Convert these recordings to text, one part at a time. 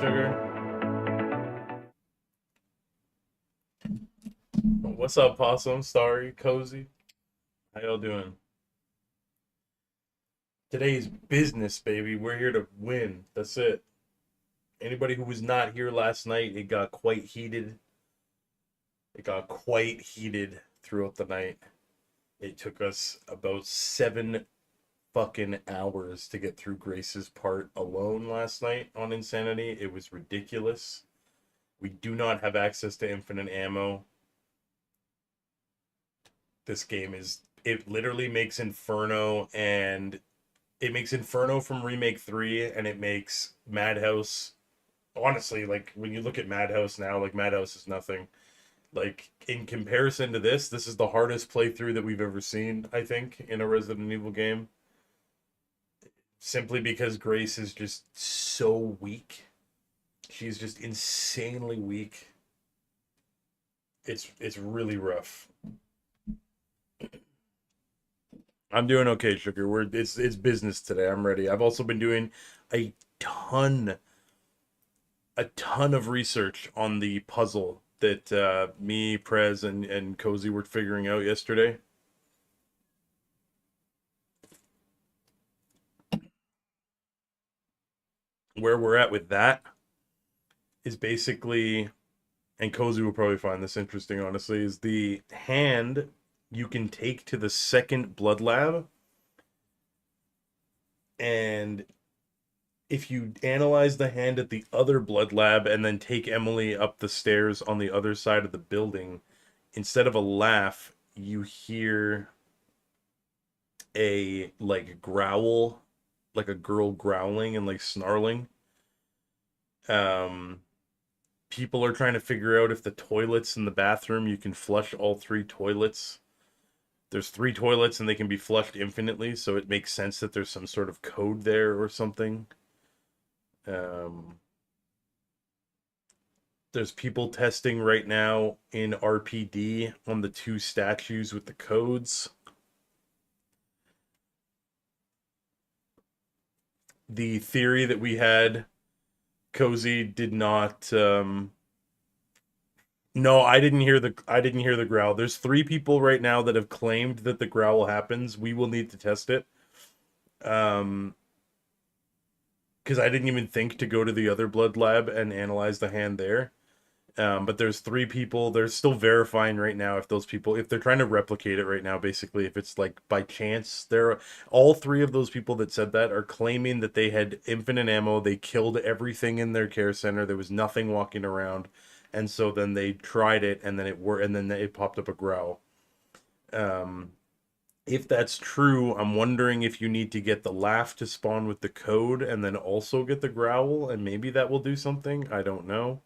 sugar? What's up, Possum? Starry, Cozy? How y'all doing? Today's business, baby. We're here to win. That's it. Anybody who was not here last night, it got quite heated. It got quite heated throughout the night. It took us about 7 fucking hours to get through Grace's part alone last night on Insanity. It was ridiculous. We do not have access to infinite ammo. This game is, it literally makes Inferno, and it makes Inferno from Remake 3, and it makes MadHouse. Honestly, like, when you look at MadHouse now, like, MadHouse is nothing. Like, in comparison to this is the hardest playthrough that we've ever seen, I think, in a Resident Evil game. Simply because Grace is just so weak. She's just insanely weak. It's really rough. I'm doing okay, sugar. It's business today. I'm ready. I've also been doing a ton a ton of research on the puzzle that me, Prez, and Cozy were figuring out yesterday. Where we're at with that is basically, and Cozy will probably find this interesting, honestly, is the hand you can take to the second blood lab, and if you analyze the hand at the other blood lab and then take Emily up the stairs on the other side of the building, instead of a laugh, you hear a like growl, like a girl growling and like snarling. Um, People are trying to figure out if the toilets in the bathroom, you can flush all three toilets. There's three toilets and they can be flushed infinitely, so it makes sense that there's some sort of code there or something. Um, there's people testing right now in RPD on the two statues with the codes. The theory that we had, Cozy did not. No, I didn't hear the growl. There's three people right now that have claimed that the growl happens. We will need to test it. Um, because I didn't even think to go to the other blood lab and analyze the hand there. But there's three people. They're still verifying right now if those people, if they're trying to replicate it right now, basically, if it's like by chance, they're all three of those people that said that are claiming that they had infinite ammo. They killed everything in their care center. There was nothing walking around, and so then they tried it, and then it worked, and then it popped up a growl. Um, if that's true, I'm wondering if you need to get the laugh to spawn with the code, and then also get the growl, and maybe that will do something. I don't know.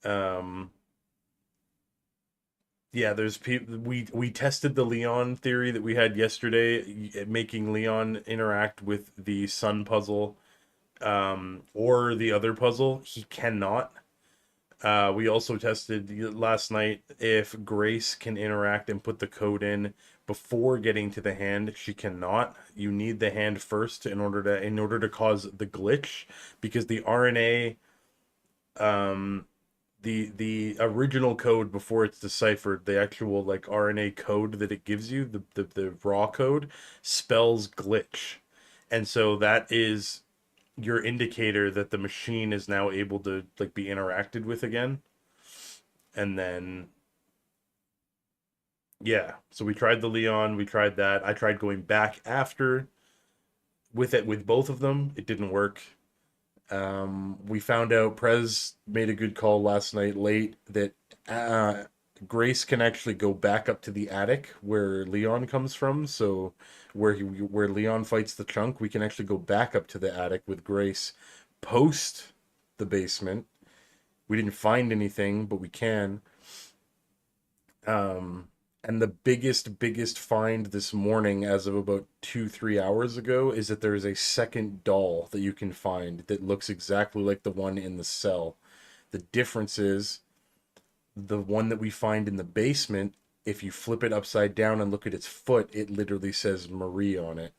Um, Yeah, there's people. We tested the Leon theory that we had yesterday, making Leon interact with the sun puzzle, or the other puzzle. He cannot. We also tested last night if Grace can interact and put the code in before getting to the hand. She cannot. You need the hand first in order to cause the glitch, because the RNA, um the original code before it's deciphered, the actual like RNA code that it gives you, the raw code spells glitch. And so that is your indicator that the machine is now able to like be interacted with again. And then yeah, so we tried the Leon, we tried that. I tried going back after with it with both of them. It didn't work. We found out Prez made a good call last night late that uh, Grace can actually go back up to the attic where Leon comes from. So where Leon fights the chunk, we can actually go back up to the attic with Grace post the basement. We didn't find anything, but we can. Um, and the biggest find this morning, as of about 2, 3 hours ago, is that there is a second doll that you can find that looks exactly like the one in the cell. The difference is the one that we find in the basement, if you flip it upside down and look at its foot, it literally says Marie on it.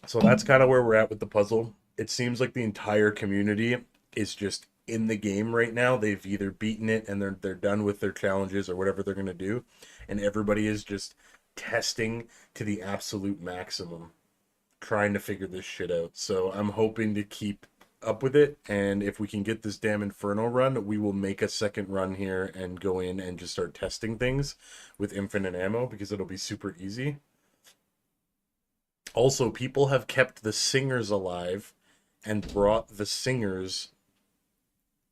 So that's kind of where we're at with the puzzle. It seems like the entire community is just in the game right now. They've either beaten it and they're done with their challenges or whatever they're gonna do, and everybody is just testing to the absolute maximum, trying to figure this shit out. So I'm hoping to keep up with it, and if we can get this damn Inferno run, we will make a second run here and go in and just start testing things with infinite ammo because it'll be super easy. Also, people have kept the singers alive and brought the singers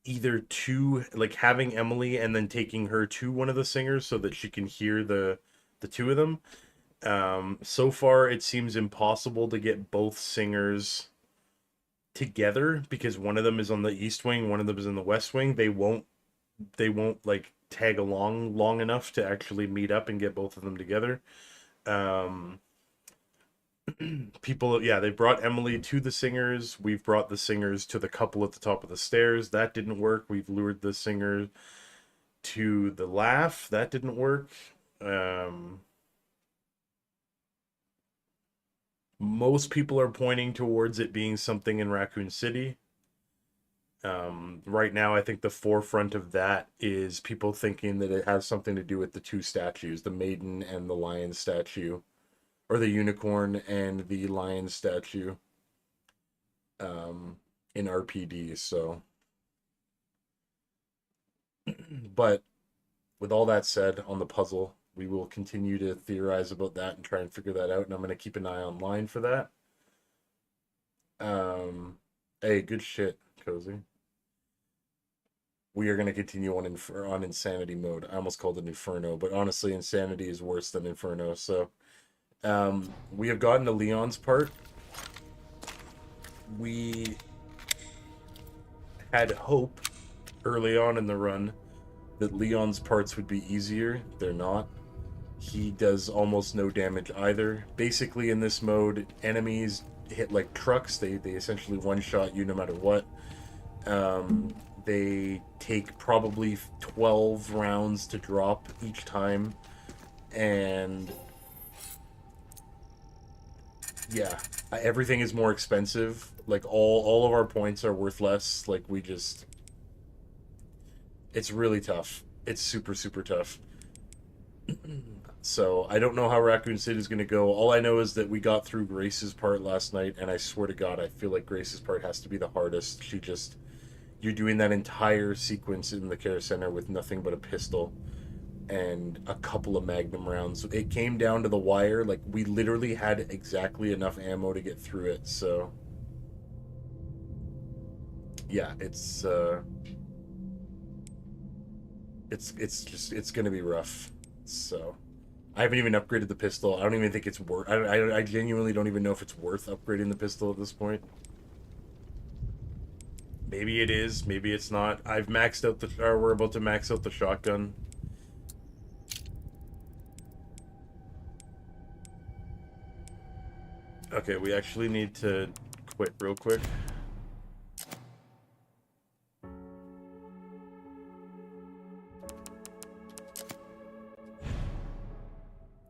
either to, like, having Emily and then taking her to one of the singers so that she can hear the two of them. So far it seems impossible to get both singers together because one of them is on the east wing, one of them is in the west wing. They won't like tag along long enough to actually meet up and get both of them together. Um People, yeah, they brought Emily to the singers. We've brought the singers to the couple at the top of the stairs. That didn't work. We've lured the singer to the laugh. That didn't work. Most people are pointing towards it being something in Raccoon City. Right now, I think the forefront of that is people thinking that it has something to do with the two statues, the maiden and the lion statue, or the unicorn and the lion statue, in RPD. So, but with all that said, on the puzzle, we will continue to theorize about that and try and figure that out. And I'm going to keep an eye online for that. Hey, good shit, Cozy. We are going to continue on Insanity mode. I almost called it Inferno, but honestly, Insanity is worse than Inferno. So, we have gotten to Leon's part. We had hope early on in the run that Leon's parts would be easier. They're not. He does almost no damage either. Basically, in this mode, enemies hit like trucks. They essentially one-shot you no matter what. They take probably 12 rounds to drop each time. And yeah, everything is more expensive. Like, all of our points are worth less. Like, we just... It's really tough. It's super, super tough. So, I don't know how Raccoon City is going to go. All I know is that we got through Grace's part last night, and I swear to God, I feel like Grace's part has to be the hardest. She just... You're doing that entire sequence in the care center with nothing but a pistol and a couple of magnum rounds. It came down to the wire. Like, we literally had exactly enough ammo to get through it. So yeah, it's gonna be rough. So I haven't even upgraded the pistol. I don't even think it's worth... I genuinely don't even know if it's worth upgrading the pistol at this point. Maybe it is, maybe it's not. I've maxed out the... Or we're about to max out the shotgun. Okay, we actually need to quit real quick.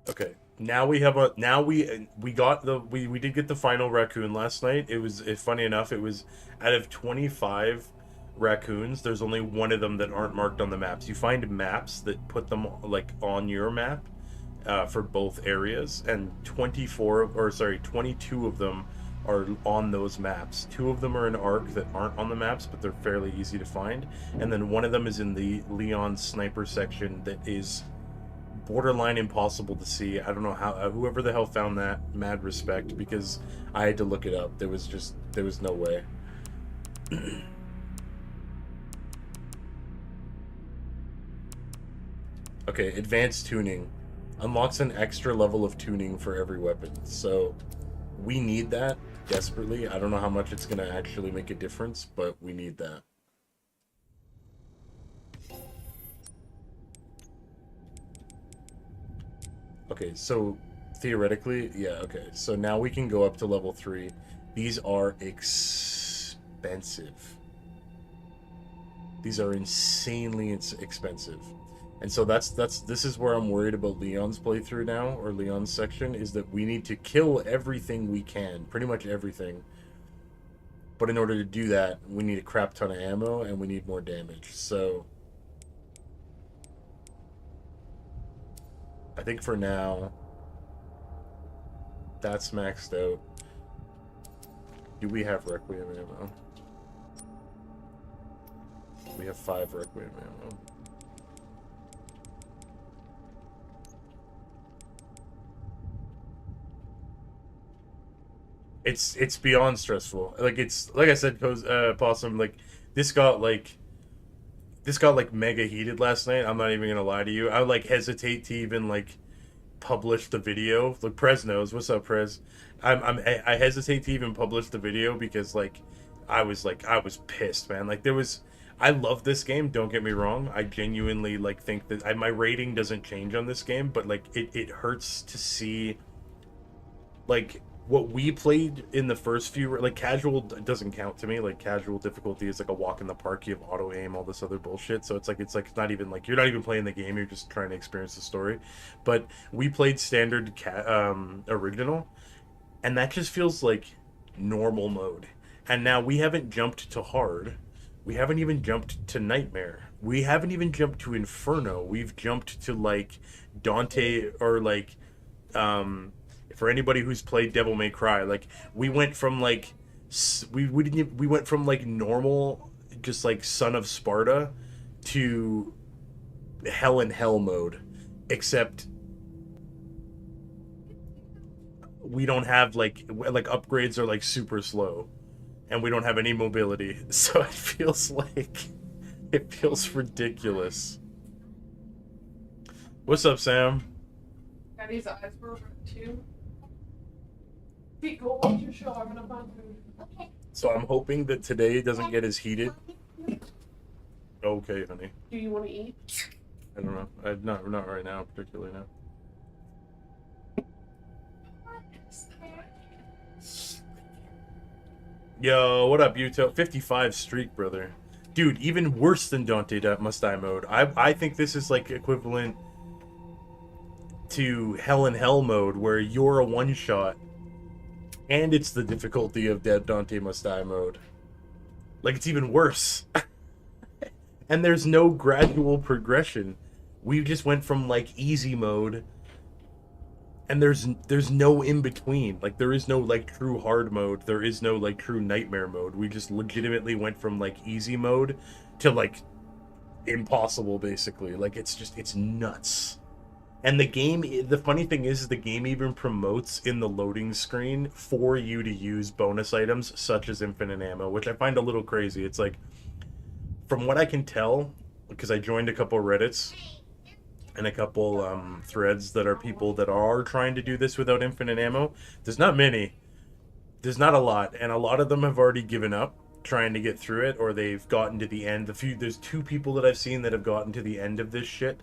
Okay, now we have a... Now we got the... We did get the final raccoon last night. It was... funny enough, it was out of 25 raccoons, there's only one of them that aren't marked on the maps. You find maps that put them, like, on your map. For both areas, and 22 of them are on those maps. 2 of them are in Arc that aren't on the maps, but they're fairly easy to find, and then one of them is in the Leon sniper section that is borderline impossible to see. I don't know how... whoever the hell found that, mad respect, because I had to look it up. There was no way. Okay, advanced tuning unlocks an extra level of tuning for every weapon. So we need that desperately. I don't know how much it's going to actually make a difference, but we need that. Okay, so theoretically, yeah, okay. So now we can go up to level 3. These are expensive. These are insanely expensive. And so this is where I'm worried about Leon's playthrough now, or Leon's section, is that we need to kill everything we can, pretty much everything. But in order to do that, we need a crap ton of ammo and we need more damage. So I think for now that's maxed out. Do we have Requiem ammo? We have 5 Requiem ammo. It's beyond stressful. Like it's like I said, Possum. Like this got like this got like mega heated last night. I'm not even gonna lie to you. I would like hesitate to even like publish the video. Like Prez knows. What's up, Prez? I hesitate to even publish the video because I was pissed, man. Like there was. I love this game. Don't get me wrong. I genuinely like think that my rating doesn't change on this game, but like it hurts to see like what we played in the first few, like casual doesn't count to me. Like casual difficulty is like a walk in the park, you have auto aim, all this other bullshit, so it's like not even like you're not even playing the game, you're just trying to experience the story. But we played standard original, and that just feels like normal mode. And now we haven't jumped to hard, we haven't even jumped to nightmare, we haven't even jumped to inferno, we've jumped to like Dante, or like um for anybody who's played Devil May Cry, like we went from like we went from like normal, just like Son of Sparta, to Hell in Hell mode, except we don't have like upgrades are like super slow, and we don't have any mobility, so it feels like it feels ridiculous. What's up, Sam? Daddy's eyes were red too. Hey, go watch your show. I'm gonna find food. Okay. So I'm hoping that today doesn't get as heated. Okay, honey. Do you want to eat? I don't know. Not right now, particularly now. Yo, what up, Yuto? 55 streak, brother. Dude, even worse than Dante Must Die mode. I think this is like equivalent to Hell in Hell mode, where you're a one-shot, and it's the difficulty of Dead Dante Must Die mode. Like, it's even worse. And there's no gradual progression. We just went from, like, easy mode, and there's no in-between. Like, there is no, like, true hard mode. There is no, like, true nightmare mode. We just legitimately went from, like, easy mode to, like, impossible, basically. Like, it's nuts. And the game, the funny thing is the game even promotes in the loading screen for you to use bonus items such as infinite ammo, which I find a little crazy. It's like, from what I can tell, because I joined a couple Reddits and a couple threads that are people that are trying to do this without infinite ammo, there's not many. There's not a lot, and a lot of them have already given up trying to get through it, or they've gotten to the end. There's 2 people that I've seen that have gotten to the end of this shit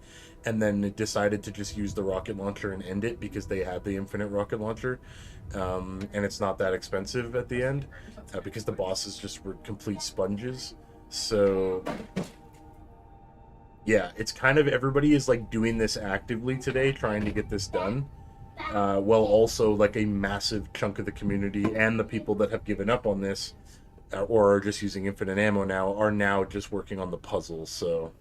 and then decided to just use the rocket launcher and end it because they have the infinite rocket launcher, and it's not that expensive at the end, because the bosses just were complete sponges. So yeah, it's kind of, everybody is like doing this actively today, trying to get this done, while also like a massive chunk of the community and the people that have given up on this, or are just using infinite ammo now, are now just working on the puzzles. So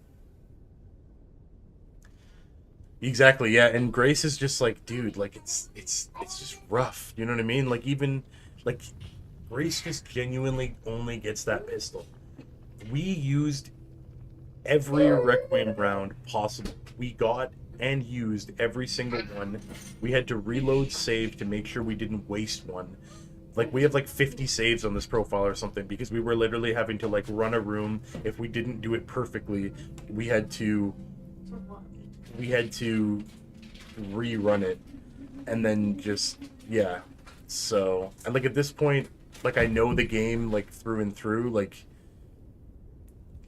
exactly, yeah. And Grace is just like, dude, like it's just rough, you know what I mean? Like, even like Grace just genuinely only gets that pistol. We used every Requiem round possible. We got and used every single one. We had to reload save to make sure we didn't waste one. Like, we have like 50 saves on this profile or something, because we were literally having to like run a room. If we didn't do it perfectly, we had to rerun it, and then just, yeah. So, and like at this point, like I know the game like through and through, like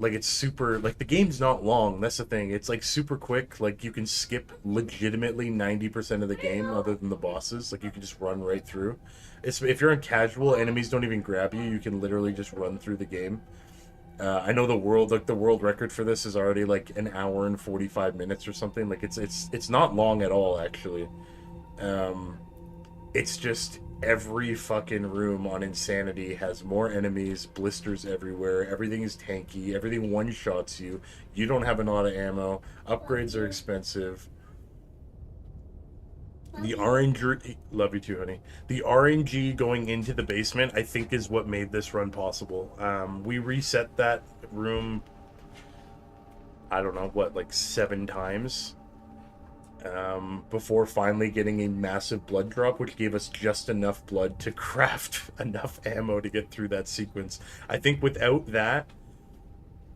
it's super, like the game's not long, that's the thing. It's like super quick, like you can skip legitimately 90% of the game other than the bosses. Like you can just run right through. It's, if you're on casual, enemies don't even grab you, you can literally just run through the game. I know the world record for this is already like an hour and 45 minutes or something. Like it's not long at all actually. Um, it's just every fucking room on Insanity has more enemies, blisters everywhere. Everything is tanky. Everything one shots you. You don't have a lot of ammo. Upgrades are expensive. The RNG, love you too, honey. The RNG going into the basement, I think, is what made this run possible. We reset that room, I don't know, what, like 7 times before finally getting a massive blood drop, which gave us just enough blood to craft enough ammo to get through that sequence. I think without that,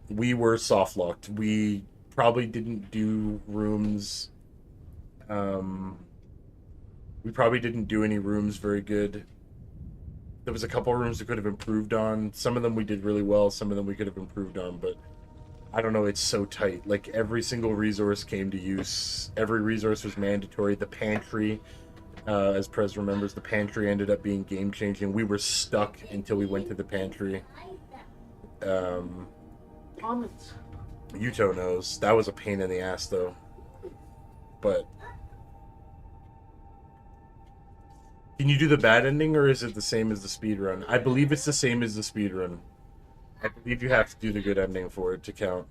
we were soft locked. We probably didn't do rooms. Um, we probably didn't do any rooms very good. There was a couple rooms we could have improved on. Some of them we did really well. Some of them we could have improved on, but I don't know. It's so tight. Like every single resource came to use. Every resource was mandatory. The pantry, as Prez remembers, the pantry ended up being game changing. We were stuck until we went to the pantry. Almonds. Yuto knows that was a pain in the ass though. But can you do the bad ending, or is it the same as the speed run? I believe it's the same as the speed run. I believe you have to do the good ending for it to count.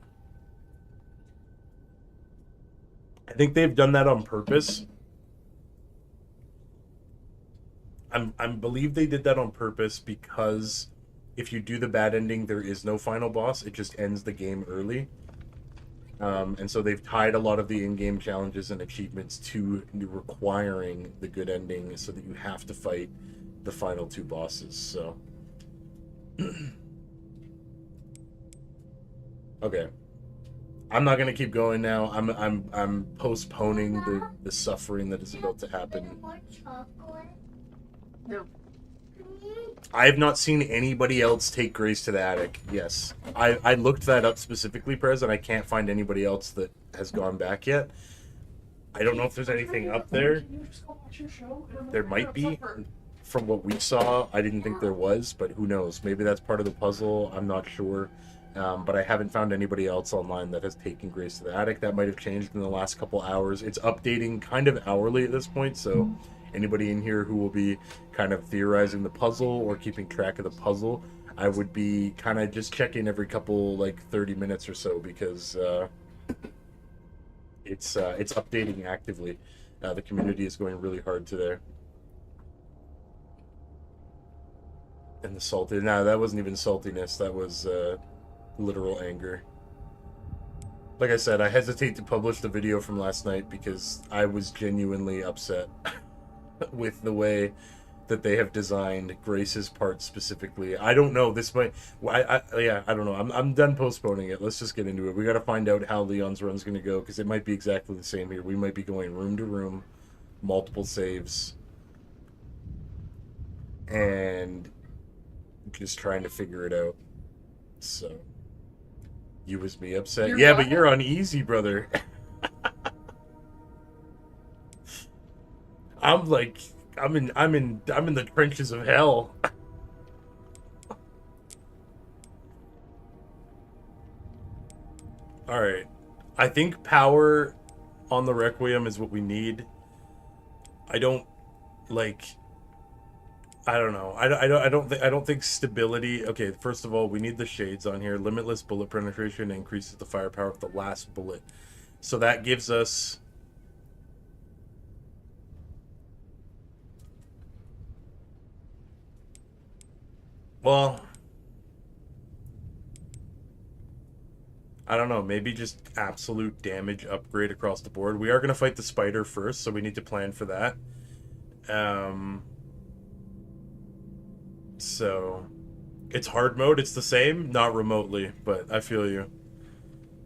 I think they've done that on purpose. I believe they did that on purpose because if you do the bad ending, there is no final boss. It just ends the game early. And so they've tied a lot of the in-game challenges and achievements to requiring the good ending so that you have to fight the final 2 bosses. So okay. I'm not gonna keep going now. I'm postponing the suffering that is about to happen. No. I have not seen anybody else take Grace to the attic. Yes. I looked that up specifically, Prez, and I can't find anybody else that has gone back yet. I don't know if there's anything up there. There might be. From what we saw, I didn't think there was, but who knows? Maybe that's part of the puzzle. I'm not sure. But I haven't found anybody else online that has taken Grace to the attic. That might have changed in the last couple hours. It's updating kind of hourly at this point, so anybody in here who will be kind of theorizing the puzzle or keeping track of the puzzle, I would be kind of just checking every couple, like 30 minutes or so, because it's updating actively. The community is going really hard today. And the salty, no, that wasn't even saltiness. That was literal anger. Like I said, I hesitate to publish the video from last night because I was genuinely upset with the way that they have designed Grace's part specifically. I don't know. This might. Yeah, I don't know. I'm done postponing it. Let's just get into it. We got to find out how Leon's run's going to go because it might be exactly the same here. We might be going room to room, multiple saves, and just trying to figure it out. So, you was me upset? You're yeah, what? but you're on easy, brother. I'm like, I'm in the trenches of hell. All right, I think power on the Requiem is what we need. I don't like. I don't know. I don't think stability. Okay, first of all, we need the shades on here. Limitless bullet penetration increases the firepower of the last bullet, so that gives us. Well, I don't know. Maybe just absolute damage upgrade across the board. We are gonna fight the spider first, so we need to plan for that. Um. So, it's hard mode. It's the same, not remotely, but I feel you.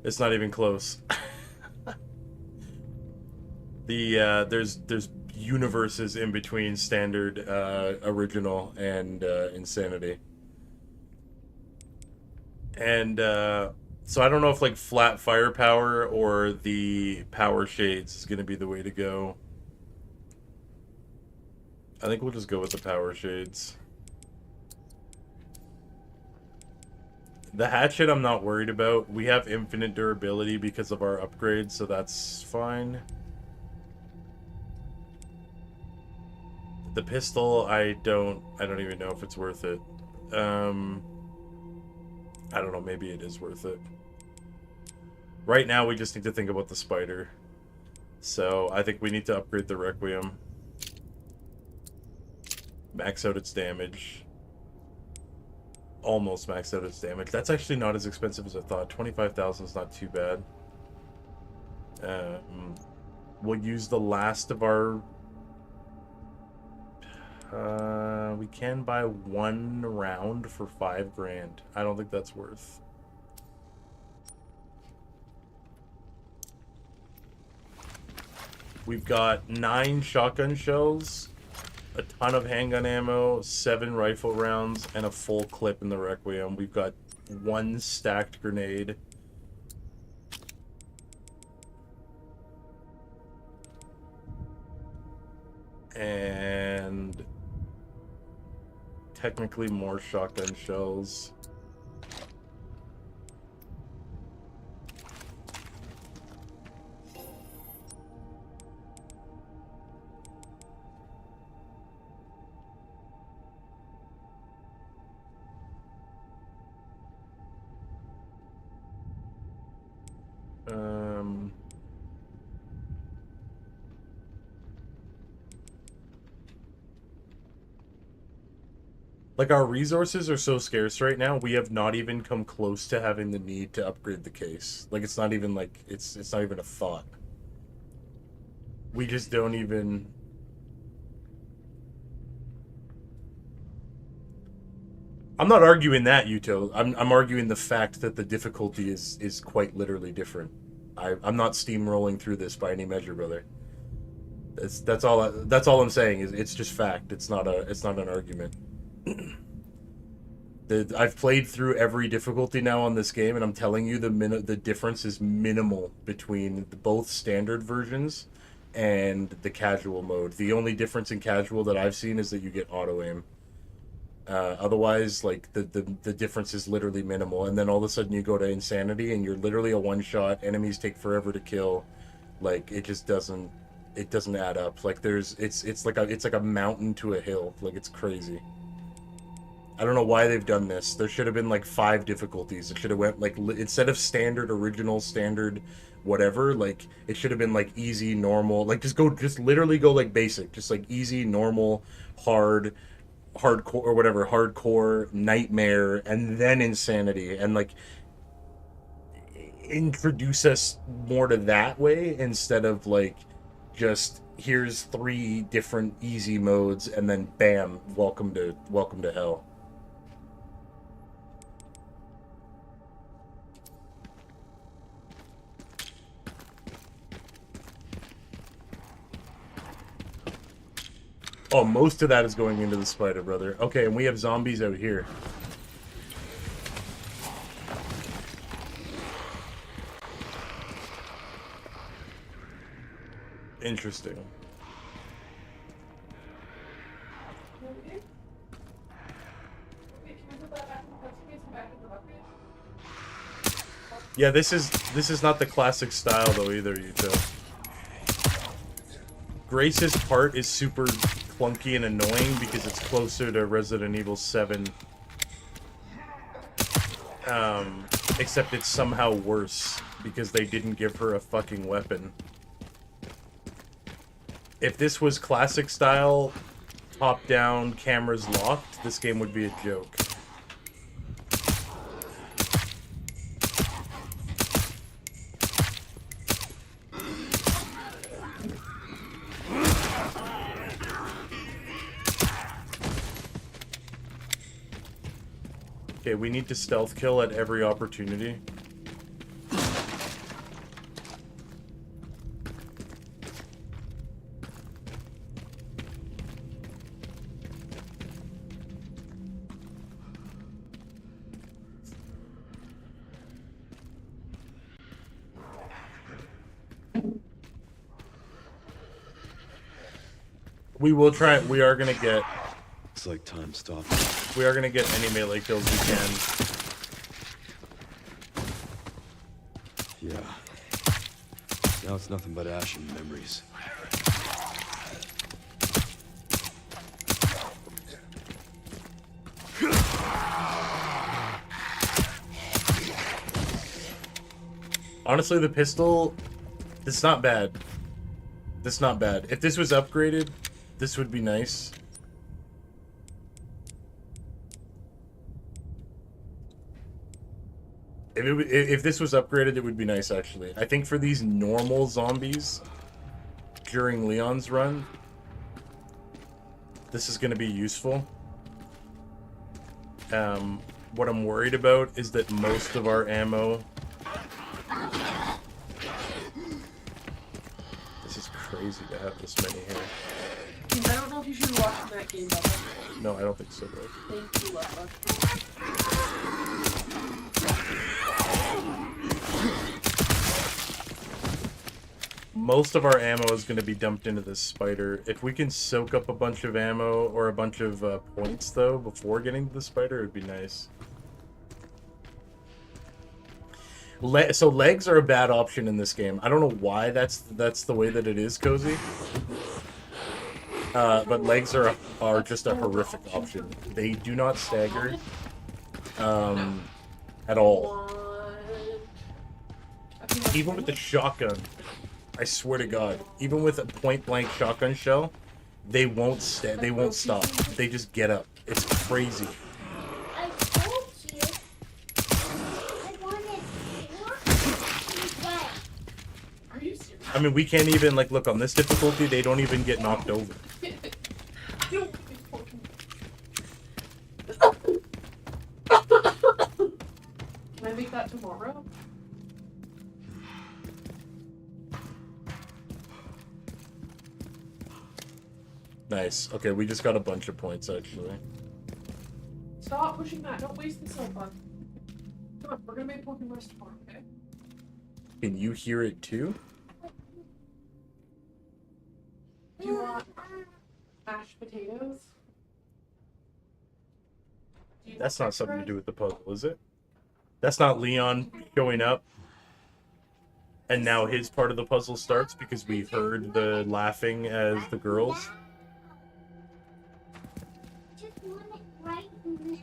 It's not even close. There's universes in between standard, original, and insanity. And so I don't know if like flat firepower or the power shades is gonna be the way to go. I think we'll just go with the power shades. The hatchet I'm not worried about. We have infinite durability because of our upgrades, so that's fine. The pistol, I don't even know if it's worth it. I don't know, maybe it is worth it. Right now we just need to think about the spider. So I think we need to upgrade the Requiem. Max out its damage. Almost maxed out its damage. That's actually not as expensive as I thought. 25,000 is not too bad. We'll use the last of our... we can buy one round for 5 grand. I don't think that's worth. We've got 9 shotgun shells, a ton of handgun ammo, 7 rifle rounds, and a full clip in the Requiem. We've got 1 stacked grenade. And technically more shotgun shells. Like, our resources are so scarce right now, we have not even come close to having the need to upgrade the case. Like, it's not even, like, it's not even a thought. We just don't even... I'm not arguing that, Yuto. I'm arguing the fact that the difficulty is quite literally different. I'm not steamrolling through this by any measure, brother. That's all I'm saying. Is it's just fact. It's not an argument. I've played through every difficulty now on this game, and I'm telling you the difference is minimal between both standard versions and the casual mode. The only difference in casual that I've seen is that you get auto aim. Otherwise, like, the difference is literally minimal, and then all of a sudden you go to insanity and you're literally a one shot. Enemies take forever to kill. Like, it just doesn't add up. Like, it's like a mountain to a hill. Like, it's crazy. I don't know why they've done this. There should have been like 5 difficulties. It should have went like, instead of standard, original, standard, whatever, like, it should have been like easy, normal. Like, just literally go like basic. Just like easy, normal, hardcore, or whatever, hardcore, nightmare, and then insanity, and like introduce us more to that way instead of like just here's 3 different easy modes and then bam, welcome to hell. Oh, most of that is going into the spider, brother. Okay, and we have zombies out here. Interesting. Yeah, this is not the classic style though either, Yuto. Grace's part is super clunky and annoying because it's closer to Resident Evil 7. Except it's somehow worse because they didn't give her a fucking weapon. If this was classic style, top-down, cameras locked, this game would be a joke. Okay, we need to stealth kill at every opportunity. We will try. We are gonna get. It's like time stopped. We are gonna get any melee kills we can. Yeah. Now it's nothing but ash and memories. Honestly, the pistol, it's not bad. It's not bad. If this was upgraded, this would be nice. If this was upgraded, it would be nice, actually. I think for these normal zombies during Leon's run, this is going to be useful. What I'm worried about is that most of our ammo... This is crazy to have this many here. I don't know if you should be watching that game, Bubba. No, I don't think so, bro. Thank you, Bubba. Most of our ammo is going to be dumped into this spider. If we can soak up a bunch of ammo or a bunch of points, though, before getting to the spider, it would be nice. So legs are a bad option in this game. I don't know why that's the way that it is, Cozy. But legs are just a horrific option. They do not stagger at all. Even with the shotgun, I swear to God, even with a point-blank shotgun shell, they won't stop. They just get up. It's crazy. I told you. I wanted what? Are you serious? I mean, we can't even, like, look, on this difficulty, they don't even get knocked over. Can I make that tomorrow? Nice. Okay, we just got a bunch of points, actually. Stop pushing that. Don't waste the sofa. Come on, we're gonna make Pokemon tomorrow, okay? Can you hear it, too? Do you want mashed potatoes? Do you That's want not something to fries? do with the puzzle, is it? That's not Leon showing up. And now his part of the puzzle starts because we heard the laughing as the girls. Just want it right now.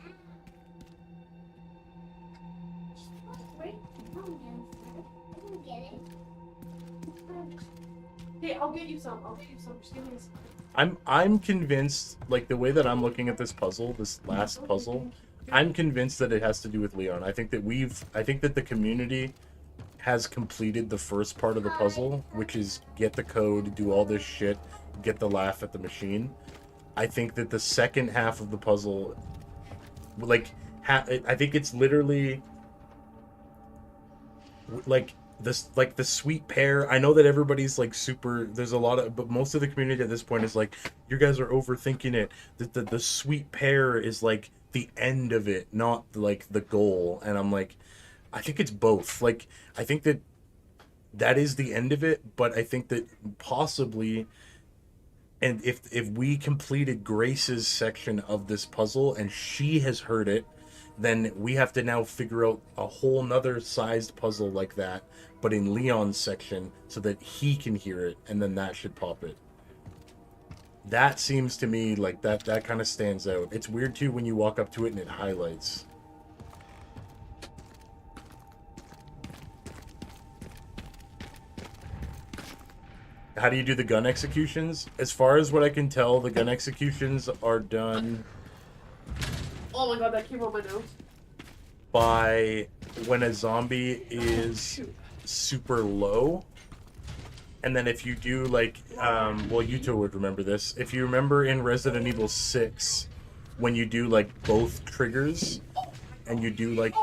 Just want it right now, Nancy. I can get it. Hey, I'll get you some. Just give me this. I'm convinced, like the way that I'm looking at this puzzle, this last puzzle, I'm convinced that it has to do with Leon. I think that the community has completed the first part of the puzzle, which is get the code, do all this shit, get the laugh at the machine. I think that the second half of the puzzle, like, I think it's literally like this, like the sweet pear. I know that everybody's like super. There's a lot of, but most of the community at this point is like, you guys are overthinking it. The sweet pear is like the end of it, not like the goal. And I'm like, I think it's both. Like, I think that is the end of it, but I think that possibly, and if we completed Grace's section of this puzzle and she has heard it, then we have to now figure out a whole nother sized puzzle like that, but in Leon's section, so that he can hear it, and then that should pop it. That seems to me like that kind of stands out. It's weird too when you walk up to it and it highlights. How do you do the gun executions? As far as what I can tell, the gun executions are done Oh my god, that came on my nose. by when a zombie is super low. And then if you do like, well, you two would remember this. If you remember in Resident Evil 6, when you do like both triggers, and you do like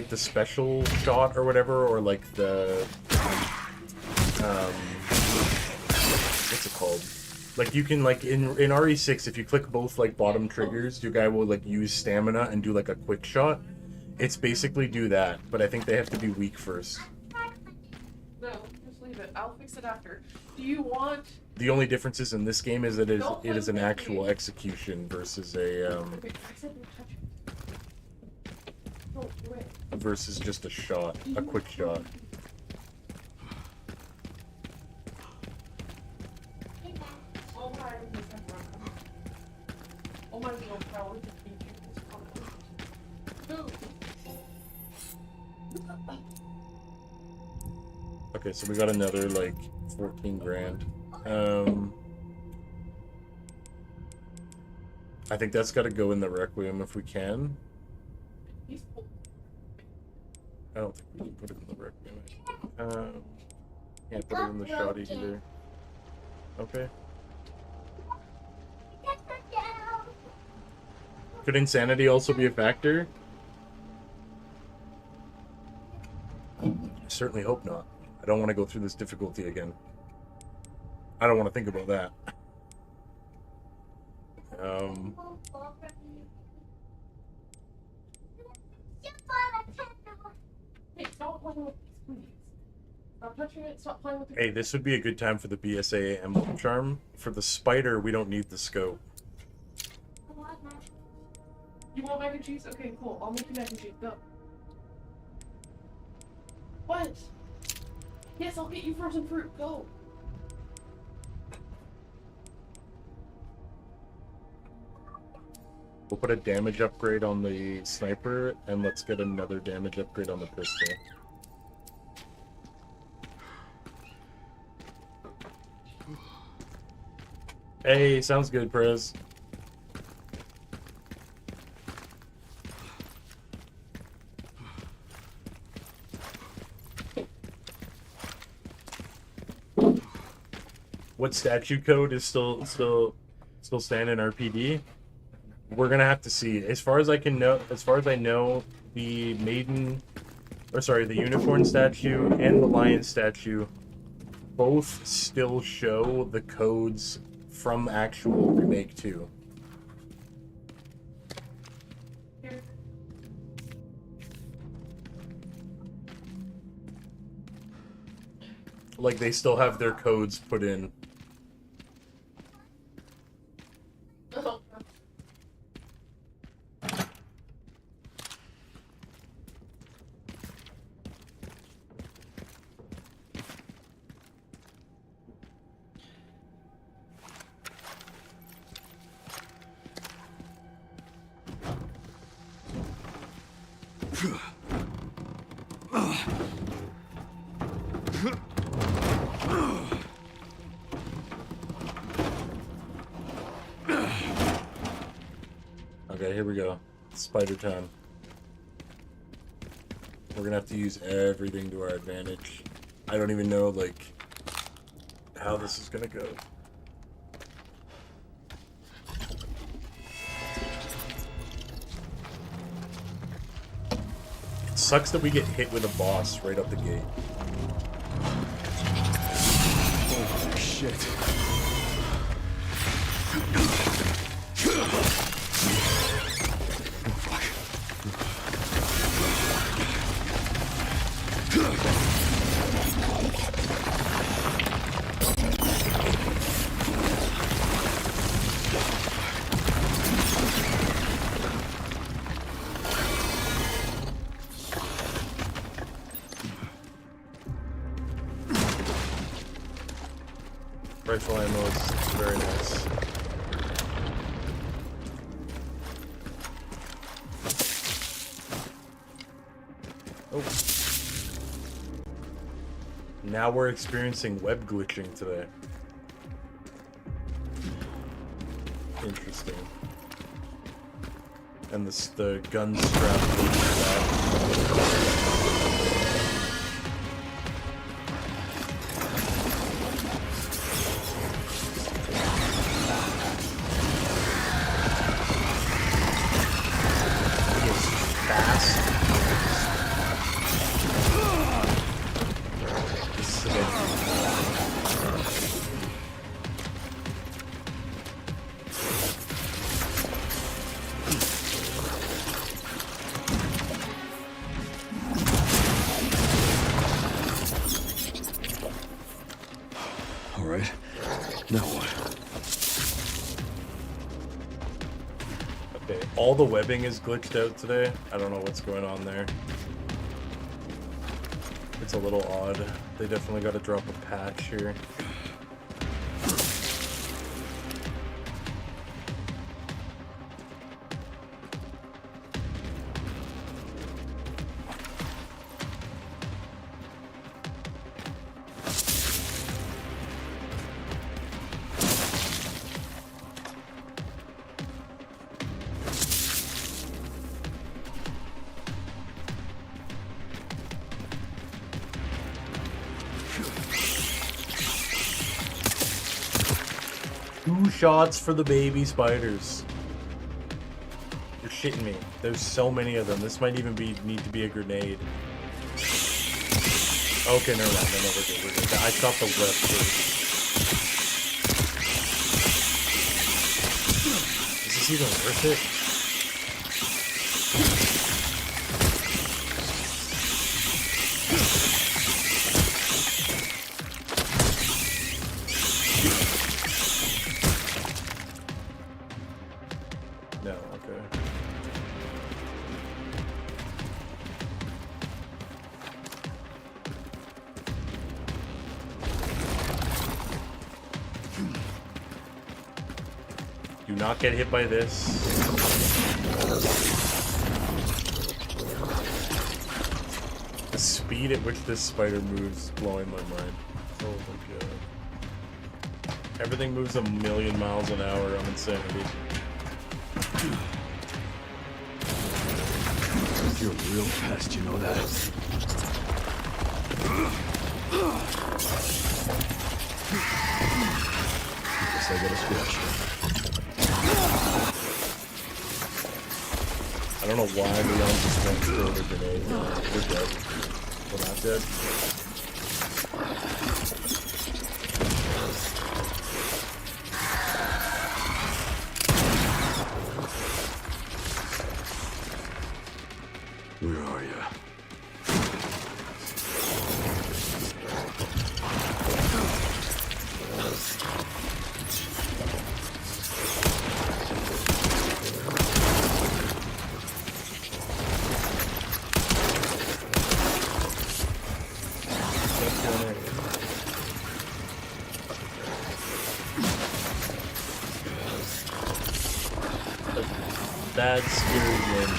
the special shot or whatever, or like the what's it called? Like you can like in RE6, if you click both like bottom triggers, your guy will like use stamina and do like a quick shot. It's basically do that, but I think they have to be weak first. No, just leave it. I'll fix it after. Do you want... The only difference is in this game is that it Don't is an touch actual me. execution versus a Okay, I said don't touch it. Don't do it. versus just a shot, a quick shot. All my willpower to beat you is gone. Okay, so we got another like 14 grand. I think that's got to go in the Requiem if we can. He's full. I don't think we can put it in the Requiem. Can't put it in the Shoddy either. Okay. Could insanity also be a factor? I certainly hope not. I don't want to go through this difficulty again. I don't want to think about that. Hey, stop playing with these, please. Stop touching it, stop playing with it. Hey, this would be a good time for the BSA emblem charm. For the spider, we don't need the scope. You want mac and cheese? Okay, cool. I'll make you mac and cheese. Go. What? Yes, I'll get you frozen fruit. Go. We'll put a damage upgrade on the sniper, and let's get another damage upgrade on the pistol. Hey, sounds good, Prez. What statue code is still standing RPD? We're gonna have to see. As far as I know, the the unicorn statue and the lion statue both still show the codes from actual Remake 2. Here. Like, they still have their codes put in. Oh. Okay, here we go. Spider time. We're gonna have to use everything to our advantage. I don't even know, like, how this is gonna go. It sucks that we get hit with a boss right up the gate. Oh, shit. Rifle ammo is very nice. Oh. Now we're experiencing web glitching today. Interesting. And the gun strap glitches out. Alright. Now what? Okay, all the webbing is glitched out today. I don't know what's going on there. It's a little odd. They definitely got to drop a patch here. Two shots for the baby spiders. You're shitting me. There's so many of them. This might even need to be a grenade. Okay, never mind. No, we're good. We're good. I shot the web first. Is this even worth it? No, okay. Do not get hit by this. The speed at which this spider moves is blowing my mind. Oh my god. Everything moves 1,000,000 miles an hour. I'm insanity. You're a real pest, you know that? Guess I got a scratch. I don't know why Leon just went through the grenade. We're dead. We're not dead. Where are you? Bad scary wind.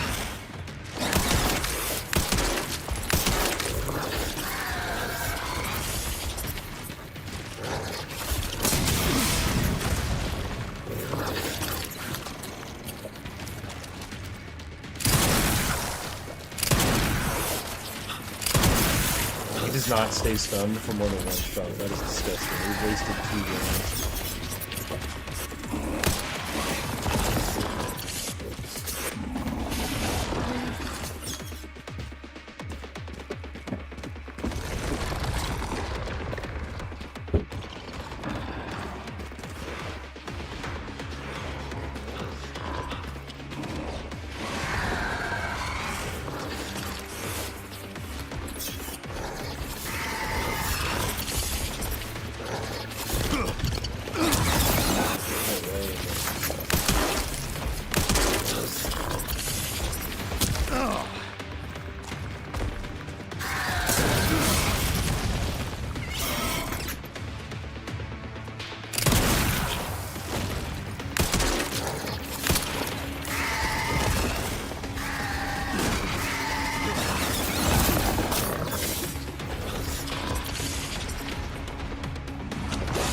He does not stay stunned for more than one shot. That is disgusting. We've wasted 2 rounds.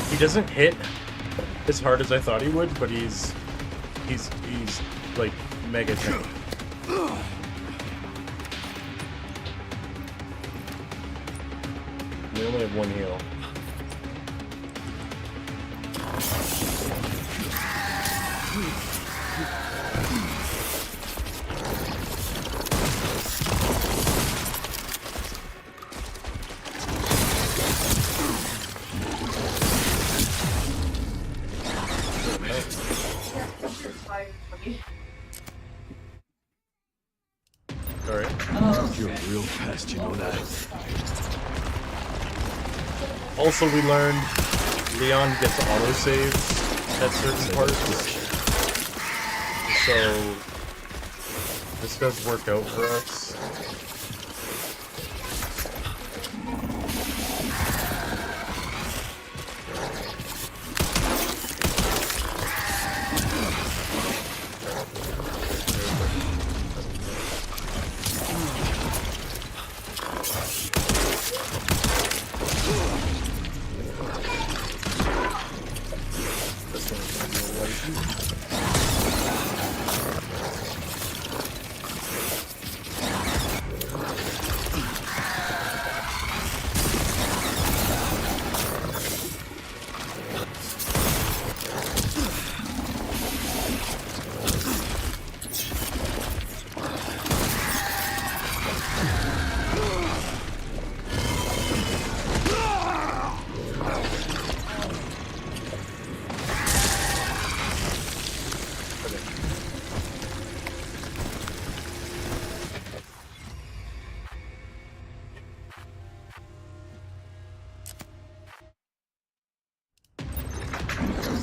He doesn't hit as hard as I thought he would, but he's like mega tank. We only have 1 heal. Alright. You're a real pest, you know that? Also, we learned Leon gets autosaves at certain parts. So, this does work out for us.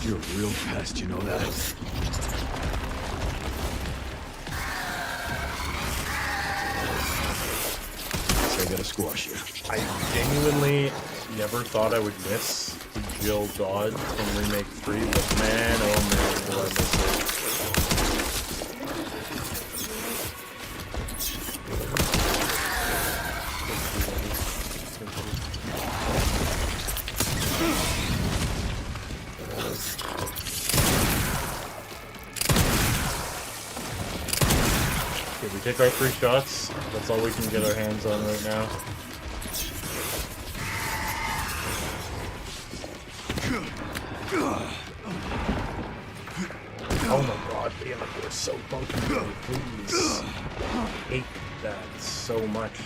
You're a real pest, you know that? So I gotta squash you. I genuinely never thought I would miss the Jill dodge from Remake 3, but man, oh man, do I miss it. Okay, we take our 3 shots. That's all we can get our hands on right now. Oh my god, damn it, we're so funky, please. I hate that so much.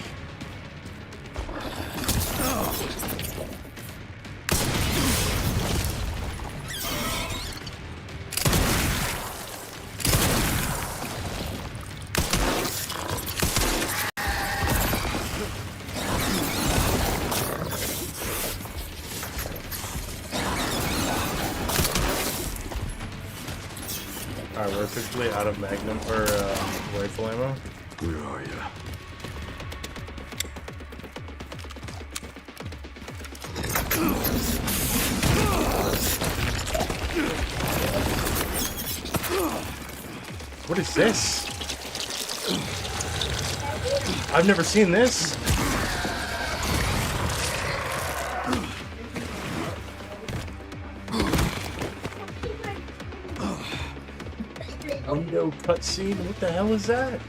Alright, we're officially out of Magnum or rifle ammo. Where are you? What is this? I've never seen this. Window cutscene? What the hell is that?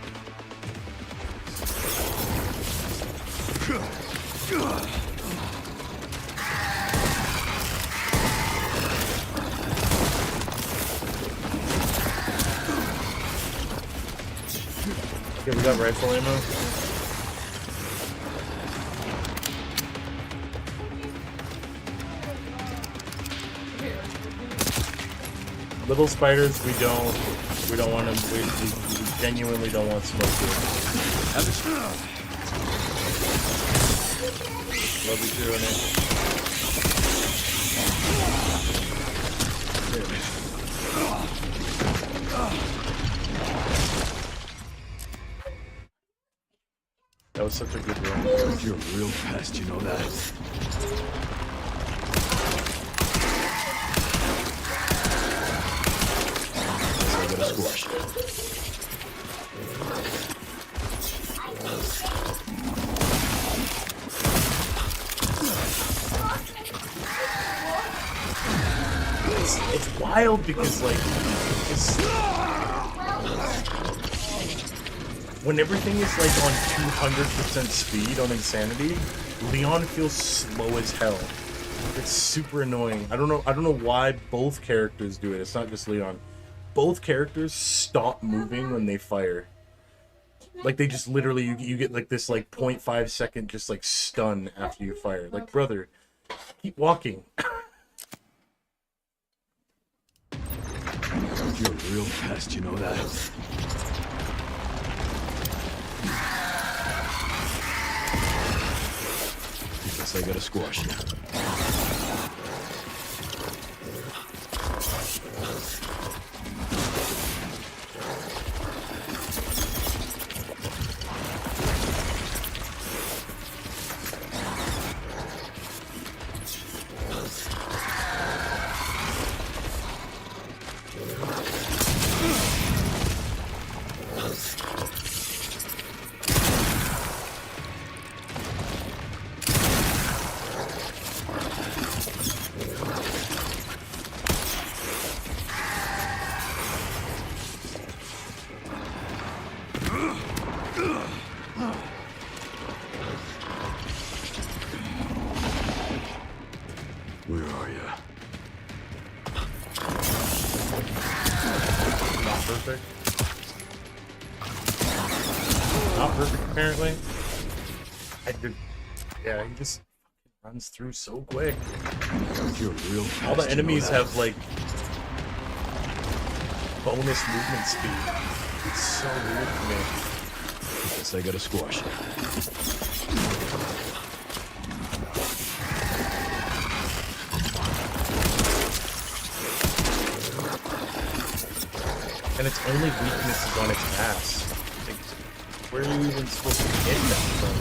Okay, we got rifle ammo. Little spiders, we don't want them. We genuinely don't want smoke here. Love you doing it. That was such a good run. You're a real pest, you know that? So I gotta squash you. It's wild because like when everything is like on 200% speed on Insanity, Leon feels slow as hell. It's super annoying. I don't know why both characters do it. It's not just Leon. Both characters stop moving when they fire. Like they just literally you get like this like 0.5 second just like stun after you fire. Like brother, keep walking. You're a real pest, you know that? Guess I gotta squash you. Where are you? Not perfect. Not perfect, apparently. Yeah, he just runs through so quick. You're a real pest, All the you know enemies that? have like bonus movement speed. It's so weird to me. Guess I gotta squash you. And its only weakness is on its ass. Like, where are you even supposed to hit that from?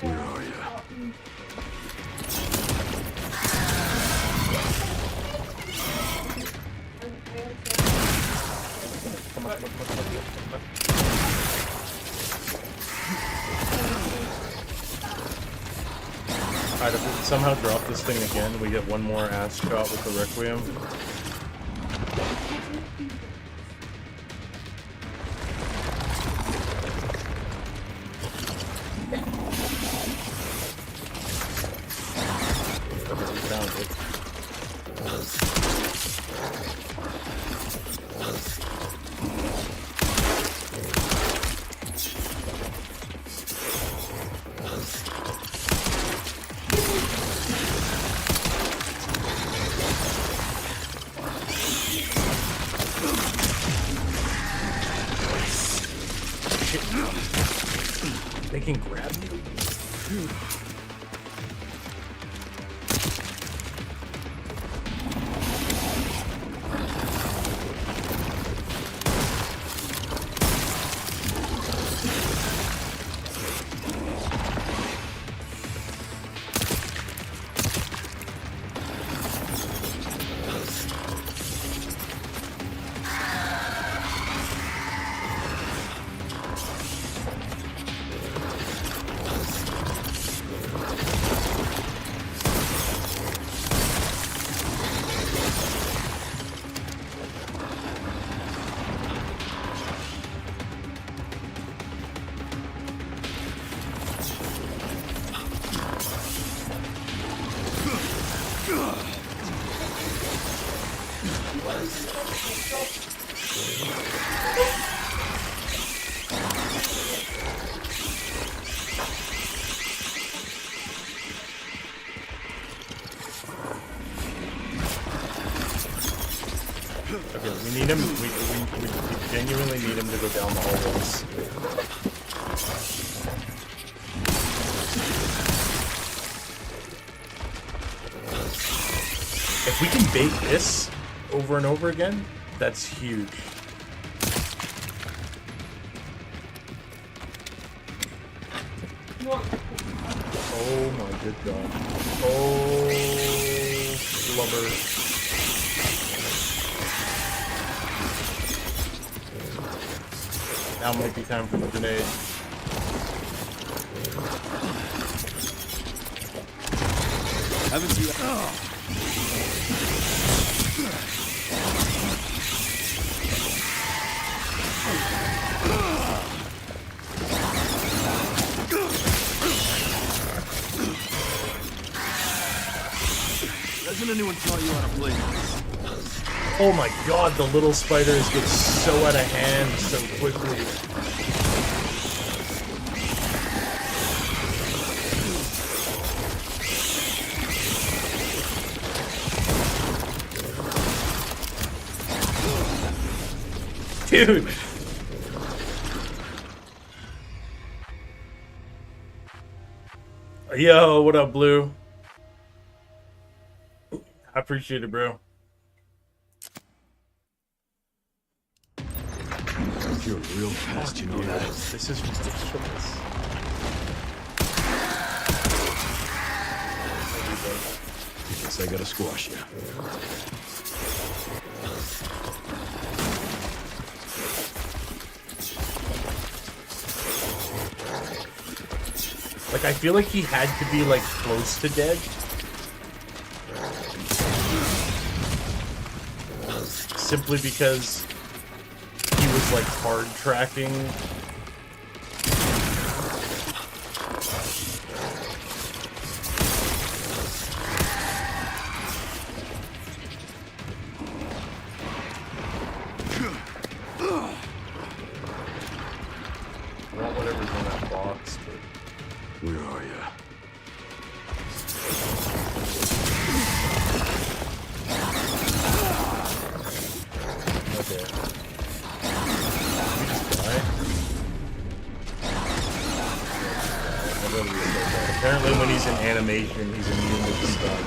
Where are you? Alright, if we somehow drop this thing again, we get one more ass shot with the Requiem. Okay, we found it. Shit. They can grab you? Okay, we need him. We genuinely need him to go down the hallways. If we can bait this over and over again, that's huge. Oh my good god. Oh, blubber. Now might be time for the grenade. Haven't you? Hasn't anyone taught you how to play this? Oh my god, the little spiders get so out of hand so quickly. Dude! Yo, what up, Blue? I appreciate it, bro. You're a real pest, you know that? This is ridiculous. Guess I gotta squash you. Like, I feel like he had to be, like, close to dead. Simply because he was, like, hard tracking. I want whatever's in that box, but... Where are you? he's in animation, he's immune to the stun.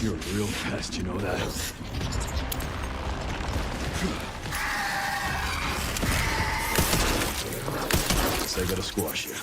You're a real pest, you know that? Guess I gotta squash you.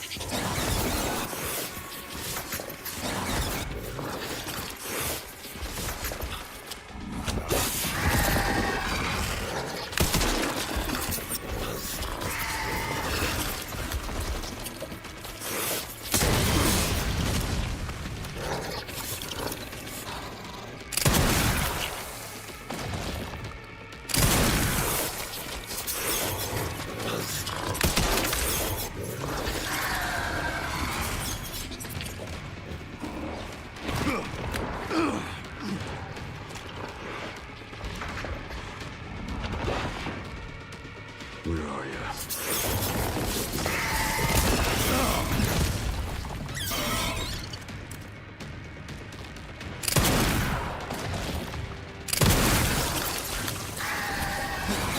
Where are you?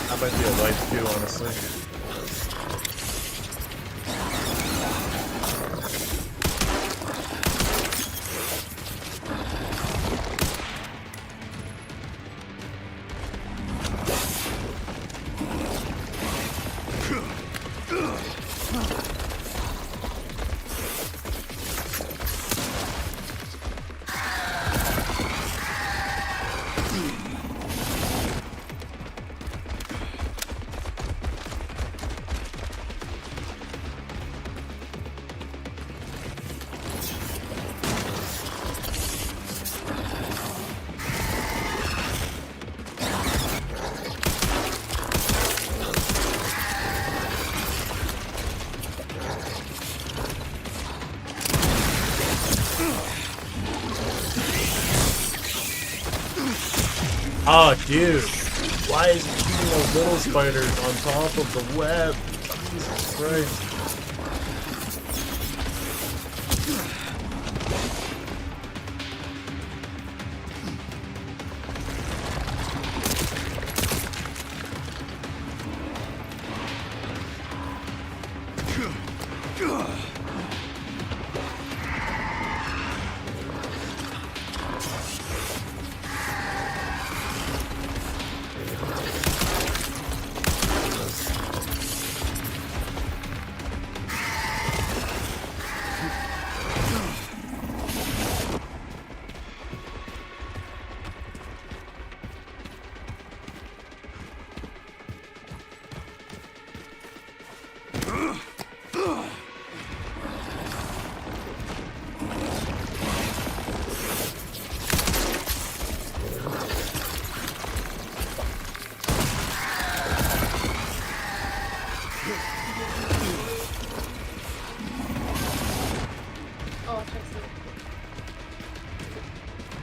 That might be a life too, honestly. Oh, dude. Why is it shooting those little spiders on top of the web? Jesus Christ.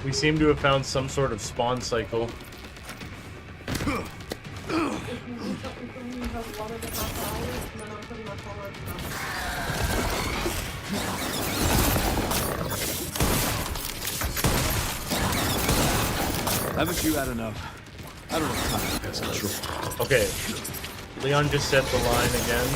We seem to have found some sort of spawn cycle. Haven't you had enough? I don't have time to pest control. Okay. Leon just set the line again.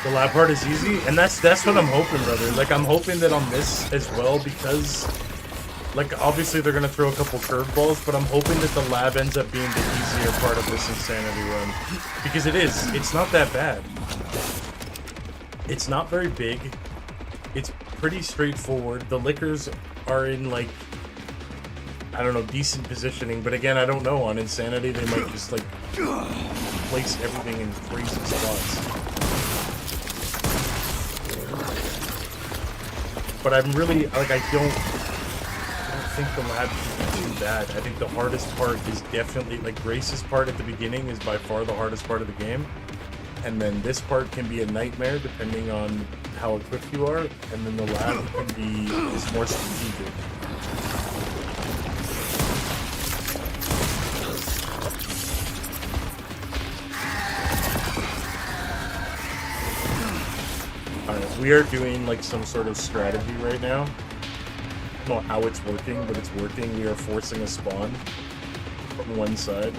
The lab part is easy, and that's what I'm hoping, brother. Like, I'm hoping that on this as well, because, like, obviously they're gonna throw a couple curveballs, but I'm hoping that the lab ends up being the easier part of this insanity run, because it's not that bad. It's not very big. It's pretty straightforward. The liquors are in, like, I don't know, decent positioning, but again, I don't know. On Insanity, they might just, like, place everything in crazy spots. But I'm really, like, I don't think the lab should be too bad. I think the hardest part is definitely, like, Grace's part at the beginning is by far the hardest part of the game. And then this part can be a nightmare depending on how equipped you are. And then the lab can be is more strategic. We are doing like some sort of strategy right now. I don't know how it's working, but it's working. We are forcing a spawn from one side.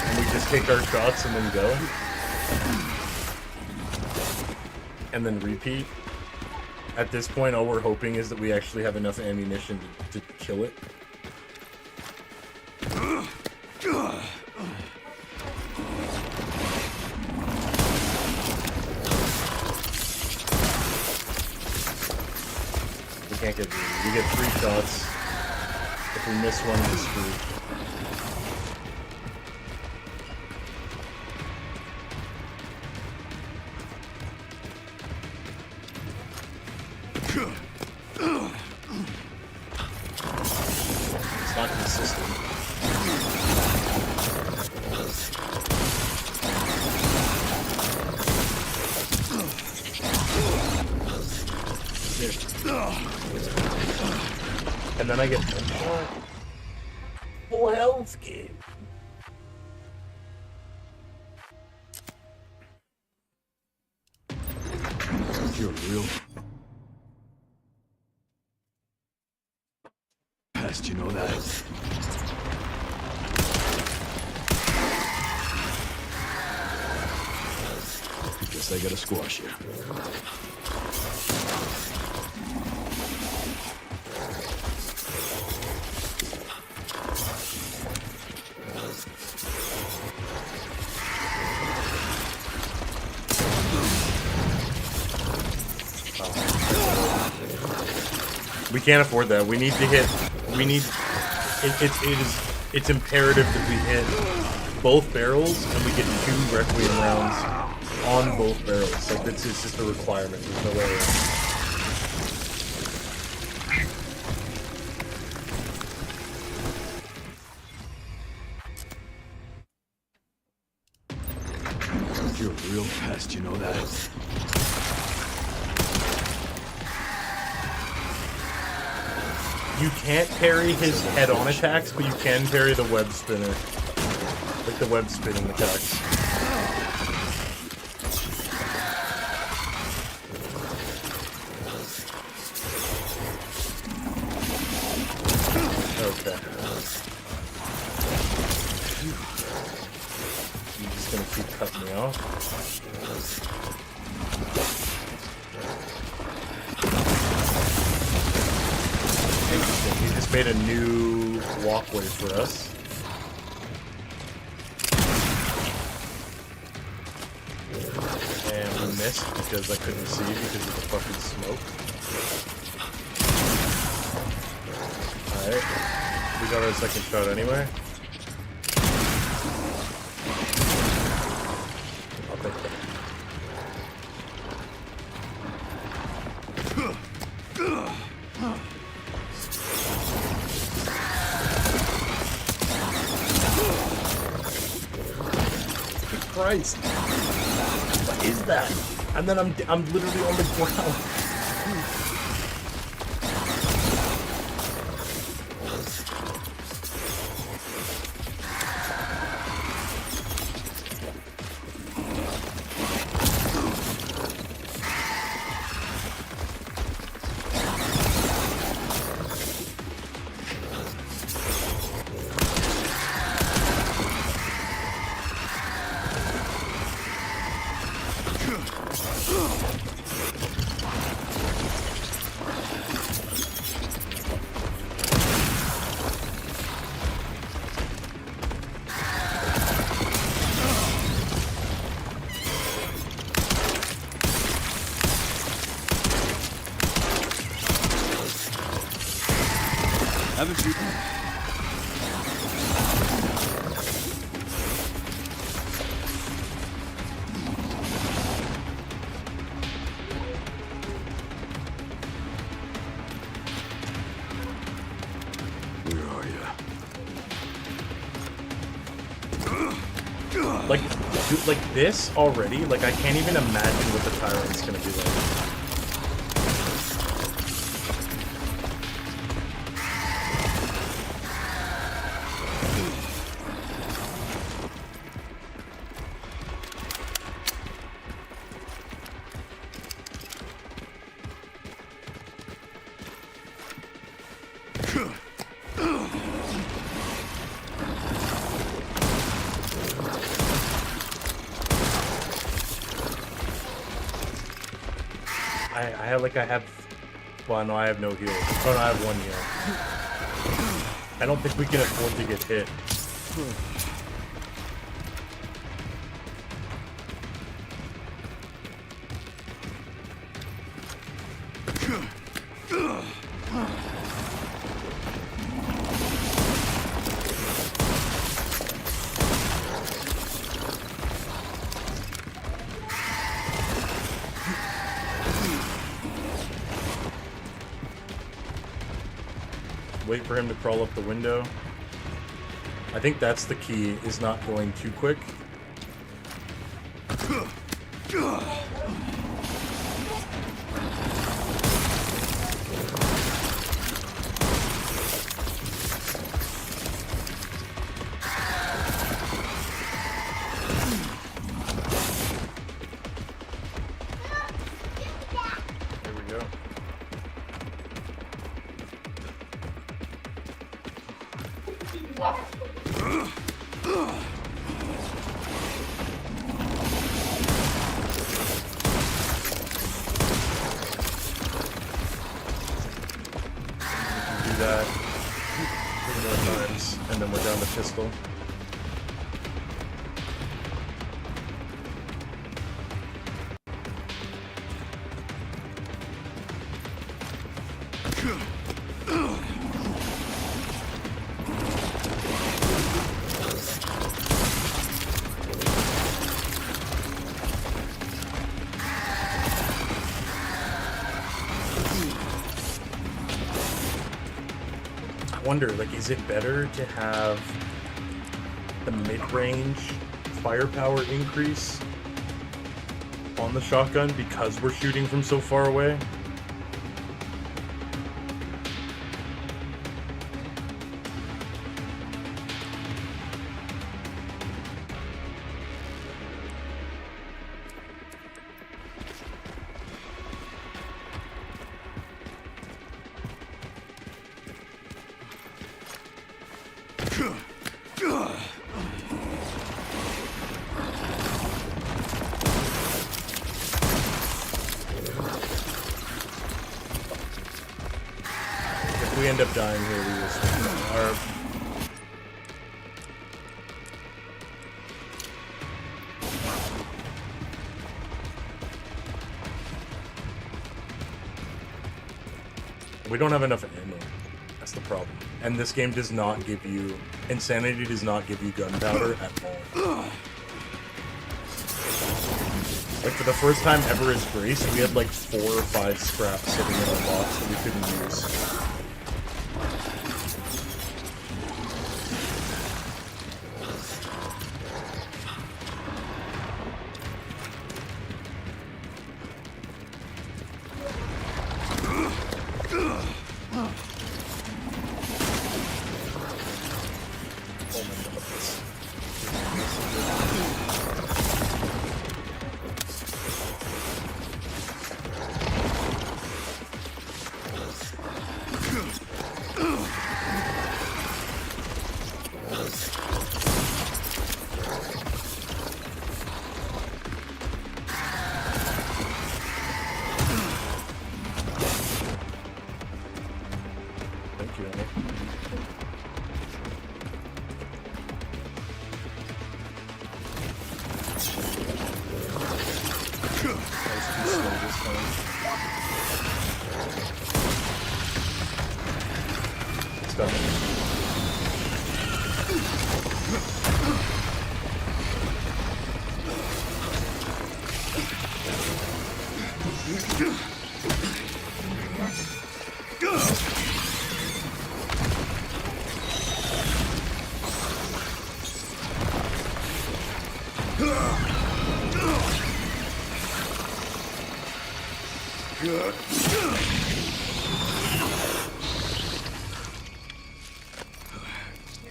And we just take our shots and then go. And then repeat. At this point, all we're hoping is that we actually have enough ammunition to kill it. We can't get greedy. We get 3 shots. If we miss one, we're screwed. It's not consistent. And then I get full health game. You're real pest, you know that? Guess I gotta squash you. We can't afford that. We need to hit. We need. It's imperative that we hit both barrels and we get 2 Requiem rounds on both barrels. Like this is just a requirement. There's no way around. You're a real pest, you know that? You can't parry his head-on attacks, but you can parry the web spinner. Like the web spinning attacks. Okay. You're just gonna keep cutting me off. Interesting. He just made a new walkway for us. And we missed because I couldn't see because of the fucking smoke. Alright. We got our second shot anyway. I'll take that. Christ. What is that? And then I'm literally on the ground. Haven't you? Where are you? Like, dude, like this already? Like, I can't even imagine what the Tyrant's gonna be like. I have like I have. Well, no, I have no heal. Oh no, I have 1 heal. I don't think we can afford to get hit. Wait for him to crawl up the window. I think that's the key, is not going too quick. There we go. Do that 3 more times, and then we're down to pistol. I wonder, like, is it better to have the mid-range firepower increase on the shotgun because we're shooting from so far away? If we end up dying here, we will swing our... We don't have enough ammo. That's the problem. And this game does not give you... Insanity does not give you gunpowder at all. Like, for the first time ever as Grace, we had like 4 or 5 scraps sitting in our box that we couldn't use. Thank you, Annie.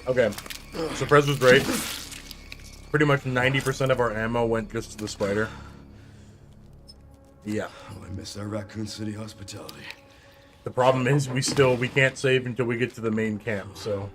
Okay, so Prez was great. Pretty much 90% of our ammo went just to the spider. Yeah. Oh, I miss our Raccoon City hospitality. The problem is we can't save until we get to the main camp, so...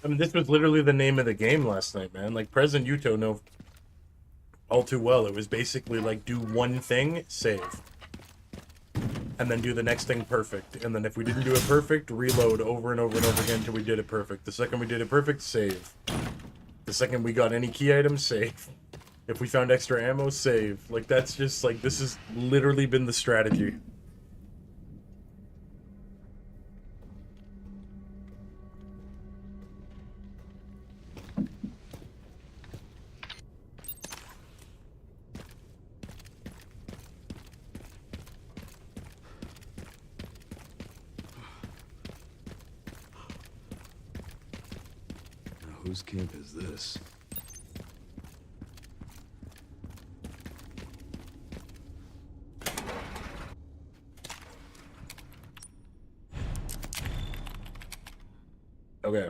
I mean, this was literally the name of the game last night, man. Like, Prez and Yuto know all too well. It was basically like, do one thing, save. And then do the next thing perfect. And then if we didn't do it perfect, reload over and over and over again until we did it perfect. The second we did it perfect, save. The second we got any key items, save. If we found extra ammo, save. Like, that's just, like, this has literally been the strategy. Now, whose camp is this? Okay.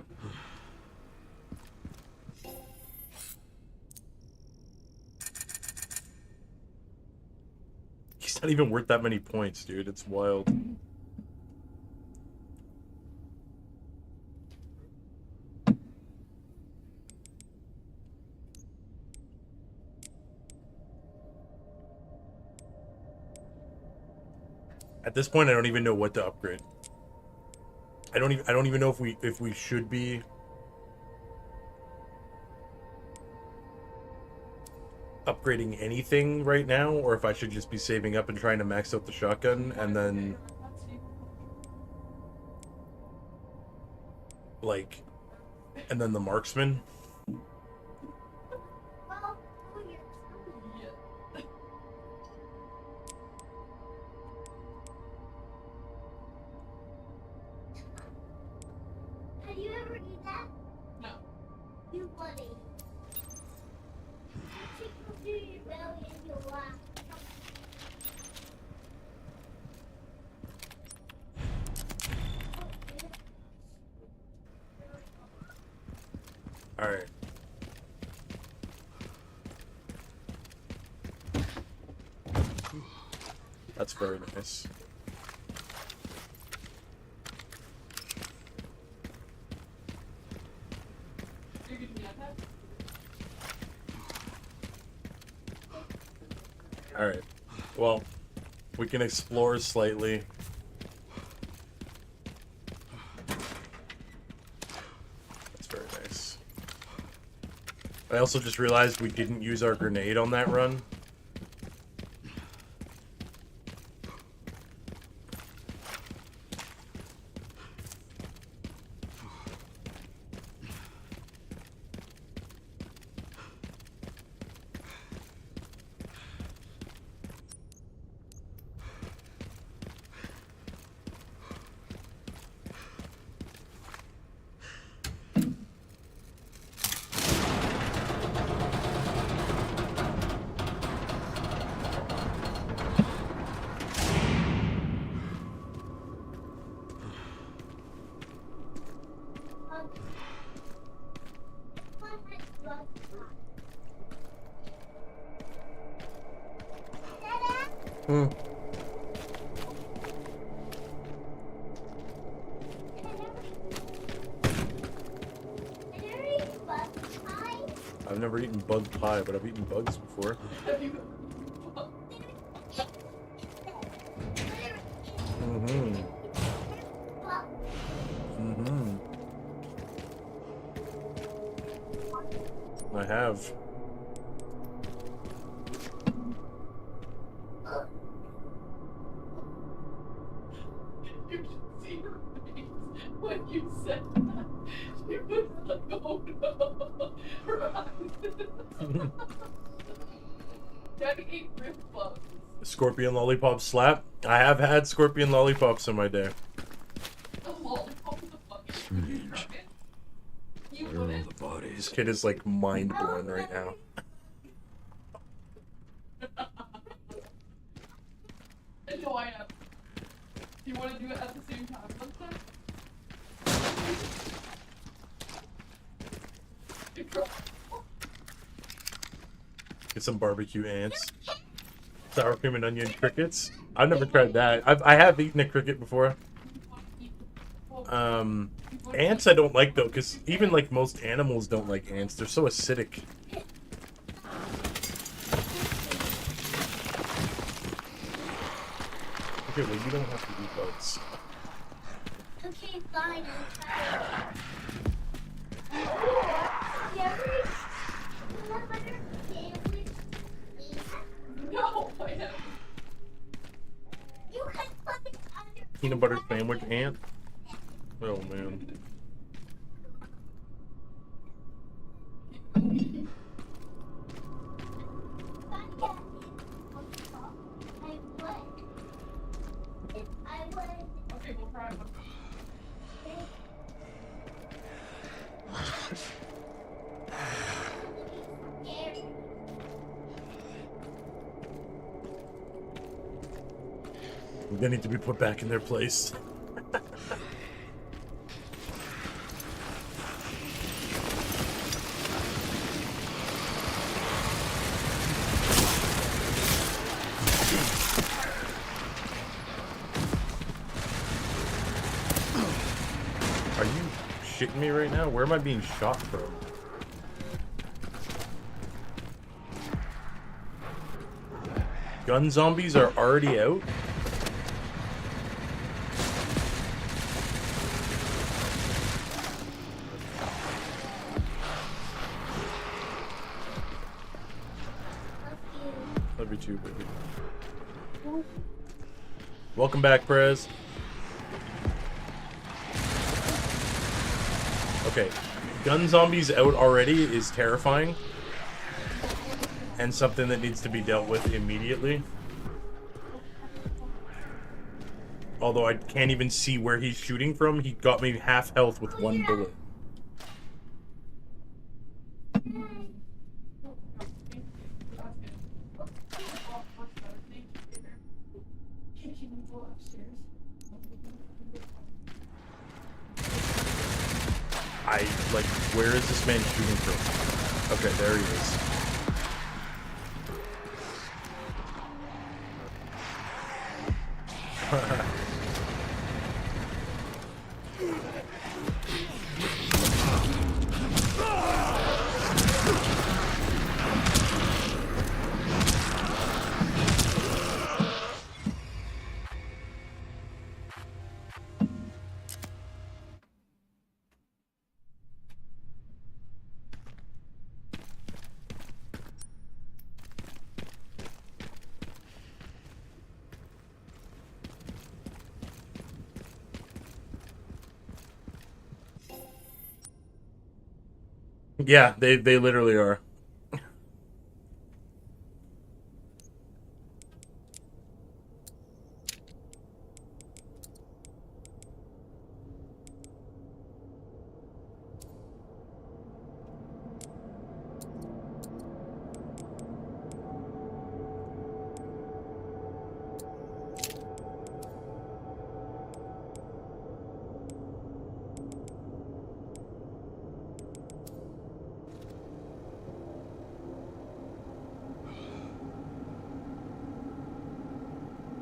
He's not even worth that many points, dude. It's wild. At this point, I don't even know what to upgrade. I don't even know if we should be upgrading anything right now, or if I should just be saving up and trying to max out the shotgun and then like and then the marksman. Well, who you're Yeah. Have you ever eaten that? No. You buddy. Tickle through your belly and you'll laugh. All right. That's very nice. You're gonna be on that? All right. Well, we can explore slightly. That's very nice. I also just realized we didn't use our grenade on that run. Hmm. I've never eaten bug pie, but I've eaten bugs before. Have you Mm-hmm. Mm-hmm. I have. You should see her face when you said that. She was like, oh no. Her eyes. Daddy ate rib bugs. Scorpion lollipop slap. I have had scorpion lollipops in my day. A lollipop with a fucking Strange. You Where are all wouldn't. the bodies? This kid is like mind blown right now. No, I am. Do you want to do it at the same time? Let's say. Get some barbecue ants. Sour cream and onion crickets. I've never tried that. I have eaten a cricket before. Well, Ants I don't like though, because even like most animals don't like ants. They're so acidic. Okay, well you don't have to eat bugs. Okay, fine. I'll try it. Yeah, peanut butter sandwich. No, I haven't. You can put it under. Peanut butter sandwich ant? Oh man. Okay, we'll try one. They need to be put back in their place. Are you shitting me right now? Where am I being shot from? Gun zombies are already out? Love you too, baby. Welcome back, Prez. Okay, gun zombies out already is terrifying. And something that needs to be dealt with immediately. Although I can't even see where he's shooting from, he got me half health with one bullet. Where is this man shooting from? Okay, there he is. Yeah, they literally are.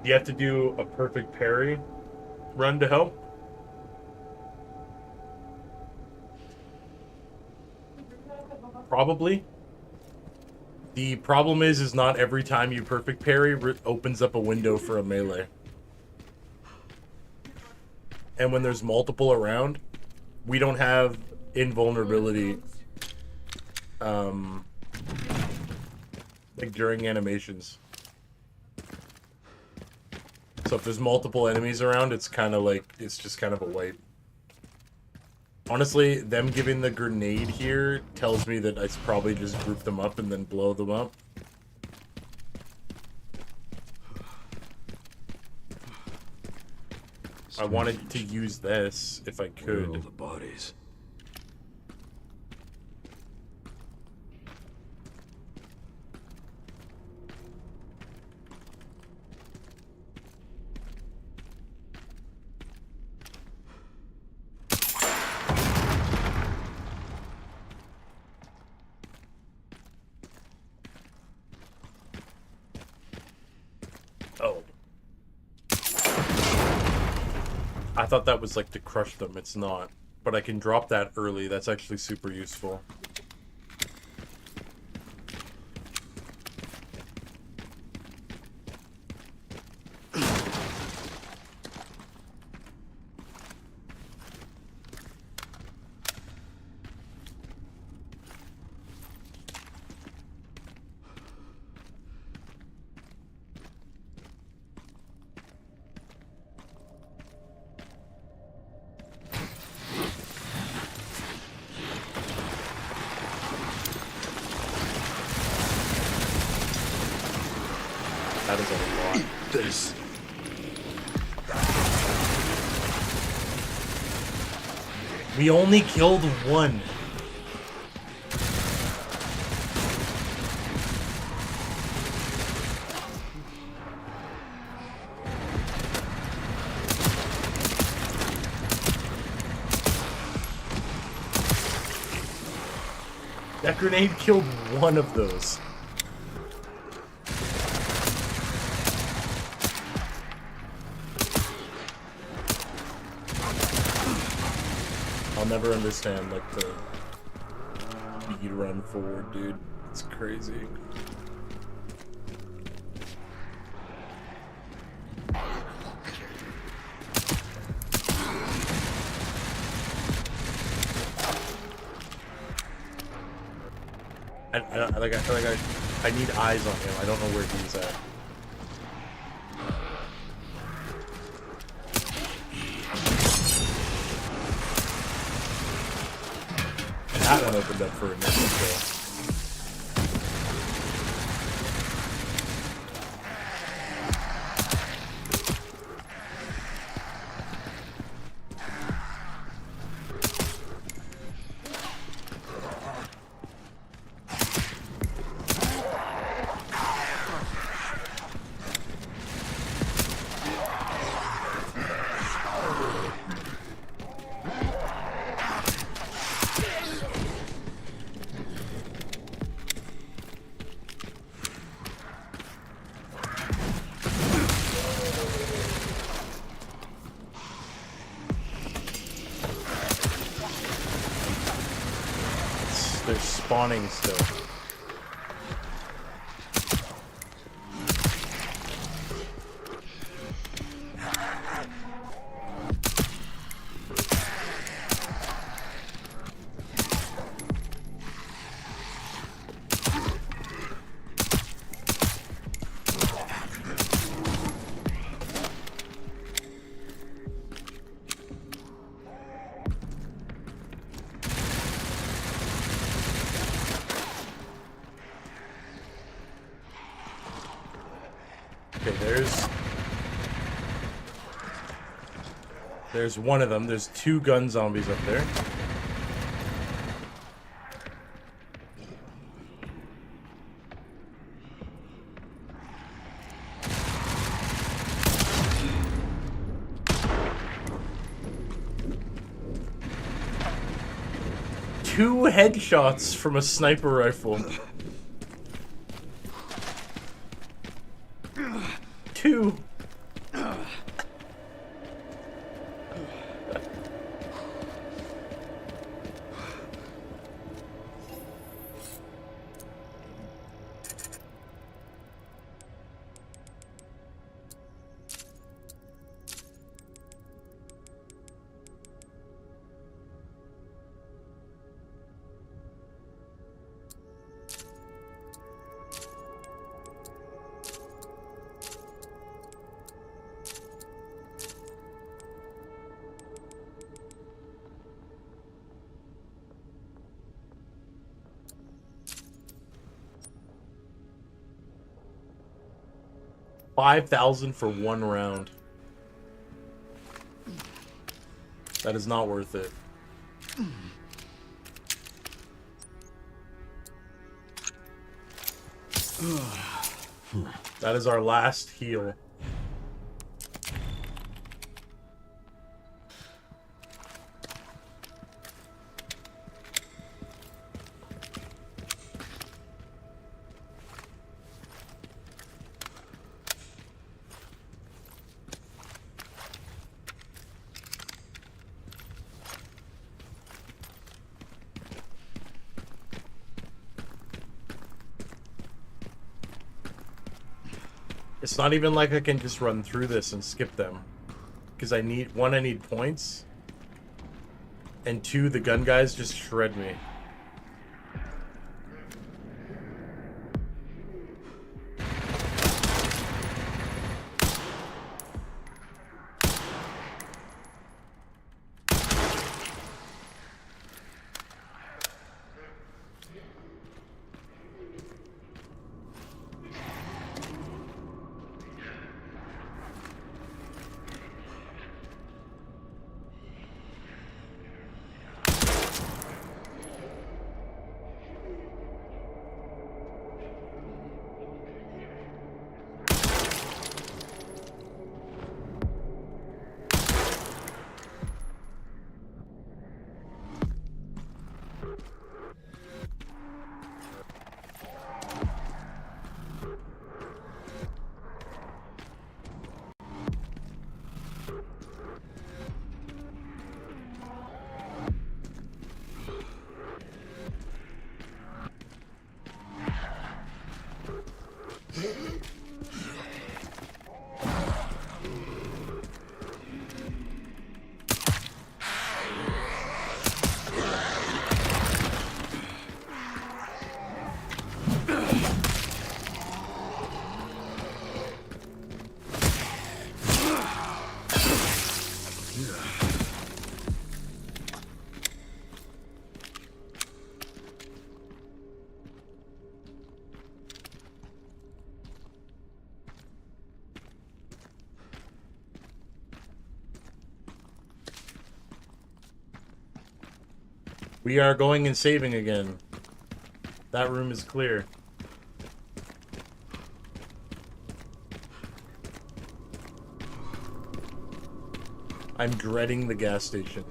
Do you have to do a perfect parry run to help? Probably. The problem is not every time you perfect parry opens up a window for a melee. And when there's multiple around, we don't have invulnerability like during animations. So if there's multiple enemies around, it's kind of like, it's just kind of a wipe. Honestly, them giving the grenade here tells me that I should probably just group them up and then blow them up. I wanted to use this if I Where are all could. the bodies? Oh. I thought that was like to crush them. It's not. But I can drop that early. That's actually super useful. That is a lot. This. We only killed one. That grenade killed one of those. I'll never understand, like, the speed run forward, dude. It's crazy. I need eyes on him. I don't know where he's at. That one opened up for a missile kill. They're spawning still. Okay, there's one of them. There's two gun zombies up there. Two headshots from a sniper rifle. Two. $5,000 for one round. That is not worth it. That is our last heal. It's not even like I can just run through this and skip them. Because I need points. And 2, the gun guys just shred me. We are going and saving again. That room is clear. I'm dreading the gas station.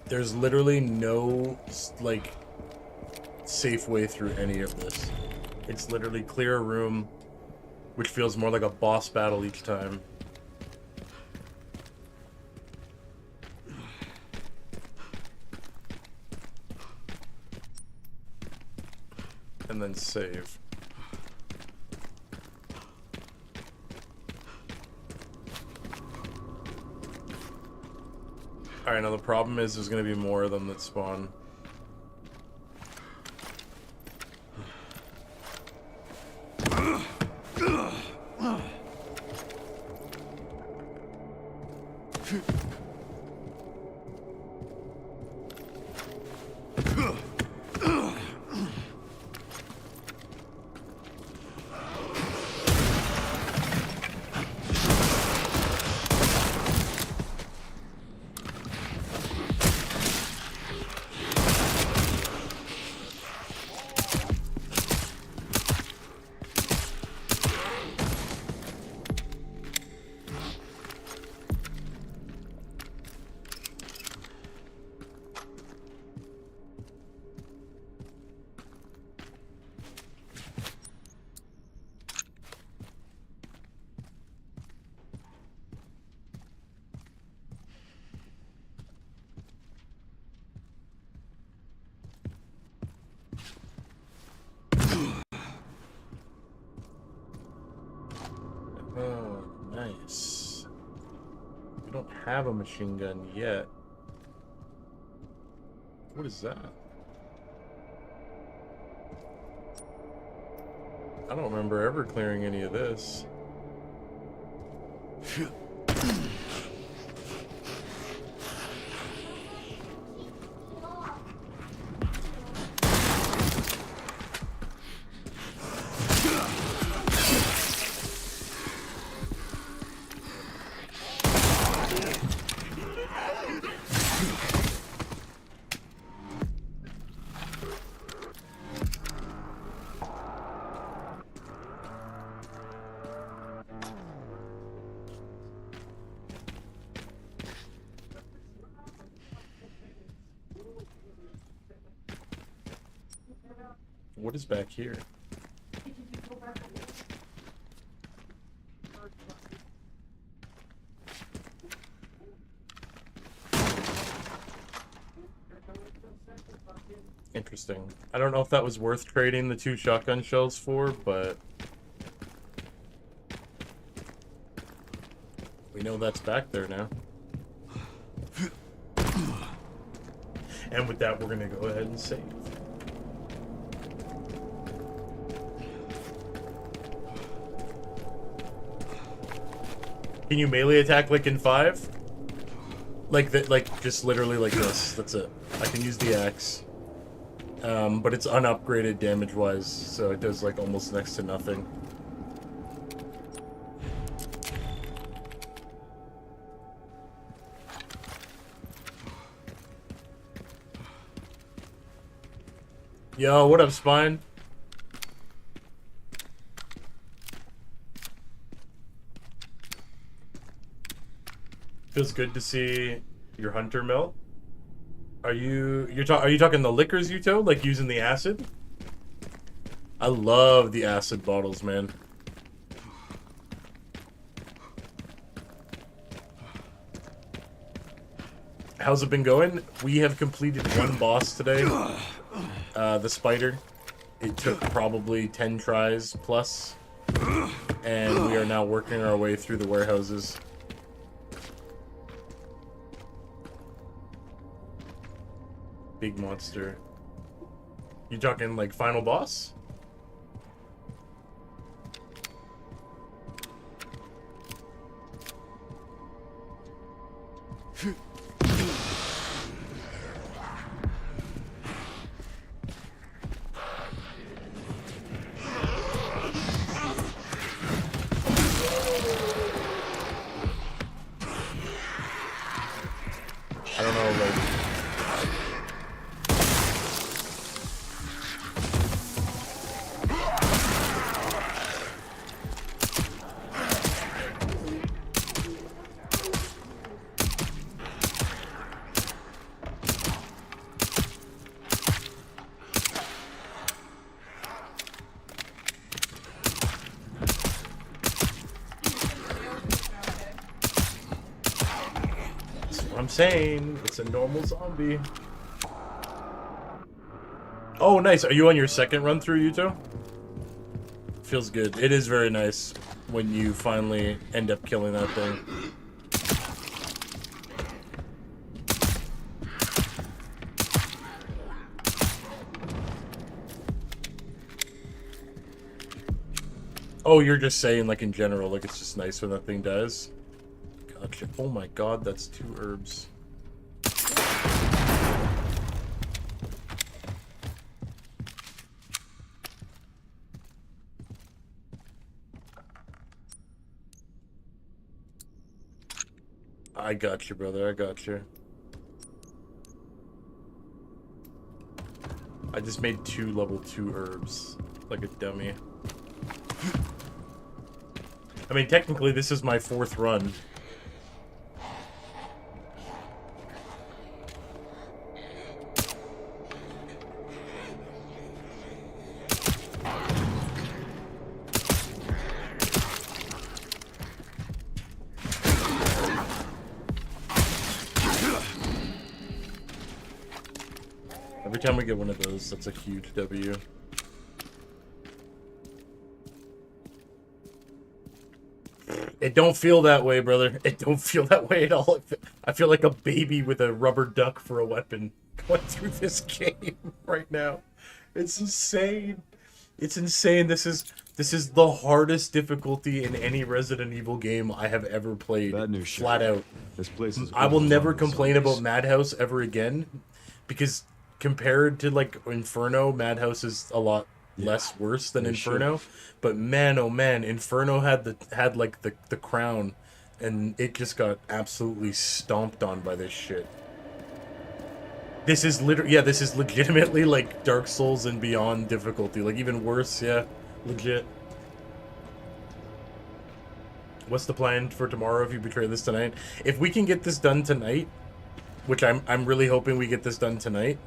There's literally no, like, safe way through any of this. It's literally clear a room, which feels more like a boss battle each time. And then save. Alright, now the problem is there's gonna be more of them that spawn. Oh, nice. We don't have a machine gun yet. What is that? I don't remember ever clearing any of this. What is back here? Interesting. Interesting. I don't know if that was worth trading the 2 shotgun shells for, but we know that's back there now. And with that, we're gonna go ahead and save. Can you melee attack like in 5? Like that, like just literally like this. That's it. I can use the axe, but it's unupgraded damage-wise, so it does like almost next to nothing. Yo, what up, Spine? Feels good to see your hunter mill. Are you talking the liquors, Yuto? Like using the acid? I love the acid bottles, man. How's it been going? We have completed 1 boss today. The spider. It took probably 10 tries plus. And we are now working our way through the warehouses. Big monster. You talking like final boss? I don't know, like... I'm saying it's a normal zombie. Oh, nice. Are you on your second run through, Yuto? Feels good. It is very nice when you finally end up killing that thing. Oh, you're just saying, like, in general, like, it's just nice when that thing dies? Gotcha. Oh my god, that's 2 herbs. I got you, brother. I got you. I just made 2 level 2 herbs. Like a dummy. I mean, technically, this is my 4th run. Every time we get one of those, that's a huge W. It don't feel that way, brother. It don't feel that way at all. I feel like a baby with a rubber duck for a weapon going through this game right now. It's insane. It's insane. This is the hardest difficulty in any Resident Evil game I have ever played. Bad news, flat Sheriff. out. This place is I will never overrun with complain about zombies. MadHouse ever again, because compared to like Inferno, MadHouse is a lot less worse than they Inferno. But man, oh man, Inferno had the crown, and it just got absolutely stomped on by this shit. This is this is legitimately like Dark Souls and beyond difficulty, like even worse, yeah, legit. What's the plan for tomorrow if you betray this tonight? If we can get this done tonight, which I'm really hoping we get this done tonight,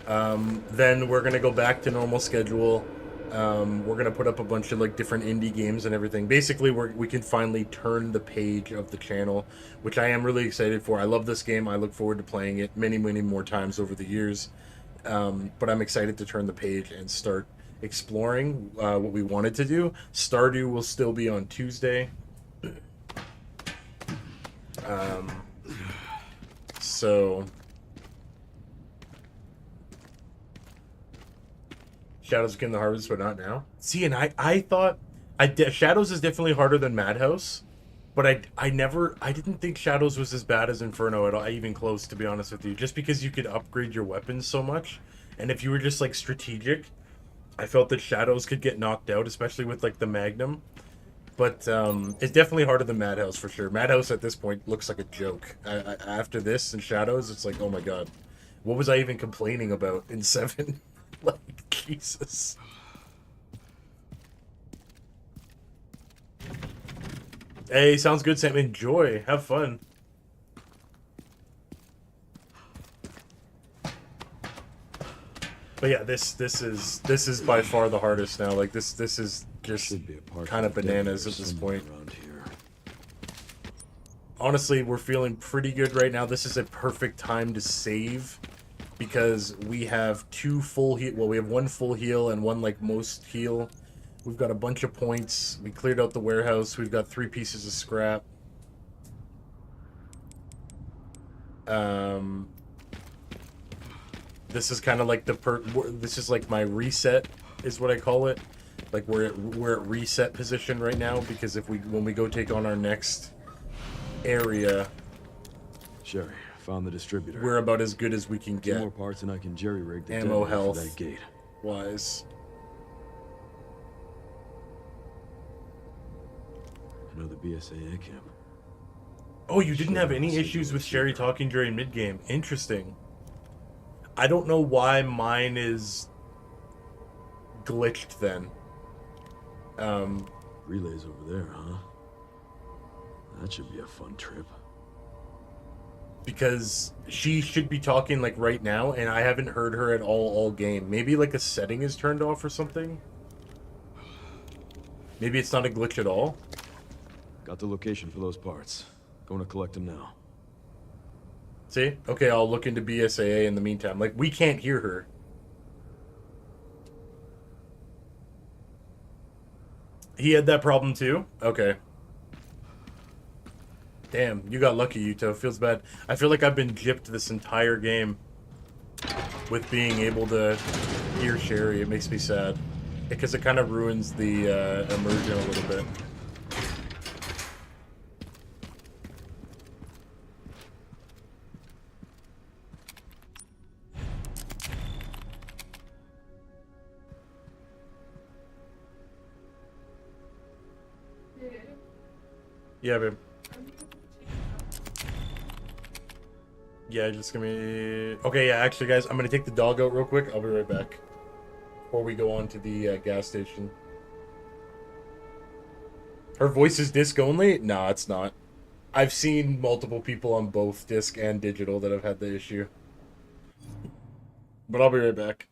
then we're gonna go back to normal schedule. We're gonna put up a bunch of like different indie games and everything. Basically, we can finally turn the page of the channel, which I am really excited for. I love this game. I look forward to playing it many more times over the years. But I'm excited to turn the page and start exploring what we wanted to do. Stardew will still be on Tuesday. Um, so Shadows of Kin the Harvest, but not now. See, and I thought Shadows is definitely harder than MadHouse, but I didn't think Shadows was as bad as Inferno at all, even close, to be honest with you. Just because you could upgrade your weapons so much, and if you were just like strategic, I felt that Shadows could get knocked out, especially with like the Magnum. But it's definitely harder than MadHouse for sure. MadHouse at this point looks like a joke. After this and Shadows, it's like, oh my god, what was I even complaining about in 7? Like, Jesus. Hey, sounds good, Sam. Enjoy. Have fun. But yeah, this is by far the hardest now. Like this is just kind of bananas at this point. Around here. Honestly, we're feeling pretty good right now. This is a perfect time to save because we have 2 full heal. Well, we have 1 full heal and 1 like most heal. We've got a bunch of points. We cleared out the warehouse. We've got 3 pieces of scrap. This is kind of like this is like my reset, is what I call it. Like we're at reset position right now because when we go take on our next area, Sherry, found the distributor. we're about as good as we can 2 get. more parts and I can jerry-rig the Ammo, detonator health. for that gate. Wise. Another BSAA camp. Oh, you didn't have any Shit, issues with Sherry talking during mid-game. Interesting. I don't know why mine is glitched then. Relays over there, huh? That should be a fun trip. Because she should be talking like right now, and I haven't heard her at all game. Maybe like a setting is turned off or something. Maybe it's not a glitch at all. Got the location for those parts. Going to collect them now. See? Okay, I'll look into BSAA in the meantime. Like, we can't hear her. He had that problem too? Okay. Damn, you got lucky, Yuto. Feels bad. I feel like I've been gypped this entire game with being able to hear Sherry. It makes me sad. Because it kind of ruins the immersion a little bit. Yeah, babe. Yeah, just give me... Okay, yeah, actually, guys, I'm gonna take the dog out real quick. I'll be right back. Before we go on to the gas station. Her voice is disc only? Nah, it's not. I've seen multiple people on both disc and digital that have had the issue. But I'll be right back.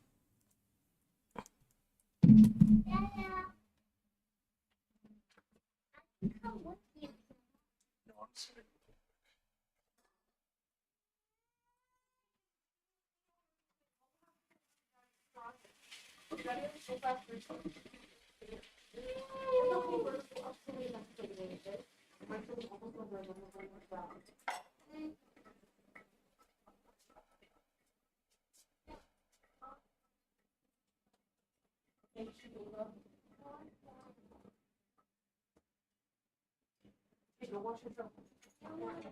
Come with you.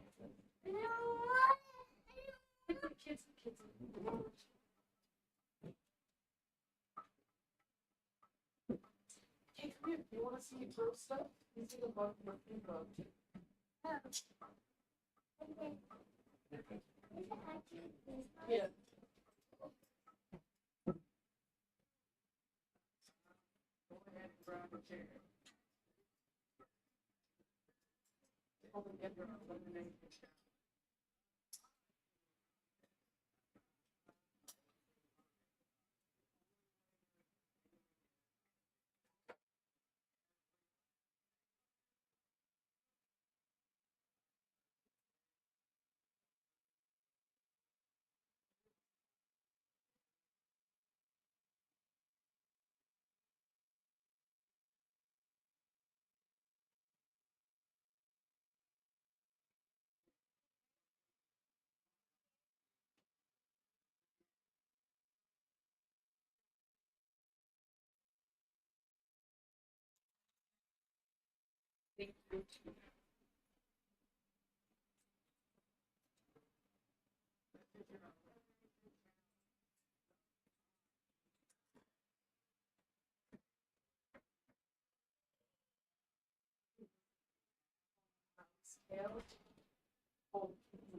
Hey, come here. Do you want to see me throw stuff? You see the bug working bug. Yeah. Go ahead and grab a chair. Hold it together, let me make it. Oh,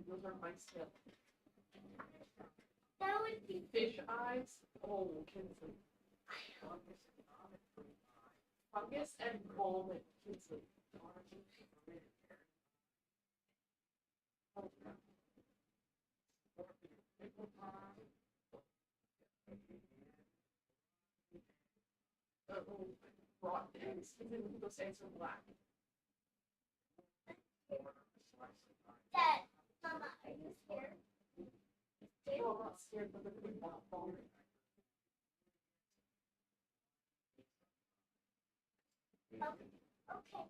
those are my scale. That would be Fish eyes. Oh, Kinsley. Fungus and Coleman. Kinsley. Rotten eggs. Those eggs are black. Dad. Mama, are you scared? Well, I'm not scared, but they're pretty bad. Okay.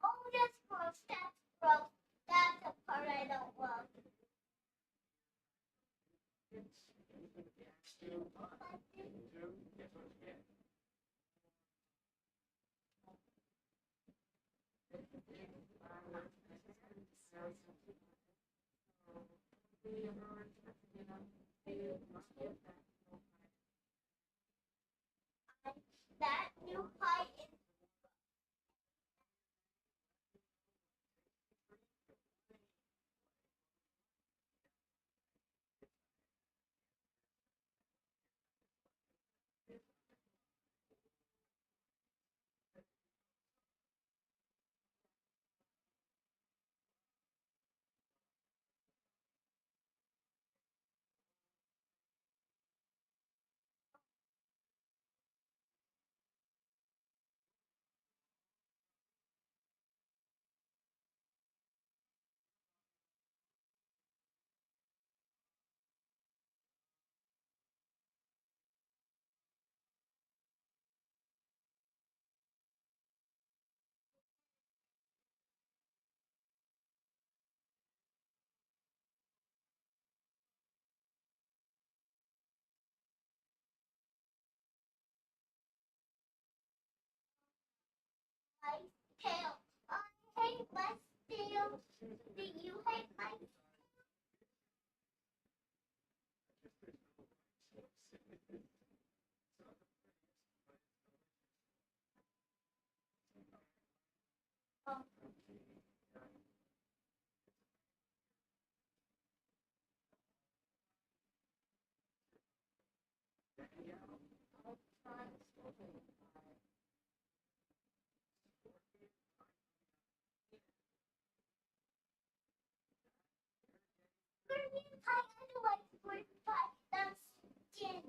Oh, that's gross. That's gross. That's the part I don't love. That new pie is my tail. I hate my tail. Do you hate my tail? Green pie, I don't like green pie. That's skin.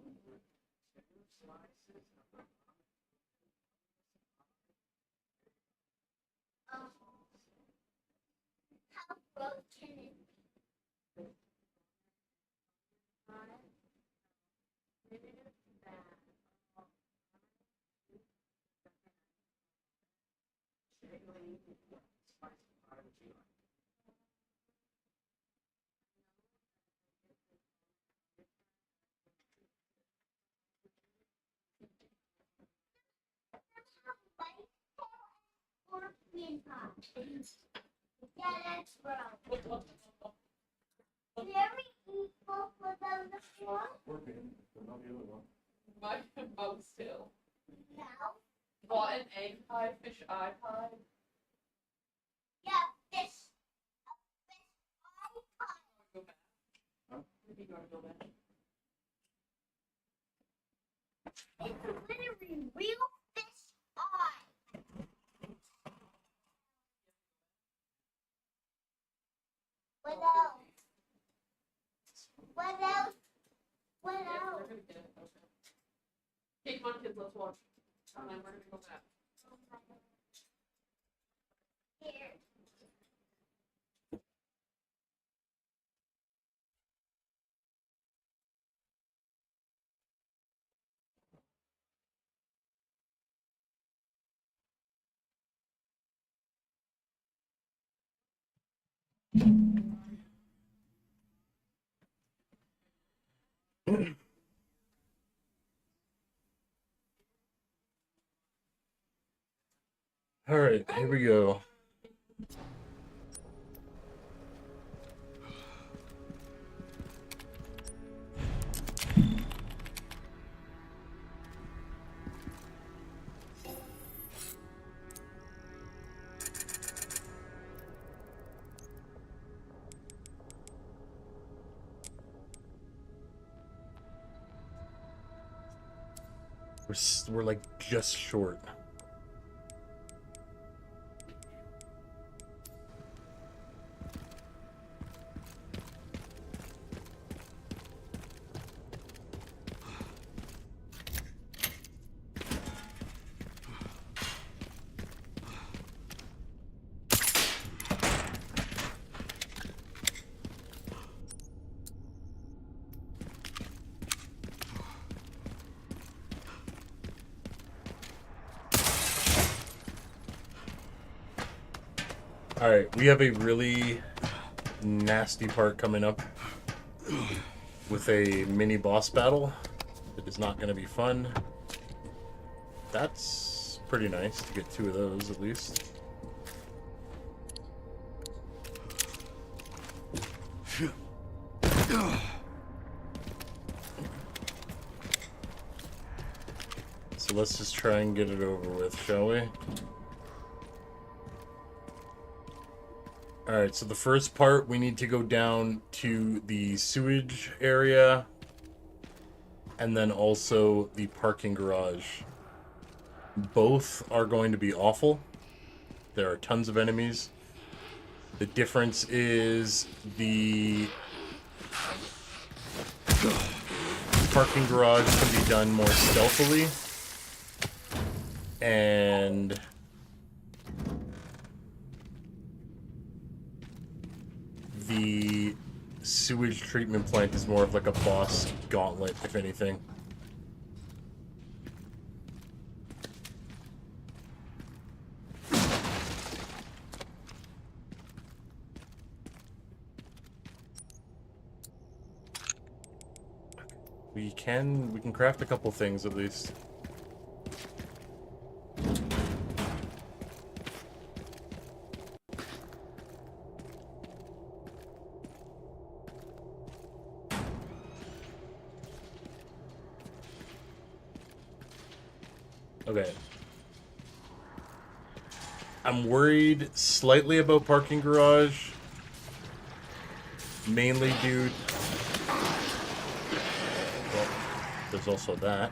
How gross can it be? White tail or green pie? Yeah, that's gross. Very equal for them to form. Scorpion, but not the other one. My mouse tail. Now, Rotten egg pie, fish eye pie. yeah, fish. A fish eye pie. Go back. Huh? Maybe you gotta go back. It's literally real fish eye. What else? What else? What Yeah, else? we're gonna get it. Okay. Okay, come on, kids, let's watch. And then we're gonna go back. Here. All right, here we go. We're like just short. All right, we have a really nasty part coming up with a mini boss battle. It is not going to be fun. That's pretty nice to get 2 of those at least. So let's just try and get it over with, shall we? Alright, so the first part, we need to go down to the sewage area and then also the parking garage. Both are going to be awful. There are tons of enemies. The difference is the parking garage can be done more stealthily, and the sewage treatment plant is more of like a boss gauntlet, if anything. We can craft a couple things at least. Okay. I'm worried slightly about parking garage. Mainly due... Well, there's also that.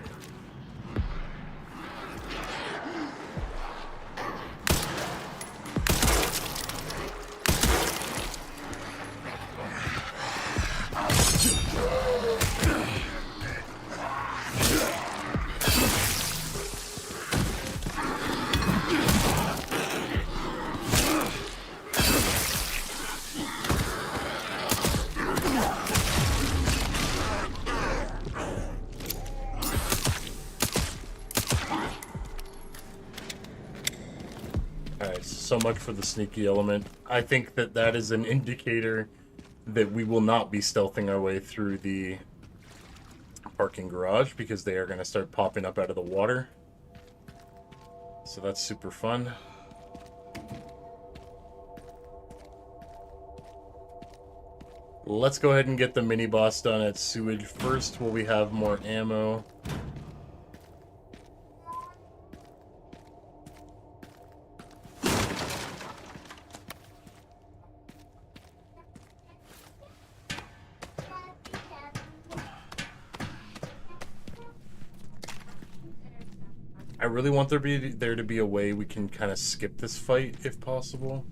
So much for the sneaky element. I think that that is an indicator that we will not be stealthing our way through the parking garage because they are going to start popping up out of the water. So that's super fun. Let's go ahead and get the mini boss done at sewage first while we have more ammo. I really want there to be a way we can kind of skip this fight if possible.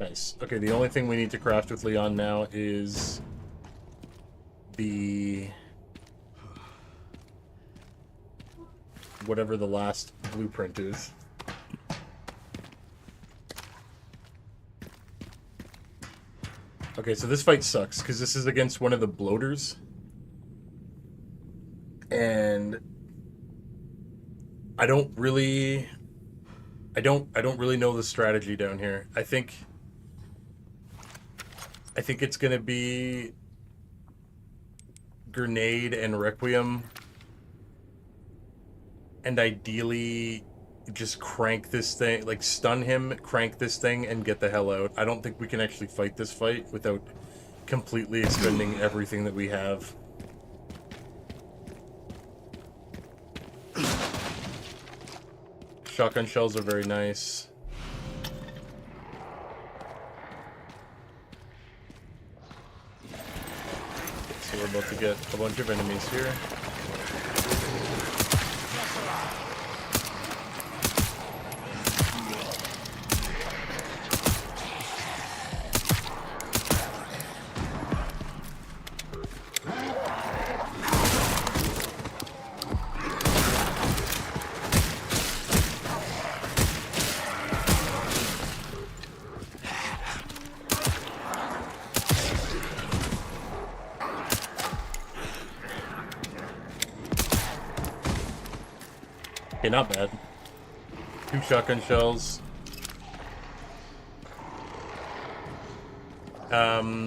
Nice. Okay, the only thing we need to craft with Leon now is be whatever the last blueprint is. Okay, so this fight sucks because this is against one of the bloaters. And I don't really know the strategy down here. I think it's gonna be Grenade and Requiem, and ideally just crank this thing, like stun him, crank this thing, and get the hell out. I don't think we can actually fight this fight without completely expending everything that we have. Shotgun shells are very nice. So we're about to get a bunch of enemies here. Okay, not bad. 2 shotgun shells.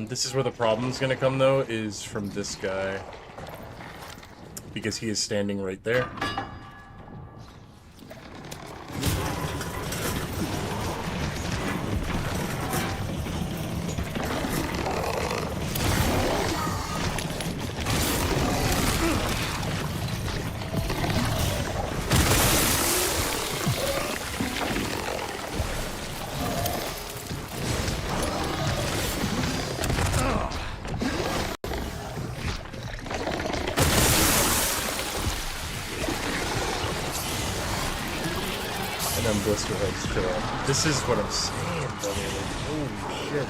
This is where the problem's gonna come, though, is from this guy. Because he is standing right there. And then blister heads trail. This is what I'm saying, brother. Like, holy shit.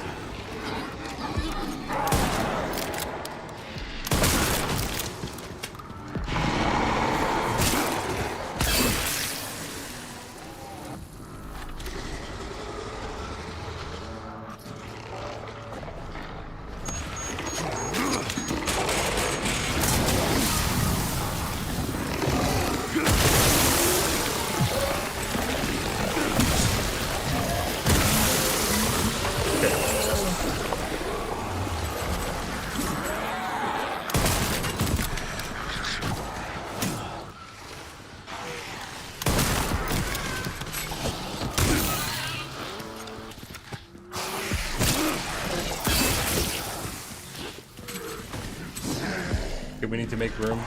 Okay, we need to make room.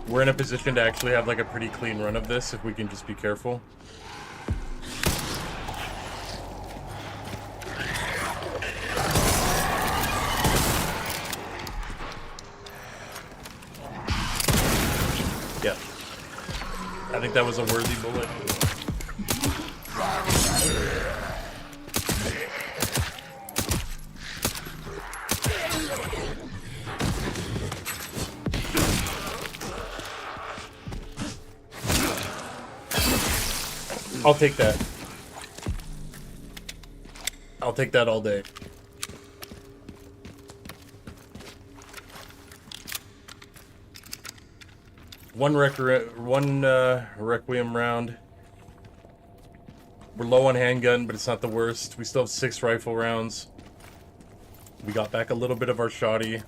We're in a position to actually have like a pretty clean run of this if we can just be careful. Yeah. I think that was a worthy bullet. I'll take that. I'll take that all day. One Requiem round. We're low on handgun, but it's not the worst. We still have 6 rifle rounds. We got back a little bit of our shoddy.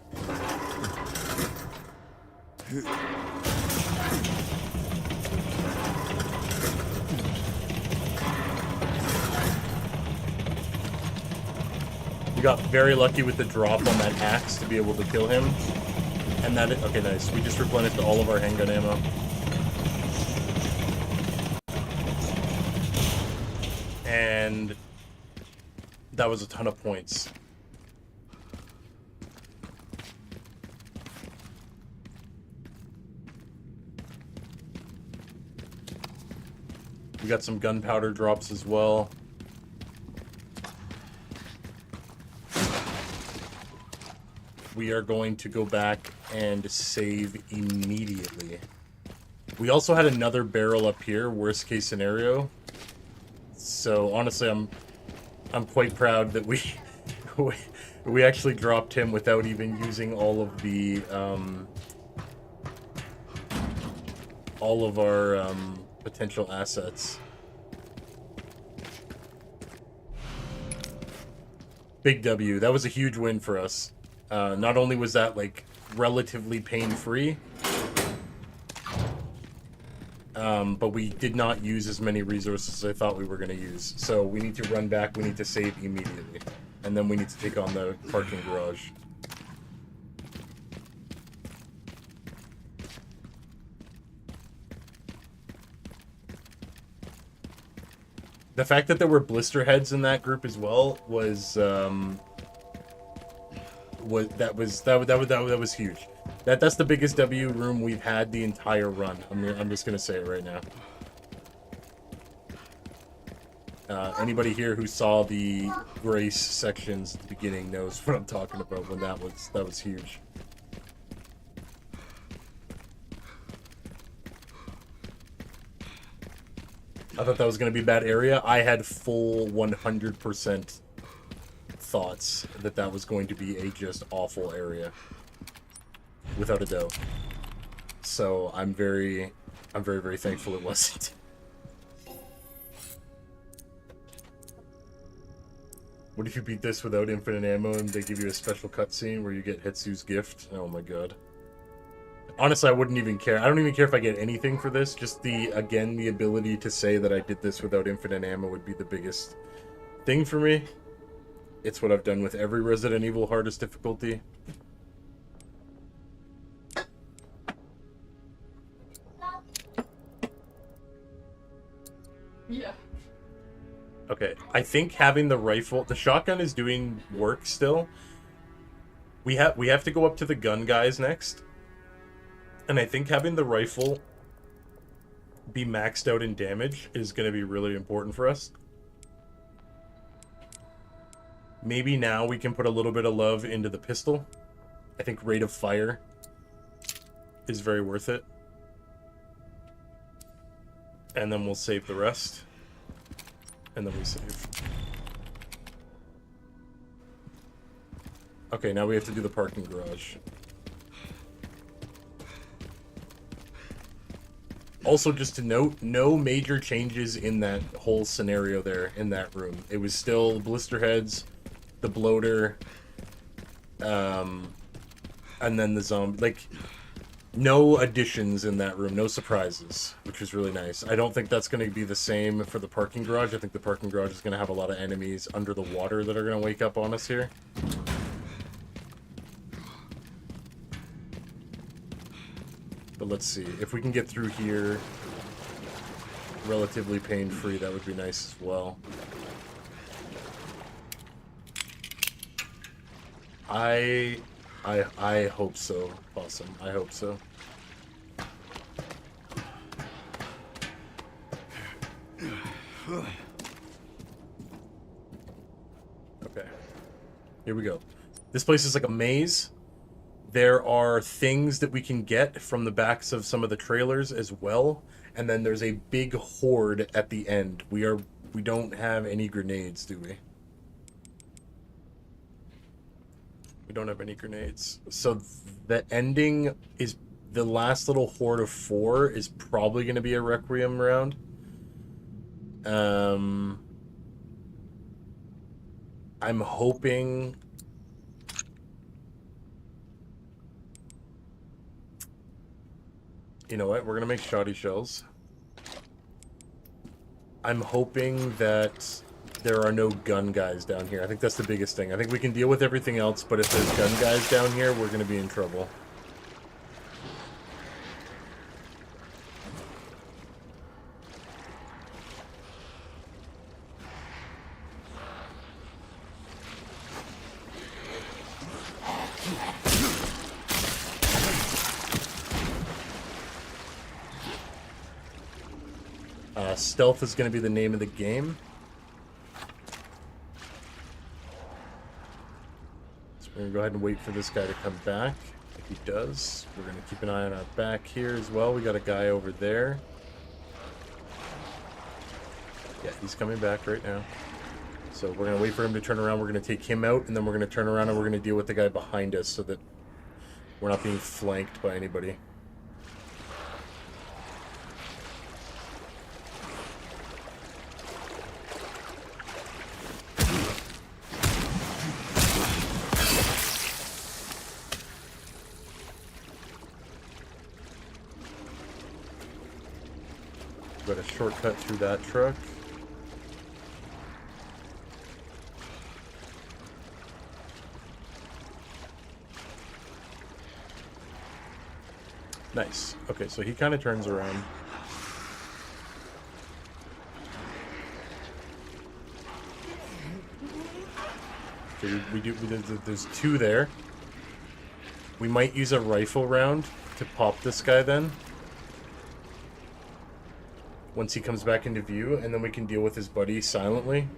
We got very lucky with the drop on that axe to be able to kill him. And that, okay, nice. We just replenished all of our handgun ammo. And that was a ton of points. We got some gunpowder drops as well. we are going to go back and save immediately. We also had another barrel up here, worst case scenario. So honestly, I'm quite proud that we we actually dropped him without even using all of the all of our potential assets. Big W. That was a huge win for us. Not only was that like relatively pain-free, but we did not use as many resources as I thought we were going to use. So we need to run back, we need to save immediately. And then we need to take on the parking garage. The fact that there were blister heads in that group as well was huge. That's the biggest W room we've had the entire run. I'm just gonna say it right now. Anybody here who saw the Grace sections at the beginning knows what I'm talking about when that was huge. I thought that was going to be a bad area. I had full 100% thoughts that that was going to be a just awful area. Without a doubt. So I'm very, very thankful it wasn't. What if you beat this without infinite ammo and they give you a special cutscene where you get Hetsu's gift? Oh my god. Honestly, I wouldn't even care. I don't even care if I get anything for this. Just the ability to say that I did this without infinite ammo would be the biggest thing for me. It's what I've done with every Resident Evil hardest difficulty. Yeah. Okay, I think having the rifle, the shotgun is doing work still. We have to go up to the gun guys next. And I think having the rifle be maxed out in damage is going to be really important for us. Maybe now we can put a little bit of love into the pistol. I think rate of fire is very worth it. And then we'll save the rest. And then we save. Okay, now we have to do the parking garage. Also, just to note, no major changes in that whole scenario there, in that room. It was still blister heads, the bloater, and then the zombie. Like, no additions in that room, no surprises, which was really nice. I don't think that's going to be the same for the parking garage. I think the parking garage is going to have a lot of enemies under the water that are going to wake up on us here. But let's see. If we can get through here relatively pain-free, that would be nice as well. I hope so, Possum. I hope so. Okay. Here we go. This place is like a maze. There are things that we can get from the backs of some of the trailers as well. And then there's a big horde at the end. We don't have any grenades, do we? We don't have any grenades. So the ending is the last little horde of 4 is probably going to be a Requiem round. I'm hoping... You know what? We're going to make shoddy shells. I'm hoping that there are no gun guys down here. I think that's the biggest thing. I think we can deal with everything else, but if there's gun guys down here, we're going to be in trouble. Stealth is going to be the name of the game. So We're gonna go ahead and wait for this guy to come back. If he does, we're gonna keep an eye on our back here as well. We got a guy over there. Yeah, he's coming back right now. So we're gonna wait for him to turn around. We're gonna take him out, and then we're gonna turn around and we're gonna deal with the guy behind us so that we're not being flanked by anybody. Got a shortcut through that truck. Nice. Okay, so he kind of turns around. Okay, there's two there. We might use a rifle round to pop this guy then. Once he comes back into view, and then we can deal with his buddy silently.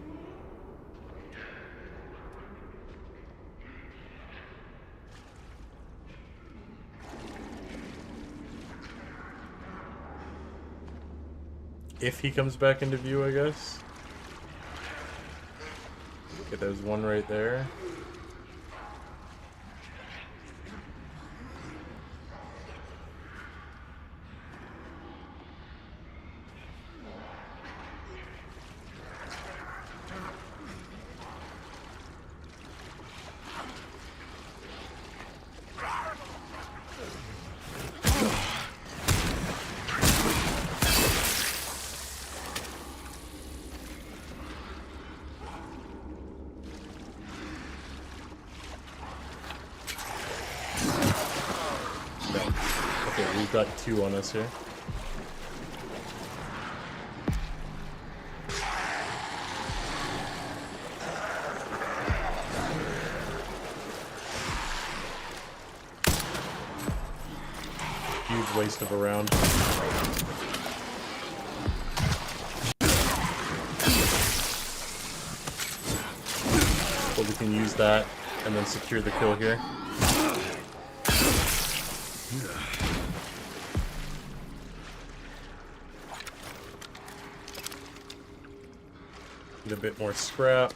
If he comes back into view, I guess. Okay, there's one right there. Okay, we've got two on us here. Huge waste of a round. But we can use that and then secure the kill here. Get a bit more scrap.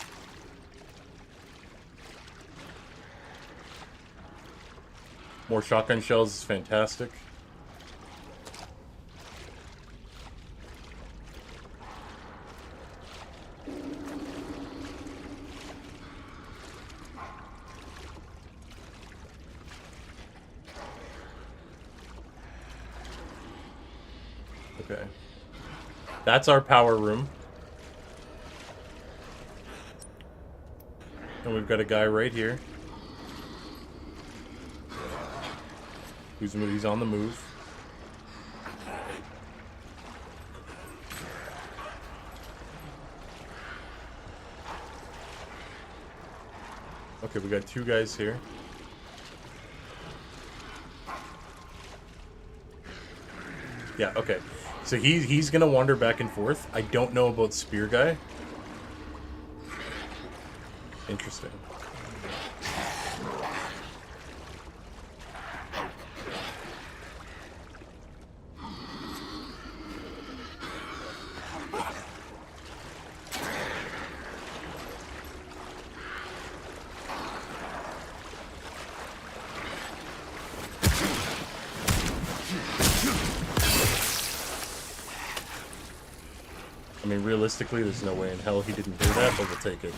More shotgun shells is fantastic. Okay. That's our power room. And we've got a guy right here. He's on the move. Okay, we got two guys here. Yeah, okay. So he's gonna wander back and forth. I don't know about Spear Guy. Interesting. I mean, realistically, there's no way in hell he didn't do that, but we'll take it.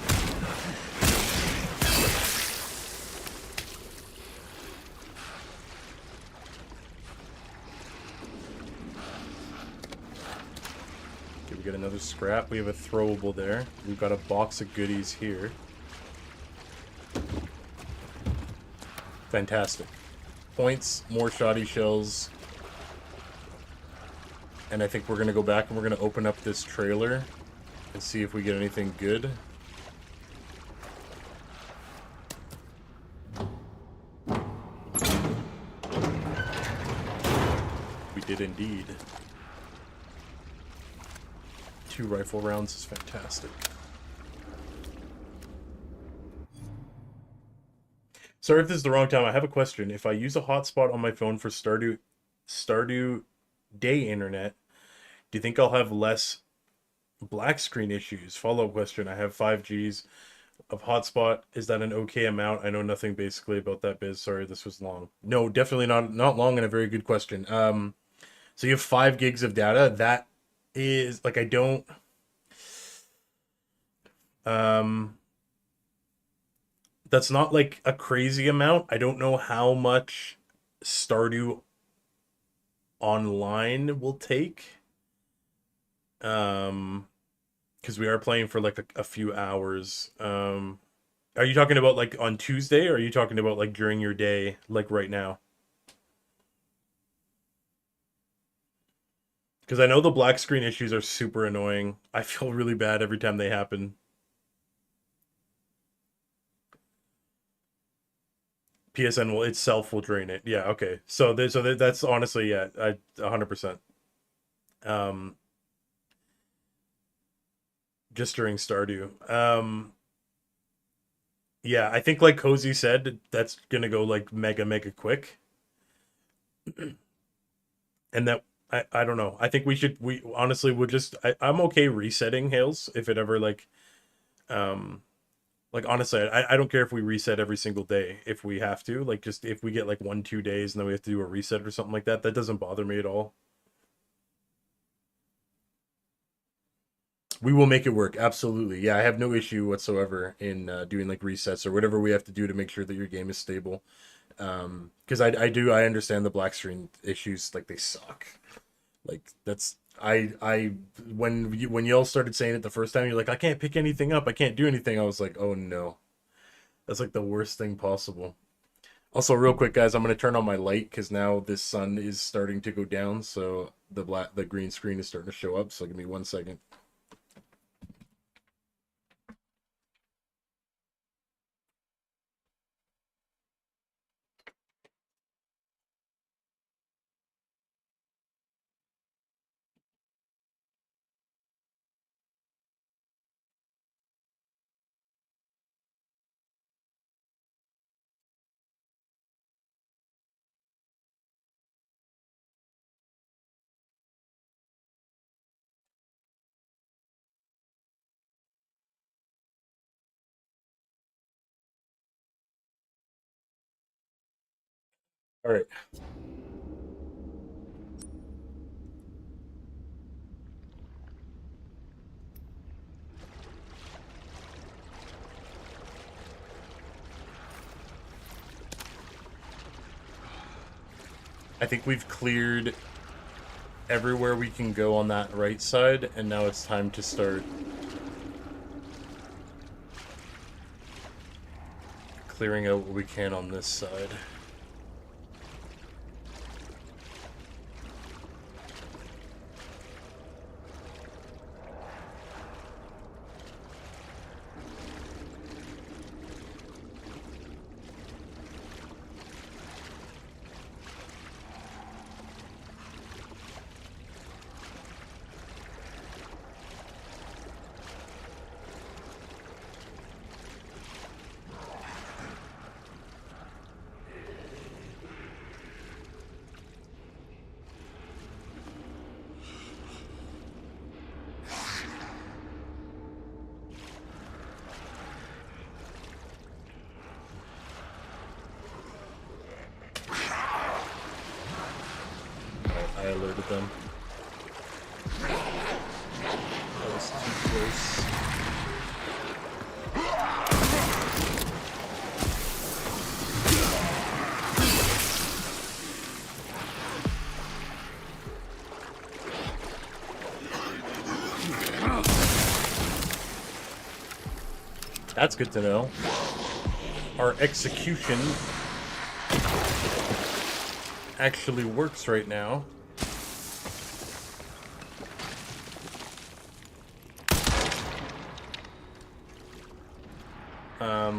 Okay, we got another scrap. We have a throwable there. We've got a box of goodies here. Fantastic. Points, more shoddy shells. And I think we're going to go back and we're going to open up this trailer and see if we get anything good. We did indeed. 2 rifle rounds is fantastic. Sorry if this is the wrong time. I have a question. If I use a hotspot on my phone for Stardew Day internet, do you think I'll have less black screen issues? Follow-up question. I have 5Gs of hotspot. Is that an okay amount? I know nothing basically about that biz. Sorry, this was long. No, definitely not long, and a very good question. So you have 5 gigs of data. That is like, I don't that's not like a crazy amount. I don't know how much Stardew Online will take. Because we are playing for like a few hours. Are you talking about like on Tuesday, or are you talking about like during your day, like right now? Because I know the black screen issues are super annoying. I feel really bad every time they happen. PSN will itself will drain it. Yeah, okay. That's honestly, yeah, 100%. Just during Stardew. Yeah, I think like Cozy said, that's gonna go like mega quick. And that I don't know. I think we honestly would just I'm okay resetting Hales if it ever like honestly, I don't care if we reset every single day if we have to. Like just if we get like 1-2 days and then we have to do a reset or something like that, that doesn't bother me at all. We will make it work. Absolutely. Yeah, I have no issue whatsoever in doing like resets or whatever we have to do to make sure that your game is stable. Because I understand the black screen issues, like they suck. Like that's when you all started saying it the first time, you're like, I can't pick anything up, I can't do anything. I was like, oh no, that's like the worst thing possible. Also, real quick, guys, I'm gonna turn on my light because now this sun is starting to go down, so the green screen is starting to show up. So give me 1 second. All right. I think we've cleared everywhere we can go on that right side, and now it's time to start clearing out what we can on this side. I alerted them. That was too close. That's good to know. Our execution actually works right now.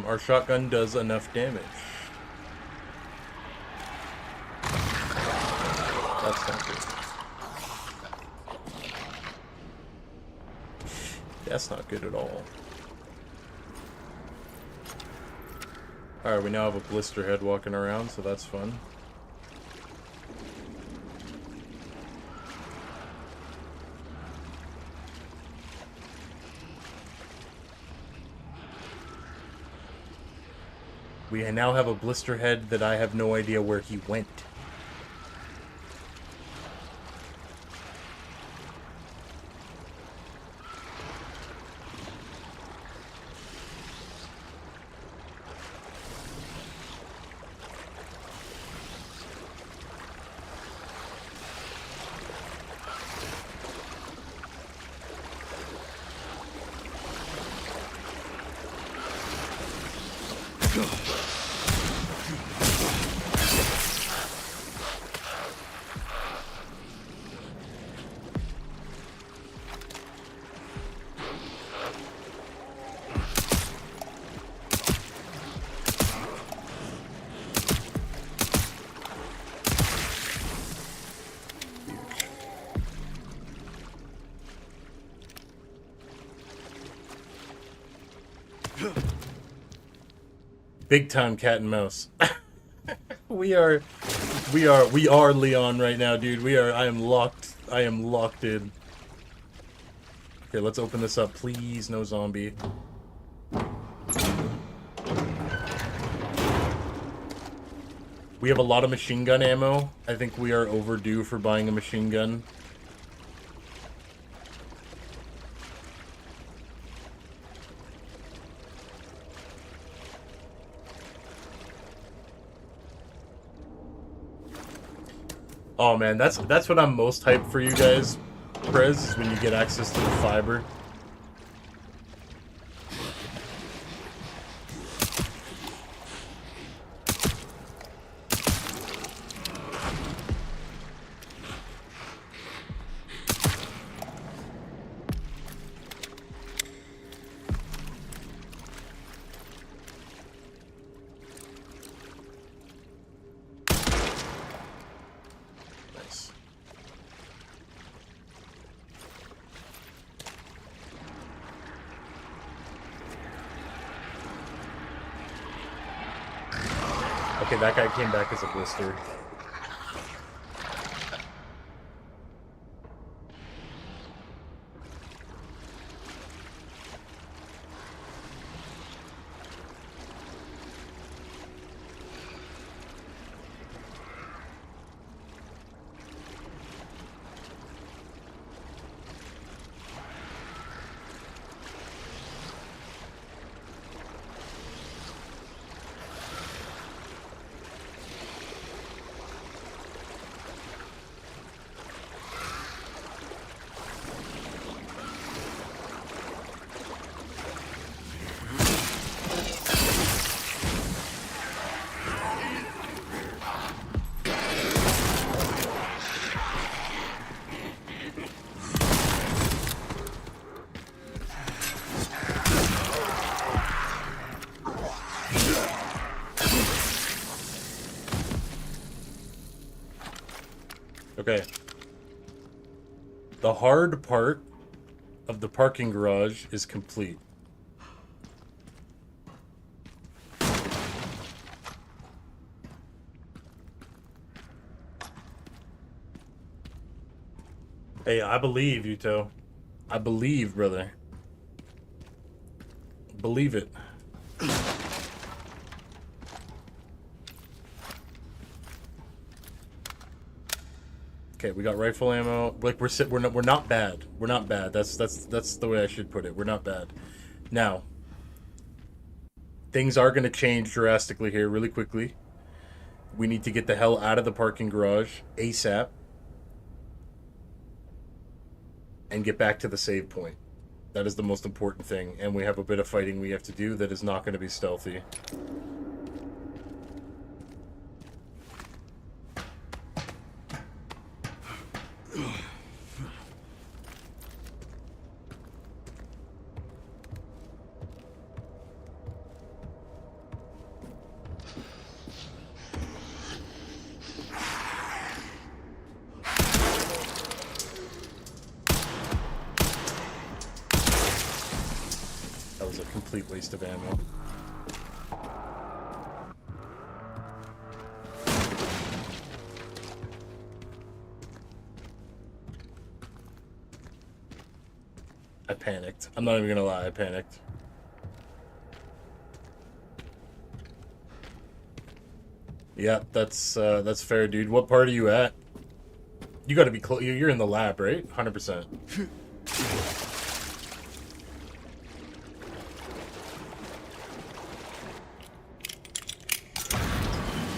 Our shotgun does enough damage. That's not good. That's not good at all. Alright, we now have a blister head walking around, so that's fun. We now have a blister head that I have no idea where he went. Big time cat and mouse. we are Leon right now, dude. I am locked in. Okay, let's open this up. Please, no zombie. We have a lot of machine gun ammo. I think we are overdue for buying a machine gun. Oh man, that's what I'm most hyped for you guys, Prez, is when you get access to the fiber. Okay, that guy came back as a blister. Okay. The hard part of the parking garage is complete. Hey, I believe, Yuto. I believe, brother. Believe it. Okay, we got rifle ammo. Like we're not bad. We're not bad. That's the way I should put it. We're not bad. Now, things are going to change drastically here really quickly. We need to get the hell out of the parking garage ASAP and get back to the save point. That is the most important thing, and we have a bit of fighting we have to do that is not going to be stealthy. That was a complete waste of ammo. panicked. I'm not even gonna lie, I panicked. Yeah, that's fair, dude. What part are you at? You gotta be close. You're in the lab, right? 100%.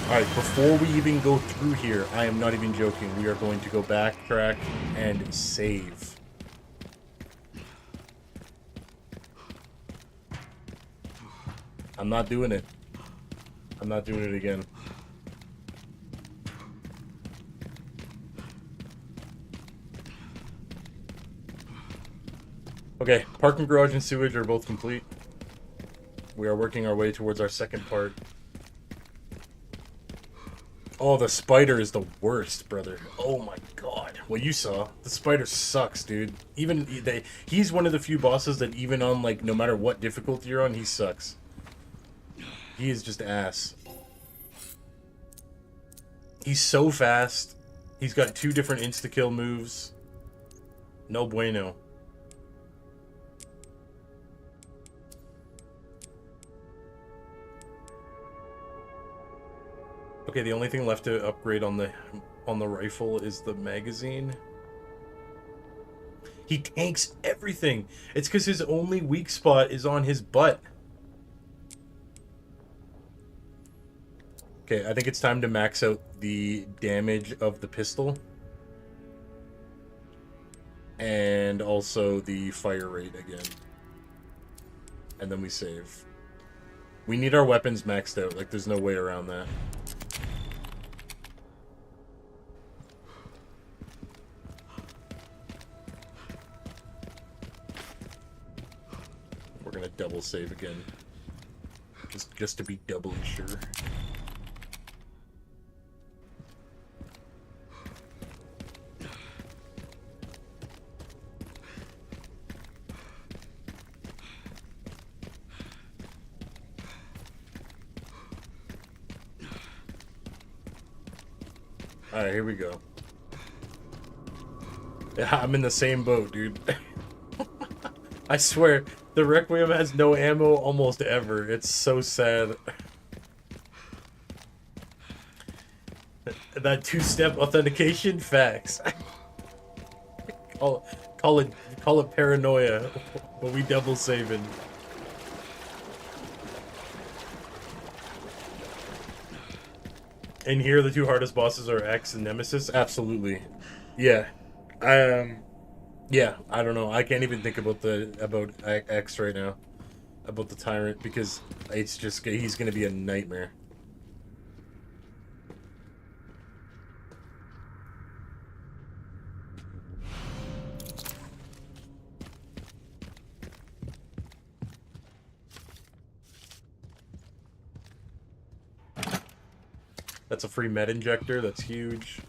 Alright, before we even go through here, I am not even joking. We are going to go backtrack and save. I'm not doing it. I'm not doing it again. Okay, parking garage and sewage are both complete. We are working our way towards our second part. Oh, the spider is the worst, brother. Oh my god. What you saw. The spider sucks, dude. He's one of the few bosses that even on, like, no matter what difficulty you're on, he sucks. He is just ass. He's so fast. He's got 2 different insta-kill moves. No bueno. Okay, the only thing left to upgrade on the rifle is the magazine. He tanks everything. It's because his only weak spot is on his butt. Okay, I think it's time to max out the damage of the pistol. And also the fire rate again. And then we save. We need our weapons maxed out. Like, there's no way around that. We're gonna double save again. Just to be doubly sure. Alright, here we go. Yeah, I'm in the same boat, dude. I swear, the Requiem has no ammo almost ever. It's so sad. That 2-step authentication, facts. call it paranoia, but we double saving. And here, the 2 hardest bosses are X and Nemesis. Absolutely, yeah. Yeah. I don't know. I can't even think about X right now, about the Tyrant, because it's just he's gonna be a nightmare. That's a free med injector. That's huge.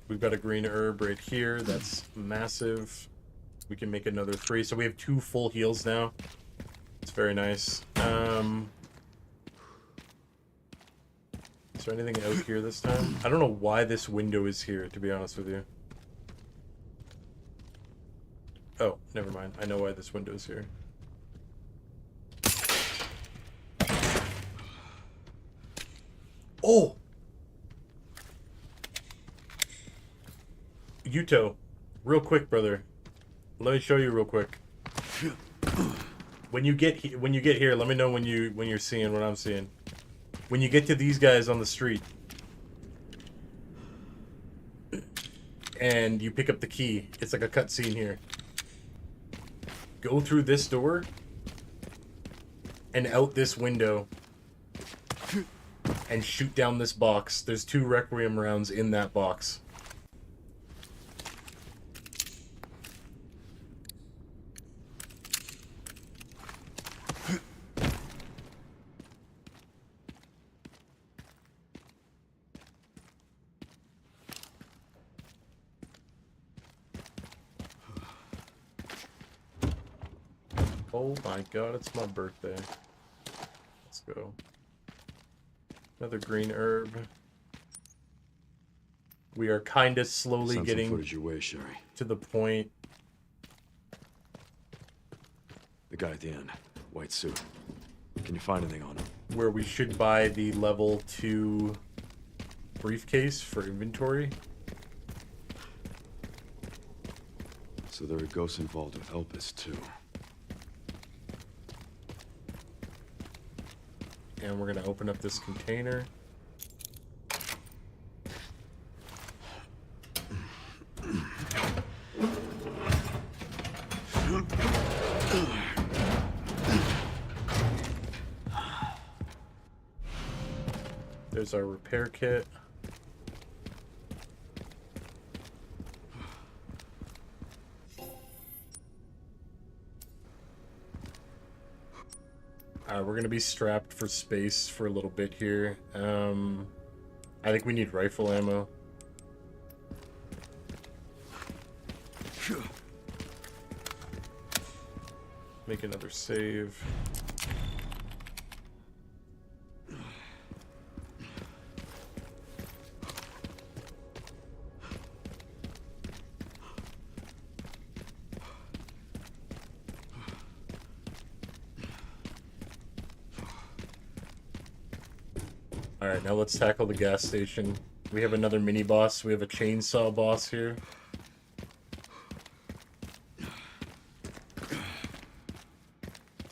We've got a green herb right here. That's massive. We can make another 3. So we have 2 full heals now. It's very nice. Is there anything out here this time? I don't know why this window is here, to be honest with you. Oh, never mind. I know why this window is here. Oh! Yuto, real quick, brother. Let me show you real quick. When you get here, let me know when you're seeing what I'm seeing. When you get to these guys on the street, and you pick up the key, it's like a cutscene here. Go through this door and out this window and shoot down this box. There's 2 Requiem rounds in that box. Oh my god, it's my birthday. Let's go. Another green herb. We are kind of slowly getting footage your way, Sherry. to the point The guy at the end. White suit. Can you find anything on him? Where we should buy the level 2 briefcase for inventory. So there are ghosts involved with Elpis, too. And we're gonna open up this container. There's our repair kit. We're gonna be strapped for space for a little bit here. I think we need rifle ammo. Make another save. Alright, now let's tackle the gas station. We have another mini boss. We have a chainsaw boss here.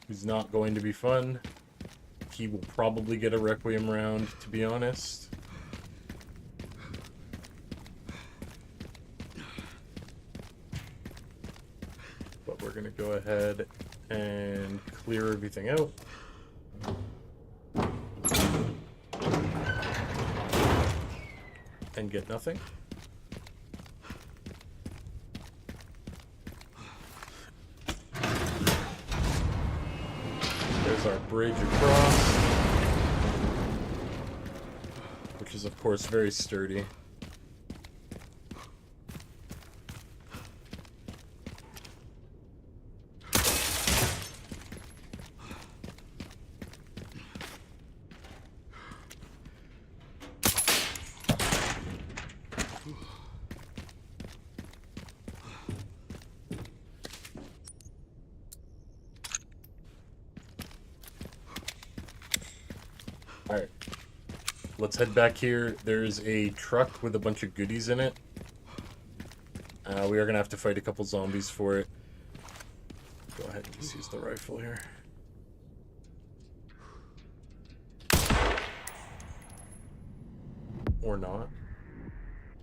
He's not going to be fun. He will probably get a Requiem round, to be honest. But we're gonna go ahead and clear everything out. And get nothing. There's our bridge across, which is of course very sturdy. Alright, let's head back here. There's a truck with a bunch of goodies in it. We are going to have to fight a couple zombies for it. Go ahead and just use the rifle here. Or not.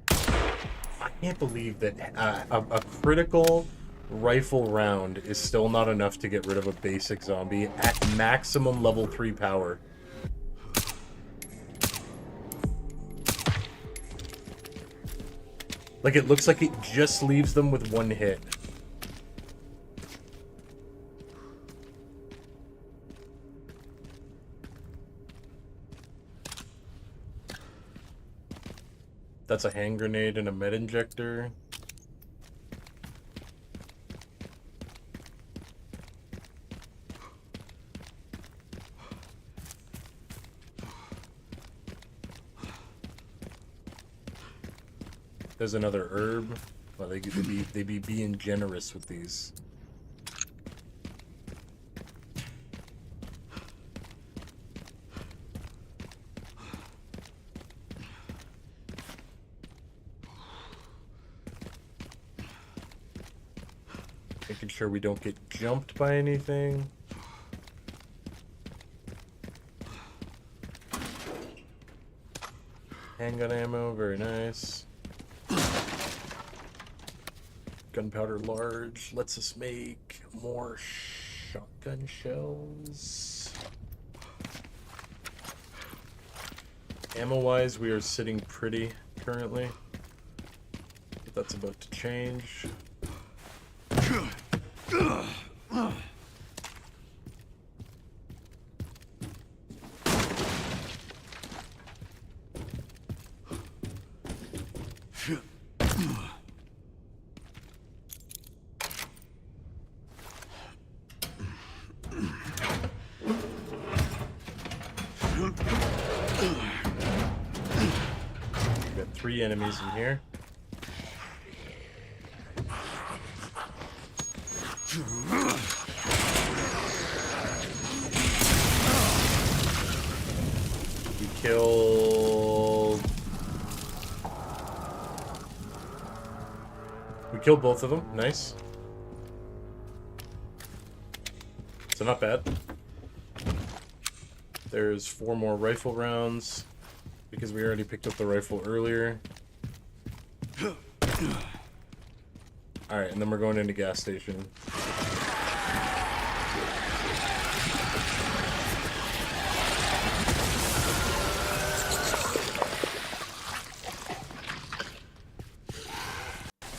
I can't believe that a critical rifle round is still not enough to get rid of a basic zombie at maximum level 3 power. Like, it looks like it just leaves them with one hit. That's a hand grenade and a med injector. There's another herb. Well, they be being generous with these. Making sure we don't get jumped by anything. Handgun ammo, very nice. Gunpowder large lets us make more shotgun shells. Ammo-wise, we are sitting pretty currently, but that's about to change. We got 3 enemies in here. killed... We killed both of them. Nice. So not bad. There's 4 more rifle rounds because we already picked up the rifle earlier. Alright, and then we're going into gas station.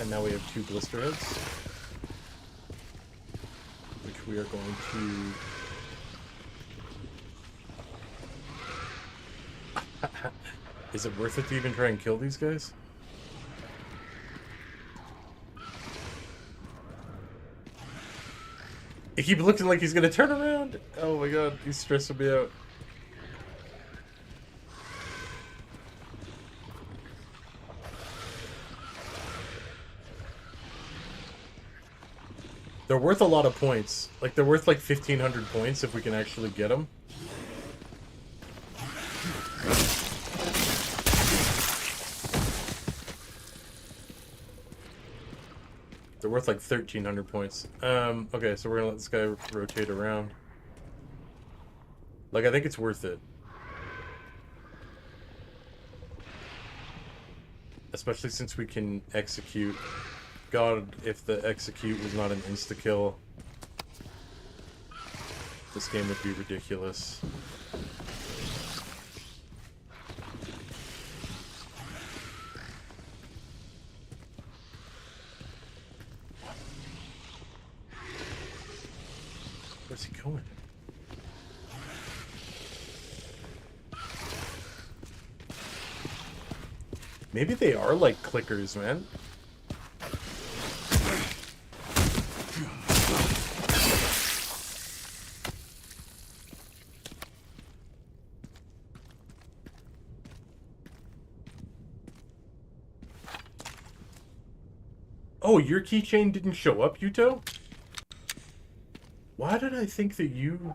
And now we have 2 blister heads, which we are going to... Is it worth it to even try and kill these guys? He keeps looking like he's gonna turn around. Oh my god, he's stressing me out. They're worth a lot of points. Like, they're worth like 1,500 points if we can actually get them. They're worth like 1,300 points. Okay, so we're gonna let this guy rotate around. Like, I think it's worth it. Especially since we can execute. God, if the execute was not an insta-kill, this game would be ridiculous. Where's he going? Maybe they are like clickers, man. Oh, your keychain didn't show up, Yuto? Why did I think that you...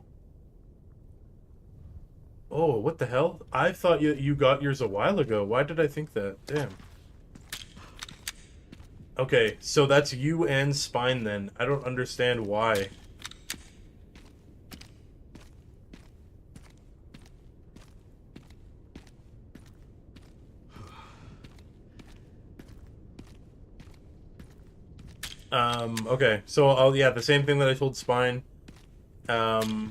Oh, what the hell? I thought you got yours a while ago. Why did I think that? Damn. Okay, so that's you and Spine then. I don't understand why. Okay, so I'll, yeah, the same thing that I told Spine. Yeah,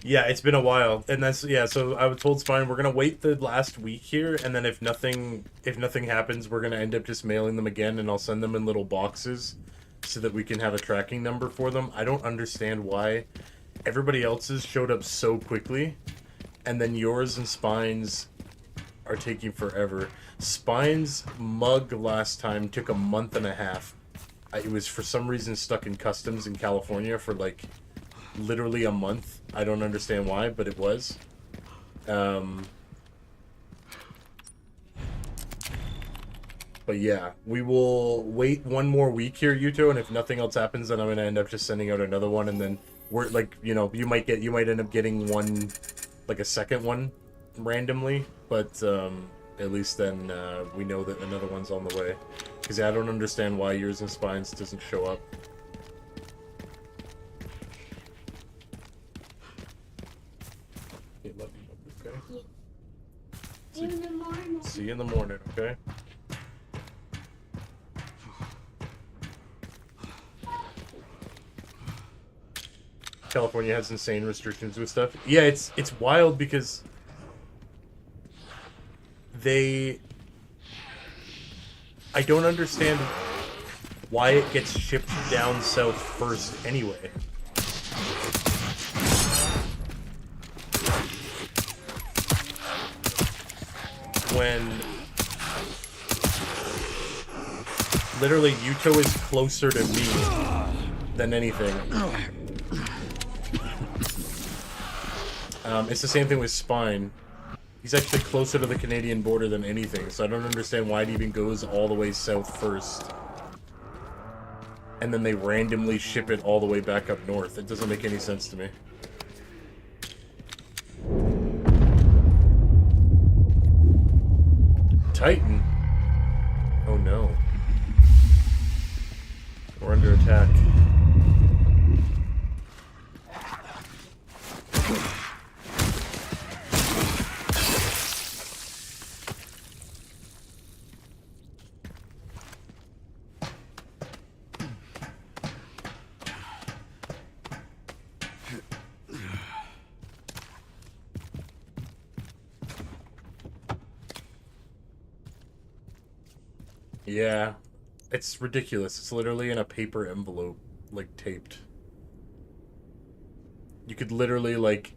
it's been a while, and that's, yeah, so I was told Spine, we're gonna wait the last week here, and then if nothing happens, we're gonna end up just mailing them again, and I'll send them in little boxes so that we can have a tracking number for them. I don't understand why everybody else's showed up so quickly, and then yours and Spine's are taking forever. Spine's mug last time took a month and a half. It was for some reason stuck in customs in California for like literally a month. I don't understand why, but it was. But yeah, we will wait one more week here, Yuto, and if nothing else happens, then I'm gonna end up just sending out another one, and then we're like, you know, you might end up getting one, like a second one, randomly, but at least then we know that another one's on the way. Because I don't understand why yours and Spine's doesn't show up. Okay, love you, okay? See you in the morning. See you in the morning, okay? California has insane restrictions with stuff. Yeah, it's wild because I don't understand why it gets shipped down south first anyway. When literally Yuto is closer to me than anything. It's the same thing with Spine. He's actually closer to the Canadian border than anything, so I don't understand why it even goes all the way south first. And then they randomly ship it all the way back up north. It doesn't make any sense to me. Titan. Oh no. We're under attack. Yeah, it's ridiculous. It's literally in a paper envelope, like taped. You could literally like,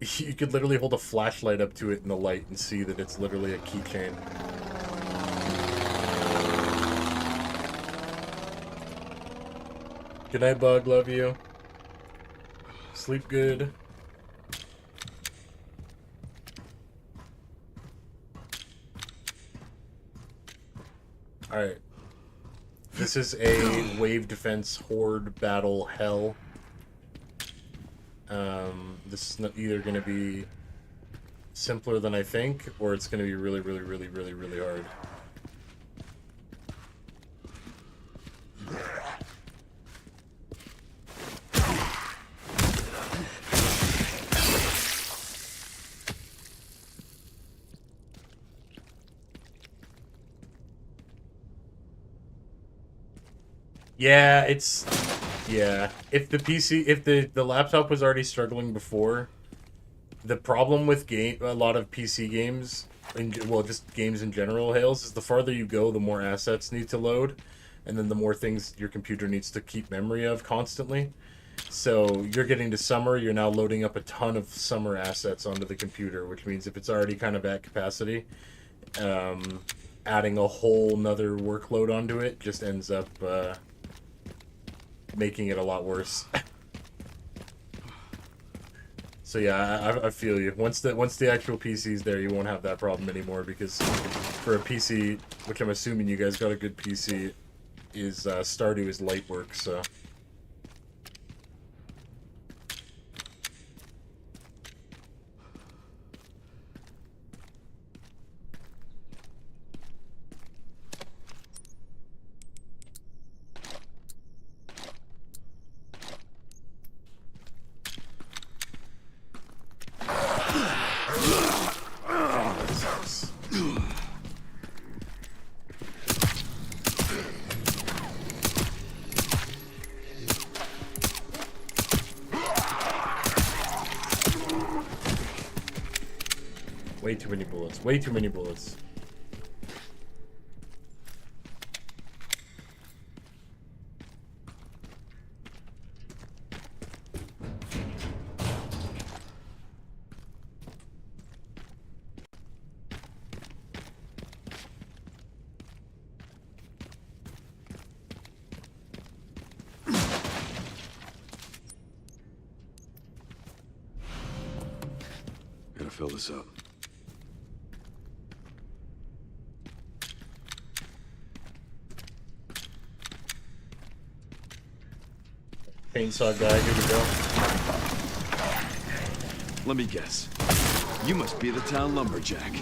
you could literally hold a flashlight up to it in the light and see that it's literally a keychain. Good night, Bug. Love you. Sleep good. Alright. This is a wave defense horde battle hell. This is not either going to be simpler than I think, or it's going to be really, really, really, really, really hard. Yeah, it's... Yeah. If the PC... If the laptop was already struggling before, the problem with a lot of PC games, well, just games in general, Hales, is the farther you go, the more assets need to load, and then the more things your computer needs to keep memory of constantly. So you're getting to summer, you're now loading up a ton of summer assets onto the computer, which means if it's already kind of at capacity, adding a whole nother workload onto it just ends up making it a lot worse. So yeah, I feel you. Once the actual PC's there, you won't have that problem anymore, because for a PC, which I'm assuming you guys got a good PC, is Stardew is light work, so. Way too many bullets. Way too many bullets. Gotta fill this up. Chainsaw guy, here we go. Let me guess. You must be the town lumberjack.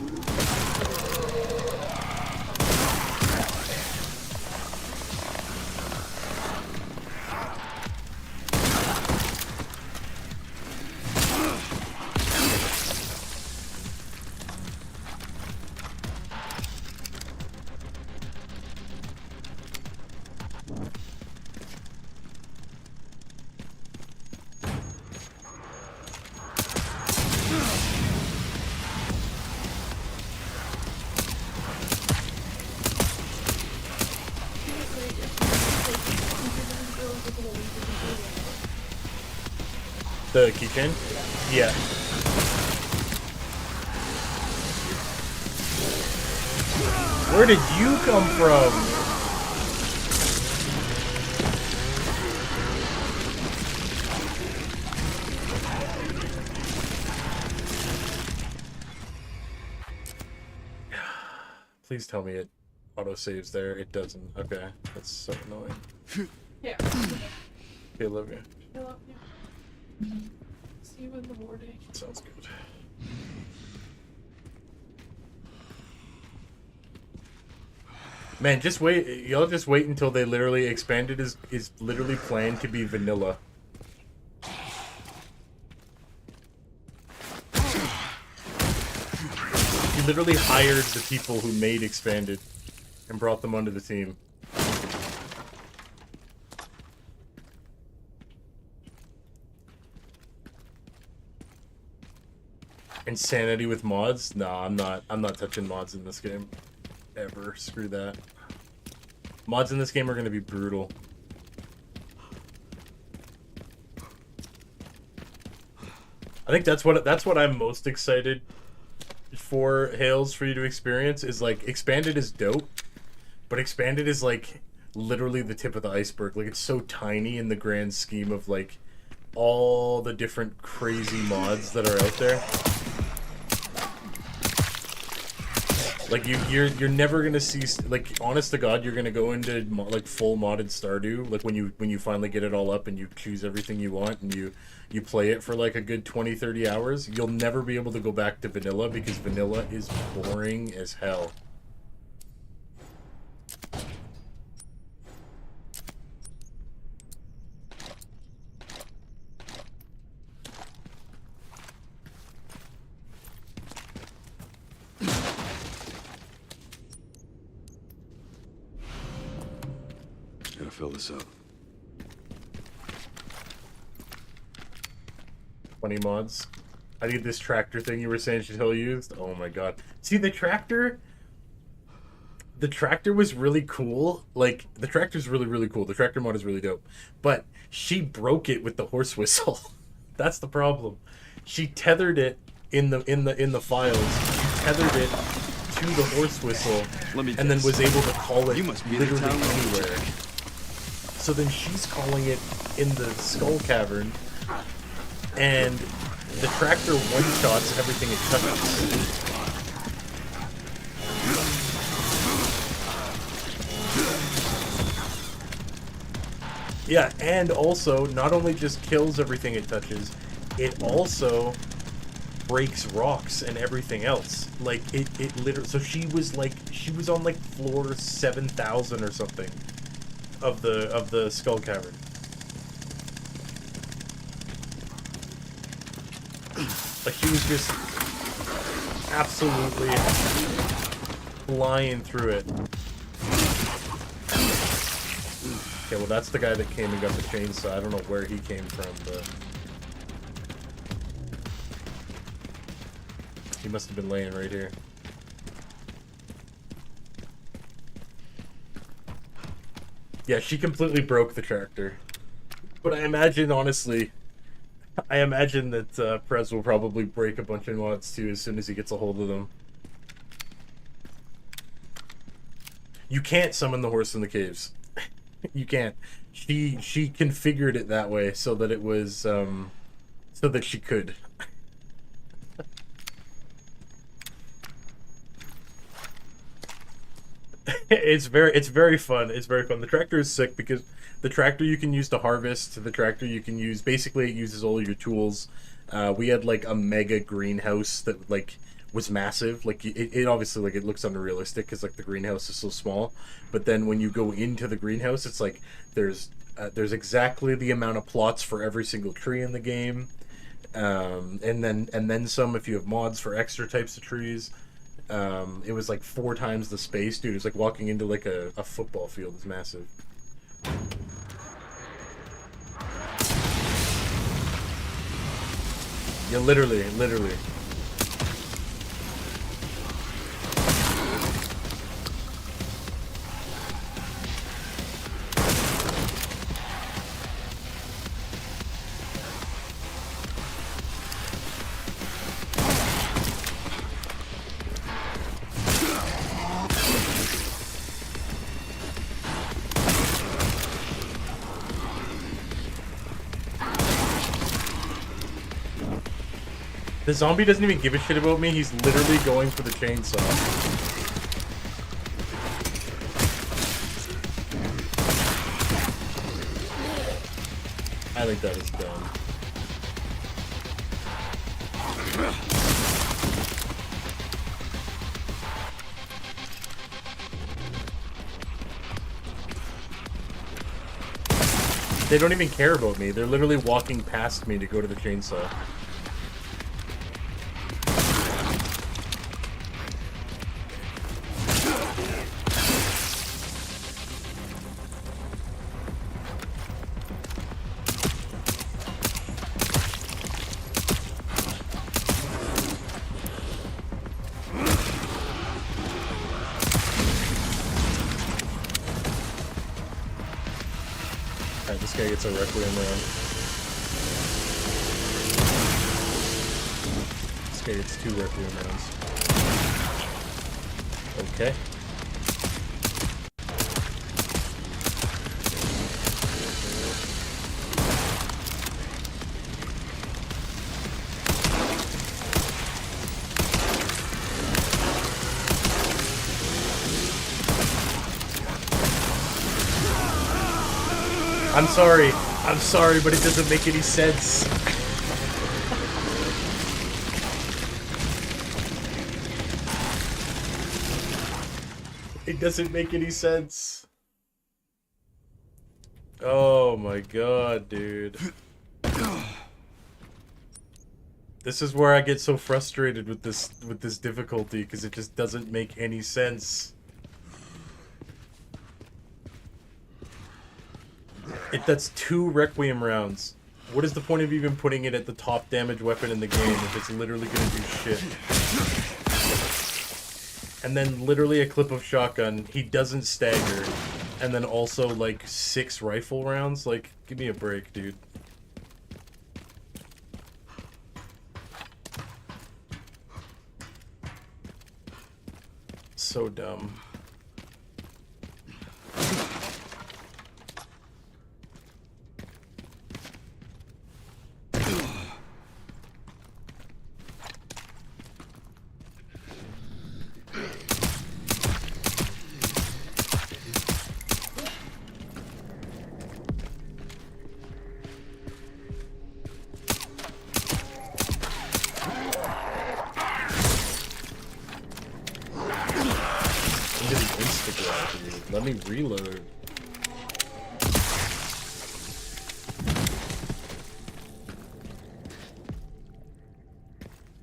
The keychain? Yeah. Where did you come from? Please tell me it auto-saves there. It doesn't. Okay. That's so annoying. Yeah. Okay, love you. I love you. See you in the morning. Sounds good. Man, just wait. Y'all just wait until they literally expanded is literally planned to be vanilla. He literally hired the people who made Expanded and brought them onto the team. Insanity with mods? Nah, I'm not touching mods in this game. Ever. Screw that. Mods in this game are gonna be brutal. I think that's what I'm most excited for Hales for you to experience is like Expanded is dope, but Expanded is like literally the tip of the iceberg. Like it's so tiny in the grand scheme of like all the different crazy mods that are out there. Like you're never gonna see, like, honest to God, you're gonna go into like full modded Stardew, like when you finally get it all up and you choose everything you want and you play it for like a good 20-30 hours. You'll never be able to go back to vanilla because vanilla is boring as hell. Gotta fill this up. 20 mods. I need this tractor thing you were saying Chantel used. Oh my god. See, the tractor was really cool. Like, the tractor's really, really cool. The tractor mod is really dope. But she broke it with the horse whistle. That's the problem. She tethered it in the files. She tethered it to the horse whistle and then was able to call it literally anywhere. So then she's calling it in the skull cavern, and the tractor one-shots everything it touches. Yeah, and also, not only just kills everything it touches, it also breaks rocks and everything else. Like, it literally... So she was on, like, floor 7,000 or something of the skull cavern. Like, she was just absolutely flying through it. Okay, well, that's the guy that came and got the chainsaw. I don't know where he came from, but he must have been laying right here. Yeah, she completely broke the tractor. But I imagine, honestly, that Prez will probably break a bunch of mods too as soon as he gets a hold of them. You can't summon the horse in the caves. You can't. She configured it that way so that it was so that she could. It's very fun. It's very fun. The tractor is sick because the tractor you can use to harvest. The tractor you can use, basically it uses all your tools. We had like a mega greenhouse that like was massive. Like it obviously, like, it looks unrealistic because like the greenhouse is so small. But then when you go into the greenhouse, it's like there's exactly the amount of plots for every single tree in the game, and then some if you have mods for extra types of trees. It was like 4 times the space, dude. It was like walking into like a football field. It's massive. Yeah, literally. The zombie doesn't even give a shit about me. He's literally going for the chainsaw. I think that is dumb. They don't even care about me. They're literally walking past me to go to the chainsaw. Alright, this guy gets a Requiem round. This guy gets 2 Requiem rounds. Okay. I'm sorry, but it doesn't make any sense. It doesn't make any sense. Oh my god, dude. This is where I get so frustrated with this difficulty, because it just doesn't make any sense. That's 2 Requiem rounds. What is the point of even putting it at the top damage weapon in the game if it's literally gonna do shit? And then literally a clip of shotgun, he doesn't stagger. And then also like 6 rifle rounds? Like, give me a break, dude. So dumb. Let me reload.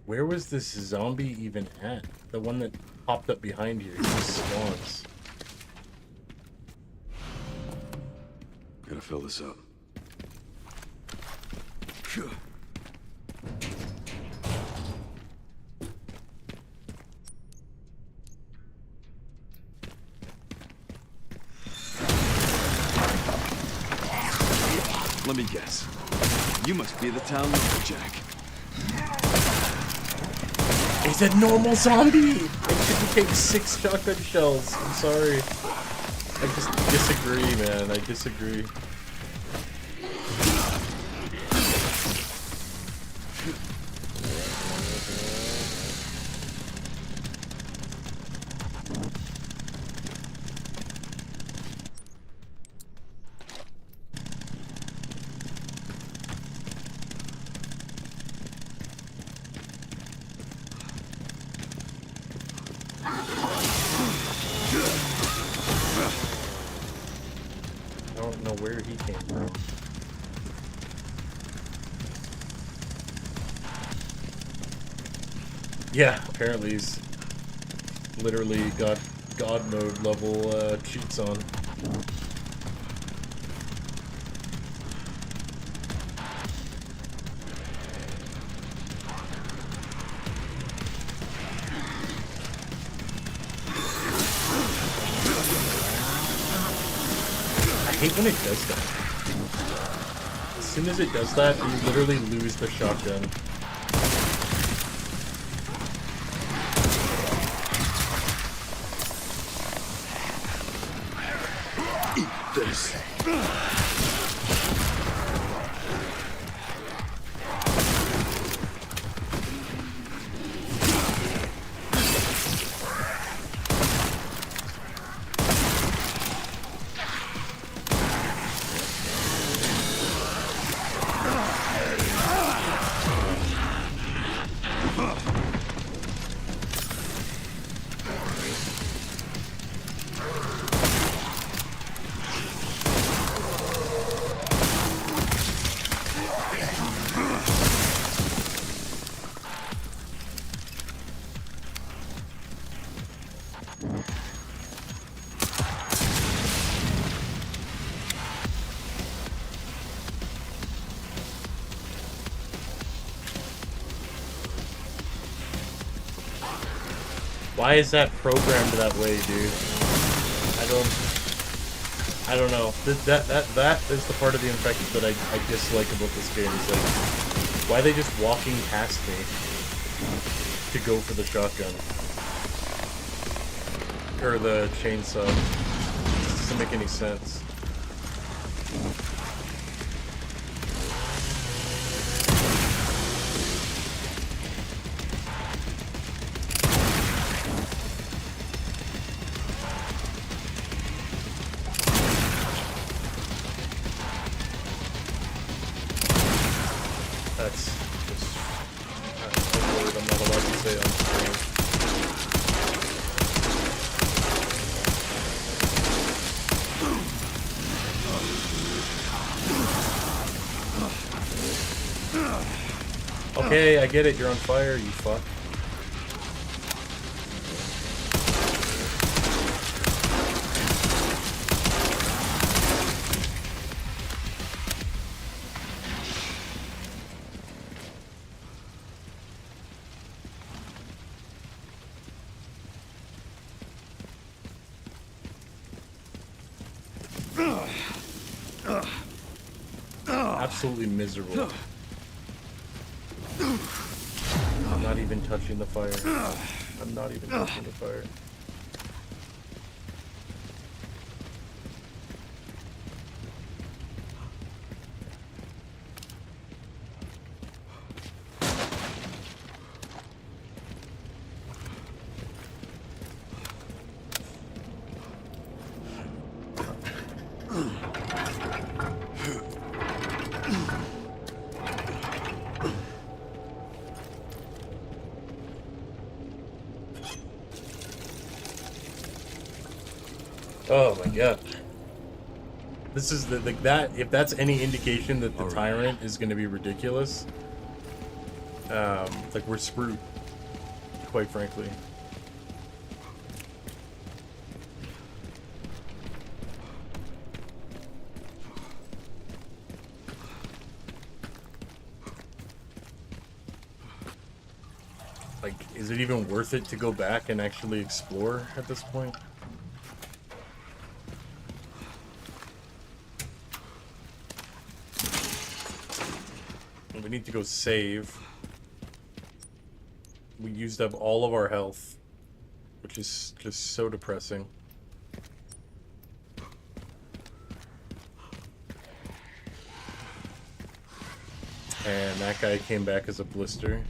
Where was this zombie even at? The one that popped up behind you. He spawns. Gotta fill this up. Let me guess. You must be the town lumberjack. He's a normal zombie! It should take 6 shotgun shells. I'm sorry. I just disagree, man. I disagree. I don't know where he came from. Yeah, apparently he's literally got God mode level cheats on. I hate when it does that. As soon as it does that, you literally lose the shotgun. Eat this. Why is that programmed that way, dude? I don't know. That is the part of the infected that I dislike about this game. Is like, why are they just walking past me to go for the shotgun or the chainsaw? It doesn't make any sense. That's just a word I'm not allowed to say on screen. Okay, I get it. You're on fire, you fuck. Absolutely miserable. I'm not even touching the fire. I'm not even touching the fire. Oh my god. This is the like that if that's any indication that the tyrant is going to be ridiculous, like we're screwed, quite frankly. Like, is it even worth it to go back and actually explore at this point? We need to go save. We used up all of our health, which is just so depressing. And that guy came back as a blister.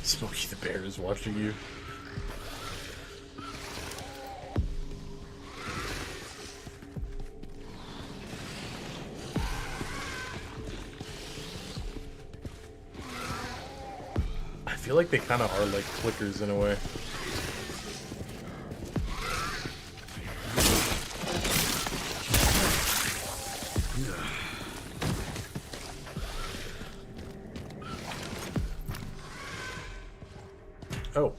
Smokey the Bear is watching you. I feel like they kind of are like clickers in a way. Oh.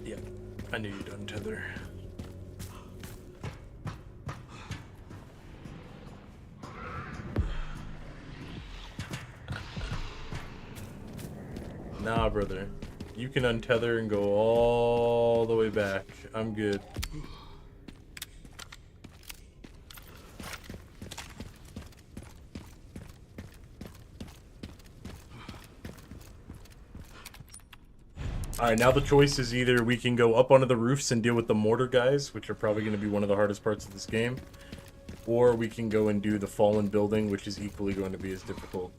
Yeah, I knew you'd untether. Nah, brother. You can untether and go all the way back. I'm good. Alright, now the choice is either we can go up onto the roofs and deal with the mortar guys, which are probably going to be one of the hardest parts of this game, or we can go and do the fallen building, which is equally going to be as difficult.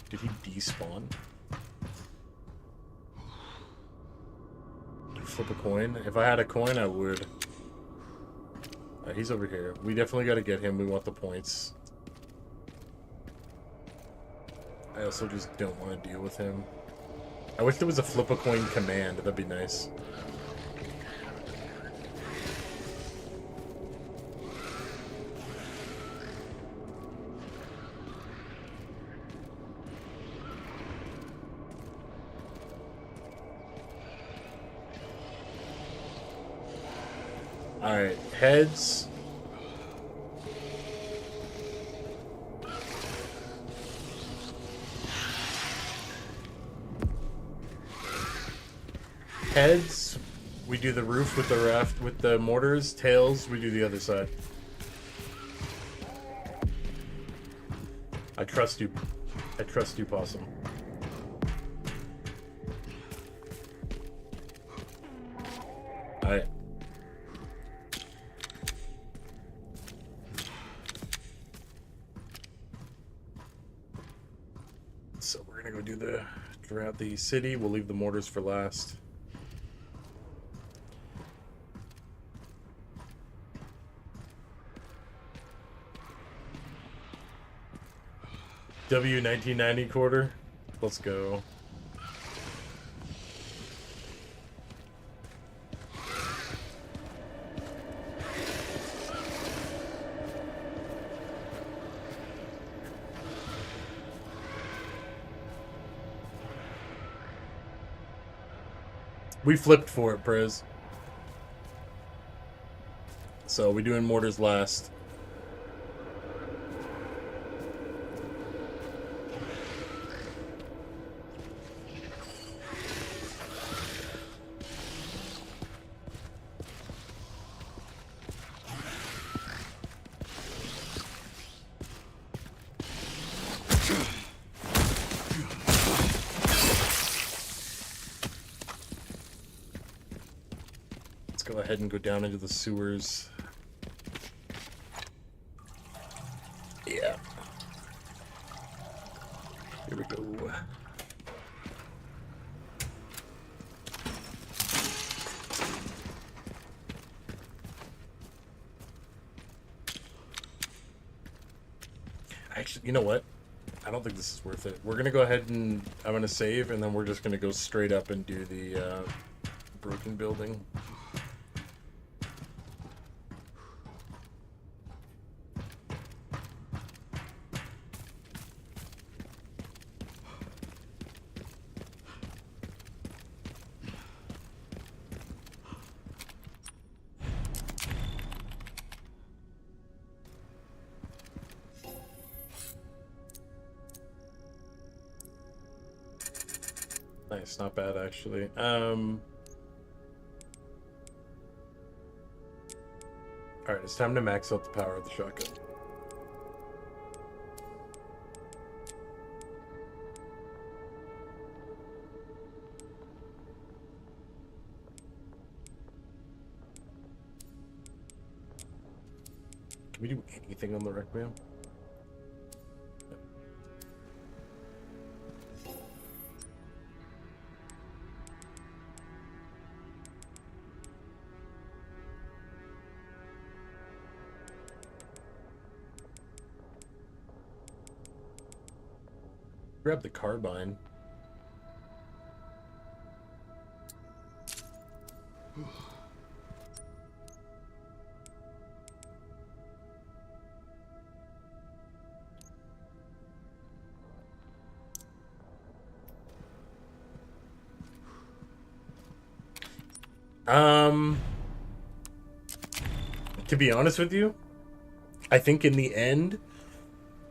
Did he despawn? Flip a coin? If I had a coin, I would. He's over here. We definitely got to get him. We want the points. I also just don't want to deal with him. I wish there was a flip a coin command. That'd be nice. Alright, heads. Heads, we do the roof with the raft with the mortars. Tails, we do the other side. I trust you. I trust you, Possum. Alright. So we're gonna go do the throughout the city. We'll leave the mortars for last. W1990 quarter. Let's go. We flipped for it, Prez. So we're doing mortars last. Go ahead and go down into the sewers. Yeah. Here we go. Actually, you know what? I don't think this is worth it. We're gonna go ahead and I'm gonna save, and then we're just gonna go straight up and do the broken building. Nice, not bad actually. Alright, it's time to max out the power of the shotgun. Can we do anything on the Requiem? Grab the carbine. To be honest with you, I think in the end,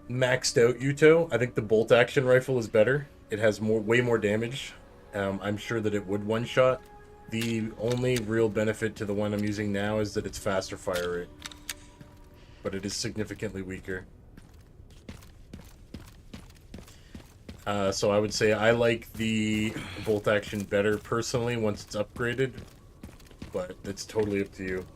maxed out Yuto, I think the bolt action rifle is better. It has way more damage. I'm sure that it would one shot. The only real benefit to the one I'm using now is that it's faster fire rate, but it is significantly weaker. So I would say I like the bolt action better personally once it's upgraded, but it's totally up to you.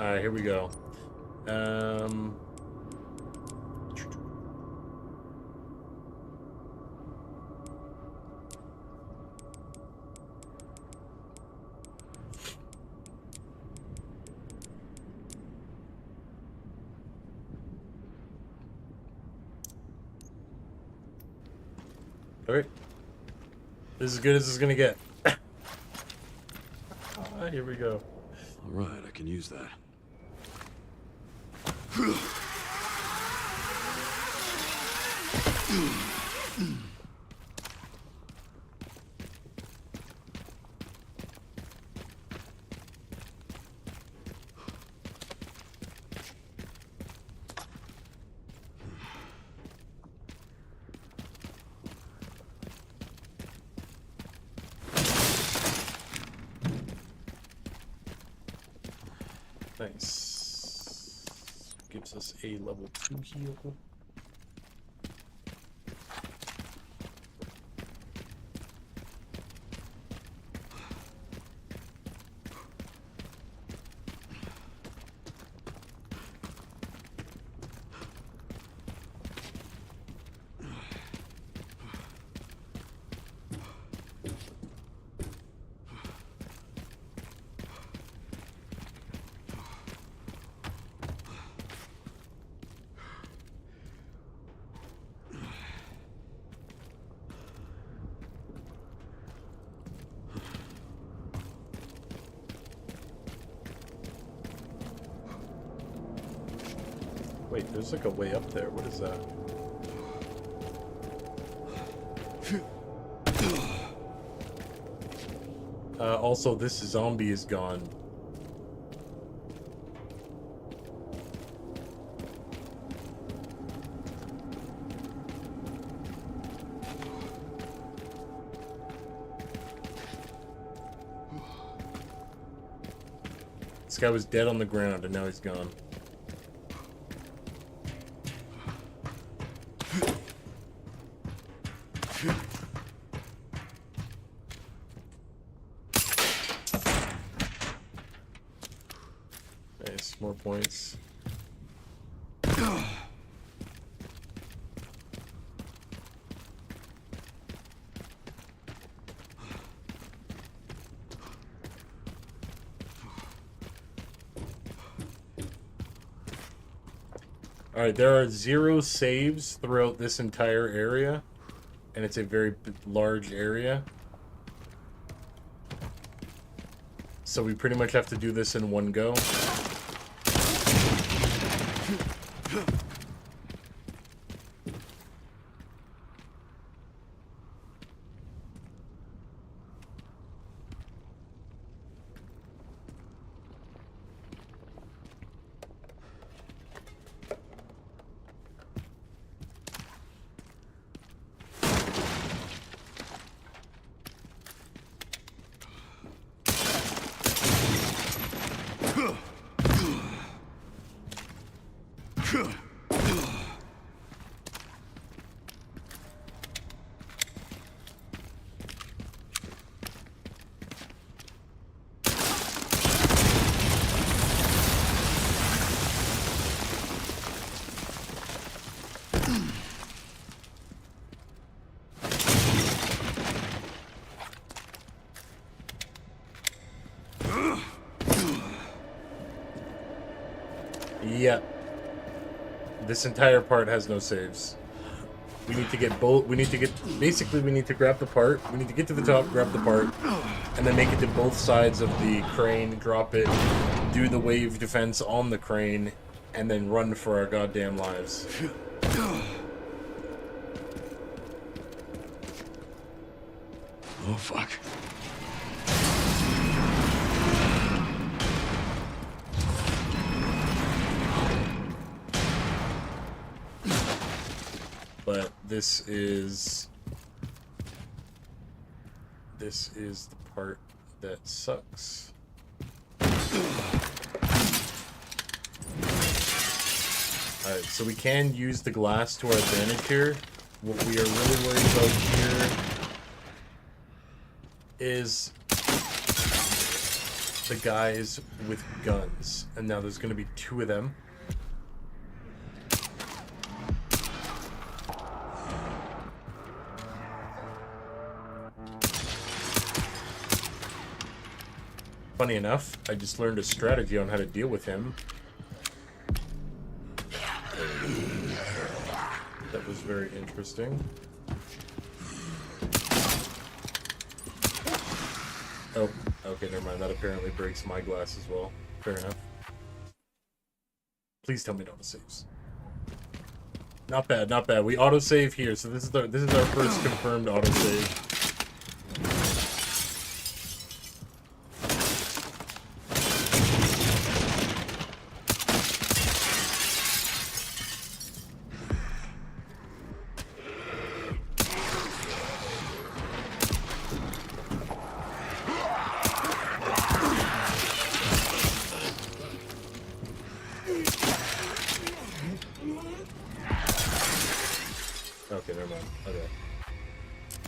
Alright, here we go. Alright. This is as good as it's gonna get. Here we go. All right, I can use that. Nice. Gives us a level 2 heal. Wait, there's like a way up there. What is that? Also, this zombie is gone. This guy was dead on the ground and now he's gone. Nice, more points. Alright, there are 0 saves throughout this entire area, and it's a very large area. So we pretty much have to do this in one go. Yeah. This entire part has no saves. We need to get both. We need to get. Basically, we need to grab the part. We need to get to the top, grab the part, and then make it to both sides of the crane, drop it, do the wave defense on the crane, and then run for our goddamn lives. Oh, fuck. But this is the part that sucks. Alright, so we can use the glass to our advantage here. What we are really worried about here is the guys with guns, and now there's going to be 2 of them. Funny enough, I just learned a strategy on how to deal with him. That was very interesting. Oh, okay, never mind. That apparently breaks my glass as well. Fair enough. Please tell me it auto-saves. Not bad, not bad. We auto-save here, so this is our first confirmed auto-save. Okay, never mind. Okay.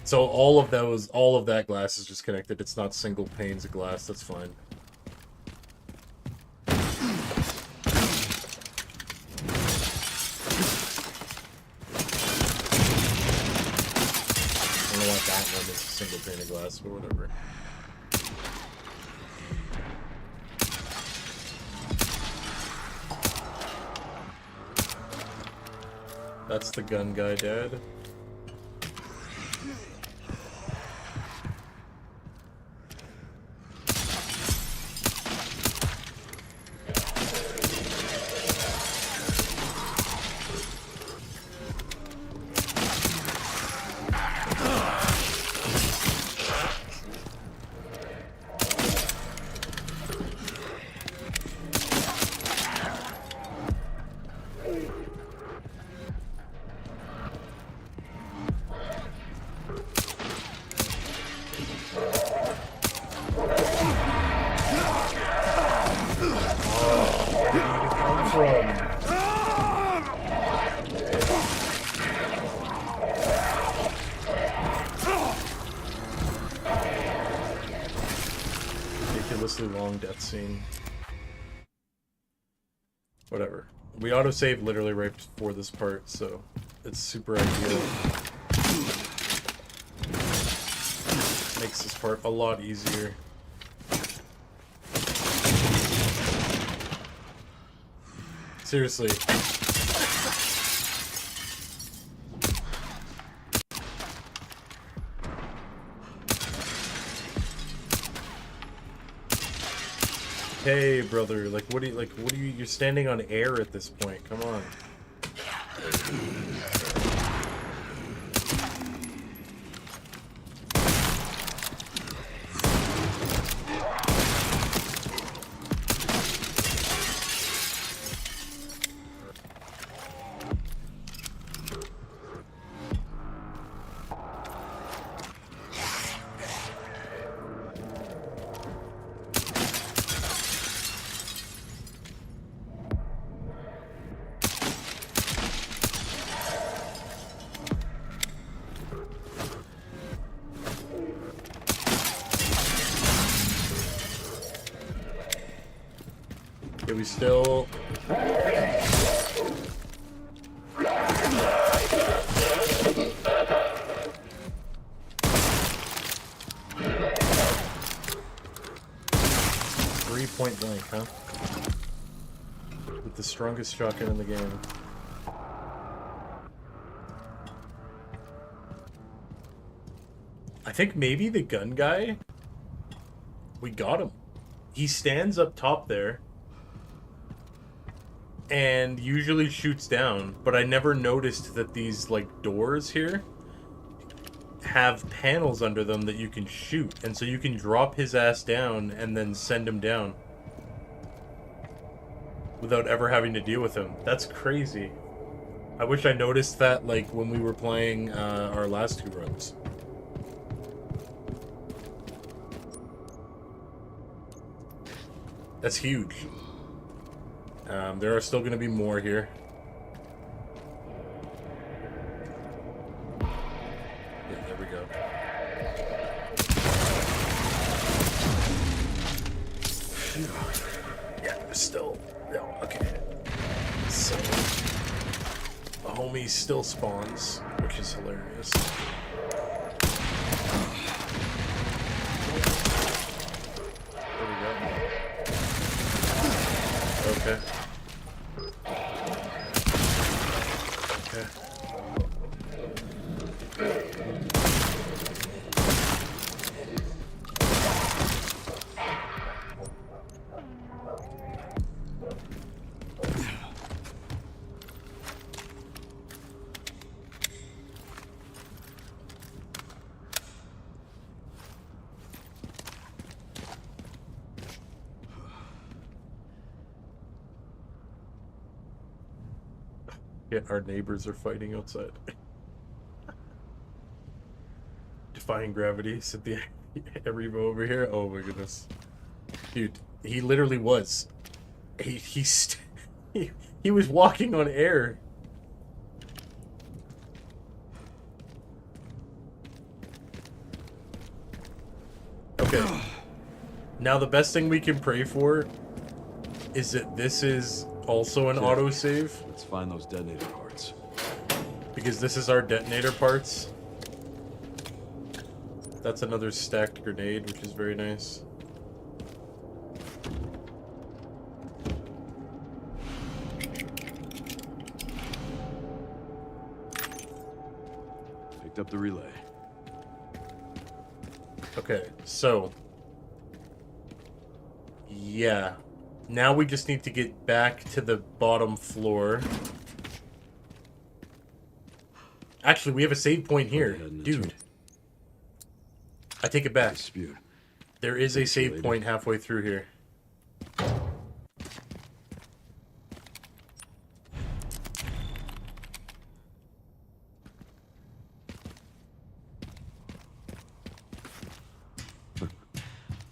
So all of that glass is just connected. It's not single panes of glass. That's fine. I don't know why that one is a single pane of glass, but whatever. That's the gun guy dead. Ridiculously long death scene. Whatever. We autosave literally right before this part, so it's super ideal. Makes this part a lot easier. Seriously. Hey, brother, what are you, you're standing on air at this point, come on. Okay, we still... Point blank, huh? With the strongest shotgun in the game. I think maybe the gun guy, we got him. He stands up top there and usually shoots down, but I never noticed that these like doors here have panels under them that you can shoot, and so you can drop his ass down and then send him down without ever having to deal with him. That's crazy. I wish I noticed that like when we were playing our last 2 runs. That's huge. There are still going to be more here. Yeah, there we go. Yeah, there's still. No, okay. So, the homie still spawns, which is hilarious. There we go. Okay. Okay. Yeah, our neighbors are fighting outside. Defying gravity, said the Erivo over here. Oh my goodness. Dude, he literally was. He, he was walking on air. Okay. Now the best thing we can pray for is that this is also an autosave. Let's find those detonator parts. Because this is our detonator parts. That's another stacked grenade, which is very nice. Picked up the relay. Okay, so... yeah. Now we just need to get back to the bottom floor. Actually, we have a save point here. Dude. I take it back. Dispute. There is a save point halfway through here.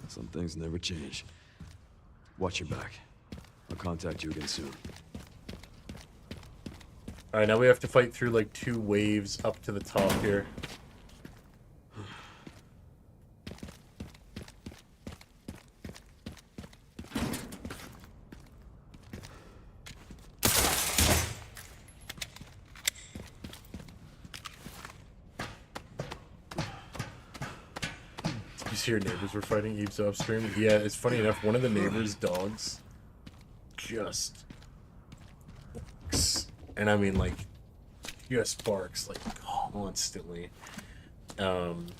Some things never change. Watch your back. I'll contact you again soon. Alright, now we have to fight through like 2 waves up to the top here. You see your neighbors were fighting Eve's off stream? Yeah, it's funny enough, one of the neighbors' dogs just barks. And I mean like just barks like constantly. And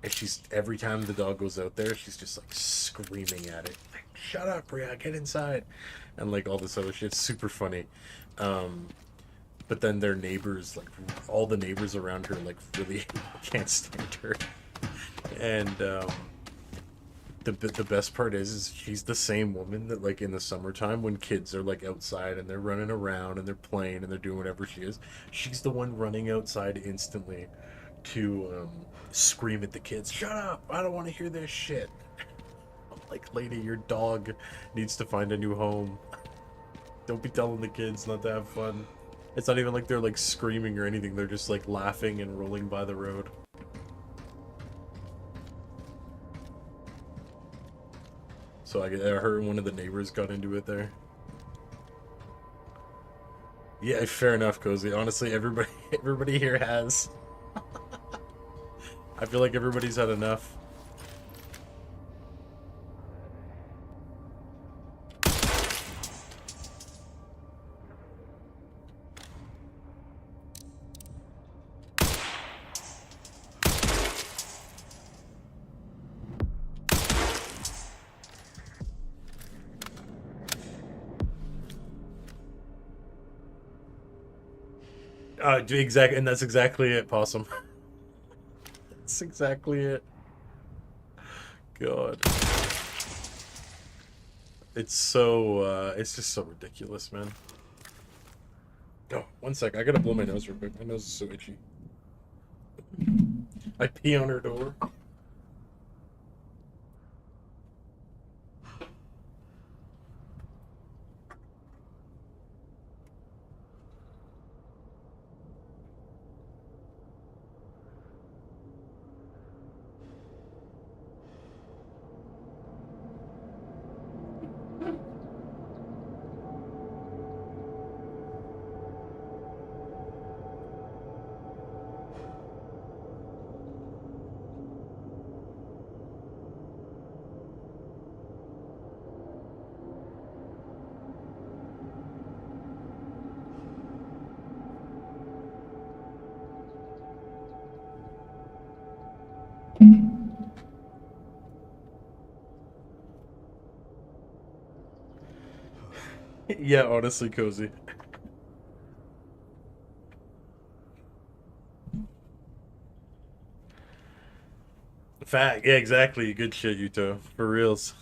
she's every time the dog goes out there, she's just like screaming at it. Like, shut up, Rhea, get inside. And like all this other shit. It's super funny. But then their neighbors, like all the neighbors around her like really can't stand her. And the best part is she's the same woman that like in the summertime when kids are like outside and they're running around and they're playing and they're doing whatever she is, she's the one running outside instantly to scream at the kids, shut up, I don't want to hear this shit. I'm like, lady, your dog needs to find a new home. Don't be telling the kids not to have fun. It's not even like they're like screaming or anything, they're just like laughing and rolling by the road. So I heard one of the neighbors got into it there. Yeah, fair enough, Cozy. Honestly, everybody here has. I feel like everybody's had enough. Exactly, and that's exactly it, Possum. That's exactly it. God. It's so, it's just so ridiculous, man. Oh, one sec, I gotta blow my nose real quick. My nose is so itchy. I pee on her door. Yeah, honestly, cozy. Fact. Yeah, exactly. Good shit, Yuto. For reals.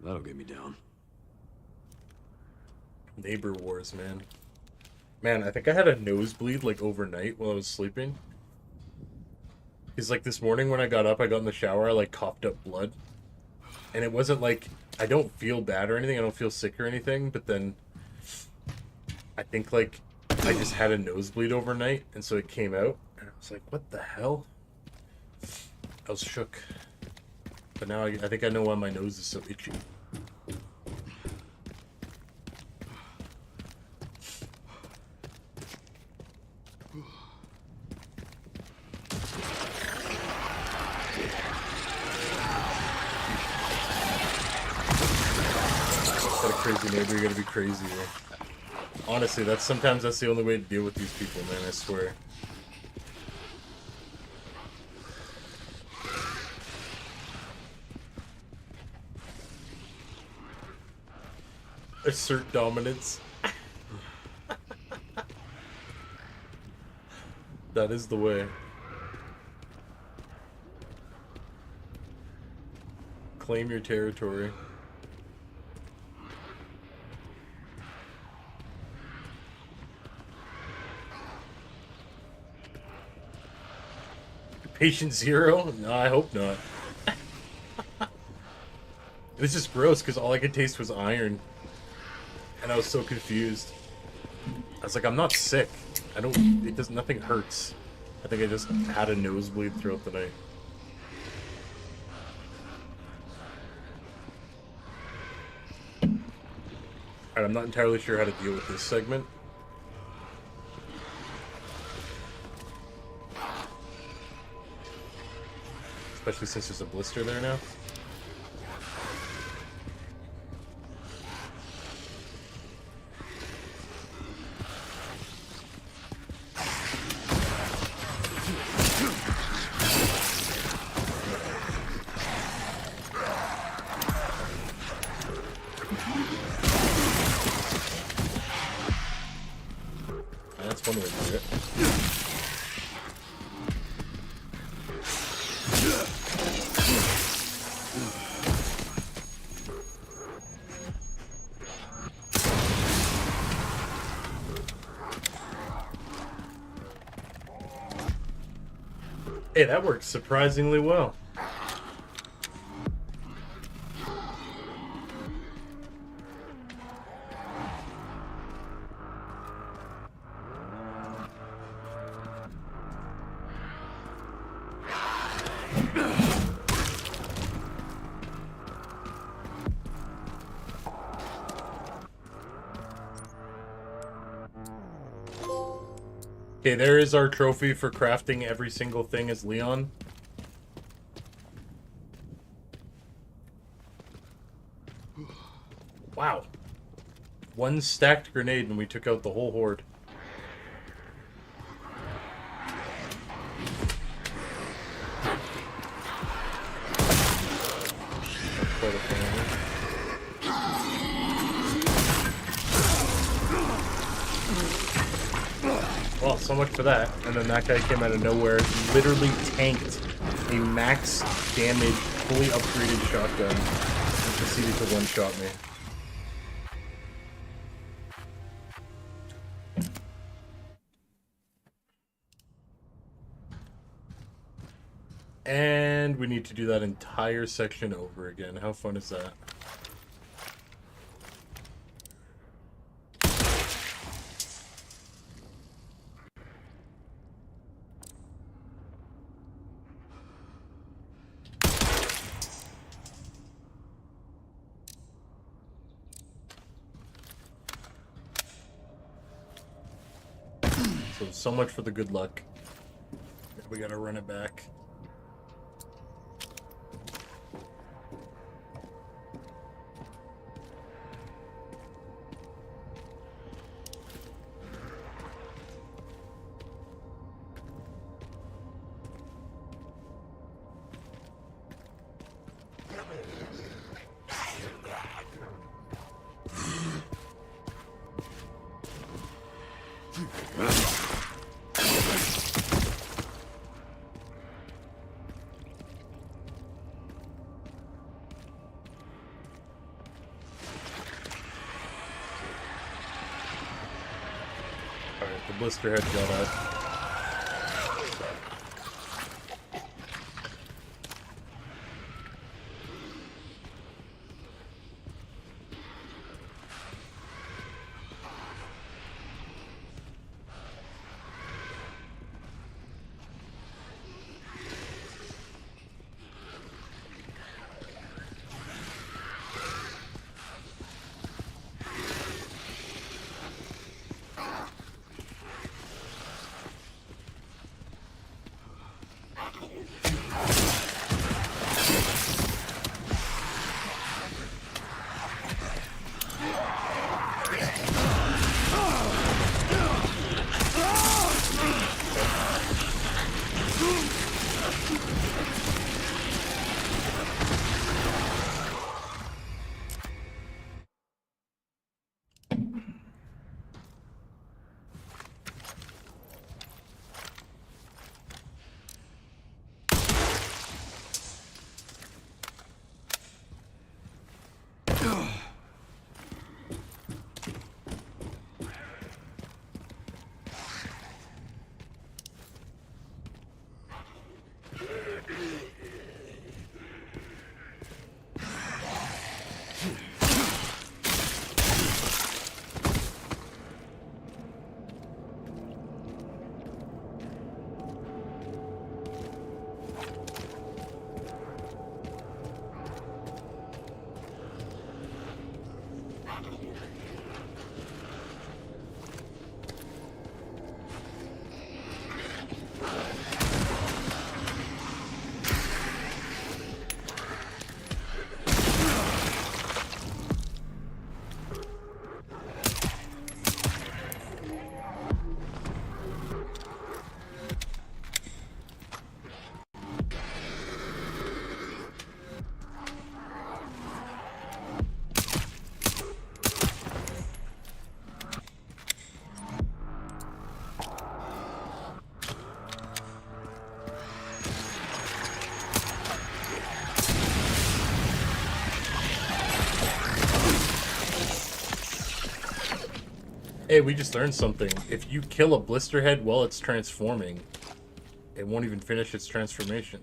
That'll get me down. Neighbor wars, man. Man, I think I had a nosebleed like overnight while I was sleeping. Because like this morning when I got up, I got in the shower, I like coughed up blood. And it wasn't like, I don't feel bad or anything, I don't feel sick or anything, but then I think like I just had a nosebleed overnight, and so it came out, and I was like, what the hell? I was shook. But now I think I know why my nose is so itchy. Got a crazy neighbor, you gotta be crazy, man. Honestly, sometimes that's the only way to deal with these people, man, I swear. Assert dominance. That is the way. Claim your territory. Patient zero? No, I hope not. It was just gross because all I could taste was iron. And I was so confused. I was like, I'm not sick. Nothing hurts. I think I just had a nosebleed throughout the night. Alright, I'm not entirely sure how to deal with this segment. Especially since there's a blister there now. That's one way to do it. Hey, that works surprisingly well. Okay, there is our trophy for crafting every single thing as Leon. Wow. One stacked grenade and we took out the whole horde. That's quite a thing. Well, so much for that. And then that guy came out of nowhere, literally tanked a max damage, fully upgraded shotgun, and proceeded to one-shot me. And we need to do that entire section over again. How fun is that? So much for the good luck. We gotta run it back. Blisterhead got out. Hey, we just learned something. If you kill a Blisterhead while it's transforming, it won't even finish its transformation.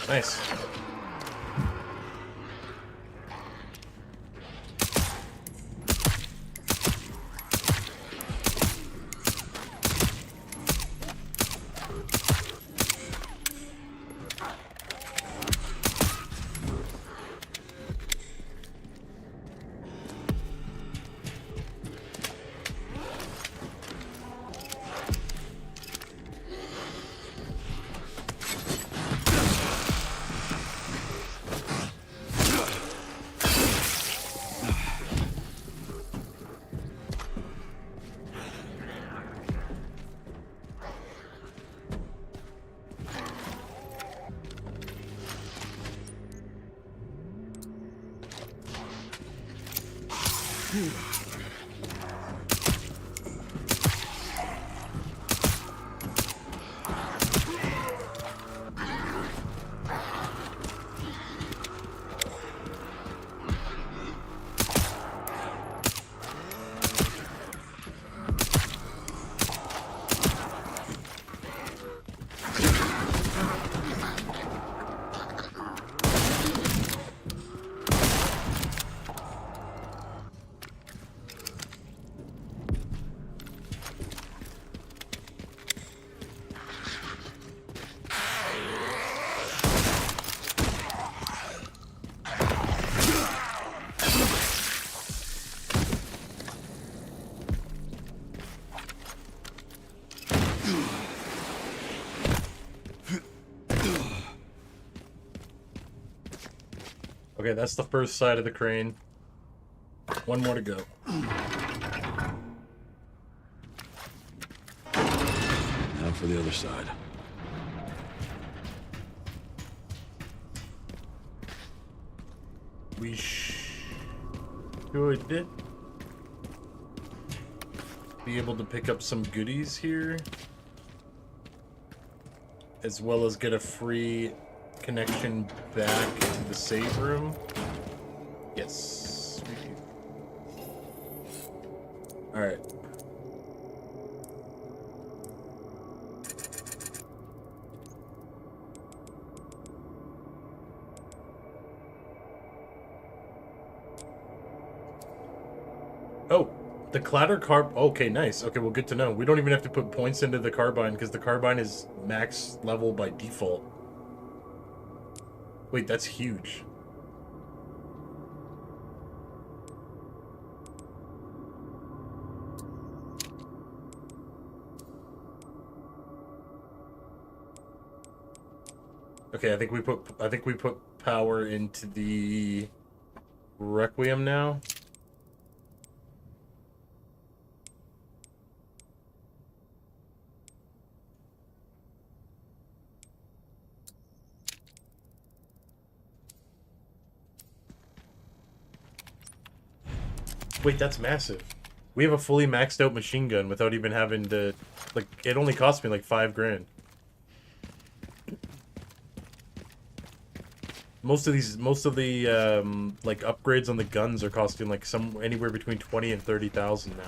Nice. Okay, that's the first side of the crane. One more to go. Time for the other side. We should be able to pick up some goodies here, as well as get a free connection back to the save room. Yes. All right. Oh, the clatter carb. Okay, nice. Okay, well, good to know. We don't even have to put points into the carbine because the carbine is max level by default. Wait, that's huge. Okay, I think we put power into the Requiem now. Wait, that's massive. We have a fully maxed out machine gun without even having to, like, it only cost me like $5 grand. Most of the like upgrades on the guns are costing like anywhere between 20 and 30,000 now.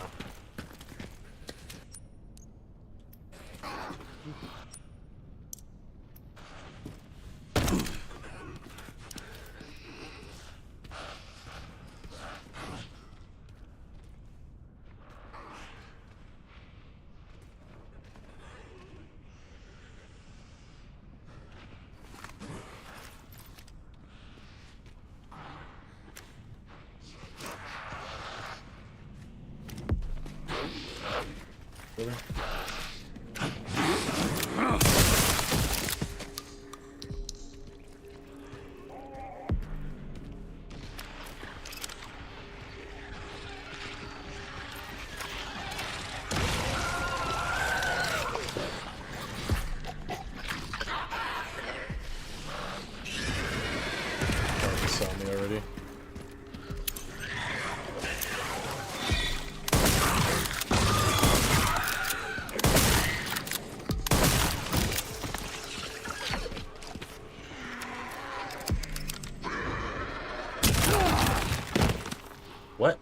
What?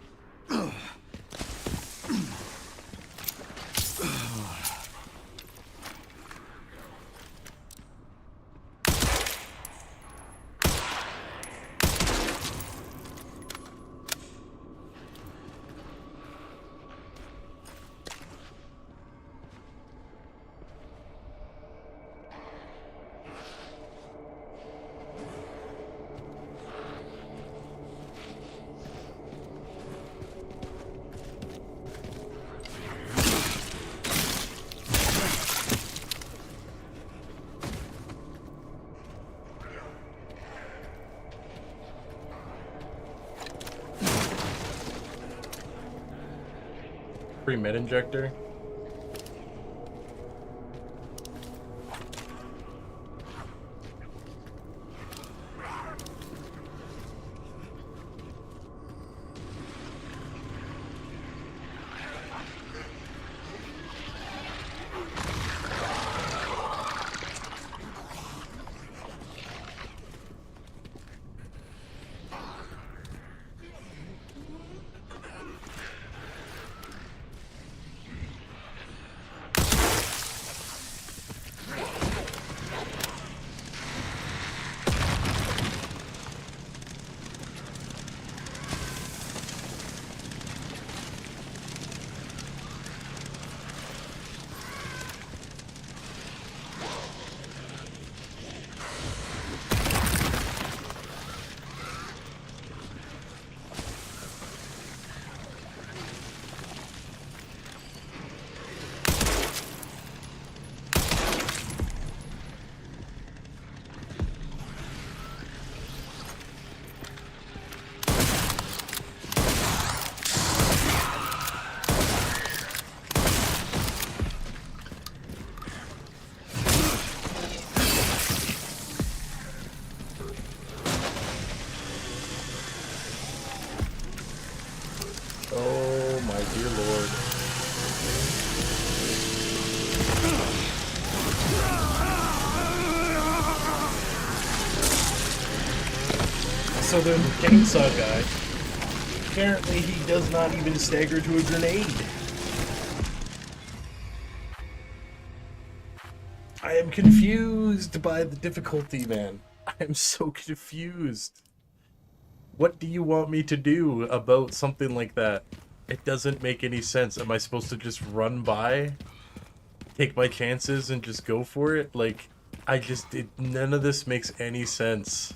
Free med injector. So the chainsaw guy, apparently he does not even stagger to a grenade. I am confused by the difficulty, man. I am so confused. What do you want me to do about something like that? It doesn't make any sense. Am I supposed to just run by, take my chances, and just go for it? Like, none of this makes any sense.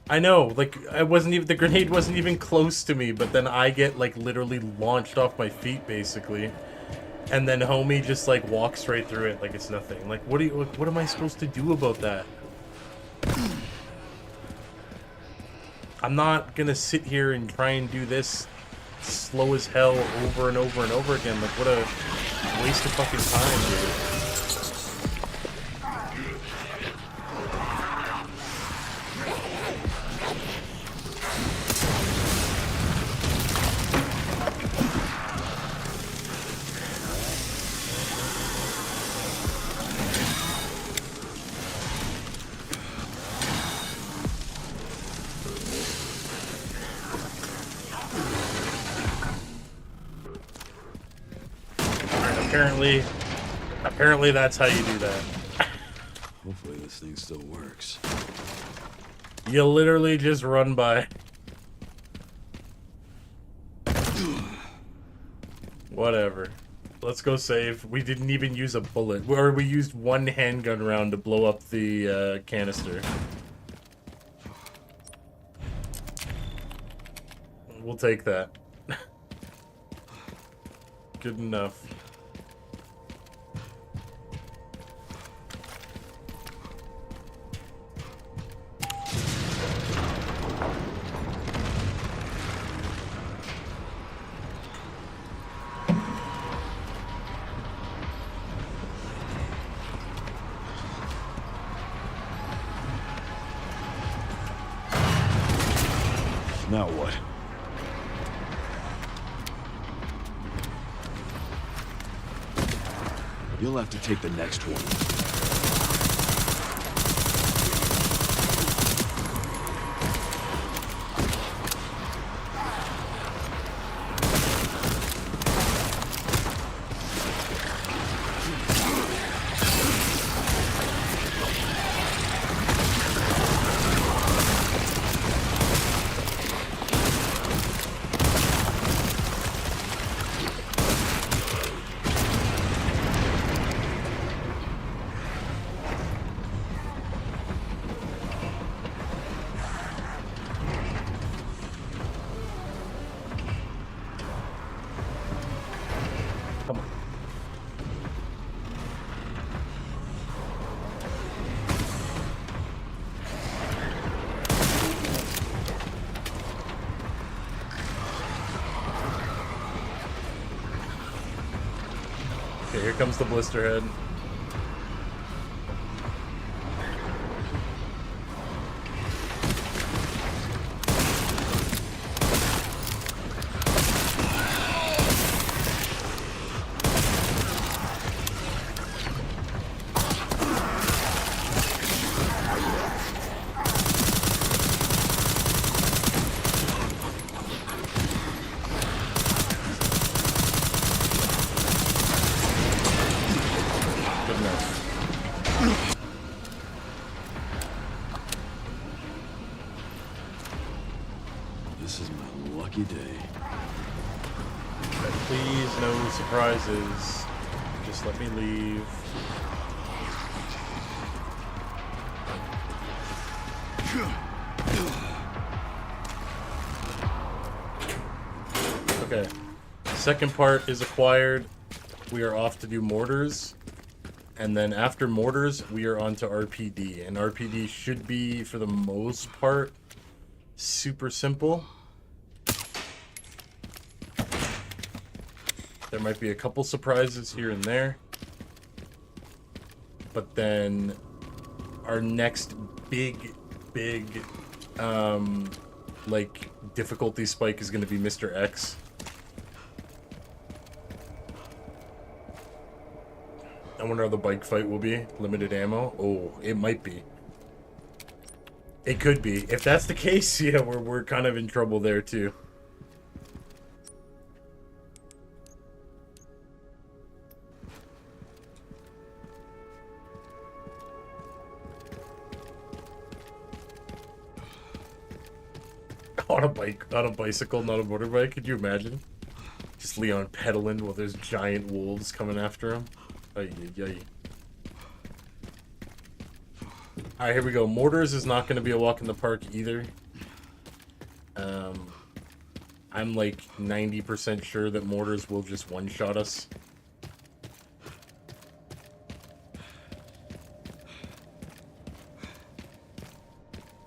I know, like, the grenade wasn't even close to me, but then I get, like, literally launched off my feet, basically. And then homie just, like, walks right through it like it's nothing. Like, what am I supposed to do about that? I'm not gonna sit here and try and do this slow as hell over and over and over again. Like, what a waste of fucking time, dude. Apparently that's how you do that. Hopefully this thing still works. You literally just run by. Whatever. Let's go save. We didn't even use a bullet. Or we used one handgun round to blow up the canister. We'll take that. Good enough. Now what? You'll have to take the next one. Come on. Okay, here comes the blister head. Good enough. This is my lucky day. Please, no surprises. Just let me leave. Okay. Second part is acquired. We are off to do mortars. And then after mortars, we are on to RPD. And RPD should be, for the most part, super simple. There might be a couple surprises here and there. But then our next big like, difficulty spike is going to be Mr. X. I wonder how the bike fight will be. Limited ammo? Oh, it might be. It could be. If that's the case, yeah, we're kind of in trouble there, too. On a bicycle, not a motorbike. Could you imagine? Just Leon pedaling while there's giant wolves coming after him. Ay, ay, ay. Alright, here we go. Mortars is not going to be a walk in the park either. I'm like 90% sure that mortars will just one-shot us.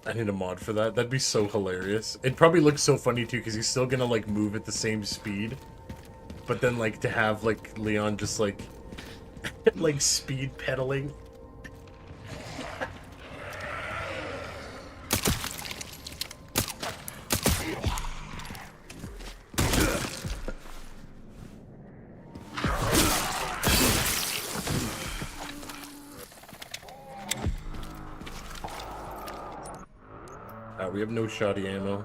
I need a mod for that. That'd be so hilarious. It'd probably look so funny too, because he's still gonna like move at the same speed. But then like to have like Leon just like like speed pedaling. We have no shoddy ammo.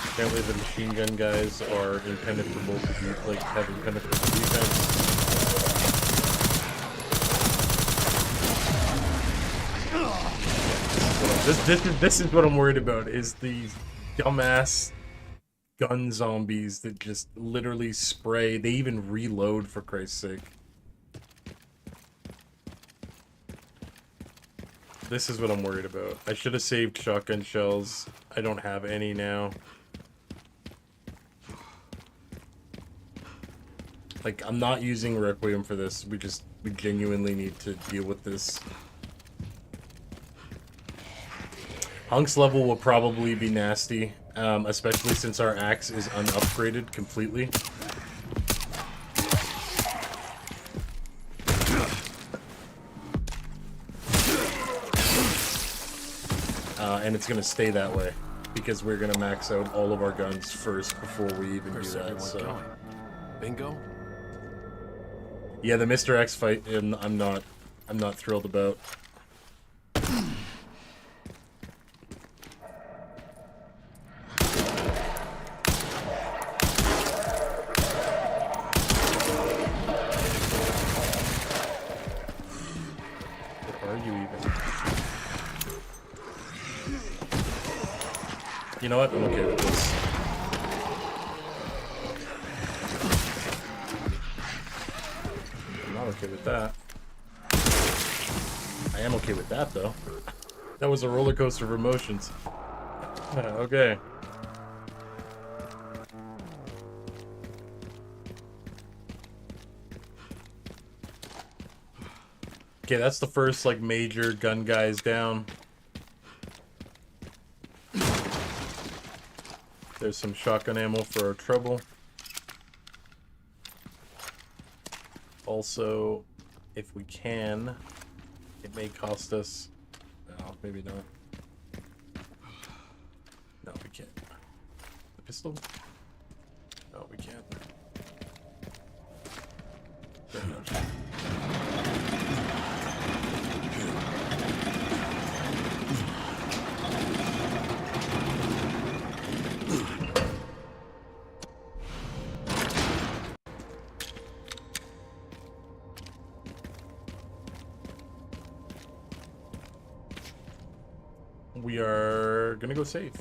Apparently the machine gun guys are impenetrable to like have impenetrable defense. This is what I'm worried about, is these dumbass gun zombies that just literally spray. They even reload, for Christ's sake. This is what I'm worried about. I should have saved shotgun shells. I don't have any now. Like, I'm not using Requiem for this. We genuinely need to deal with this. Hunk's level will probably be nasty, especially since our axe is unupgraded completely. And it's going to stay that way, because we're going to max out all of our guns first before we even do that. So. Going? Bingo? Yeah, the Mr. X fight, I'm not thrilled about. You know what? I'm okay with this. I'm not okay with that. I am okay with that, though. That was a roller coaster of emotions. Okay. Okay, that's the first, like, major gun guys down. There's some shotgun ammo for our trouble. Also, if we can, it may cost us... No, maybe not. No, we can't. The pistol? No, we can't. Very much. We are gonna go save.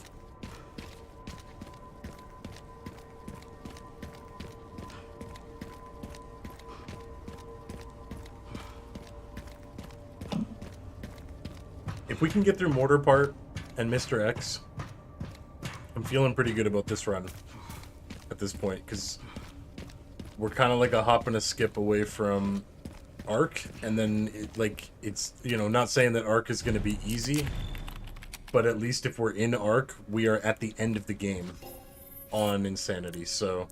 If we can get through Mortar Part and Mr. X, I'm feeling pretty good about this run at this point, because we're kind of like a hop and a skip away from Arc, and then it's, you know, not saying that Arc is going to be easy, but at least if we're in Arc, we are at the end of the game on Insanity, so...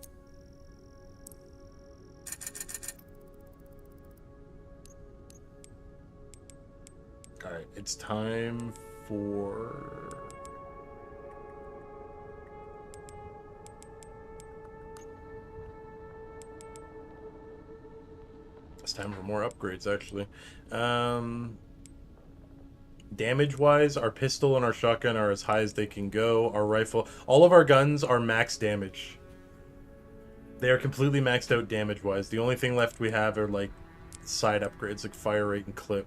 Alright, it's time for... It's time for more upgrades, actually. Damage-wise, our pistol and our shotgun are as high as they can go. Our rifle... All of our guns are max damage. They are completely maxed out damage-wise. The only thing left we have are, like, side upgrades, like fire rate and clip.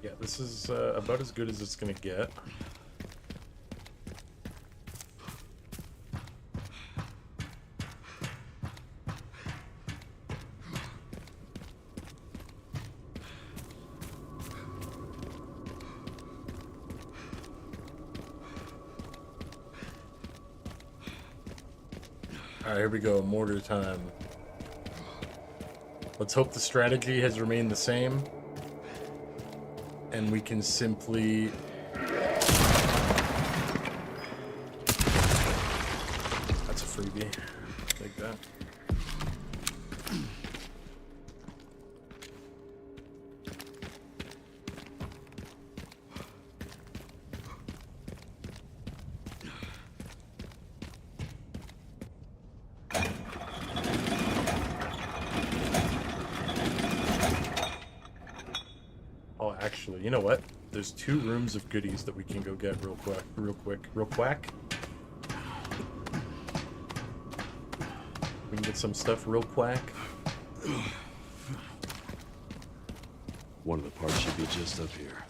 Yeah, this is about as good as it's gonna get. Alright, here we go. Mortar time. Let's hope the strategy has remained the same. And we can simply... That's a freebie. Take that. Oh, actually, you know what? There's 2 rooms of goodies that we can go get real quick. Real quack. We can get some stuff real quack. One of the parts should be just up here.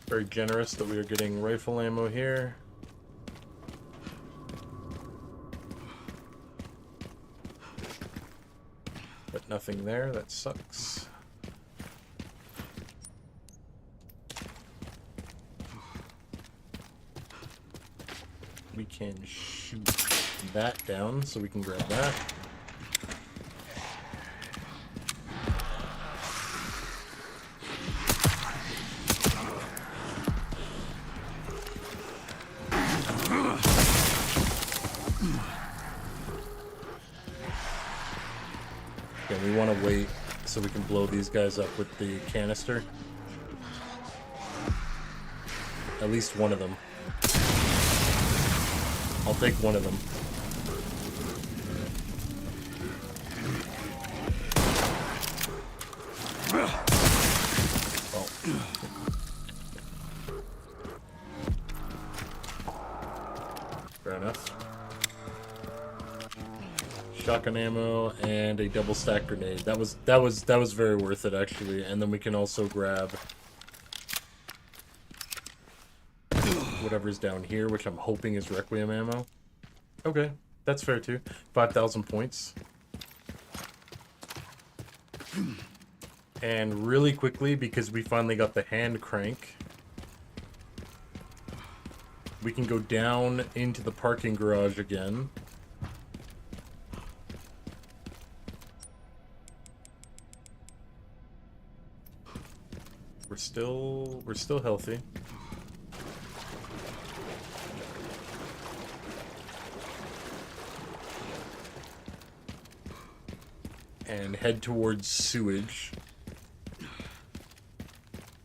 Very generous that we are getting rifle ammo here. But nothing there, that sucks. We can shoot that down so we can grab that. Okay, we want to wait so we can blow these guys up with the canister. At least one of them. I'll take one of them. Oh. Fair enough. Shotgun ammo and a double stack grenade. That was very worth it, actually. And then we can also grab whatever's down here, which I'm hoping is Requiem ammo. Okay, that's fair too. 5,000 points. And really quickly, because we finally got the hand crank, we can go down into the parking garage again. We're still healthy. And head towards sewage.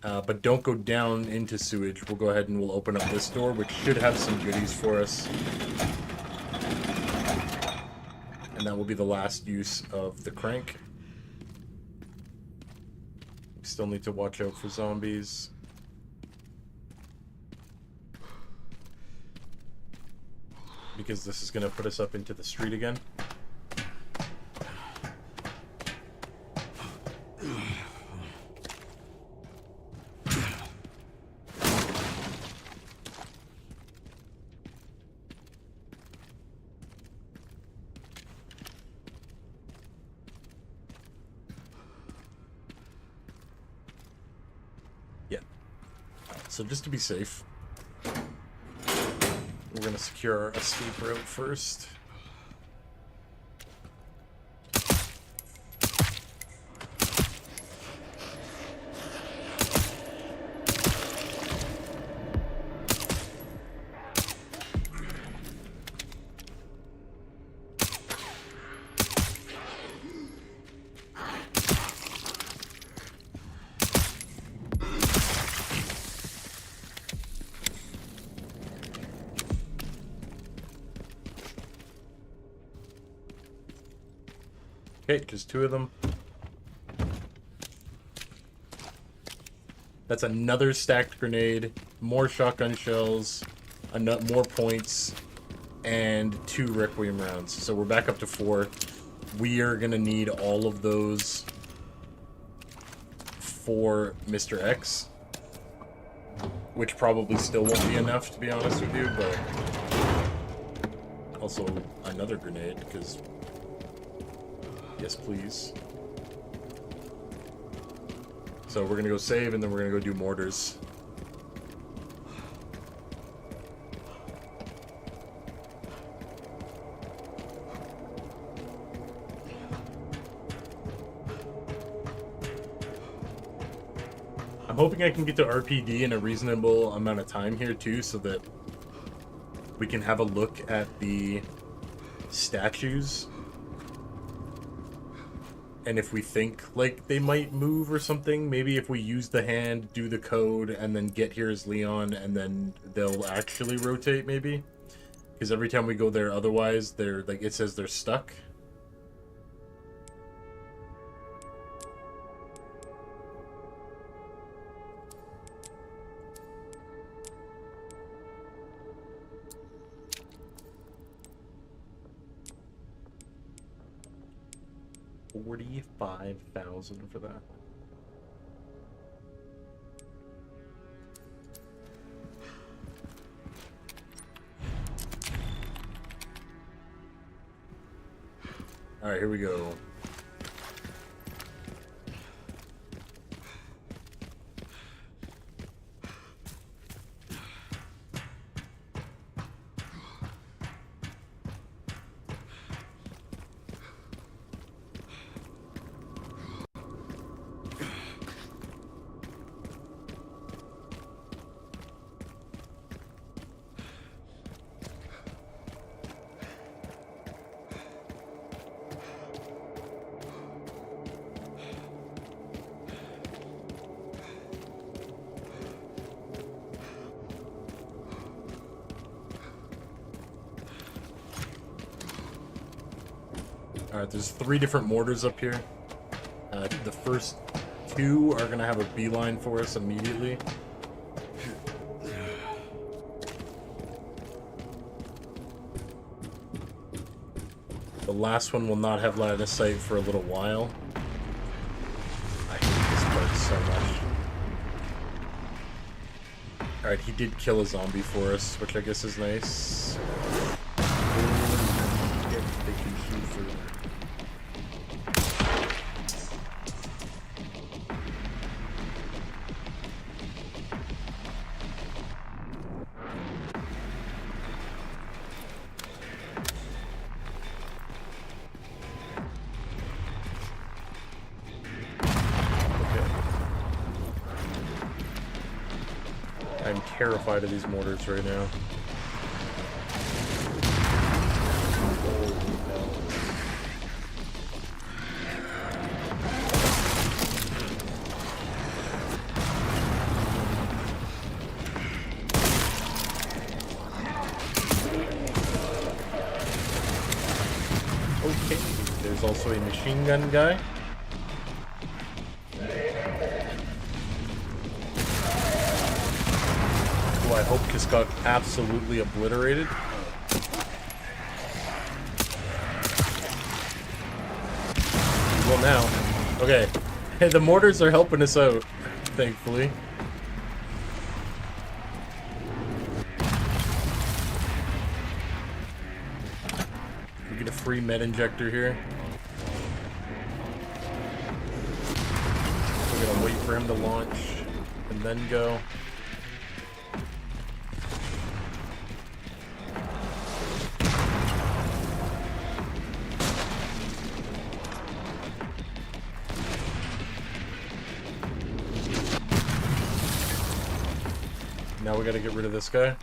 But don't go down into sewage. We'll go ahead and we'll open up this door, which should have some goodies for us. And that will be the last use of the crank. Still need to watch out for zombies. Because this is gonna put us up into the street again. Yeah. So just to be safe, we're gonna secure our escape route first. Okay, just 2 of them. That's another stacked grenade, more shotgun shells, more points, and 2 Requiem rounds. So we're back up to 4. We are going to need all of those for Mr. X, which probably still won't be enough, to be honest with you, but also another grenade, because... Yes, please. So we're gonna go save, and then we're gonna go do mortars. I'm hoping I can get to RPD in a reasonable amount of time here, too, so that we can have a look at the statues. And if we think, like, they might move or something, maybe if we use the hand, do the code, and then get here as Leon, and then they'll actually rotate, maybe? Because every time we go there, otherwise, they're, like, it says they're stuck. $45,000 for that. All right, here we go. Alright, there's 3 different mortars up here. The first 2 are going to have a beeline for us immediately. The last one will not have line of sight for a little while. I hate this part so much. Alright, he did kill a zombie for us, which I guess is nice. They can shoot through. I'm terrified of these mortars right now. Okay, there's also a machine gun guy. hope just got absolutely obliterated. Well, now. Okay. Hey, the mortars are helping us out, thankfully. We get a free med injector here. We're gonna wait for him to launch and then go. Now we gotta get rid of this guy.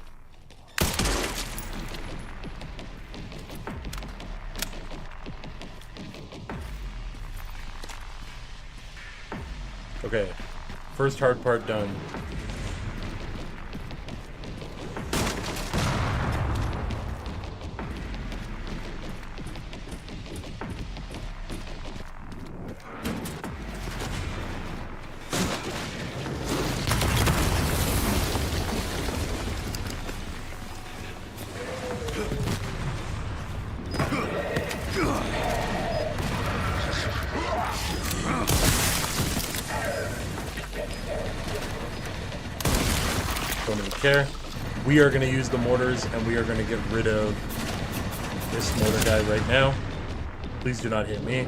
Okay, first hard part done. Don't even care. We are going to use the mortars, and we are going to get rid of this mortar guy right now. Please do not hit me.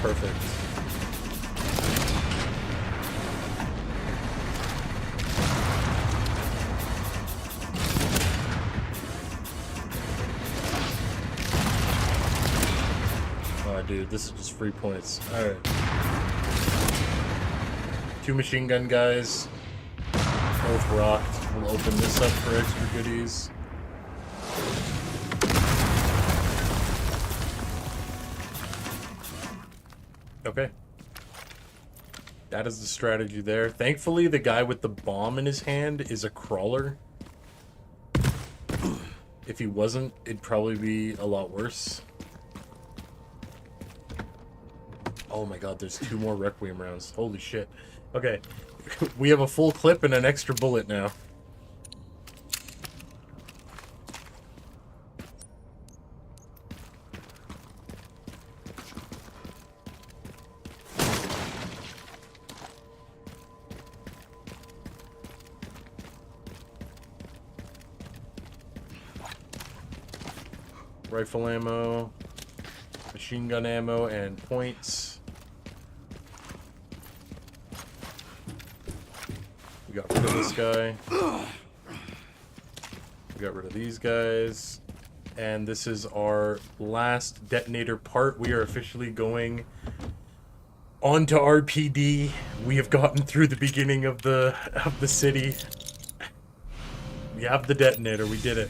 Perfect. Dude, this is just free points. Alright. 2 machine gun guys. Both rocked. We'll open this up for extra goodies. Okay. That is the strategy there. Thankfully, the guy with the bomb in his hand is a crawler. If he wasn't, it'd probably be a lot worse. Oh my god, there's 2 more Requiem rounds. Holy shit. Okay. We have a full clip and an extra bullet now. Rifle ammo, machine gun ammo, and points. We got rid of this guy. We got rid of these guys. And this is our last detonator part. We are officially going on to RPD. We have gotten through the beginning of the city. We have the detonator. We did it.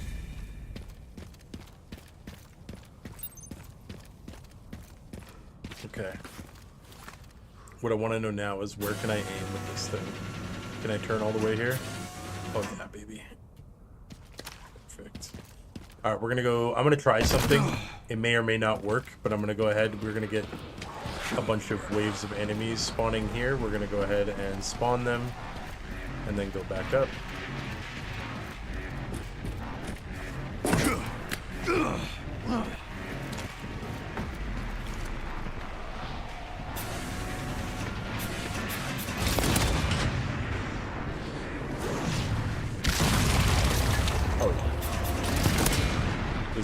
Okay. What I want to know now is where can I aim with this thing? Can I turn all the way here? Oh yeah, baby. Perfect. Alright, we're gonna go. I'm gonna try something. It may or may not work, but I'm gonna go ahead. We're gonna get a bunch of waves of enemies spawning here. We're gonna go ahead and spawn them and then go back up.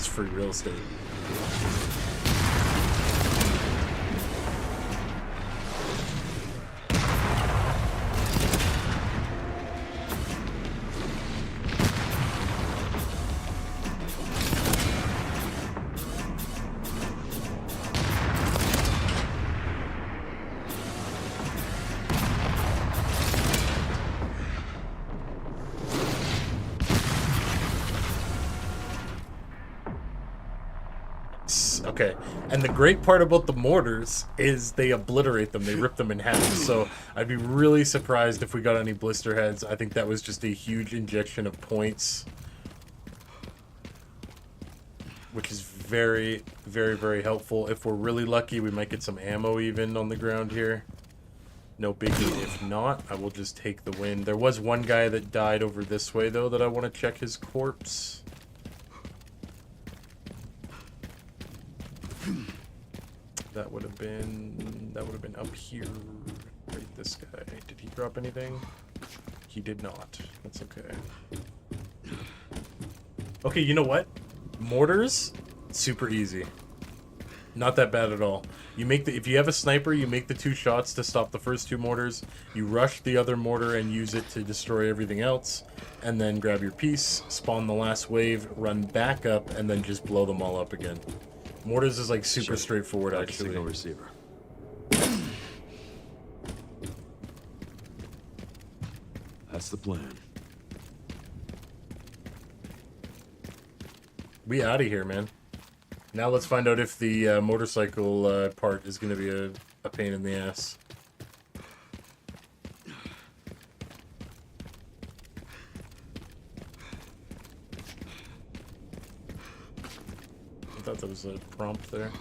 Free real estate. Okay, and the great part about the mortars is they obliterate them, they rip them in half, so I'd be really surprised if we got any blister heads. I think that was just a huge injection of points. which is very, very, very helpful. If we're really lucky, we might get some ammo even on the ground here. No biggie. If not, I will just take the win. There was one guy that died over this way, though, that I want to check his corpse. That would have been up here. Right, this guy. Did he drop anything? He did not. That's okay. Okay, you know what? Mortars, super easy. Not that bad at all. You make the, if you have a sniper, you make the 2 shots to stop the first 2 mortars. You rush the other mortar and use it to destroy everything else. And then grab your piece, spawn the last wave, run back up, and then just blow them all up again. Mortars is like super straightforward, actually. Signal receiver. That's the plan. We out of here, man. Now let's find out if the motorcycle part is going to be a pain in the ass. I thought there was a prompt there.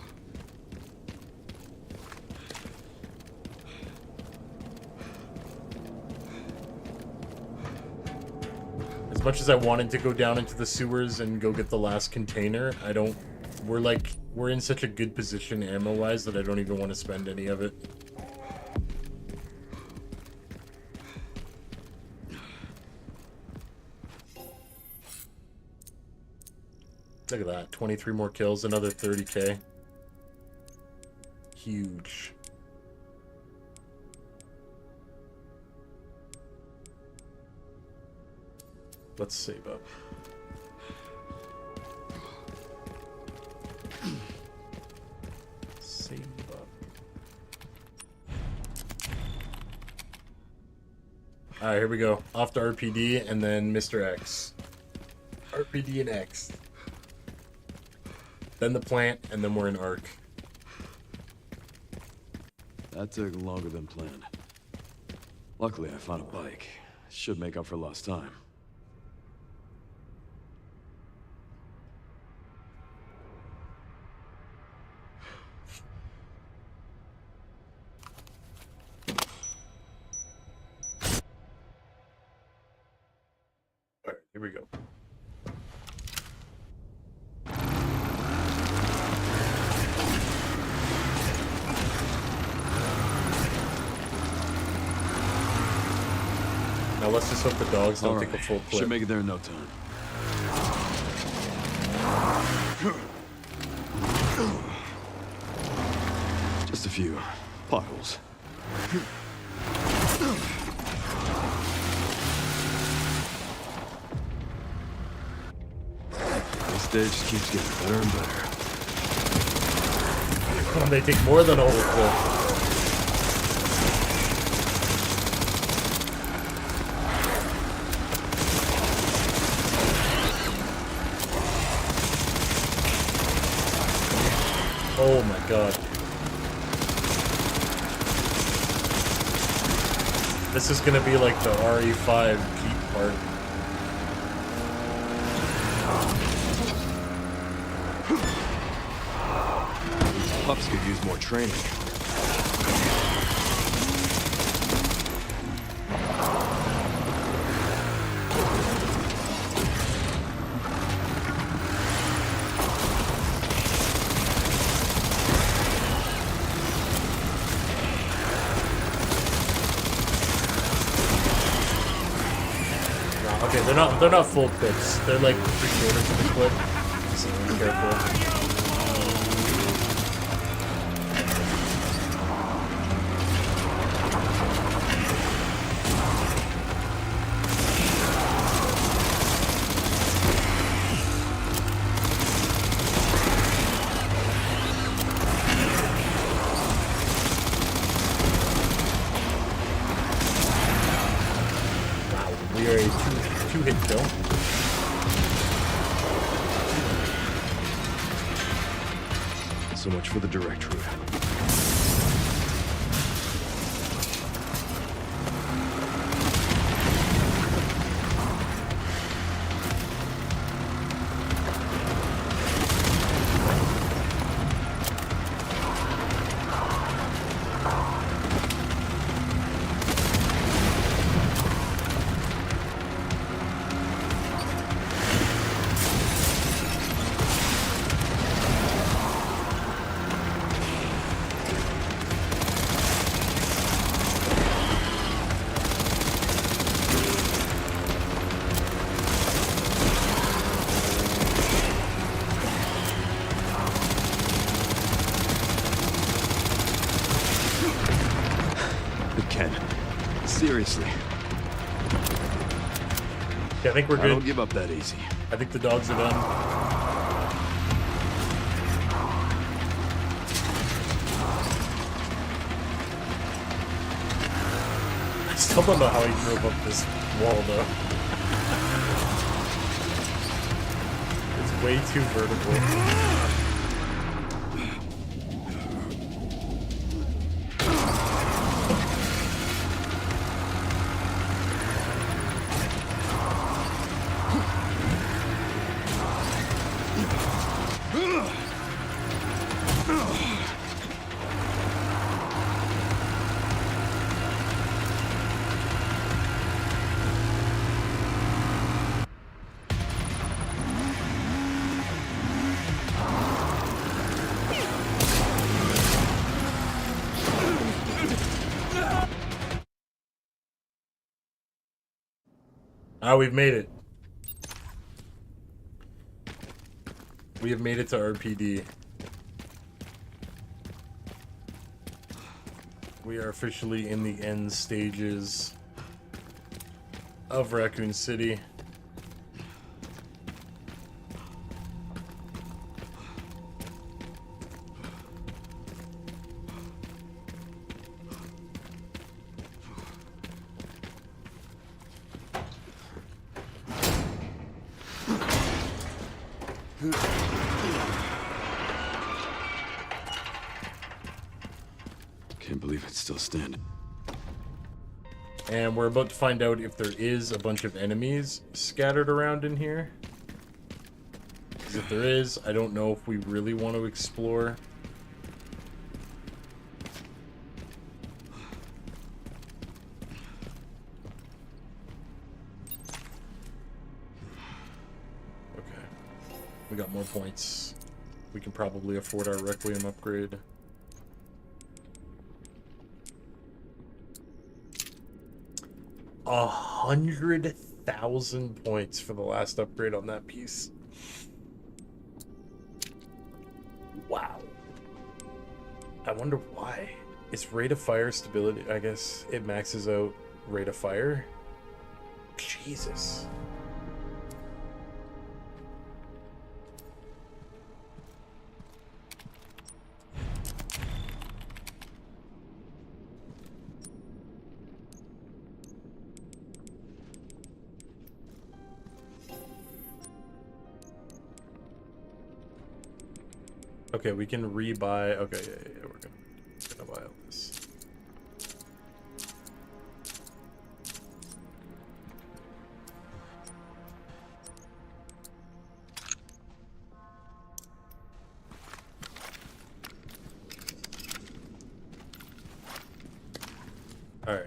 As much as I wanted to go down into the sewers and go get the last container, I don't... We're in such a good position ammo-wise that I don't even want to spend any of it. Look at that. 23 more kills, another 30k. Huge. Let's save up. Save up. Alright, here we go. Off to RPD and then Mr. X. RPD and X. Then the plant, and then we're in ARC. That took longer than planned. Luckily, I found a bike. Should make up for lost time. Alright, here we go. Now let's just hope the dogs don't take a full clip. Should make it there in no time. Just a few potholes. This stage just keeps getting better and better. Come on, they take more than a whole clip. Oh my god. This is gonna be like the RE5 Jeep part. These pups could use more training. Okay, they're not full clips. They're like 3/4 of the clip. So be careful. We are a two-hit kill. So much for the direct route. Seriously, Yeah, I think we're I don't good. give up that easy. I think the dogs are done. I still don't know how he drove up this wall, though. It's way too vertical. Ah, we've made it. We have made it to RPD. We are officially in the end stages of Raccoon City. Can't believe it's still standing. And we're about to find out if there is a bunch of enemies scattered around in here. Because if there is, I don't know if we really want to explore. Okay. We got more points. We can probably afford our Requiem upgrade. $100,000 points for the last upgrade on that piece. Wow. I wonder why. It's rate of fire stability. I guess it maxes out rate of fire. Jesus. Okay, we can rebuy. Okay, yeah, we're gonna buy all this. All right.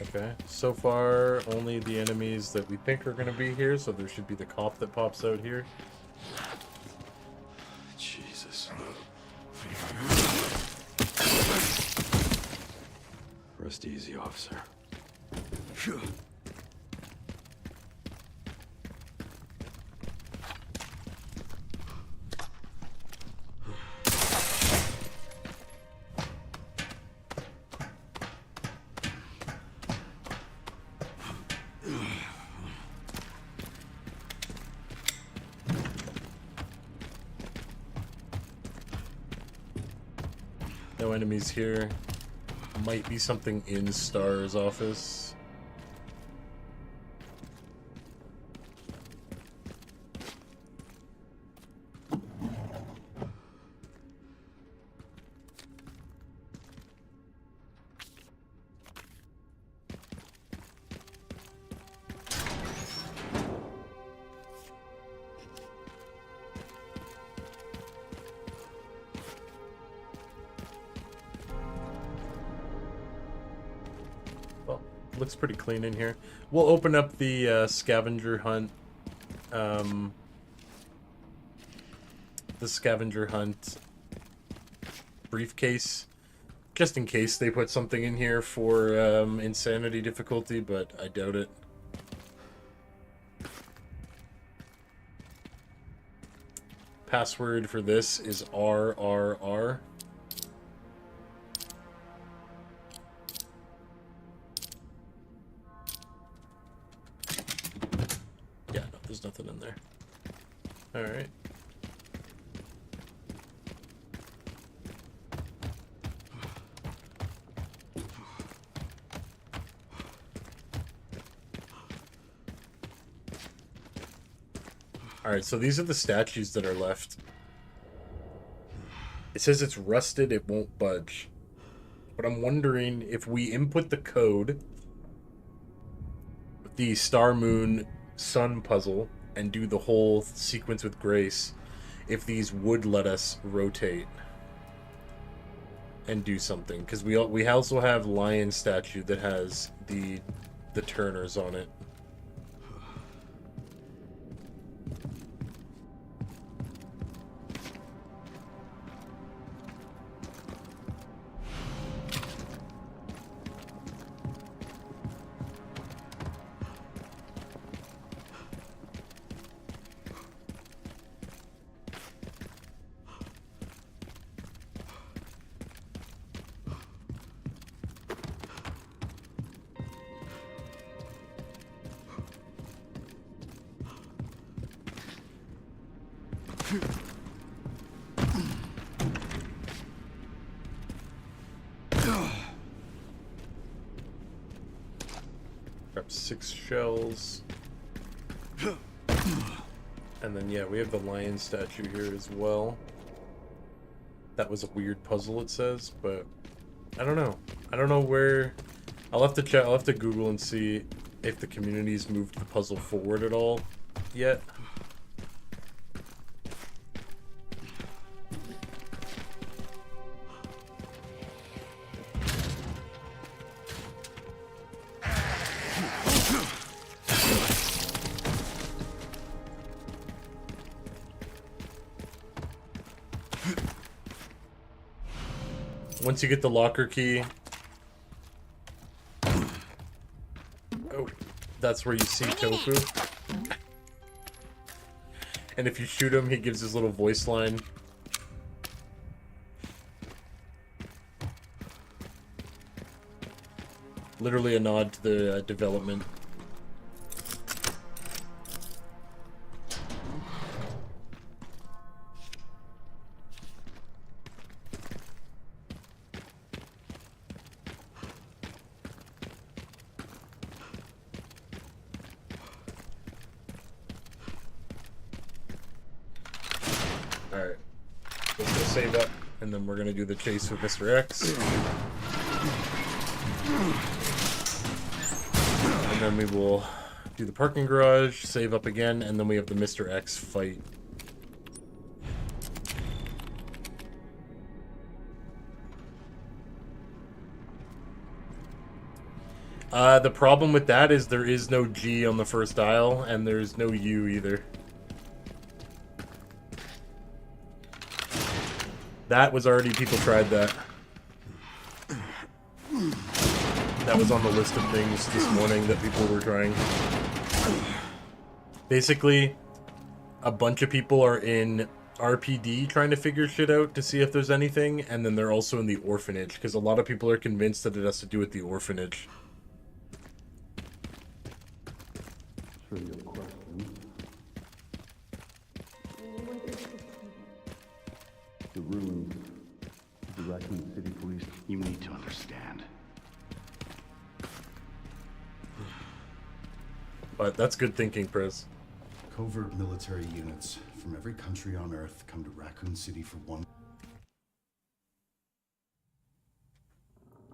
Okay, so far only the enemies that we think are going to be here, so there should be the cop that pops out here. Jesus. Rest easy, officer. No enemies here. Might be something in Star's office. looks pretty clean in here. We'll open up the scavenger hunt. The scavenger hunt briefcase, just in case they put something in here for insanity difficulty, but I doubt it. Password for this is RRR. Yeah, no, there's nothing in there. Alright. Alright, so these are the statues that are left. It says it's rusted, it won't budge. But I'm wondering if we input the code, the Star Moon Sun puzzle, and do the whole sequence with Grace, if these would let us rotate and do something. Because we also have Lion statue that has the turners on it. Grab 6 shells. And then, yeah, we have the lion statue here as well. That was a weird puzzle, it says, but I don't know. I don't know where... I'll have to check. I'll have to Google and see if the community's moved the puzzle forward at all yet. Once you get the locker key... Oh, that's where you see Tofu. And if you shoot him, he gives his little voice line. Literally a nod to the development. Alright. Let's go save up, and then we're gonna do the chase with Mr. X. And then we will do the parking garage, save up again, and then we have the Mr. X fight. The problem with that is there is no G on the first dial, and there's no U either. That was already, people tried that. That was on the list of things this morning that people were trying. Basically, a bunch of people are in RPD trying to figure shit out to see if there's anything, and then they're also in the orphanage, because a lot of people are convinced that it has to do with the orphanage. Sure you have questions? The ruins of the Raccoon City Police. You need to understand. But that's good thinking, Prez. Covert military units from every country on Earth come to Raccoon City for one.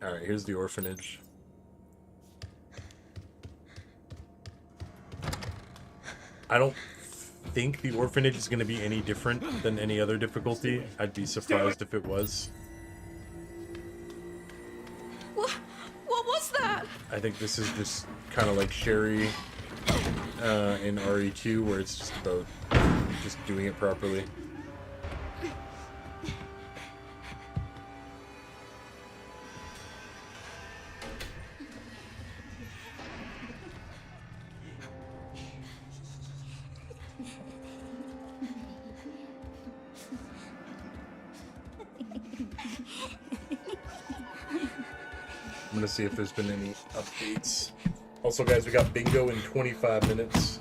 Alright, here's the orphanage. I don't think the orphanage is going to be any different than any other difficulty. I'd be surprised if it was. What was that? I think this is just kind of like Sherry in RE2, where it's just about just doing it properly. I'm gonna see if there's been any updates. Also, guys, we got bingo in 25 minutes.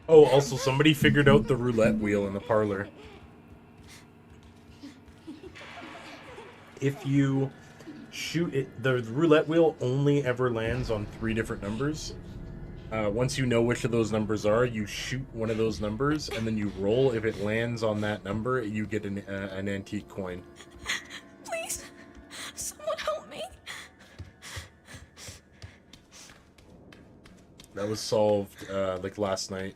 Oh, also, somebody figured out the roulette wheel in the parlor. If you shoot it, the roulette wheel only ever lands on 3 different numbers. Once you know which of those numbers are, you shoot one of those numbers, and then you roll. If it lands on that number, you get an antique coin. Please, someone help me. That was solved, like, last night.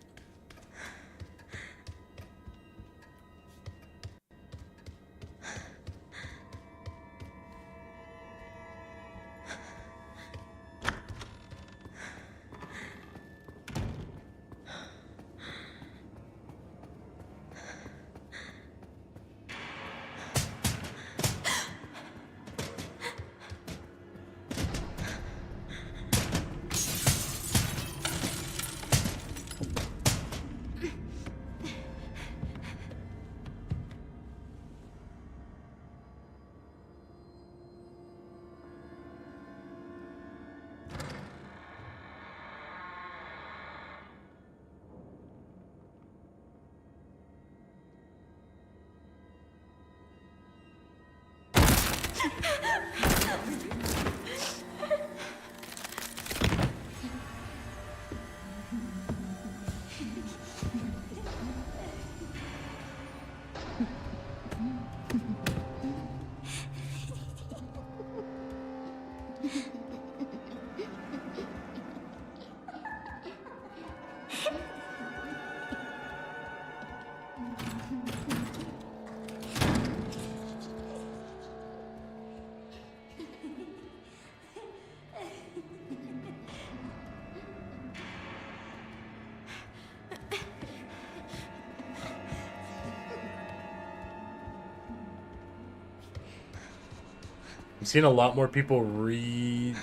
I'm seeing a lot more people returning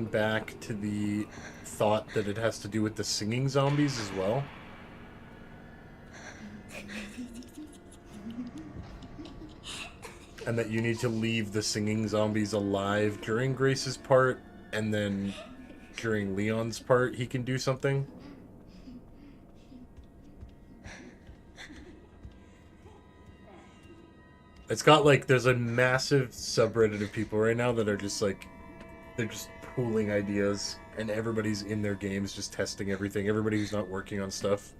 back to the thought that it has to do with the singing zombies as well. And that you need to leave the singing zombies alive during Grace's part, and then during Leon's part he can do something. It's got, like, there's a massive subreddit of people right now that are just, like, they're just pooling ideas, and everybody's in their games just testing everything. Everybody who's not working on stuff.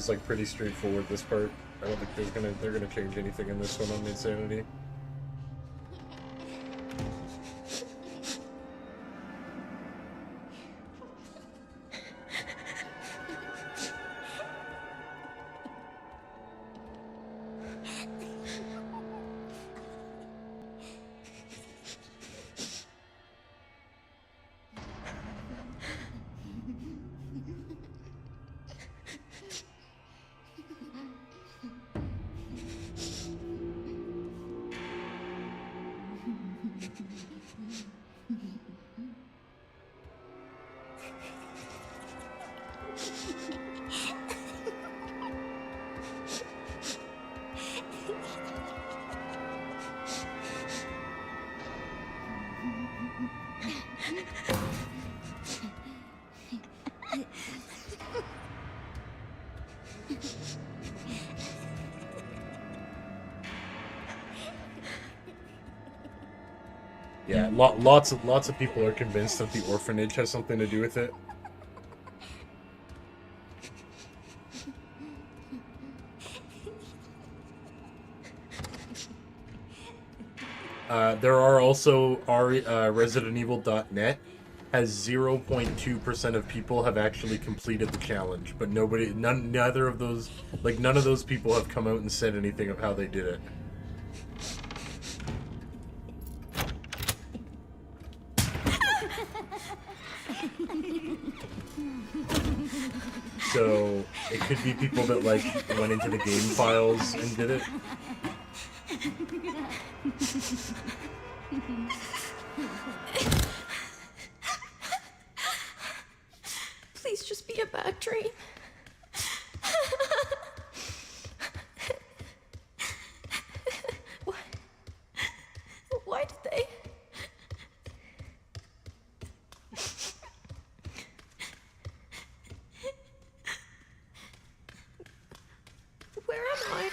is like pretty straightforward. This part, I don't think they're gonna change anything in this one on Insanity. Yeah, lots of people are convinced that the orphanage has something to do with it. There are also ResidentEvil.net has 0.2% of people have actually completed the challenge, but neither of those, like none of those people have come out and said anything of how they did it. So it could be people that like went into the game files and did it. Please just be a bad dream. What? Why did they? Where am I?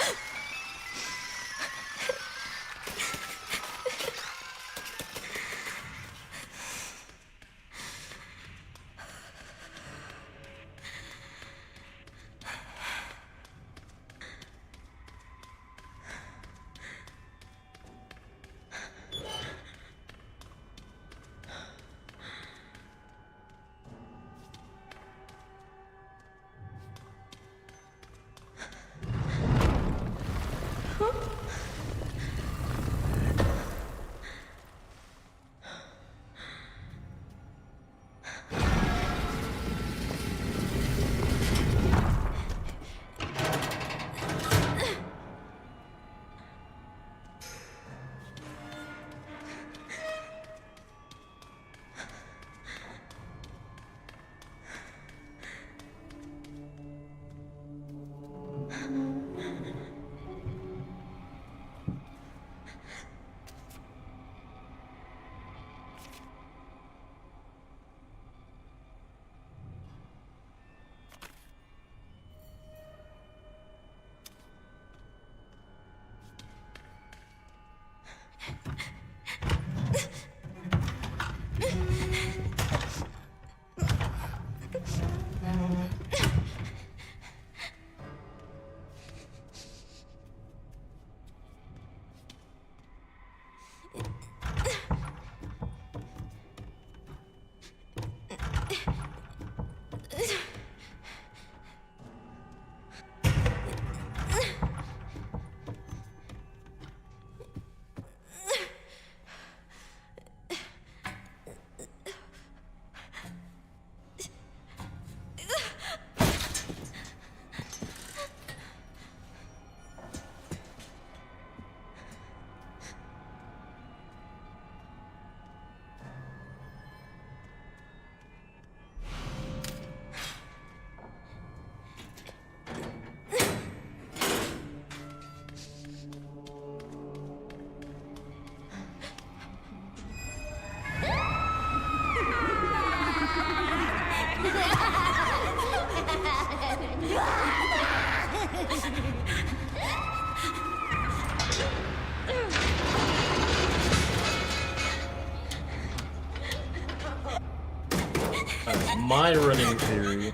My running theory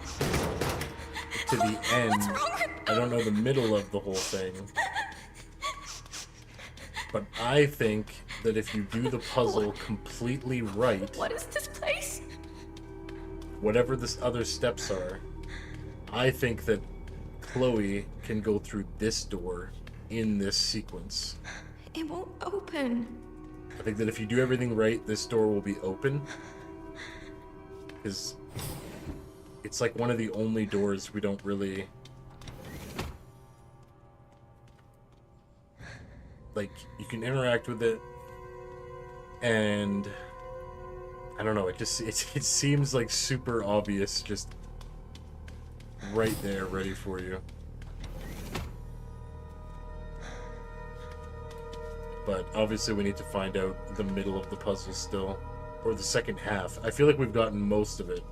to the end I don't know the middle of the whole thing. But I think that if you do the puzzle completely right, What is this place? whatever the other steps are, I think that Chloe can go through this door in this sequence. It won't open. I think that if you do everything right, this door will be open. Because it's like one of the only doors we don't really... Like, you can interact with it, and... I don't know, it seems like super obvious, just right there, ready for you. But obviously we need to find out the middle of the puzzle still. Or the second half. I feel like we've gotten most of it.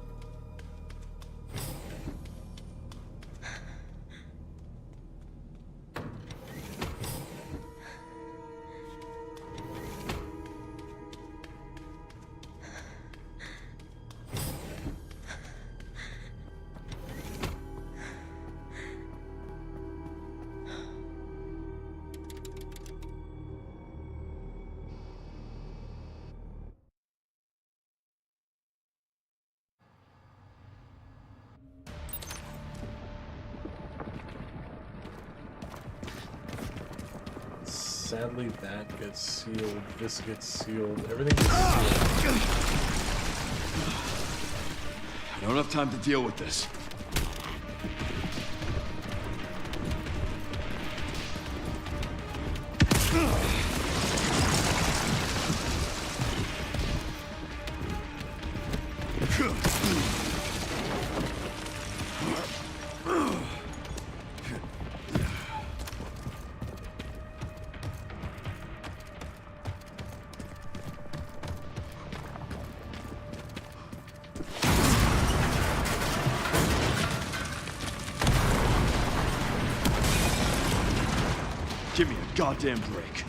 Sadly, that gets sealed, this gets sealed, everything gets sealed. I don't have time to deal with this. Give me a goddamn break.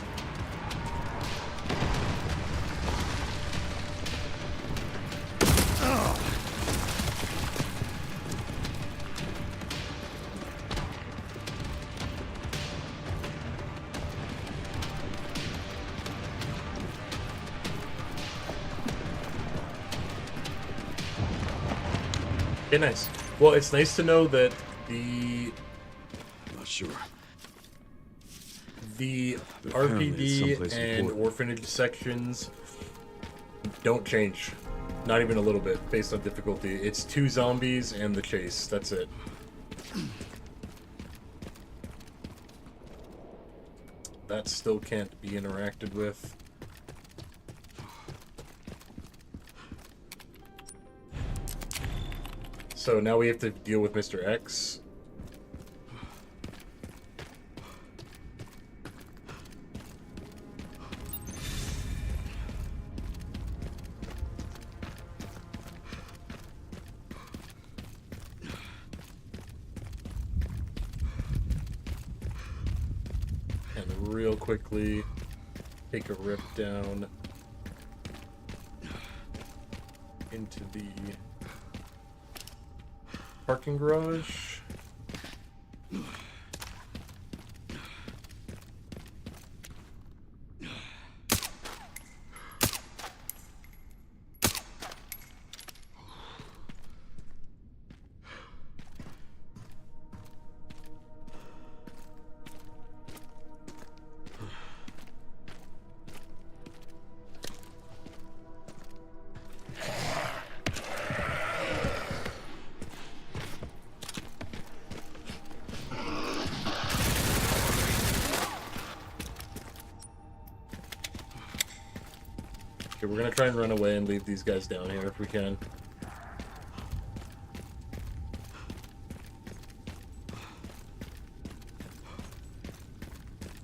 Okay, nice. Well, it's nice to know that the Not sure. RPD Apparently it's someplace and important. orphanage sections don't change. Not even a little bit, based on difficulty. It's 2 zombies and the chase. That's it. That still can't be interacted with. So now we have to deal with Mr. X. And real quickly, take a rip down into the parking garage. Okay, we're gonna try and run away and leave these guys down here if we can.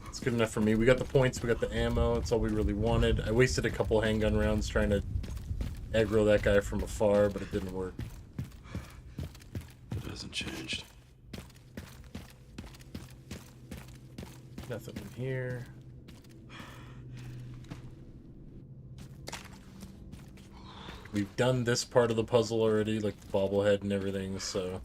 It's good enough for me. We got the points, we got the ammo, that's all we really wanted. I wasted a couple handgun rounds trying to aggro that guy from afar, but it didn't work. It hasn't changed. Nothing in here. We've done this part of the puzzle already, like the bobblehead and everything, so...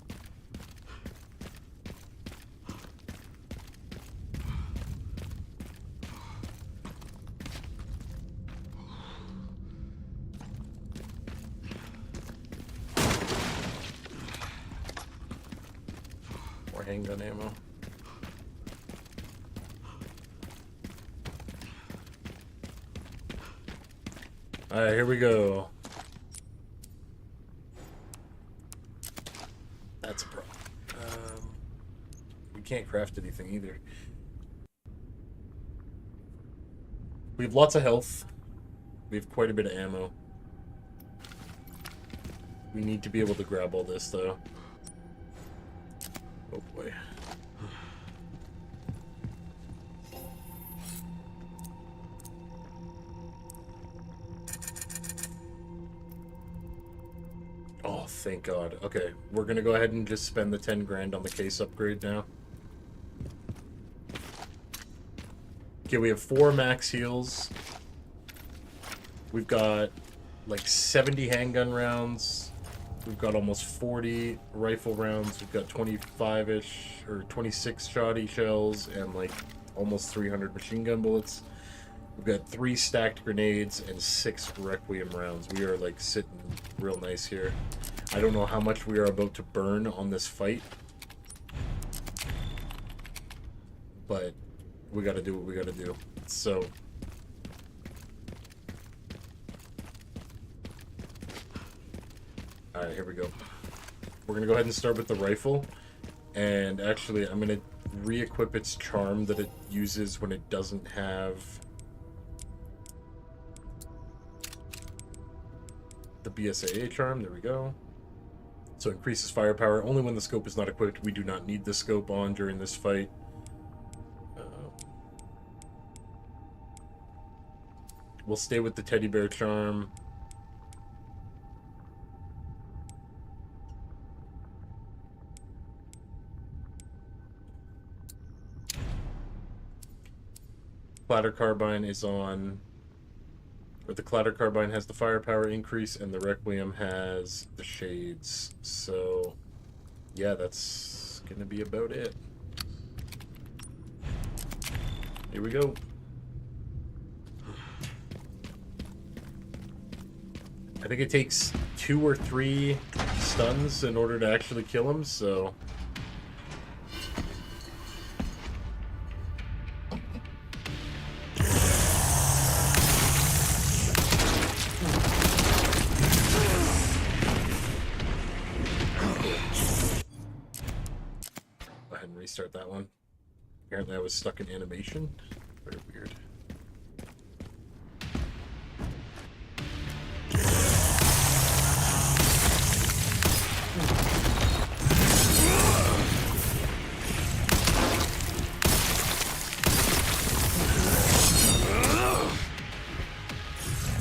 handgun ammo. Alright, here we go. That's a problem. We can't craft anything either. We have lots of health. We have quite a bit of ammo. We need to be able to grab all this, though. Oh boy. Oh, thank God. Okay, we're gonna go ahead and just spend the 10 grand on the case upgrade now. Okay, we have 4 max heals. We've got like 70 handgun rounds. We've got almost 40 rifle rounds. We've got 25-ish or 26 shoddy shells and like almost 300 machine gun bullets. We've got 3 stacked grenades and 6 Requiem rounds. We are like sitting real nice here. I don't know how much we are about to burn on this fight, but we gotta do what we gotta do. So alright, here we go. We're gonna go ahead and start with the rifle. And actually, I'm gonna re-equip its charm that it uses when it doesn't have the BSAA charm. There we go. So increases firepower only when the scope is not equipped. We do not need the scope on during this fight. We'll stay with the teddy bear charm. Clatter carbine is on, or the clatter carbine has the firepower increase and the Requiem has the shades. So yeah, that's gonna be about it. Here we go. I think it takes 2 or 3 stuns in order to actually kill him, so restart that one. Apparently I was stuck in animation. Very weird.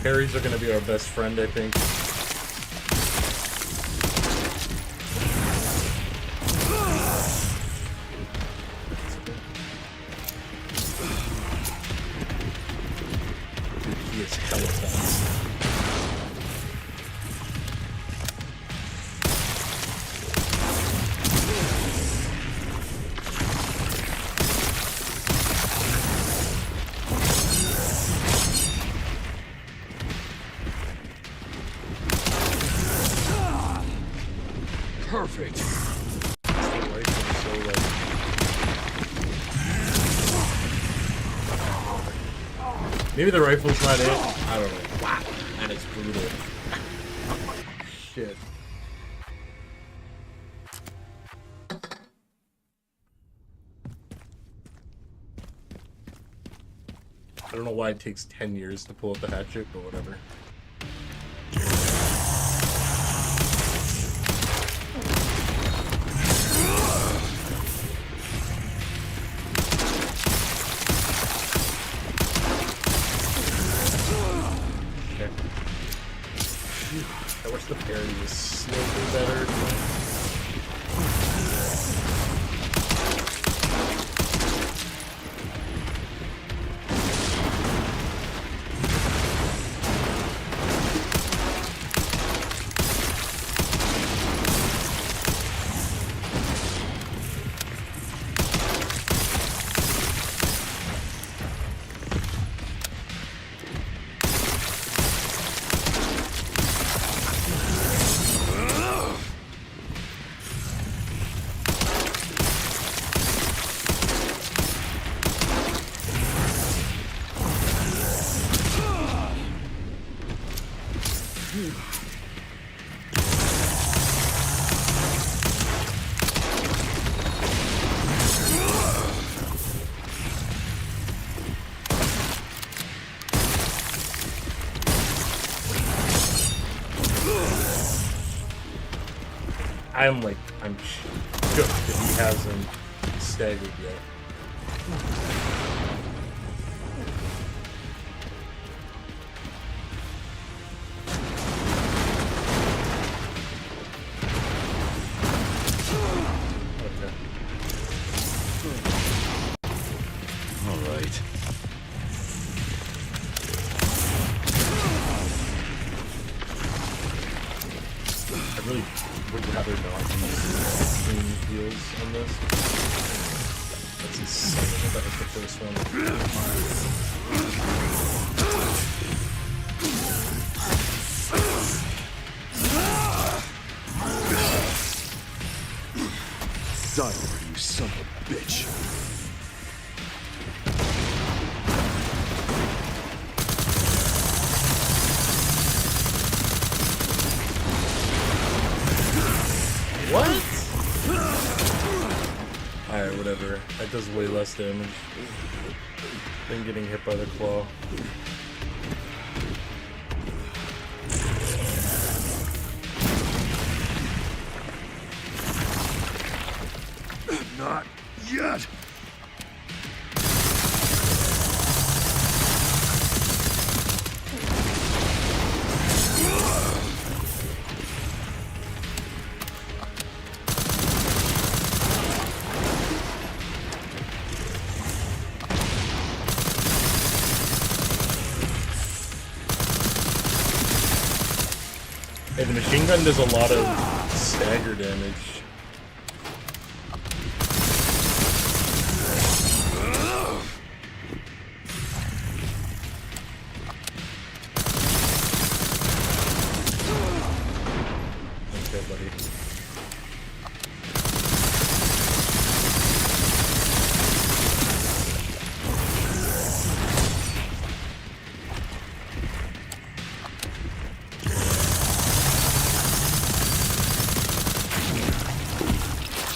Parries are going to be our best friend, I think. He is hella fast. Perfect. Maybe the rifle's not it. I don't know. Wow. And it's brutal. Shit. I don't know why it takes 10 years to pull out the hatchet, but whatever. I wish the parry was slightly better. I'm shook that he hasn't staggered yet. Okay. All right. I really would rather not use clean heals on this. That's insane. I thought that was the first one. Die already, you son of a bitch. What? Alright, whatever. That does way less damage than getting hit by the claw. Not yet. Hey, the machine gun does a lot of stagger damage. Okay, buddy.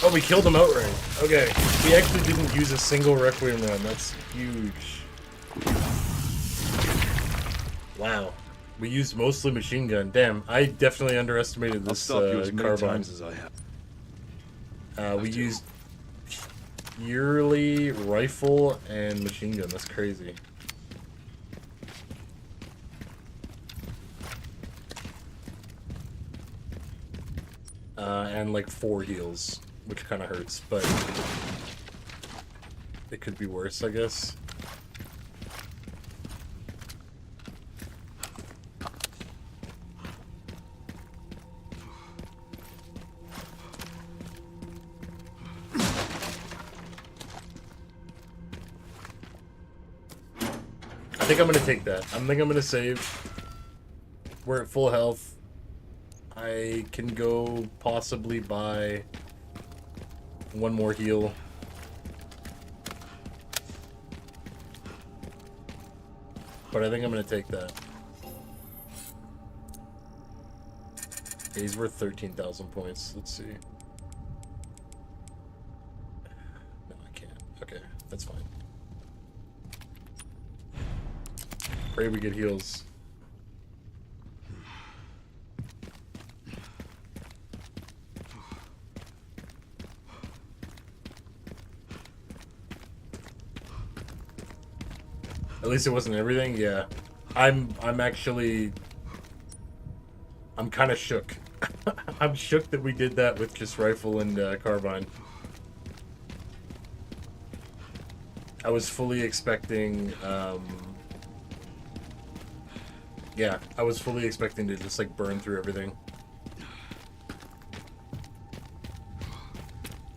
Oh, we killed him outright. Okay. We actually didn't use a single Requiem run. That's huge. Wow. We used mostly machine gun. Damn, I definitely underestimated I'll this stop you as many carbine. times as I have. We used yearly rifle and machine gun. That's crazy. And like 4 heals, which kind of hurts, but it could be worse, I guess. I think I'm gonna take that. I think I'm gonna save. We're at full health. I can go possibly buy one more heal. But I think I'm gonna take that. Yeah, he's worth 13,000 points. Let's see. No, I can't. Okay, that's fine. Pray we get heals. At least it wasn't everything. Yeah, I'm actually, I'm kind of shook. I'm shook that we did that with just rifle and carbine. I was fully expecting, yeah, I was fully expecting to just like burn through everything.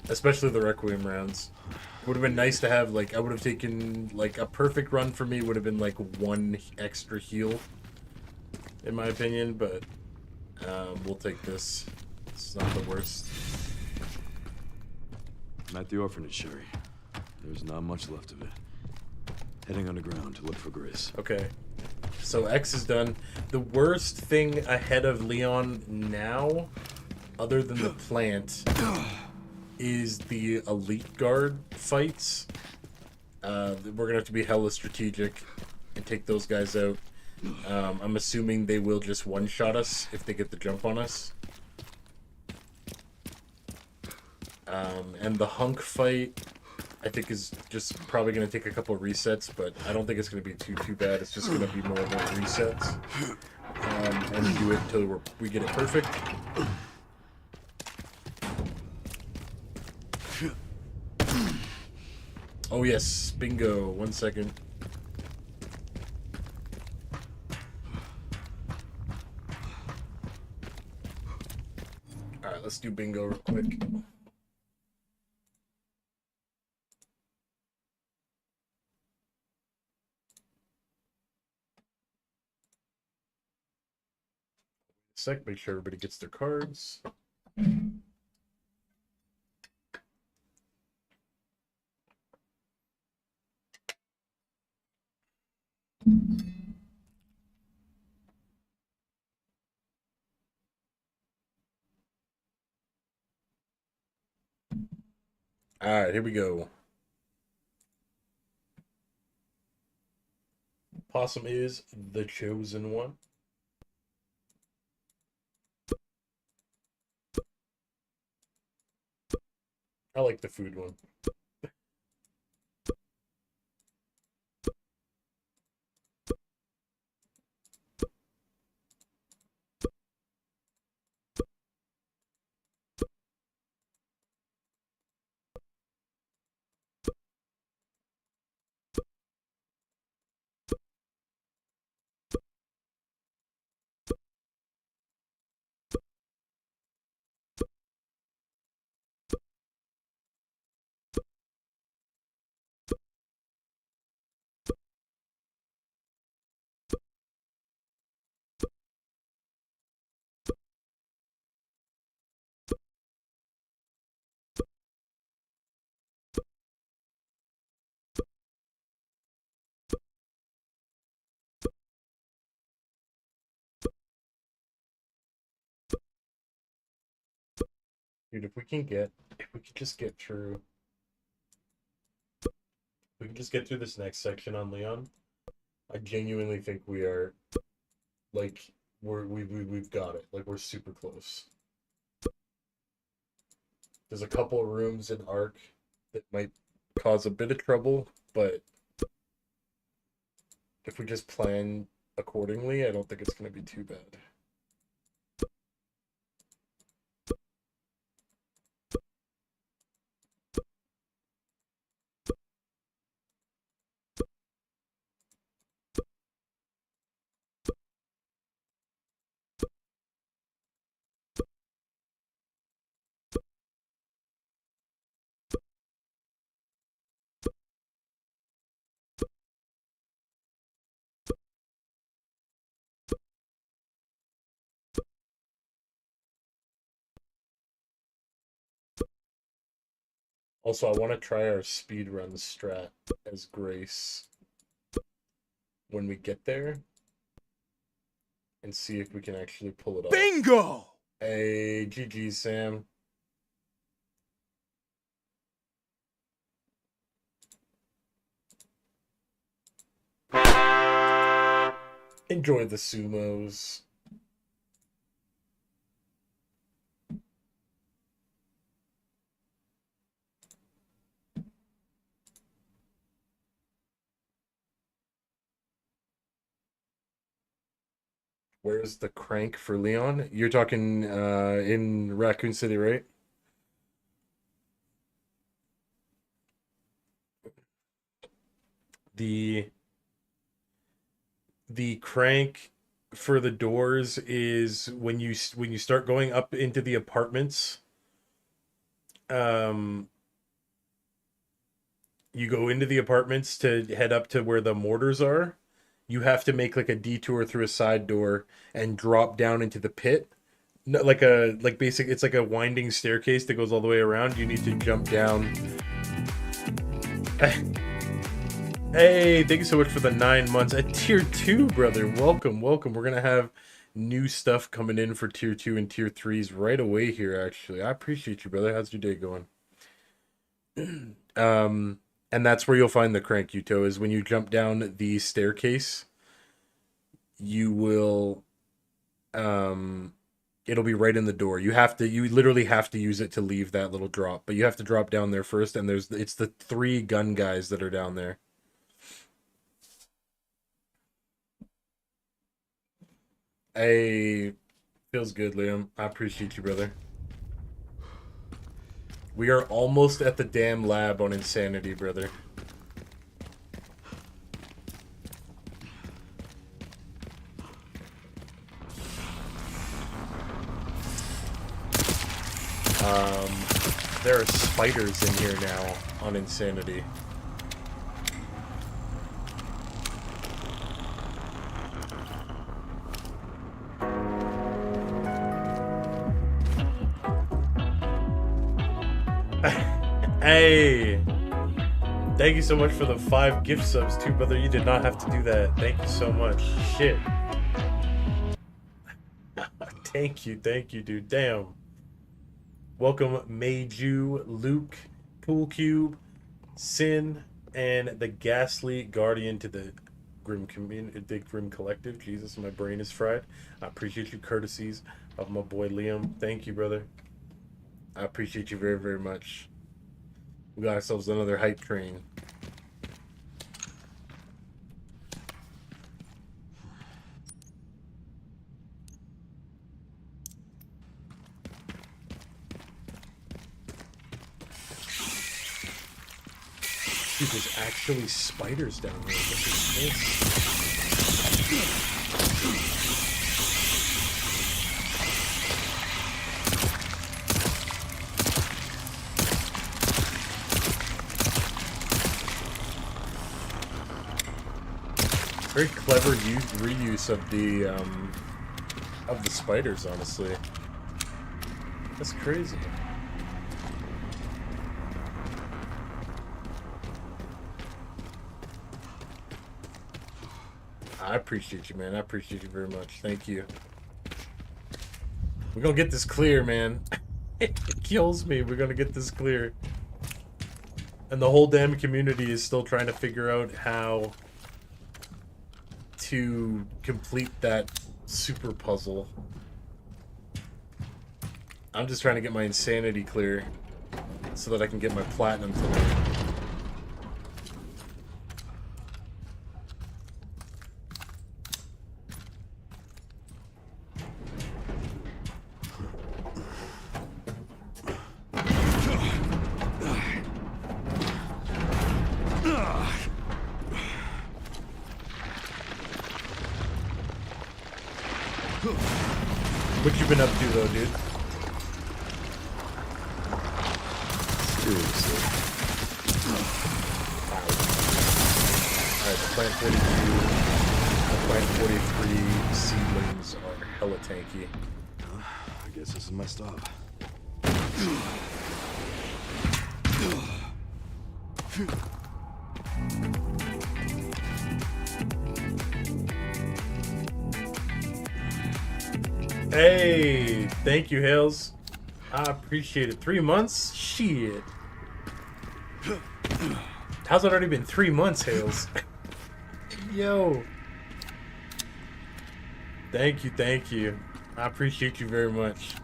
Especially the Requiem rounds. It would have been nice to have, like, I would have taken, like, a perfect run for me would have been, like, 1 extra heal, in my opinion, but we'll take this. It's not the worst. I'm at the orphanage, Sherry. There's not much left of it. Heading underground to look for Grace. Okay. So X is done. The worst thing ahead of Leon now, other than the plant, is the elite guard fights. We're gonna have to be hella strategic and take those guys out. I'm assuming they will just one-shot us if they get the jump on us. And the hunk fight, I think, is just probably going to take a couple resets, but I don't think it's going to be too bad. It's just going to be more of those resets. And do it until we get it perfect. Oh yes, bingo. 1 second. Alright, let's do bingo real quick. Sec, make sure everybody gets their cards. Alright, here we go. Possum is the chosen one. I like the food one. Dude, if we could just get through, we can just get through this next section on Leon. I genuinely think we are, like, we've got it. Like, we're super close. There's a couple of rooms in Ark that might cause a bit of trouble, but if we just plan accordingly, I don't think it's going to be too bad. Also, I want to try our speedrun strat as Grace when we get there and see if we can actually pull it off. Bingo! Hey, GG, Sam. Enjoy the sumos. Where's the crank for Leon? You're talking in Raccoon City, right? The crank for the doors is when you start going up into the apartments. You go into the apartments to head up to where the mortars are. You have to make like a detour through a side door and drop down into the pit. No, it's like a winding staircase that goes all the way around. You need to jump down. Hey, thank you so much for the 9 months at tier 2, brother. Welcome, welcome. We're gonna have new stuff coming in for tier 2 and tier 3s right away here, actually. I appreciate you, brother. How's your day going? And that's where you'll find the crank, Yuto, is when you jump down the staircase, you will it'll be right in the door. You literally have to use it to leave that little drop, but you have to drop down there first, and it's the 3 gun guys that are down there. Hey, feels good, Liam. I appreciate you, brother. We are almost at the damn lab on insanity, brother. There are spiders in here now on insanity. Hey, thank you so much for the 5 gift subs too, brother. You did not have to do that. Thank you so much. Shit. Thank you, dude. Damn. Welcome, Meiju, Luke, Pool Cube, Sin, and the Ghastly Guardian to the Grim Collective. Jesus, my brain is fried. I appreciate you, courtesies of my boy Liam. Thank you, brother. I appreciate you very, very much. We got ourselves another hype train. Dude, there's actually spiders down there. What is this? Very clever reuse of the spiders, honestly. That's crazy. I appreciate you, man. I appreciate you very much. Thank you. We're gonna get this clear, man. It kills me. We're gonna get this clear. And the whole damn community is still trying to figure out how to complete that super puzzle. I'm just trying to get my insanity clear so that I can get my platinum tonight. What you been up to though, dude? Seriously. Alright, the Plant 42, the Plant 43 seedlings are hella tanky. I guess this is my stop. Hey, thank you, Hales. I appreciate it. 3 months? Shit. How's it already been 3 months, Hales? Yo. Thank you, thank you. I appreciate you very much.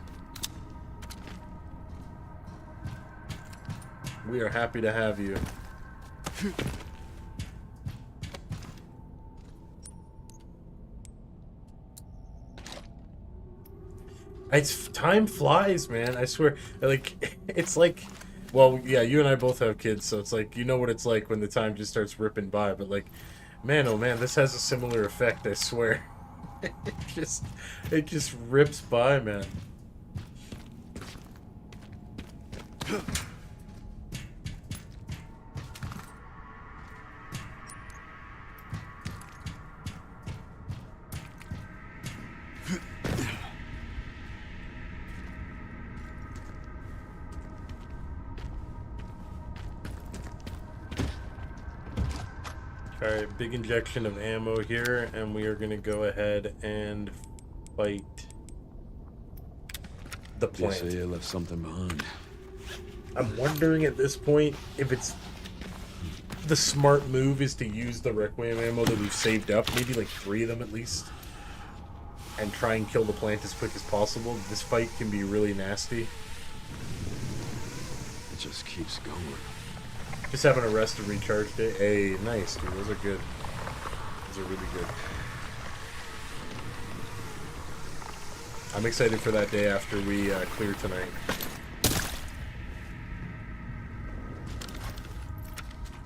We are happy to have you. Time flies, man. I swear. Like, it's like, well, yeah, you and I both have kids, so it's like, you know what it's like when the time just starts ripping by. But like, man, oh man, this has a similar effect. I swear. It just rips by, man. Alright, big injection of ammo here, and we are gonna go ahead and fight the Guess plant. I left something behind. I'm wondering at this point if it's the smart move is to use the Requiem ammo that we've saved up, maybe like 3 of them at least, and try and kill the plant as quick as possible. This fight can be really nasty. It just keeps going. Just having a rest and recharge day. Hey, nice, dude. Those are good. Those are really good. I'm excited for that day after we clear tonight.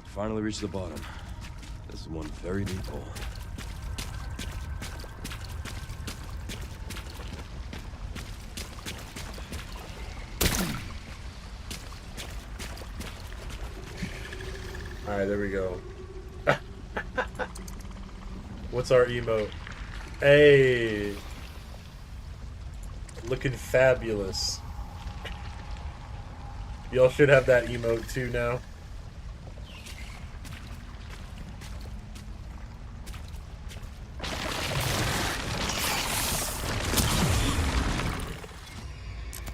Finally reached the bottom. This is one very deep hole. Alright, there we go. What's our emote? Hey! Looking fabulous. Y'all should have that emote too now.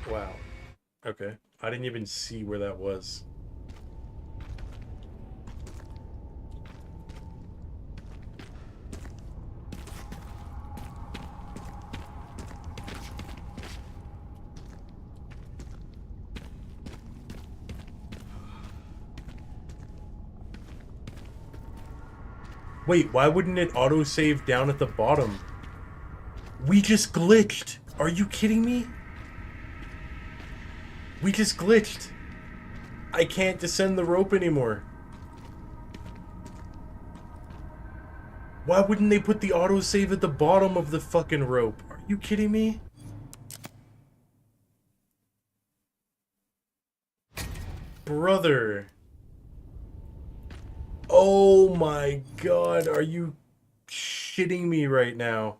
Wow. Okay. I didn't even see where that was. Wait, why wouldn't it autosave down at the bottom? We just glitched. Are you kidding me? We just glitched. I can't descend the rope anymore. Why wouldn't they put the autosave at the bottom of the fucking rope? Are you kidding me? Brother. Oh my god, are you shitting me right now?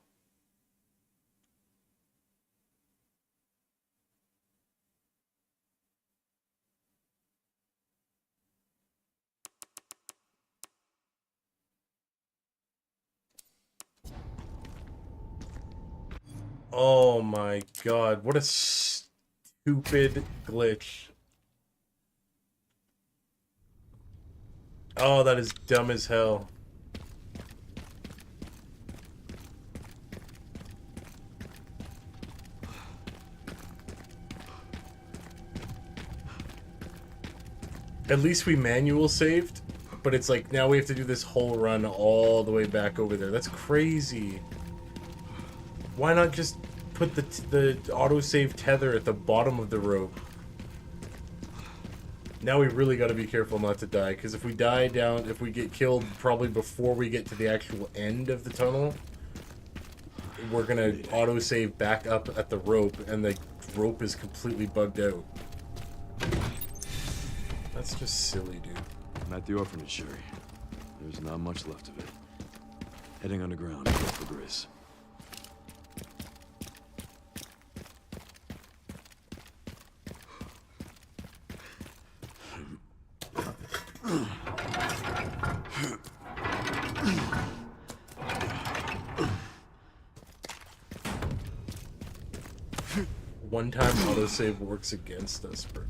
Oh my god, what a stupid glitch. Oh, that is dumb as hell. At least we manual saved, but it's like now we have to do this whole run all the way back over there. That's crazy. Why not just put the autosave tether at the bottom of the rope? Now we really got to be careful not to die, because if we die down, if we get killed probably before we get to the actual end of the tunnel, we're going to autosave back up at the rope, and the rope is completely bugged out. That's just silly, dude. I'm at the orphanage, Sherry. There's not much left of it. Heading underground to look for Grace. One time autosave works against us, bro.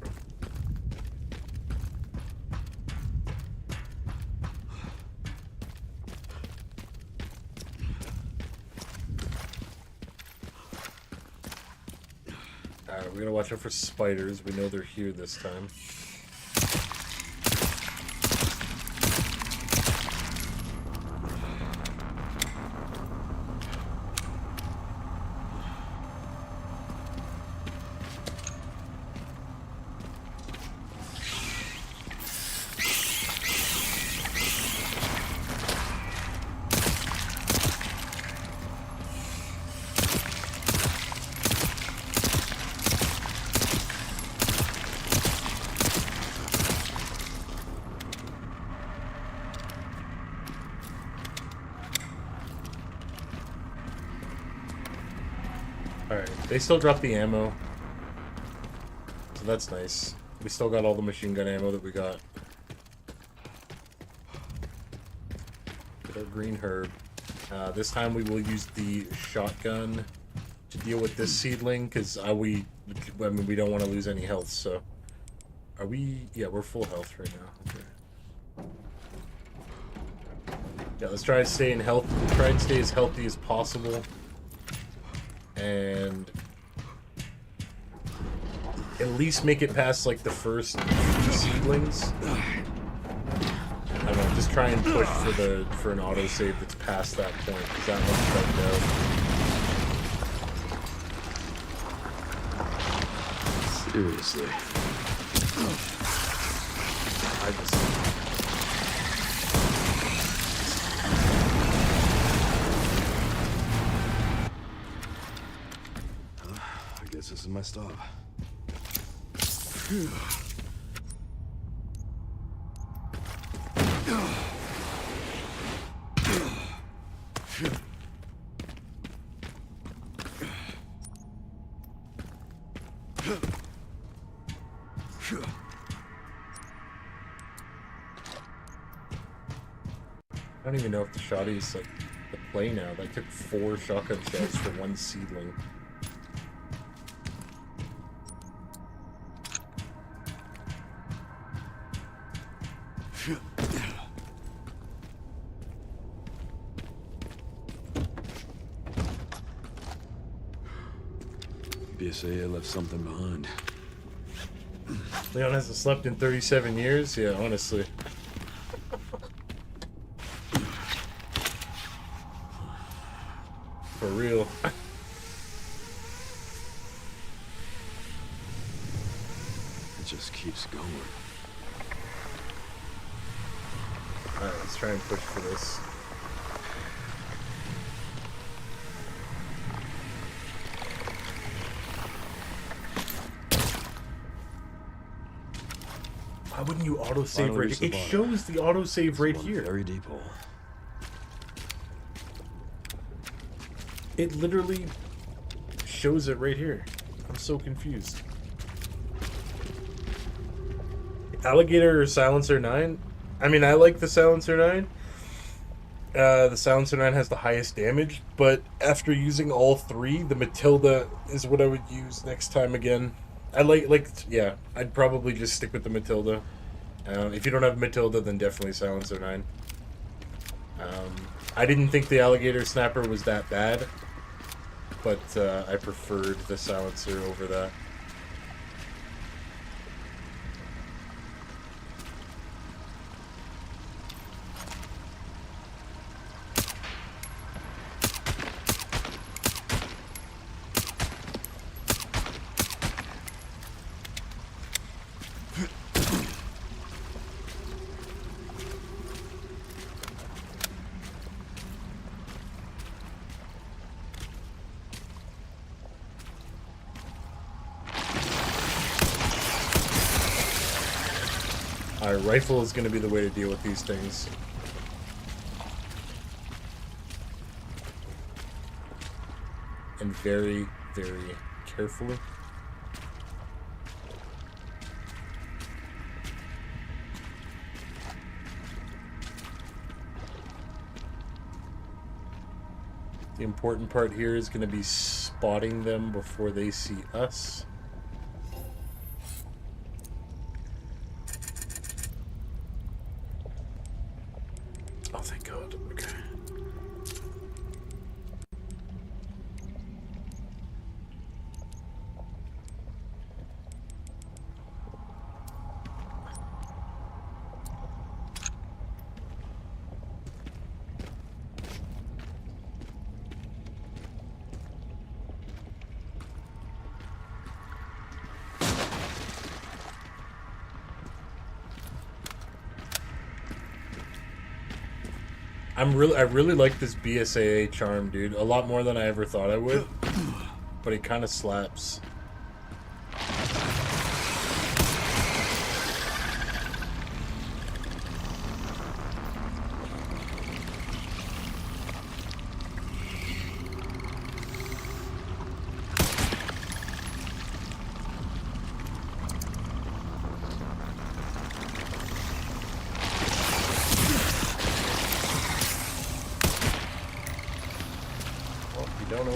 Alright, we gotta watch out for spiders. We know they're here this time. Alright, they still dropped the ammo. So that's nice. We still got all the machine gun ammo that we got. So green herb. This time we will use the shotgun to deal with this seedling, because I mean, we don't want to lose any health, so... Are we... Yeah, we're full health right now. Okay. Yeah, let's try and stay in health. Try and stay as healthy as possible. And... at least make it past, like, the first few seedlings. I don't know, just try and push for an autosave that's past that point, because that one's bugged out. Seriously. I just... I guess this is my stop. I don't even know if the shotty's like the play now. That took 4 shotgun shells for 1 seedling. BSAA left something behind. Leon hasn't slept in 37 years? Yeah, honestly. For real. It just keeps going. Alright, let's try and push for this. Why wouldn't you autosave right here? It shows the autosave right here. Very deep hole. It literally shows it right here. I'm so confused. Alligator or Silencer 9? I mean, I like the Silencer 9. The Silencer 9 has the highest damage, but after using all 3, the Matilda is what I would use next time again. I yeah, I'd probably just stick with the Matilda. If you don't have Matilda, then definitely Silencer 9. I didn't think the Alligator Snapper was that bad, but I preferred the Silencer over that. Alright, rifle is going to be the way to deal with these things. And very, very carefully. The important part here is going to be spotting them before they see us. Oh, thank God. Okay. I really like this BSAA charm, dude. A lot more than I ever thought I would. But it kind of slaps.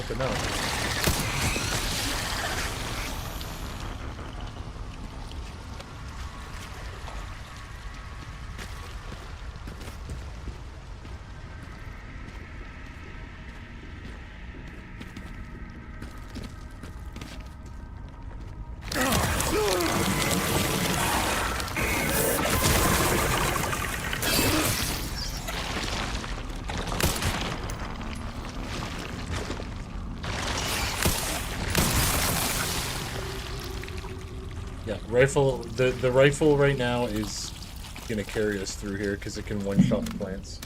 What the no? Yeah, rifle. The rifle right now is gonna carry us through here because it can one-shot the plants.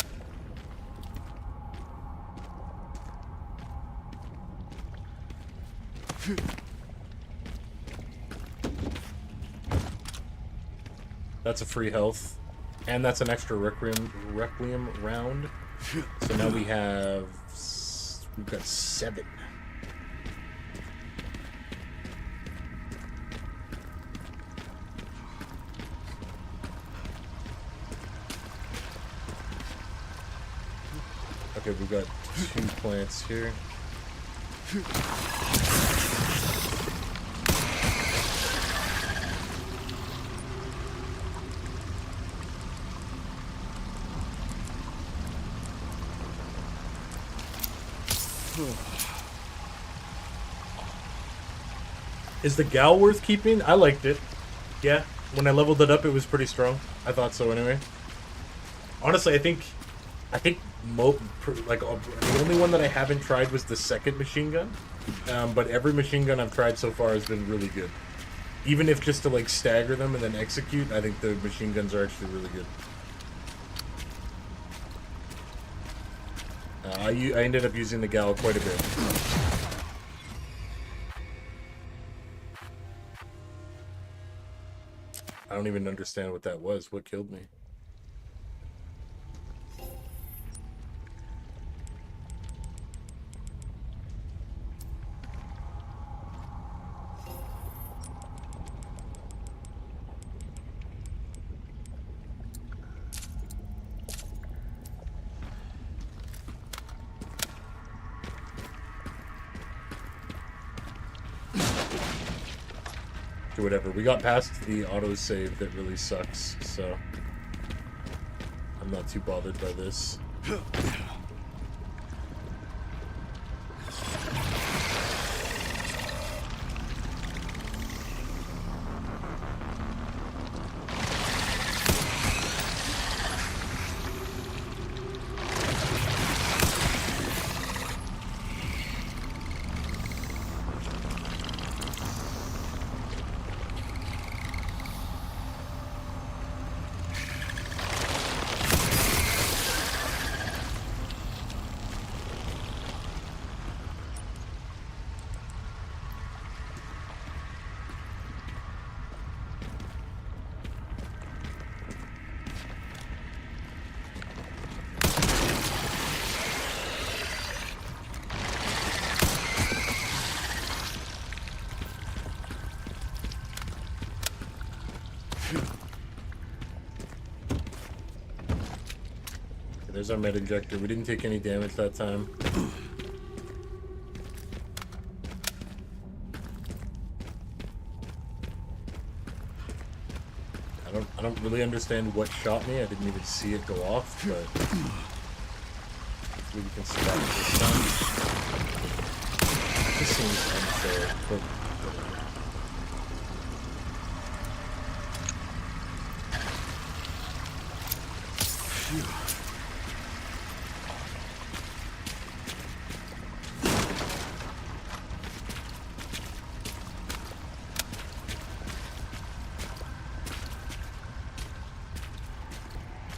That's a free health, and that's an extra requiem round. So now we've got 7. Okay, we've got 2 plants here. Is the gal worth keeping? I liked it. Yeah, when I leveled it up, it was pretty strong. I thought so anyway. Honestly, I think the only one that I haven't tried was the second machine gun. But every machine gun I've tried so far has been really good. Even if just to like stagger them and then execute, I think the machine guns are actually really good. I ended up using the gal quite a bit. I don't even understand what that was. What killed me? Whatever. We got past the autosave that really sucks, so I'm not too bothered by this. There's our med injector. We didn't take any damage that time. I don't really understand what shot me. I didn't even see it go off, but hopefully we can stop it this time. This seems unfair, but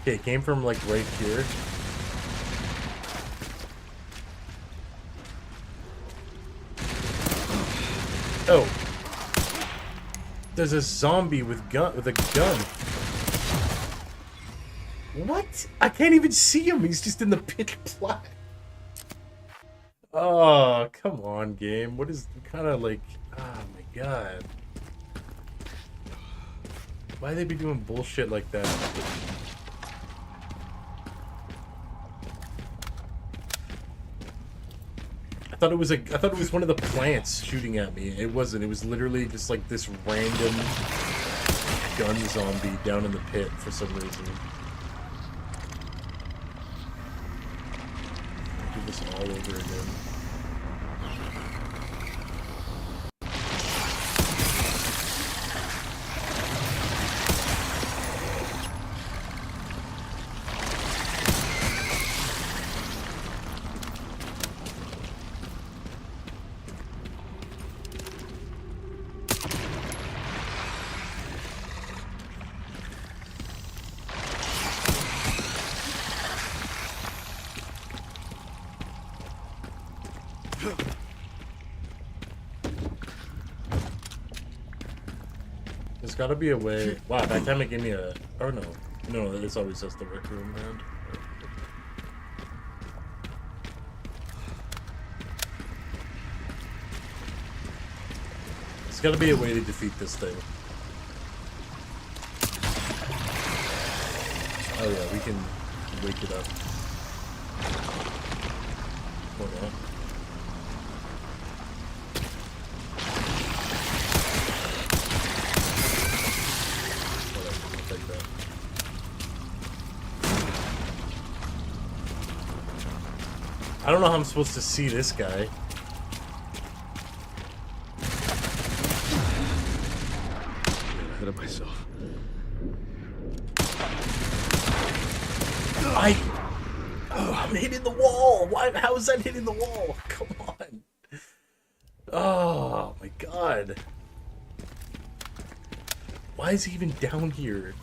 okay, it came from like right here. Oh, there's a zombie with a gun. What? I can't even see him. He's just in the pitch black. Oh, come on, game. What is kind of like? Oh my god. Why they be doing bullshit like that? I thought it was one of the plants shooting at me. It wasn't. It was literally just like this random gun zombie down in the pit for some reason. Do this all over again. There's gotta be a way. Wow, that time it gave me a. Oh no. No, it's always just the rec room, man. There's gotta be a way to defeat this thing. Oh yeah, we can wake it up. Oh no. I don't know how I'm supposed to see this guy. Get ahead of myself. I'm hitting the wall. Why? How is that hitting the wall? Come on. Oh my god. Why is he even down here?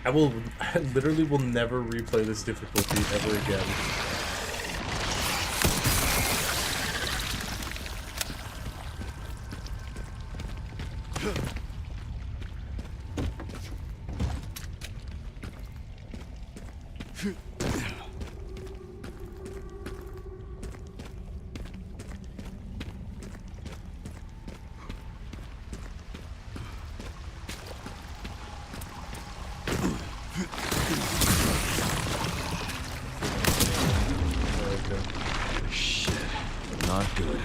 I literally will never replay this difficulty ever again. Shit. Not good.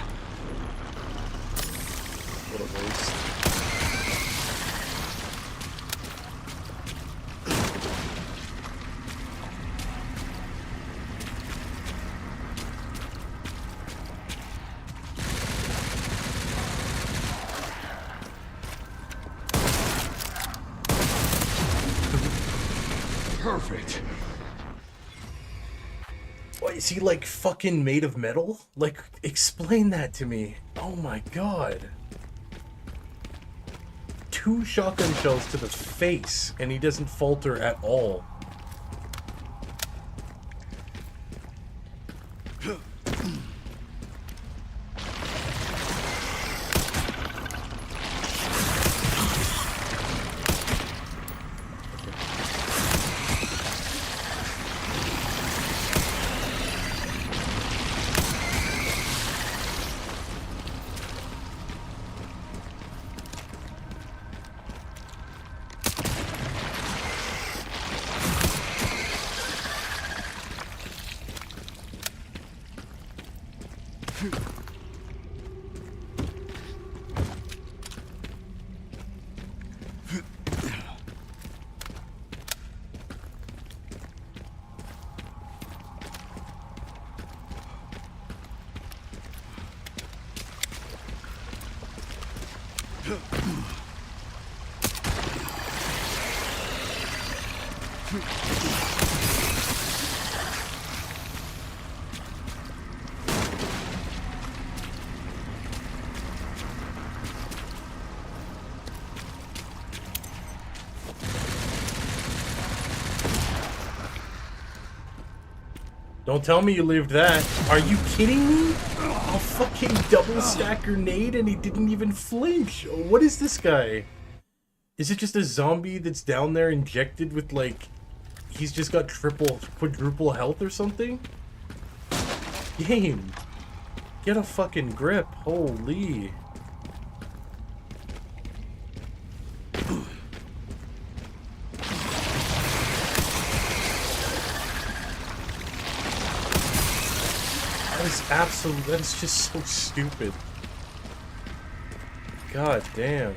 What a waste. Perfect. What, is he like fucking made of metal? Like, explain that to me. Oh my god. 2 shotgun shells to the face, and he doesn't falter at all. Don't tell me you lived that. Are you kidding me? A fucking double stack grenade and he didn't even flinch. What is this guy? Is it just a zombie that's down there injected with like he's just got quadruple health or something? Game, get a fucking grip. Holy. That's just so stupid. God damn.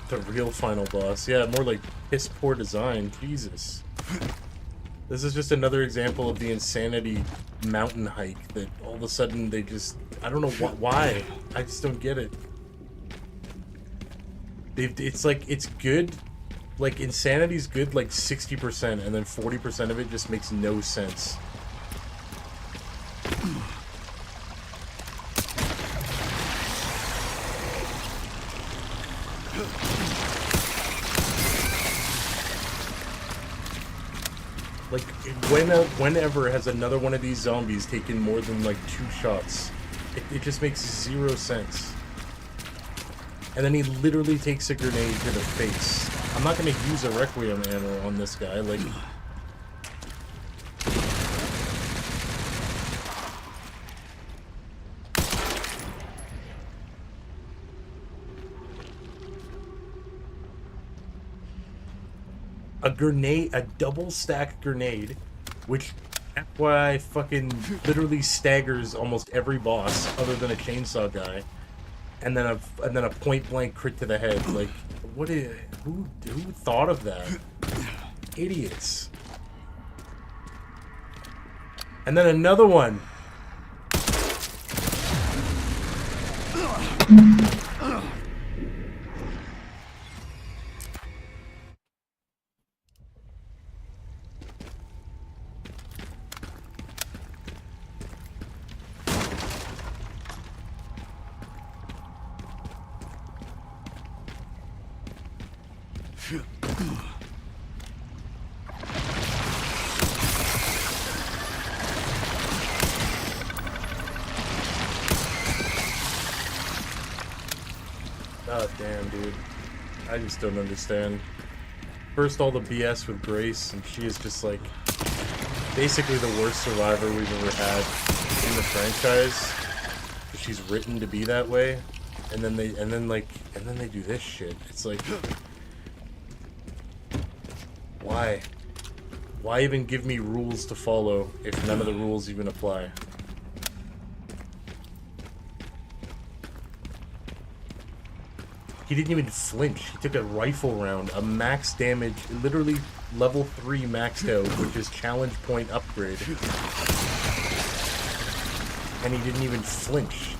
The real final boss. Yeah, more like piss poor design. Jesus. This is just another example of the insanity mountain hike that all of a sudden they just... I don't know why. I just don't get it. It's like, it's good. Like, Insanity's good like 60%, and then 40% of it just makes no sense. Like, whenever has another one of these zombies taken more than like 2 shots? It just makes 0 sense. And then he literally takes a grenade to the face. I'm not gonna use a Requiem ammo on this guy, like... A grenade, a double stack grenade, which FYI fucking literally staggers almost every boss other than a chainsaw guy. And then a point blank crit to the head. Like, who thought of that? Idiots. And then another one. God damn, dude. I just don't understand. First, all the BS with Grace, and she is just like basically the worst survivor we've ever had in the franchise. She's written to be that way, and then they do this shit. It's like, why? Why even give me rules to follow if none of the rules even apply? He didn't even flinch. He took a rifle round, a max damage, literally level 3 maxed out, which is challenge point upgrade. And he didn't even flinch.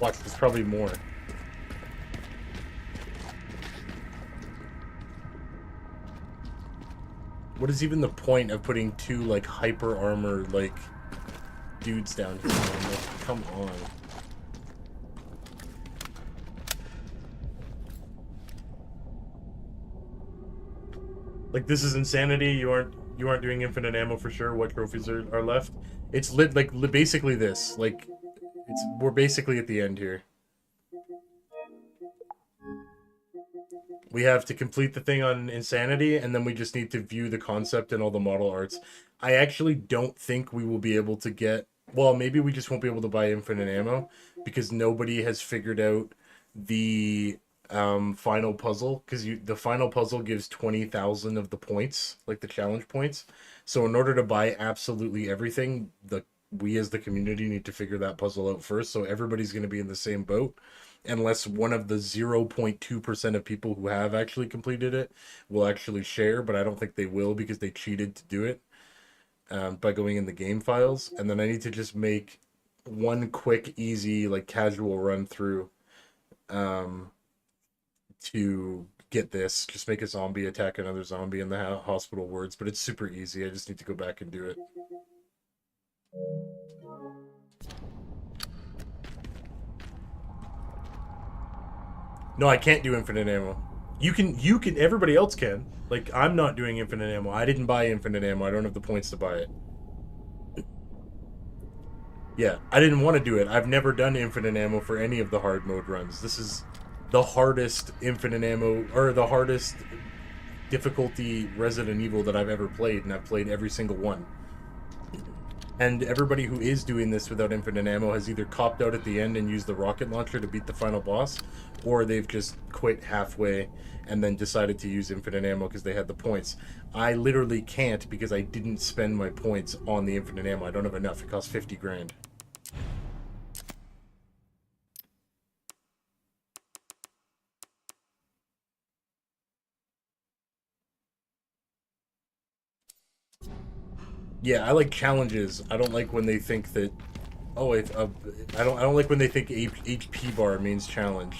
Watch, there's probably more. What is even the point of putting 2, like, hyper armor, like, dudes down here? Man? Like, come on. Like, this is insanity. You aren't doing infinite ammo for sure. What trophies are left? It's lit like basically this. Like, we're basically at the end here. We have to complete the thing on Insanity, and then we just need to view the concept and all the model arts. I actually don't think we will be able to get... Well, maybe we just won't be able to buy infinite ammo, because nobody has figured out the final puzzle, because the final puzzle gives 20,000 of the points, like the challenge points. So in order to buy absolutely everything, we as the community need to figure that puzzle out first. So everybody's going to be in the same boat, unless one of the 0.2% of people who have actually completed it will actually share. But I don't think they will, because they cheated to do it by going in the game files. And then I need to just make one quick, easy, like casual run through to get this. Just make a zombie attack another zombie in the hospital wards, but it's super easy. I just need to go back and do it. No, I can't do infinite ammo. You can, everybody else can. Like, I'm not doing infinite ammo. I didn't buy infinite ammo. I don't have the points to buy it. Yeah, I didn't want to do it. I've never done infinite ammo for any of the hard mode runs. This is the hardest infinite ammo, or the hardest difficulty Resident Evil that I've ever played, and I've played every single one. And everybody who is doing this without infinite ammo has either copped out at the end and used the rocket launcher to beat the final boss, or they've just quit halfway and then decided to use infinite ammo because they had the points. I literally can't, because I didn't spend my points on the infinite ammo. I don't have enough. It costs 50 grand. Yeah, I like challenges. I don't like when they think that. Oh, I don't like when they think HP bar means challenge.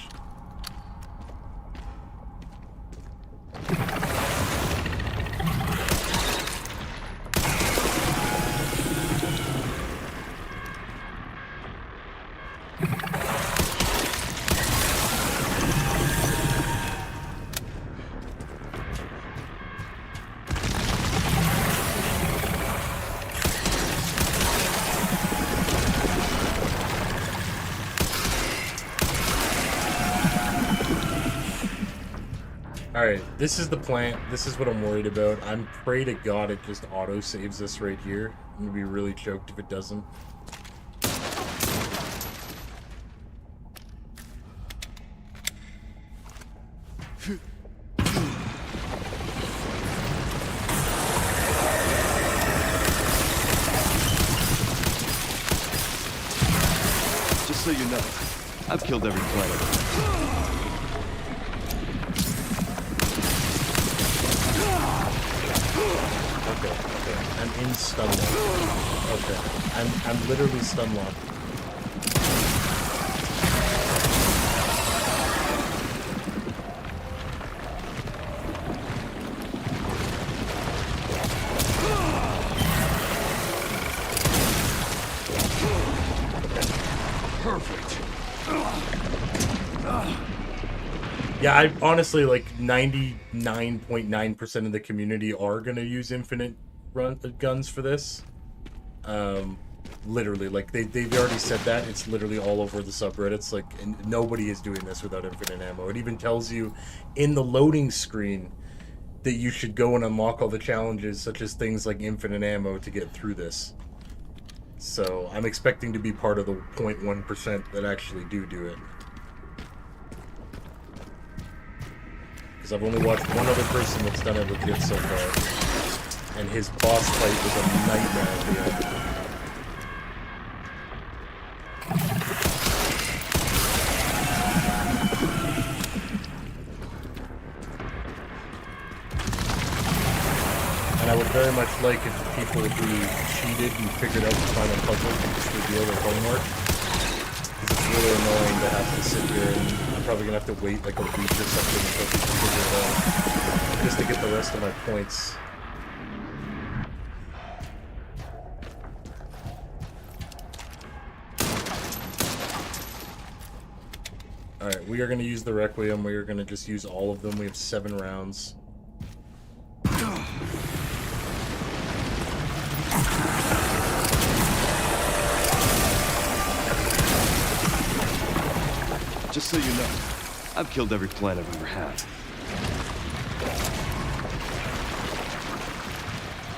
Alright, this is the plant. This is what I'm worried about. I'm pray to God it just auto-saves this right here. I'm gonna be really choked if it doesn't. Just so you know, I've killed every planet. Okay. I'm in stun lock. Okay. I'm literally stun locked. Perfect. Yeah, I honestly, like 99.9% of the community are gonna use infinite guns for this. Literally, like they've already said that. It's literally all over the subreddits. Like, and nobody is doing this without infinite ammo. It even tells you in the loading screen that you should go and unlock all the challenges, such as things like infinite ammo, to get through this. So I'm expecting to be part of the 0.1% that actually do it. Because I've only watched one other person that's done it legit so far, and his boss fight was a nightmare at the end. And I would very much like if the people who cheated and figured out the final puzzle could just reveal their homework. Because it's really annoying to have to sit here, and I'm probably going to have to wait like a week or something until people figure it out, just to get the rest of my points. Alright, we are going to use the Requiem. We are going to just use all of them. We have 7 rounds. Just so you know, I've killed every plant I've ever had.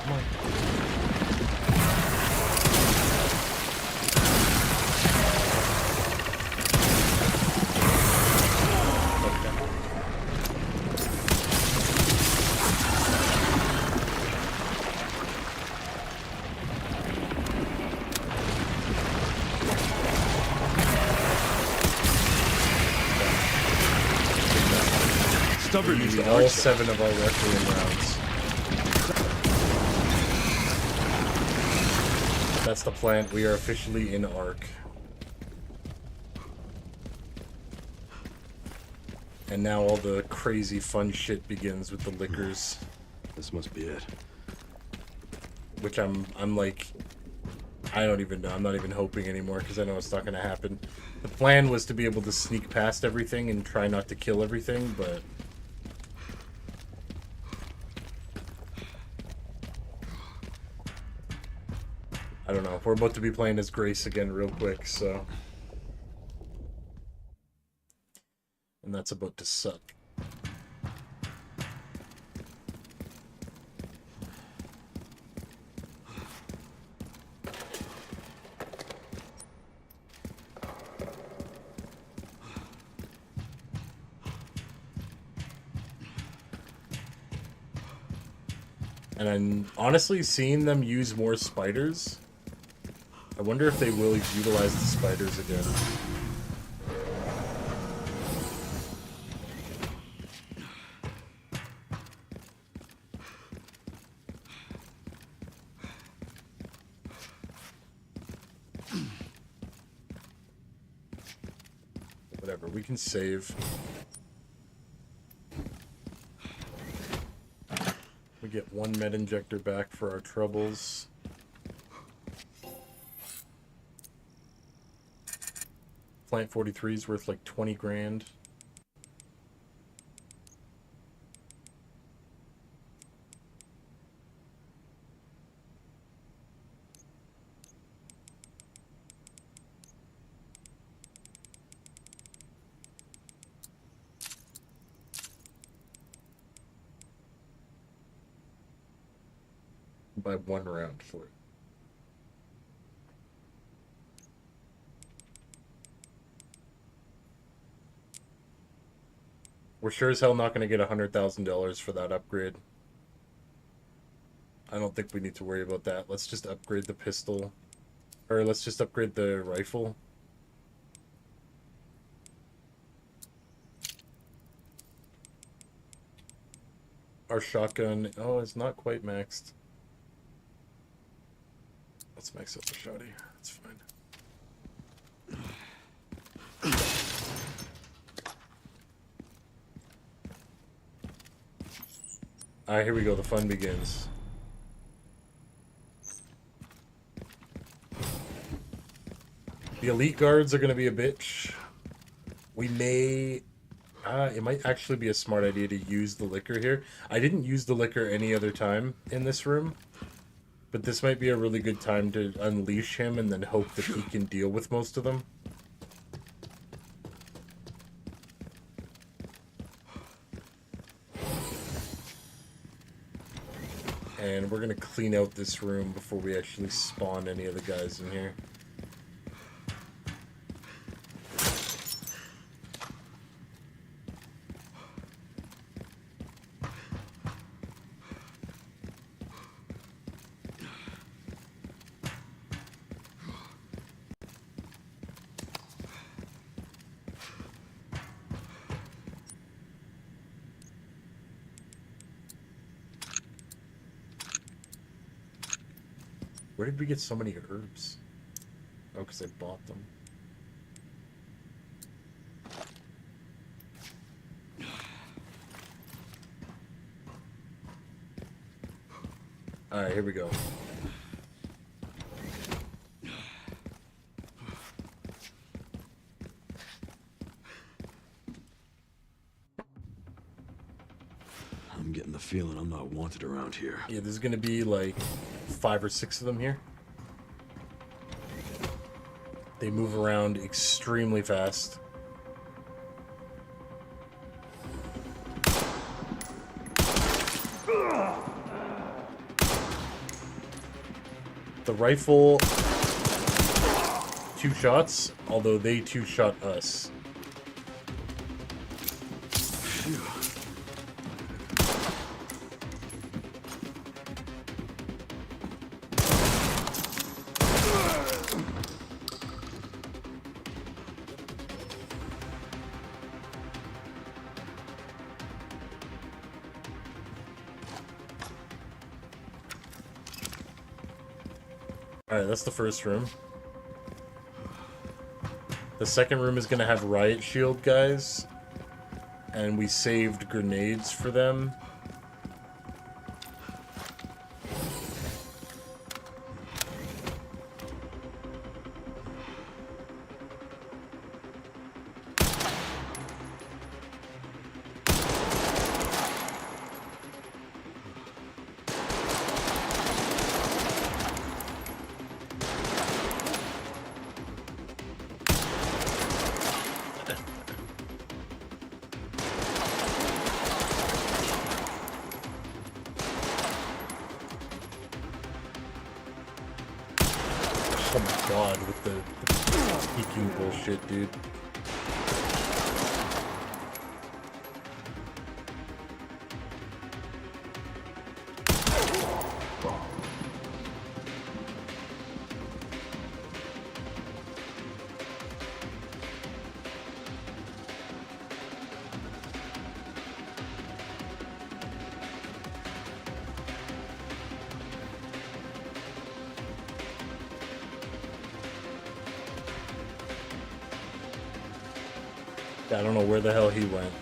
Come on. Okay. stubborn We as used the all Arch. 7 of our Requiem rounds. That's the plan. We are officially in Ark. And now all the crazy fun shit begins with the liquors. This must be it. Which I'm like, I don't even know. I'm not even hoping anymore because I know it's not going to happen. The plan was to be able to sneak past everything and try not to kill everything, but... I don't know. We're about to be playing as Grace again real quick, so... And that's about to suck. And I'm honestly seeing them use more spiders. I wonder if they will utilize the spiders again. Whatever, we can save. We get 1 med injector back for our troubles. Plant 43 is worth like 20 grand. By 1 round for it. We're sure as hell not going to get $100,000 for that upgrade. I don't think we need to worry about that. Let's just upgrade the pistol. Or let's just upgrade the rifle. Our shotgun, oh, it's not quite maxed. Let's max up the shotty. That's fine. Alright, here we go. The fun begins. The elite guards are going to be a bitch. We may... it might actually be a smart idea to use the liquor here. I didn't use the liquor any other time in this room. But this might be a really good time to unleash him and then hope that he can deal with most of them. And we're going to clean out this room before we actually spawn any of the guys in here. Where did we get so many herbs? Oh, because I bought them. Alright, here we go. I'm getting the feeling I'm not wanted around here. Yeah, there's gonna be like 5 or 6 of them here. They move around extremely fast. The rifle, 2 shots, although they 2 shot us. Phew. Alright, that's the first room. The second room is gonna have riot shield guys. And we saved grenades for them. Oh my god, with the peeking bullshit, dude. I don't know where the hell he went.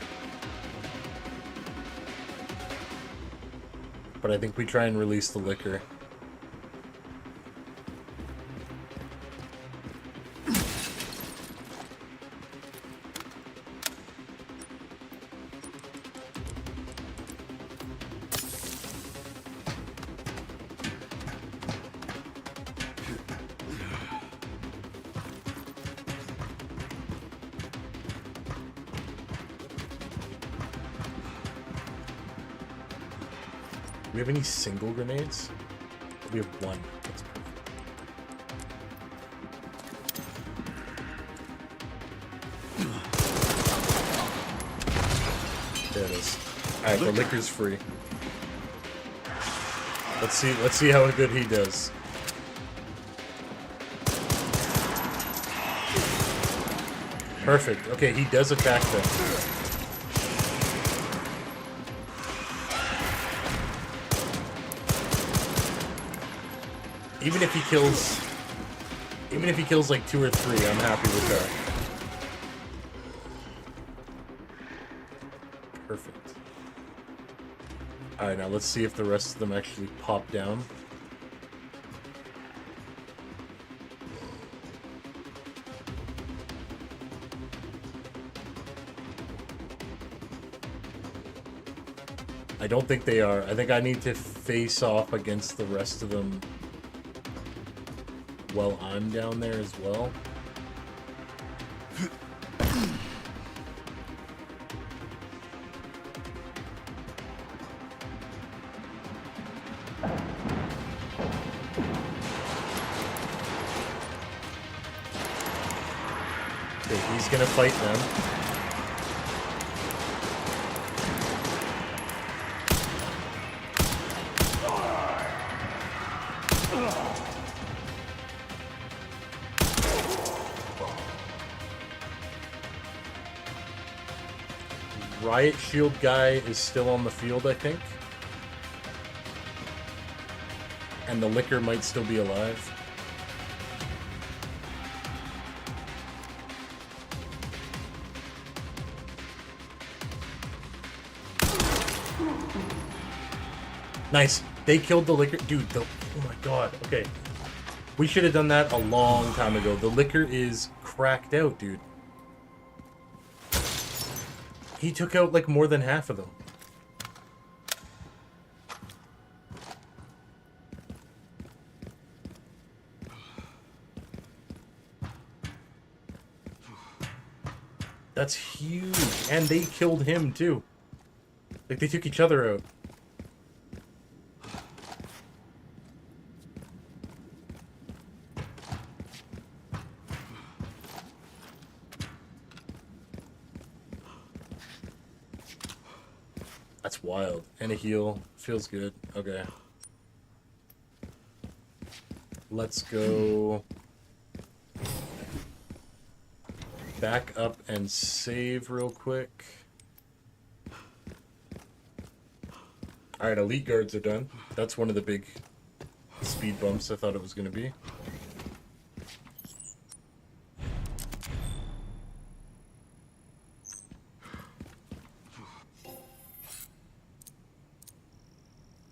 But I think we try and release the liquor. Do we have any single grenades? We have one. That's perfect. There it is. Alright, the liquor's free. Let's see how good he does. Perfect. Okay, he does attack them. Even if he kills like 2 or 3, I'm happy with that. Perfect. Alright, now let's see if the rest of them actually pop down. I don't think they are. I think I need to face off against the rest of them while I'm down there as well. Okay, he's gonna fight them. Riot shield guy is still on the field, I think. And the liquor might still be alive. Nice. They killed the liquor. Dude, oh my god. Okay. We should have done that a long time ago. The liquor is cracked out, dude. He took out like more than half of them. That's huge. And they killed him too. Like they took each other out. That's wild. And a heal. Feels good. Okay. Let's go back up and save real quick. Alright, elite guards are done. That's one of the big speed bumps I thought it was going to be.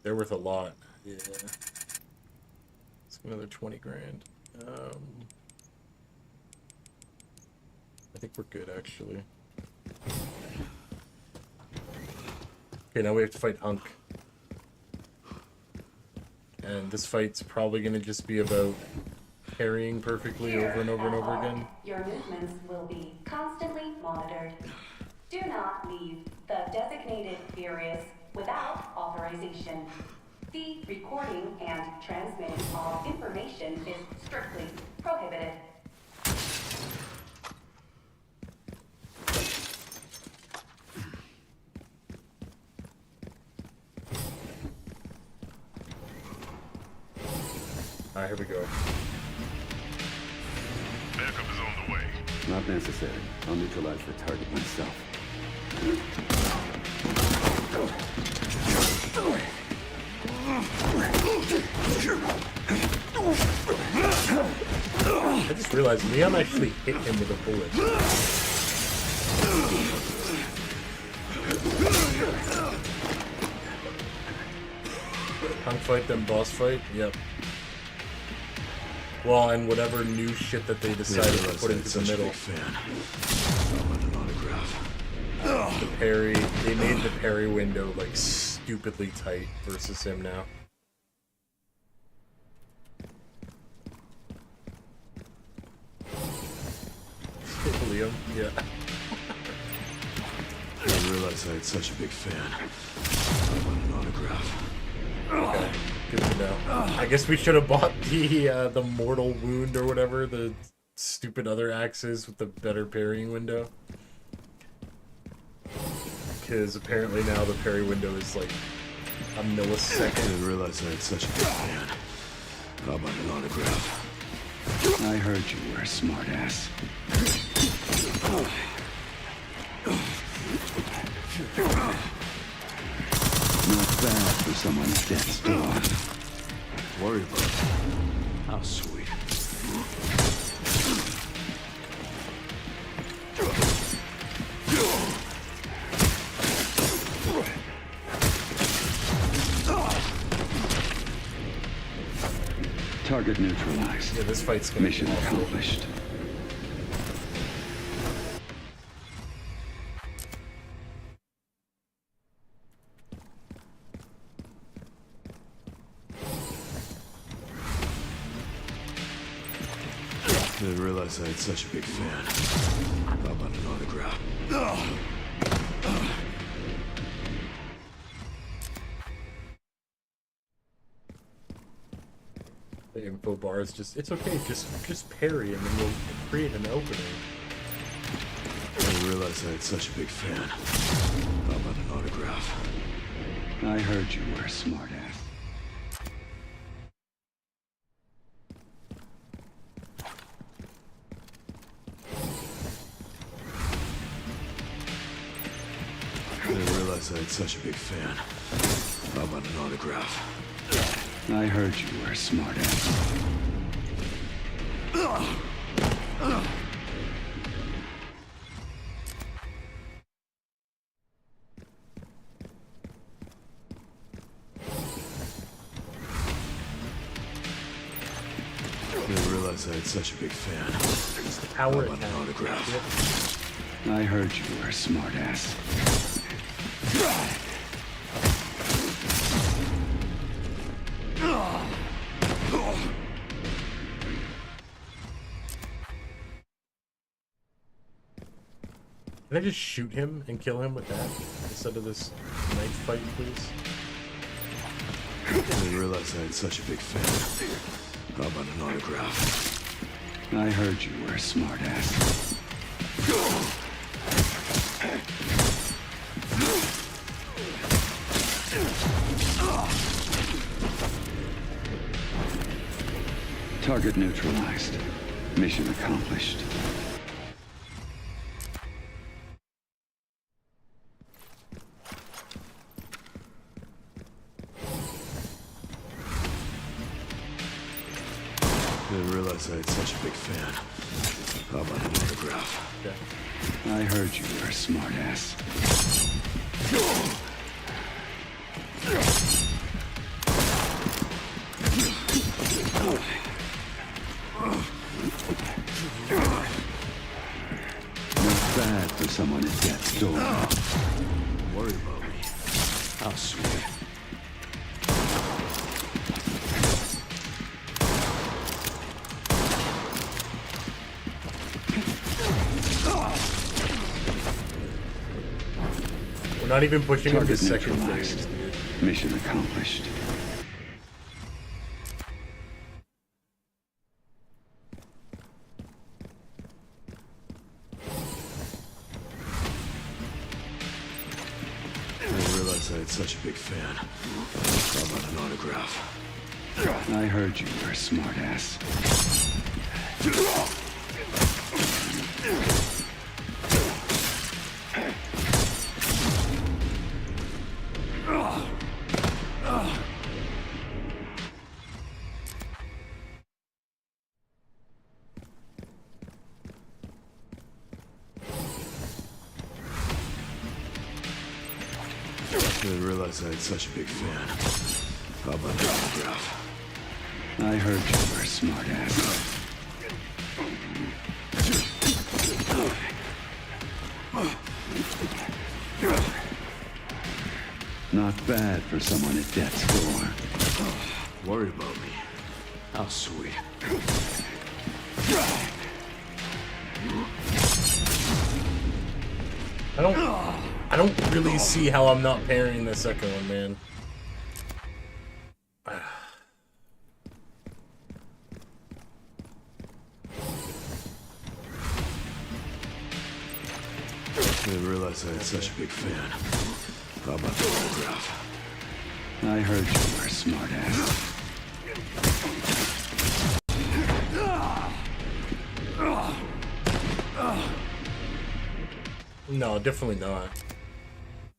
They're worth a lot. Yeah. It's another 20 grand. I think we're good, actually. Okay, now we have to fight Hunk. And this fight's probably going to just be about parrying perfectly over and over and over again. Your movements will be constantly monitored. Do not leave the designated areas without authorization. The recording and transmitting of information is strictly prohibited. Alright, here we go. Backup is on the way. Not necessary. I'll neutralize the target myself. I just realized Leon actually hit him with a bullet. Hunk fight, then boss fight? Yep. Well, and whatever new shit that they decided to put into the middle. The parry, they made the parry window like stupidly tight versus him now. Liam, yeah. I didn't realize I had such a big fan. I want an autograph. Okay, good to know. I guess we should have bought the mortal wound or whatever, the stupid other axes with the better parrying window. Because apparently now the parry window is like a millisecond. I didn't realize I had such a big fan. How about an autograph? I heard you were a smartass. Not bad for someone at death's door. Worry about it. How sweet. Target neutralized. Yeah, this fight's gonna Mission be awful. accomplished. I didn't realize I had such a big fan. How about an autograph? The info bar is just, it's okay, just parry him and you'll create an opening. I didn't realize I had such a big fan. How about an autograph? I heard you were a smartass. I didn't realize I had such a big fan. How about an autograph? I heard you were a smartass. I didn't realize I had such a big fan. It's the How power about an attack. autograph? I heard you were a smartass. Can I just shoot him and kill him with that instead of this knife fight, please? I didn't realize I had such a big fan. How about an autograph? I heard you were a smartass. Target neutralized. Mission accomplished. Didn't realize I had such a big fan. How about an autograph? Okay. I heard you were a smartass. Not bad for someone at death's door. Worry about me. How sweet. We're not even pushing him to Target second neutralized. phase, dude. Mission accomplished. Didn't realize I had such a big fan. How about an autograph? I heard you were a smartass. Didn't realize I had such a big fan. How about an autograph? I heard you were a smartass. Not bad for someone at death's door. Worried about me. How sweet. I don't really see how I'm not parrying the second one, man. Didn't realize I had such a big fan. How about the autograph? I heard you were a smartass. No, definitely not.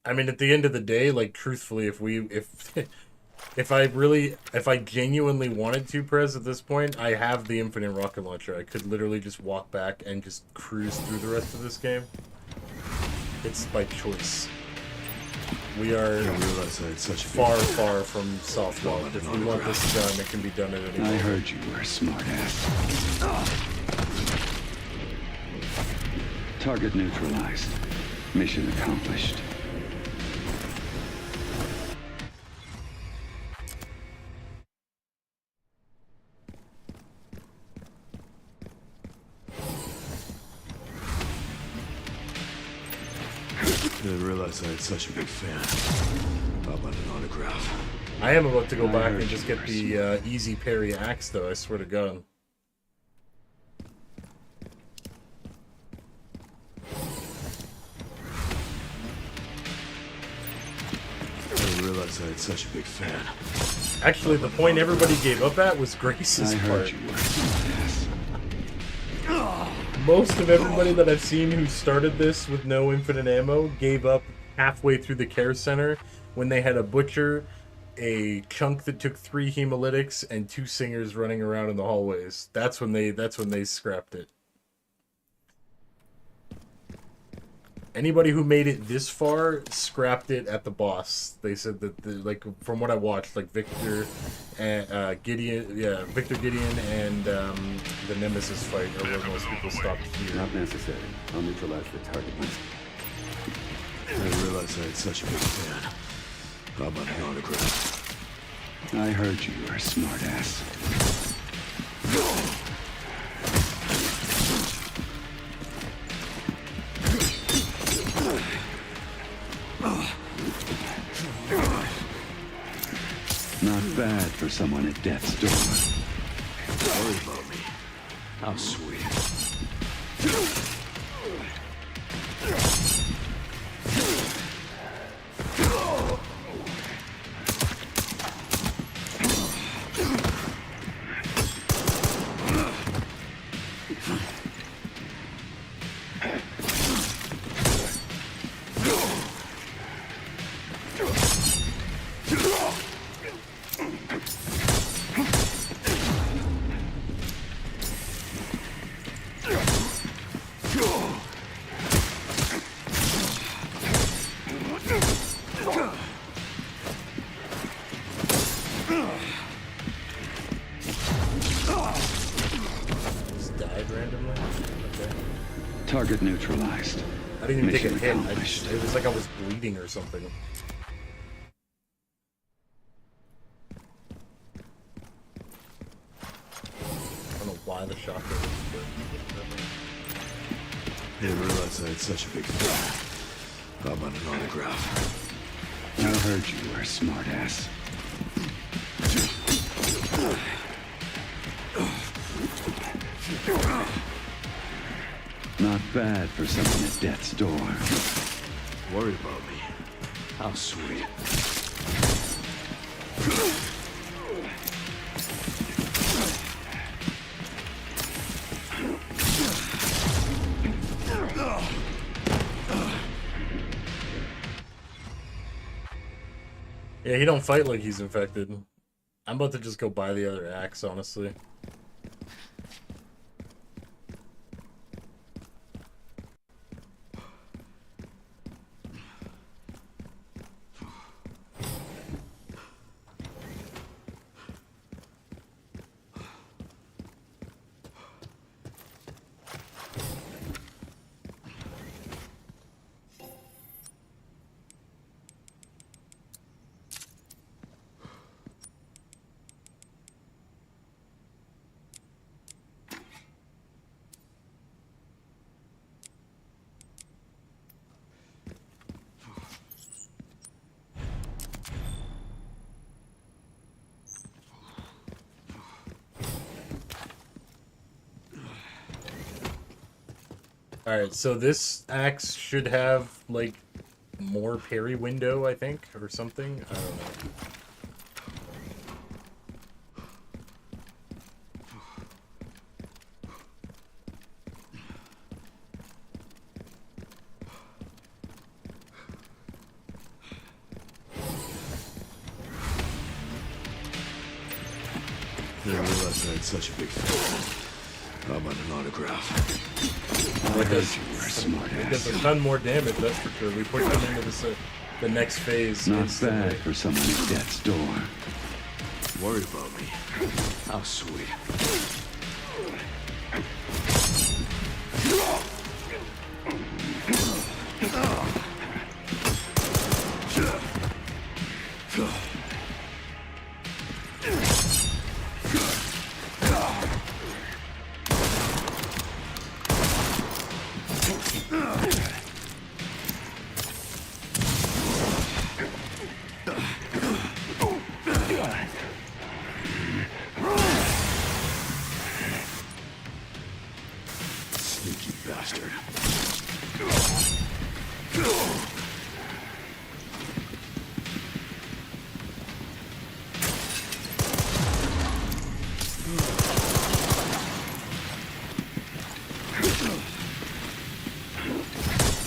I mean, at the end of the day, like, truthfully, if I genuinely wanted to, Prez, at this point, I have the infinite rocket launcher. I could literally just walk back and just cruise through the rest of this game. It's by choice. We are Didn't realize I had such a big far, fan. far from soft lock. If we want this done, it can be done at any I moment. heard you were a smartass. Target neutralized. Mission accomplished. Didn't realize I had such a big fan. How about an autograph? I am about to go I back heard and just you get were the easy parry axe, though, I swear to God. Didn't realize I had such a big fan. Actually, the point everybody gave up at was Grace's I heard part. you were a smartass. Most of everybody that I've seen who started this with no infinite ammo gave up halfway through the care center when they had a butcher, a chunk that took 3 hemolytics, and 2 singers running around in the hallways. That's when they scrapped it. Anybody who made it this far scrapped it at the boss. They said that, like, from what I watched, like Victor and Victor Gideon and the Nemesis fight are where most people stopped here. Not necessary. I'll neutralize the target. Didn't realize I had such a big fan. How about an autograph? I heard you were a smartass. Not bad for someone at death's door. Worried about me. How sweet. Target neutralized. I didn't even take a Mission hit. accomplished. It was like I was bleeding or something. I don't know why the shotgun was Didn't realize I had such a big threat. How about an autograph? I heard you were a smartass. Not bad for someone at death's door. Worried about me? How sweet. Yeah, he don't fight like he's infected. I'm about to just go buy the other axe, honestly. Alright, so this axe should have, like, more parry window, I think, or something. I don't know. Didn't realize I had such a big threat. How about an autograph? I heard you were a It does a smartass. ton more damage, that's for sure. We pushed him into this, the next phase. Not instantly. bad for someone at death's door. Worried about me? How sweet. Sneaky bastard.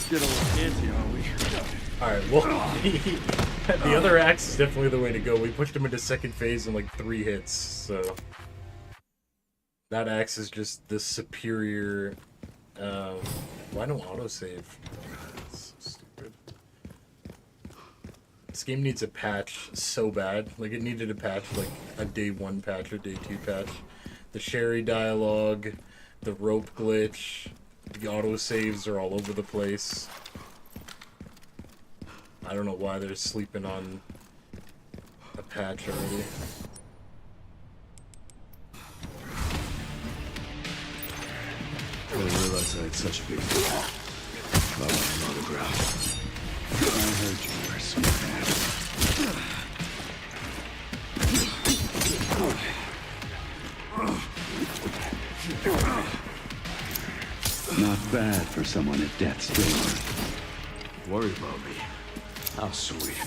Get a little antsy, are we? Alright, well, the other axe is definitely the way to go. We pushed him into second phase in like 3 hits, so... That axe is just the superior... why no autosave? That's so stupid. This game needs a patch so bad. Like, it needed a patch, like a day 1 patch or day 2 patch. The Sherry dialogue, the rope glitch, the autosaves are all over the place. I don't know why they're sleeping on a patch already. I didn't realize I had such a big threat. How about an autograph? I heard you were a smartass. Not bad for someone at death's door. Worried about me? How sweet.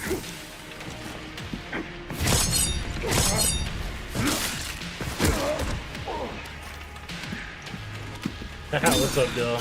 What's up, Bill?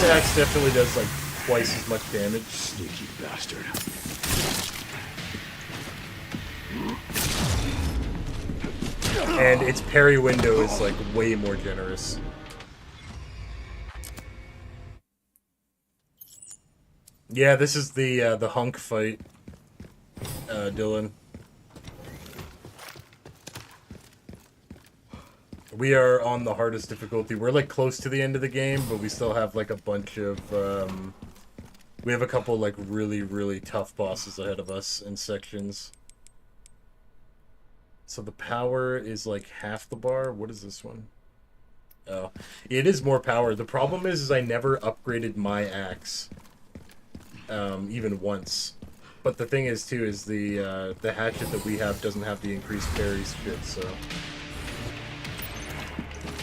This axe definitely does like twice as much damage. Sneaky bastard. And its parry window is like way more generous. Yeah, this is the hunk fight, Dylan. We are on the hardest difficulty. We're like close to the end of the game, but we still have like a bunch of we have a couple like really, really tough bosses ahead of us in sections. So the power is like half the bar. What is this one? Oh, it is more power. The problem is I never upgraded my axe, even once. But the thing is too is the hatchet that we have doesn't have the increased parries shit. So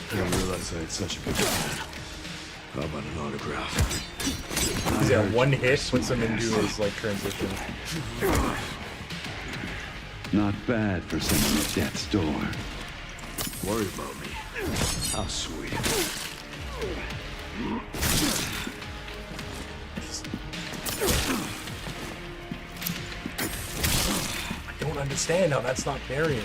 I didn't realize I had such a big fan. How about an autograph? yeah, one hit puts him into his like transition. Not bad for someone at death's door. Worry about me. How sweet. I don't understand how that's not parrying.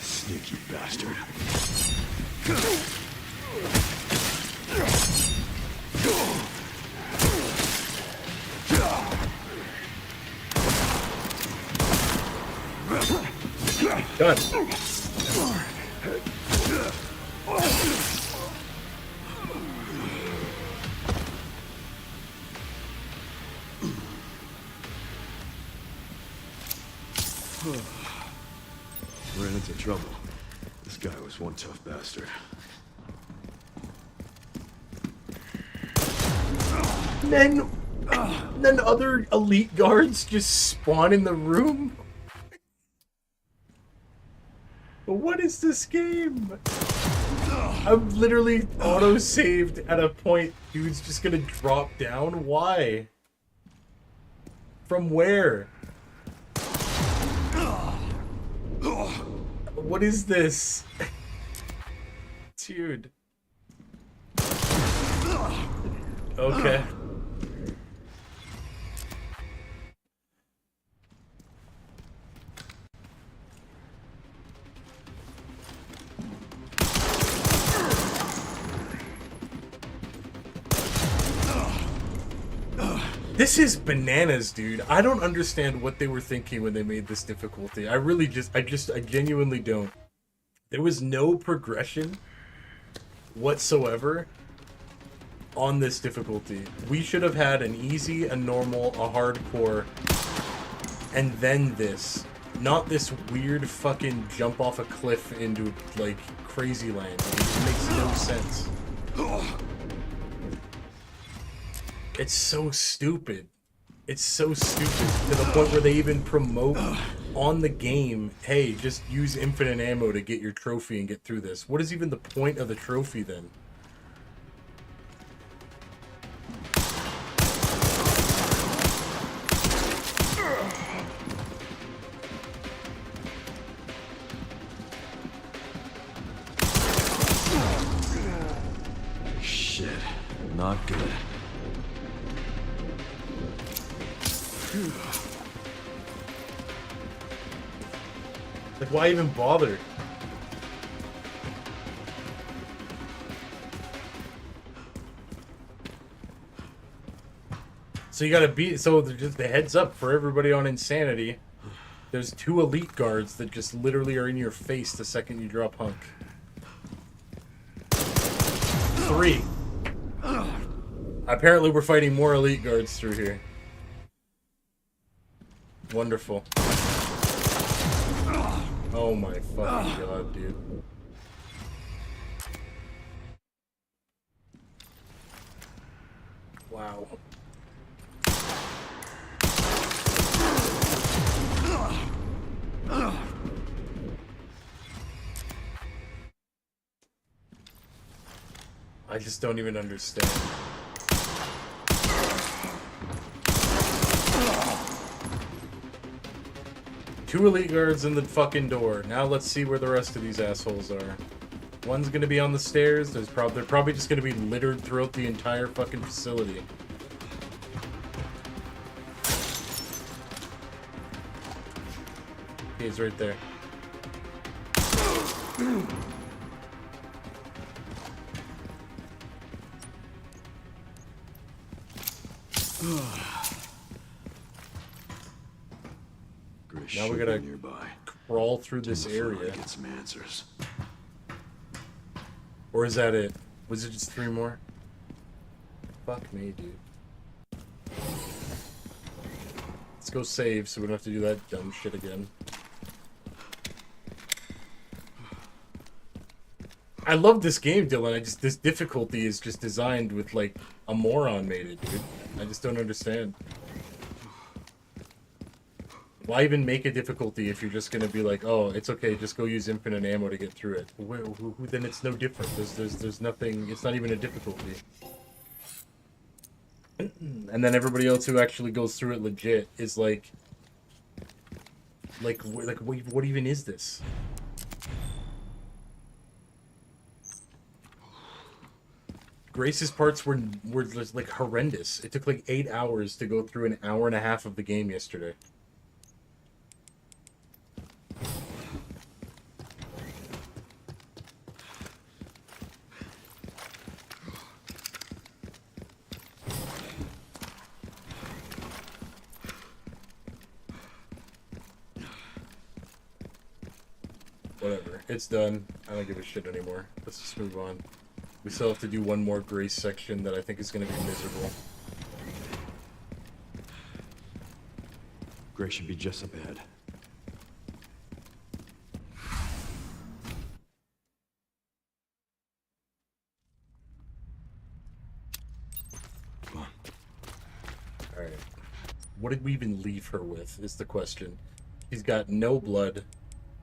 Sneaky bastard. Done. Ran into trouble. This guy was one tough bastard. Then other elite guards just spawn in the room? What is this game? I'm literally auto-saved at a point. Dude's just gonna drop down? Why? From where? What is this? Dude. Okay. This is bananas, dude. I don't understand what they were thinking when they made this difficulty. I genuinely don't. There was no progression whatsoever on this difficulty. We should have had an easy, a normal, a hardcore, and then this. Not this weird fucking jump off a cliff into, like, crazy land. It makes no sense. It's so stupid. It's so stupid to the point where they even promote on the game, hey, just use infinite ammo to get your trophy and get through this. What is even the point of the trophy then? Shit. Not good. Like, why even bother? So you gotta beat. So just the heads up for everybody on Insanity. There's 2 elite guards that just literally are in your face the second you drop Hunk. 3. Apparently we're fighting more elite guards through here. Wonderful. Oh my fucking god, dude. Wow. I just don't even understand. Two elite guards in the fucking door. Now let's see where the rest of these assholes are. One's gonna be on the stairs. They're probably just gonna be littered throughout the entire fucking facility. He's right there. Grace Now we should be gotta nearby. crawl through this Before I area. get some answers. Or is that it? Was it just 3 more? Fuck me, dude. Let's go save so we don't have to do that dumb shit again. I love this game, Dylan. This difficulty is just designed with, like, a moron made it, dude. I just don't understand. Why even make a difficulty if you're just gonna be like, oh, it's okay, just go use infinite ammo to get through it? Then it's no different. There's nothing. It's not even a difficulty. And then everybody else who actually goes through it legit is like, what even is this? Grace's parts were just, like, horrendous. It took like 8 hours to go through an hour and a half of the game yesterday. Whatever. It's done. I don't give a shit anymore. Let's just move on. We still have to do one more Grace section that I think is going to be miserable. Grace should be just up ahead. Come on. Alright. What did we even leave her with, is the question. She's got no blood.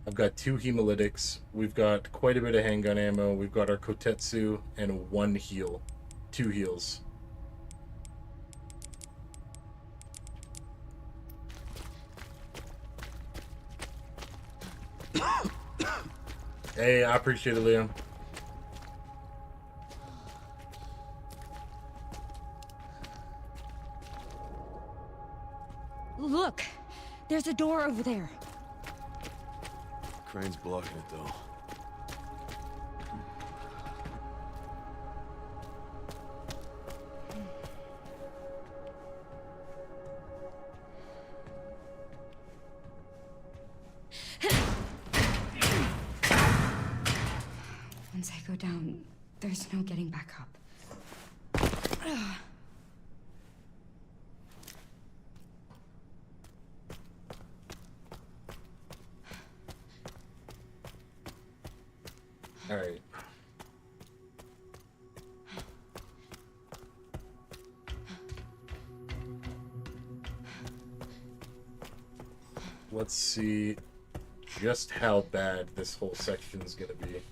I've got 2 hemolytics. We've got quite a bit of handgun ammo. We've got our Kotetsu and 1 heal. 2 heals. Hey, I appreciate it, Liam. Look! There's a door over there. Crane's blocking it, though. Once I go down, there's no getting back up. Alright. Let's see just how bad this whole section is gonna be.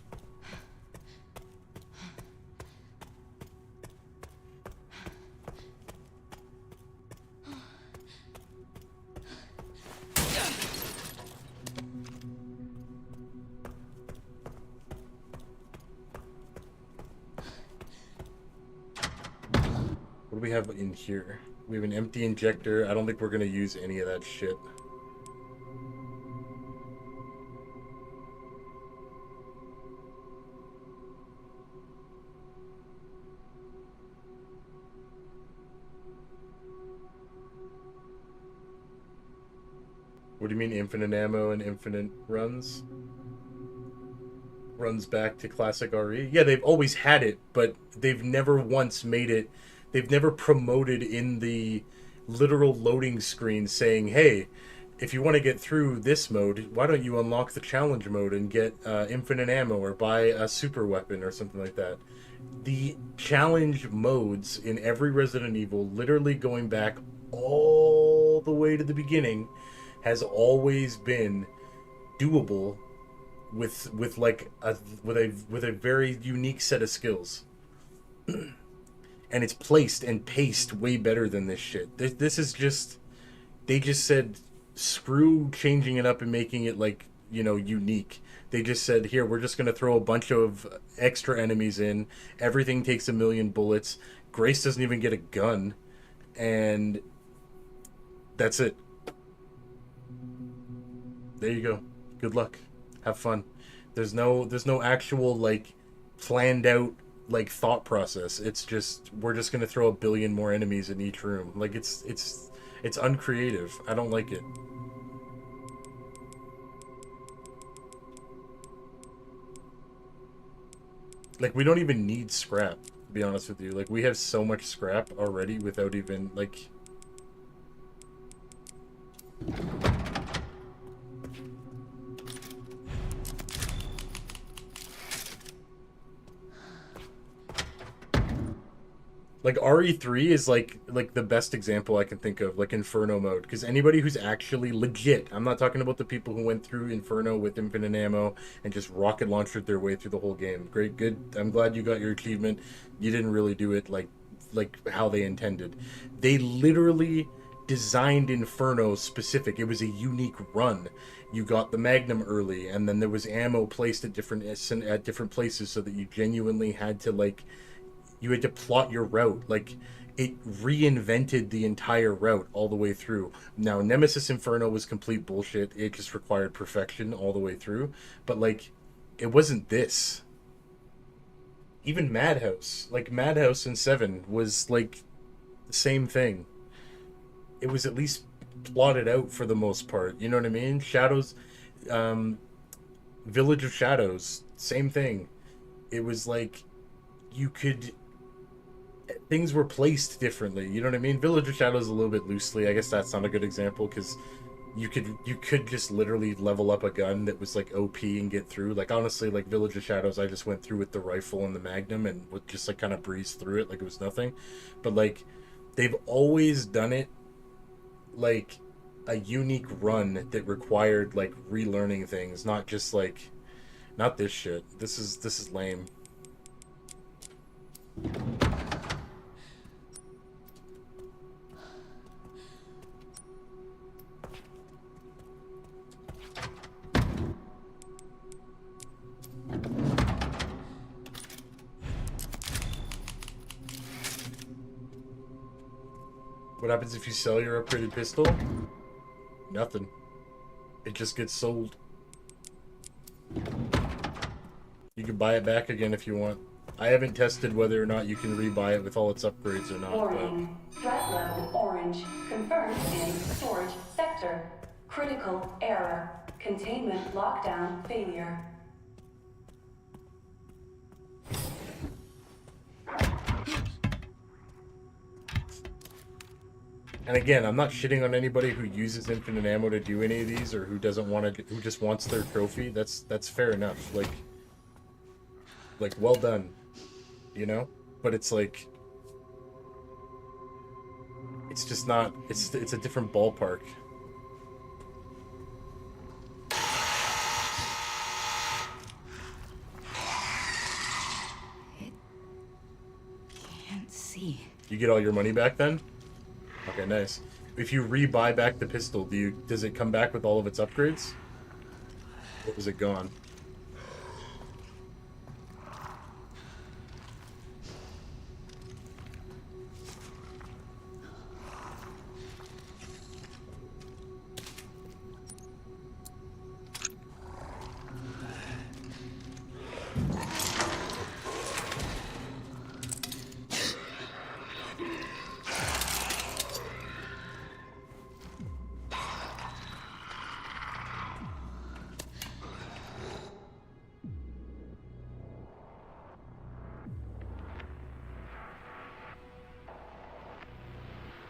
What do we have in here? We have an empty injector. I don't think we're gonna use any of that shit. What do you mean infinite ammo and infinite runs? Runs back to classic RE? Yeah, they've always had it, but they've never once made it. They've never promoted in the literal loading screen saying, hey, if you want to get through this mode, why don't you unlock the challenge mode and get infinite ammo or buy a super weapon or something like that? The challenge modes in every Resident Evil, literally going back all the way to the beginning, has always been doable with like with a very unique set of skills. And it's placed and paced way better than this shit. This is just, they just said screw changing it up and making it like, you know, unique. They just said, here, we're just going to throw a bunch of extra enemies in. Everything takes 1,000,000 bullets. Grace doesn't even get a gun. And that's it. There you go. Good luck. Have fun. There's no actual, like, planned out, like, thought process. It's just, we're just going to throw 1 billion more enemies in each room. Like, it's uncreative. I don't like it. Like, we don't even need scrap, to be honest with you. Like, we have so much scrap already without even, like... Like, RE3 is, like the best example I can think of, like, Inferno mode. Because anybody who's actually legit, I'm not talking about the people who went through Inferno with infinite ammo and just rocket launched their way through the whole game. Great, good. I'm glad you got your achievement. You didn't really do it, like how they intended. They literally designed Inferno specific. It was a unique run. You got the Magnum early, and then there was ammo placed at different places so that you genuinely had to, like... You had to plot your route. Like, it reinvented the entire route all the way through. Now, Nemesis Inferno was complete bullshit. It just required perfection all the way through. But, like, it wasn't this. Even MadHouse. Like, MadHouse in 7 was, like, the same thing. It was at least plotted out for the most part. You know what I mean? Shadows... Village of Shadows. Same thing. It was, like... You could... Things were placed differently, you know what I mean? Village of Shadows a little bit loosely. I guess that's not a good example because you could just literally level up a gun that was like OP and get through. Like, honestly, like Village of Shadows, I just went through with the rifle and the Magnum and would just like kind of breeze through it like it was nothing. But like, they've always done it like a unique run that required like relearning things, not just like, not this shit. This is lame. What happens if you sell your upgraded pistol? Nothing. It just gets sold. You can buy it back again if you want. I haven't tested whether or not you can rebuy it with all its upgrades or not. Warning. Threat level orange. Confirmed in storage sector. Critical error. Containment lockdown failure. And again, I'm not shitting on anybody who uses infinite ammo to do any of these or who doesn't want to, who just wants their trophy. That's fair enough. Like well done, you know? But it's like, it's just not, it's a different ballpark. Can't see. You get all your money back then? Okay, nice. If you rebuy back the pistol, does it come back with all of its upgrades? Or is it gone?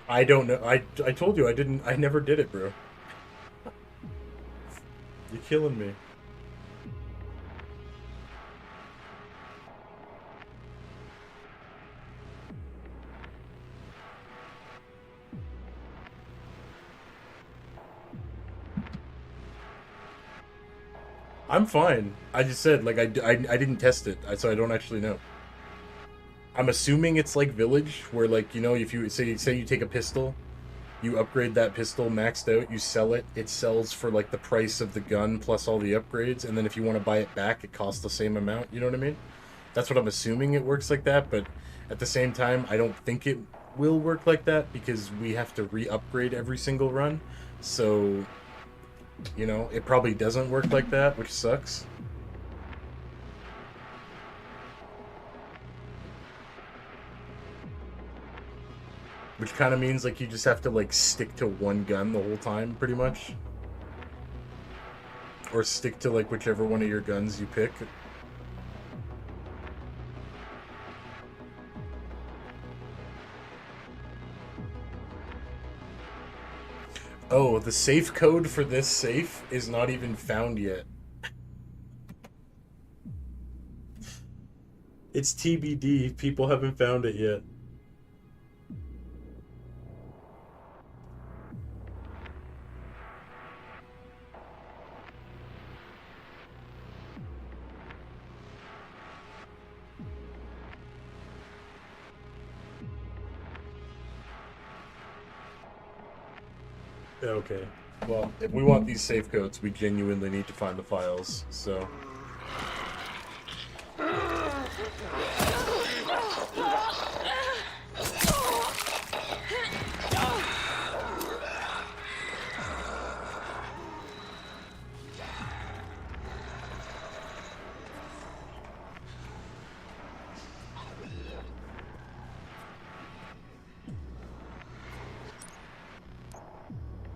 I don't know. I told you I never did it, bro. You're killing me. I'm fine. I just said, like, I didn't test it, so I don't actually know. I'm assuming it's like Village, where, like, you know, if you say you take a pistol, you upgrade that pistol maxed out, you sell it, it sells for, like, the price of the gun plus all the upgrades, and then if you want to buy it back, it costs the same amount, you know what I mean? That's what I'm assuming it works like that, but at the same time, I don't think it will work like that, because we have to re-upgrade every single run, so... You know, it probably doesn't work like that, which sucks. Which kind of means, like, you just have to, like, stick to one gun the whole time, pretty much. Or stick to, like, whichever one of your guns you pick. Oh, the safe code for this safe is not even found yet. It's TBD. People haven't found it yet. Okay. Well, if we want these safe codes, we genuinely need to find the files, so...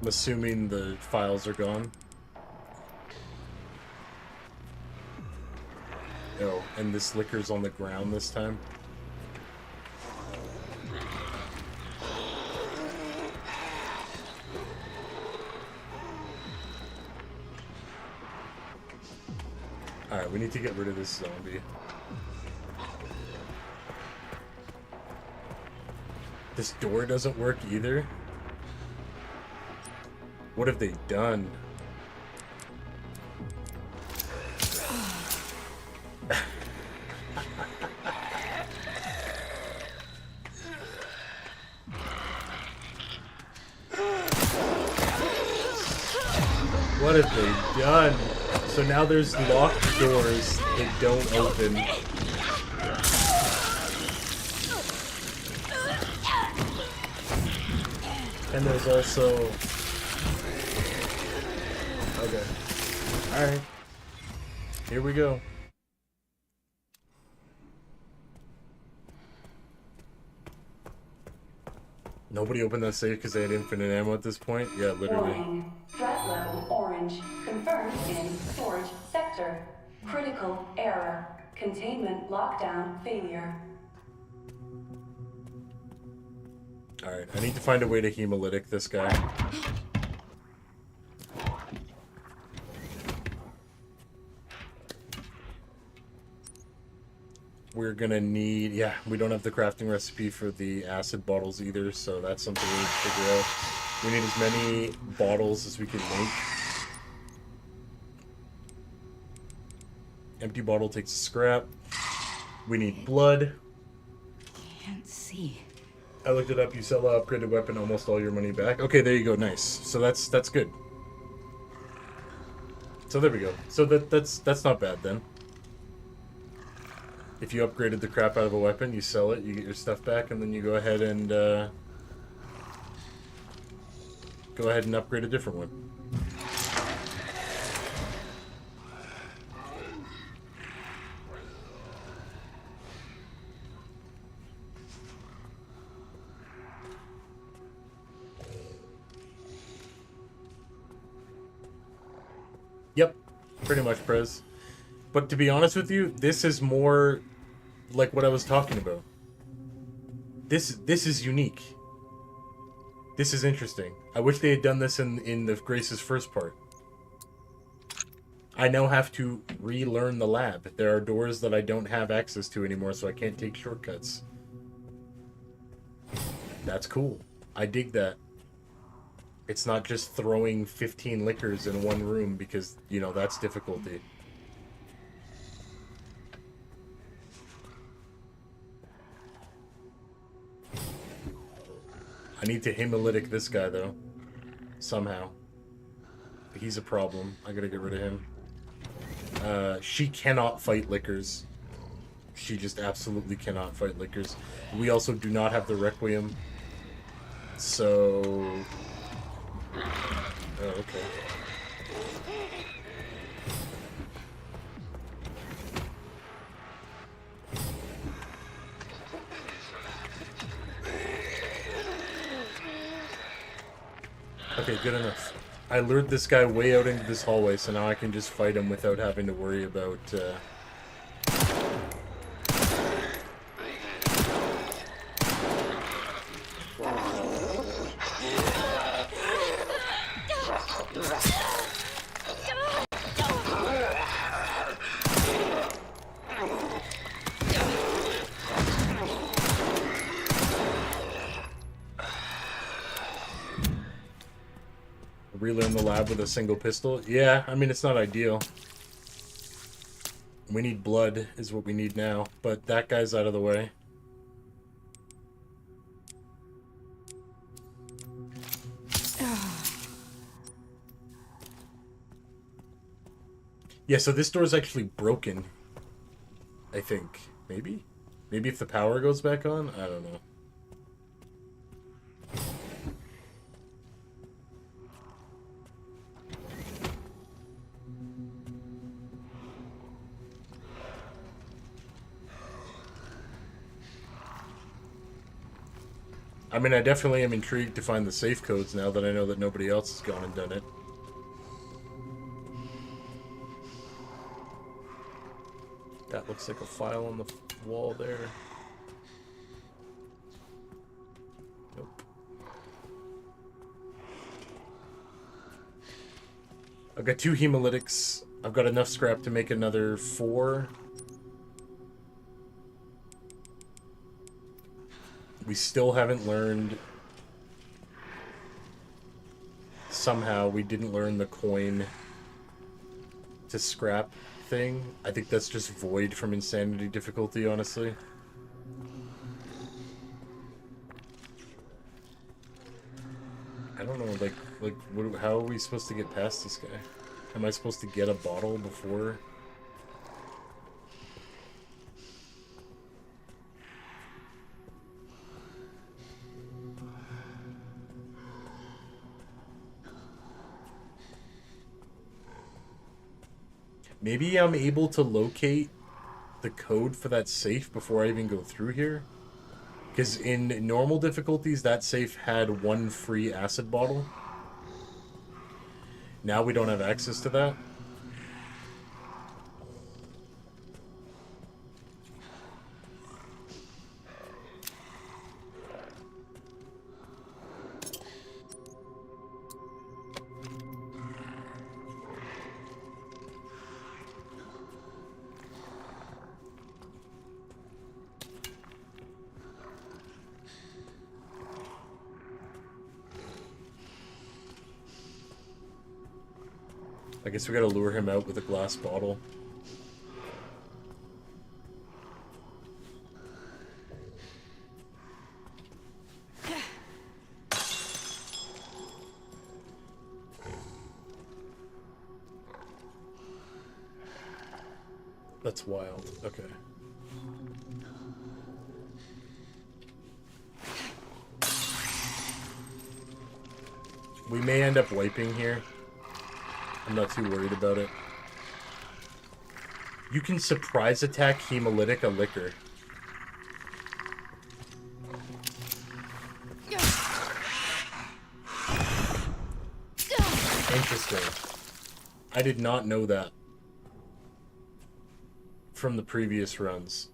I'm assuming the files are gone. Oh, and this liquor's on the ground this time. Alright, we need to get rid of this zombie. This door doesn't work either. What have they done? What have they done? So now there's locked doors that don't open. And there's also... Okay. Alright. Here we go. Nobody opened that safe because they had infinite ammo at this point? Yeah, literally. Warning. Threat level orange. Confirmed in storage sector. Critical error. Containment lockdown failure. Alright, I need to find a way to hemolytic this guy. We're gonna need... Yeah, we don't have the crafting recipe for the acid bottles either, so that's something we need to figure out. We need as many bottles as we can make. Empty bottle takes scrap. We need blood. Can't see. I looked it up. You sell an upgraded weapon, almost all your money back. Okay, there you go. Nice. So that's good. So there we go. So that's not bad then. If you upgraded the crap out of a weapon, you sell it, you get your stuff back, and then you go ahead and upgrade a different one. Yep, pretty much, Prez. But to be honest with you, this is more like what I was talking about. This is unique. This is interesting. I wish they had done this in the Grace's first part. I now have to relearn the lab. There are doors that I don't have access to anymore, so I can't take shortcuts. That's cool. I dig that. It's not just throwing 15 liquors in one room because, you know, that's difficulty. I need to hemolytic this guy, though. Somehow. He's a problem. I gotta get rid of him. She cannot fight liquors. She just absolutely cannot fight liquors. We also do not have the Requiem. So... Oh, okay. Okay, good enough. I lured this guy way out into this hallway, so now I can just fight him without having to worry about, relearn the lab with a single pistol. Yeah, I mean, it's not ideal. We need blood, is what we need now. But that guy's out of the way. Yeah, so this door is actually broken. I think. Maybe? Maybe if the power goes back on? I don't know. I mean, I definitely am intrigued to find the safe codes now that I know that nobody else has gone and done it. That looks like a file on the wall there. Nope. I've got 2 hemolytics. I've got enough scrap to make another 4. We still haven't learned... Somehow we didn't learn the coin to scrap thing. I think that's just void from insanity difficulty, honestly. I don't know, how are we supposed to get past this guy? Am I supposed to get a bottle before... Maybe I'm able to locate the code for that safe before I even go through here. Because in normal difficulties, that safe had 1 free acid bottle. Now we don't have access to that. I guess we gotta lure him out with a glass bottle. That's wild. Okay. We may end up wiping here. I'm not too worried about it. You can surprise attack hemolytic a liquor. Interesting. I did not know that from the previous runs.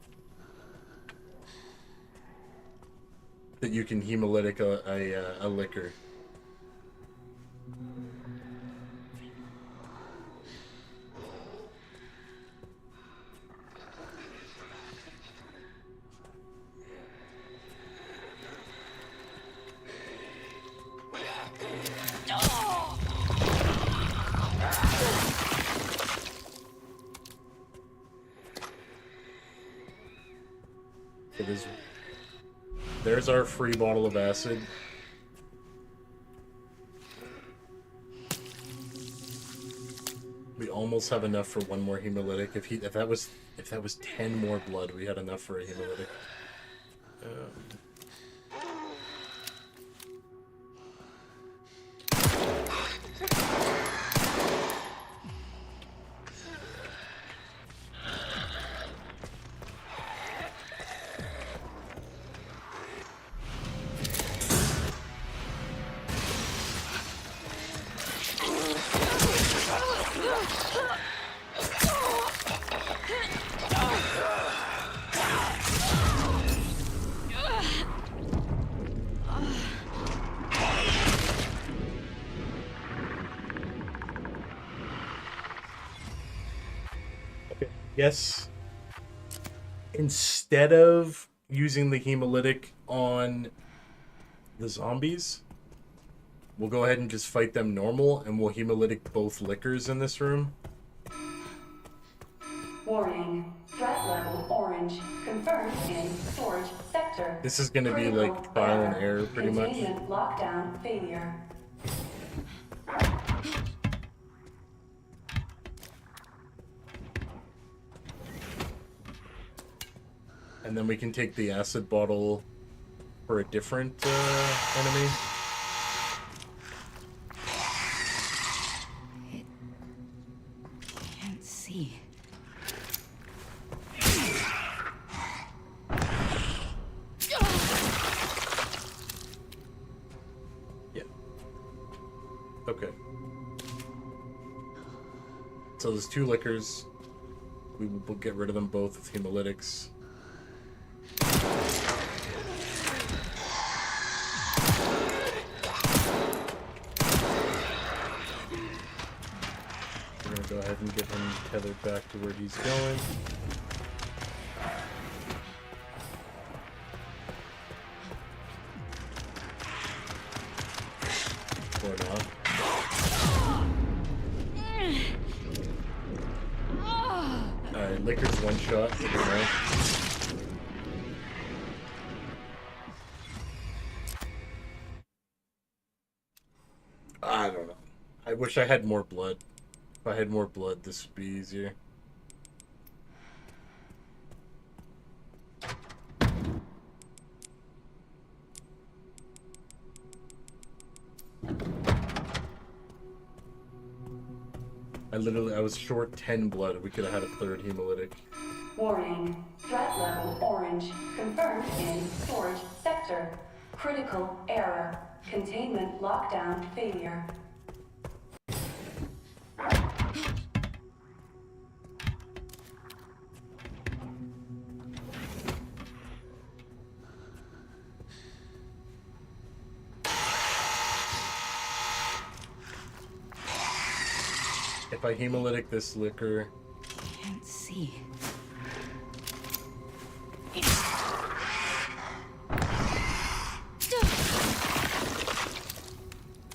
That you can hemolytic a liquor. So there's our free bottle of acid. We almost have enough for one more hemolytic. If that was 10 more blood, we had enough for a hemolytic. Yes. Instead of using the hemolytic on the zombies, we'll go ahead and just fight them normal, and we'll hemolytic both liquors in this room. Warning. Threat level orange. Confirmed in storage sector. This is going to be like trial and error, pretty much. Containment lockdown failure. And then we can take the acid bottle for a different enemy. Can't see. Yeah. Okay. So there's 2 liquors. We will get rid of them both with hemolytics. We're gonna go ahead and get him tethered back to where he's going. Or not. Alright, liquor's one shot. I don't know. I wish I had more blood. If I had more blood, this would be easier. I was short 10 blood. We could have had a 3rd hemolytic. Warning. Threat level orange. Confirmed in storage sector. Critical error. Containment lockdown failure. If I hemolytic this liquor... Can't see.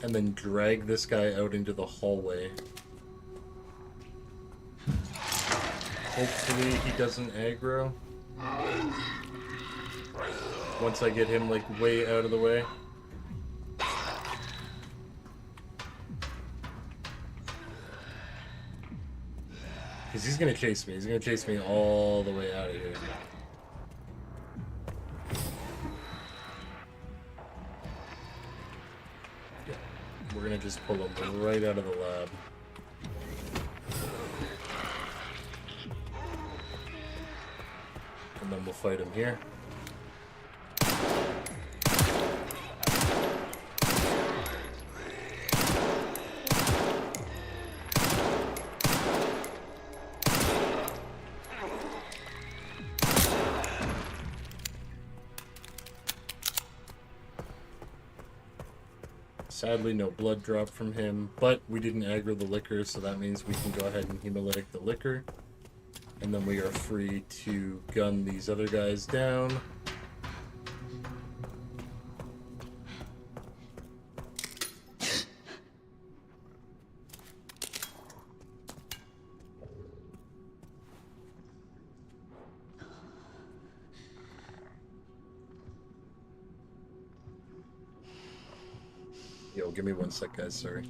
And then drag this guy out into the hallway. Hopefully he doesn't aggro. Once I get him, like, way out of the way. Because he's gonna chase me. He's gonna chase me all the way out of here. Yeah. We're gonna just pull him right out of the lab. And then we'll fight him here. Sadly, no blood drop from him, but we didn't aggro the liquor, so that means we can go ahead and hemolytic the liquor. And then we are free to gun these other guys down. Yo, give me 1 sec, guys. Sorry.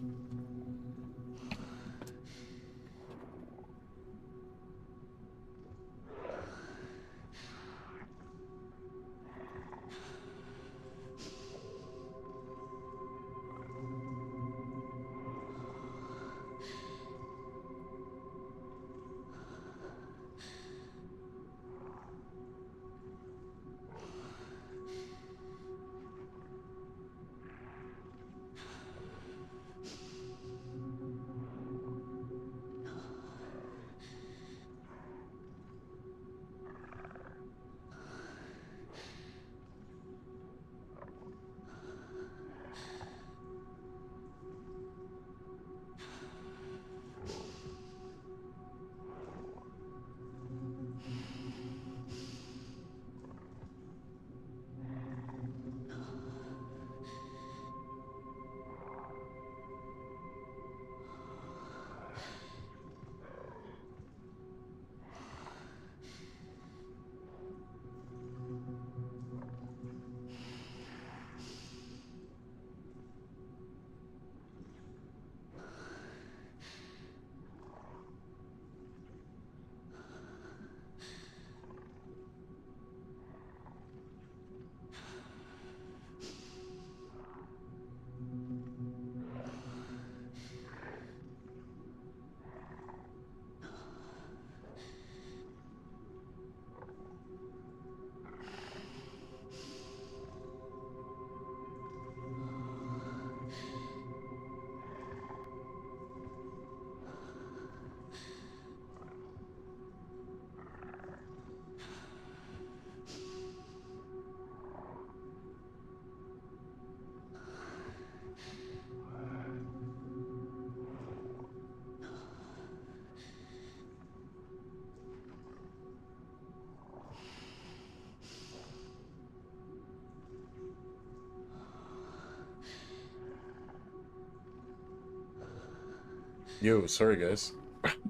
Yo, sorry guys.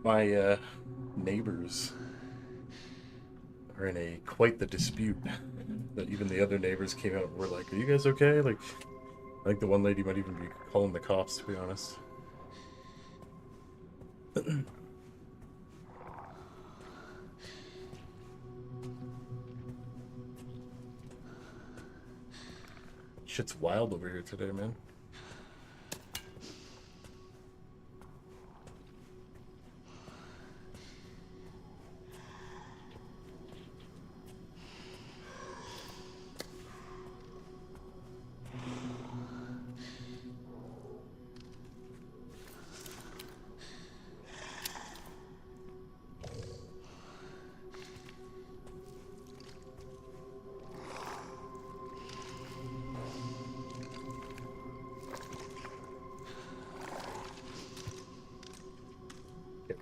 My neighbors are in a quite the dispute. That even the other neighbors came out and were like, "Are you guys okay?" Like, I think the one lady might even be calling the cops, to be honest. Shit's wild over here today, man.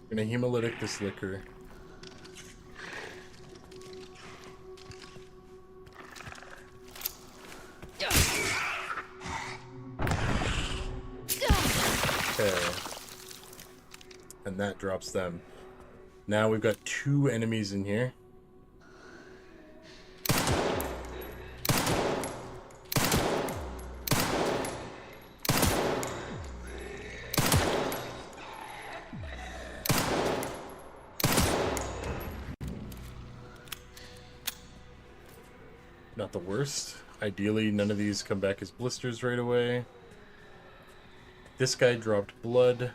We're gonna hemolytic this liquor. Okay. And that drops them. Now we've got 2 enemies in here. Not the worst. Ideally, none of these come back as blisters right away. This guy dropped blood.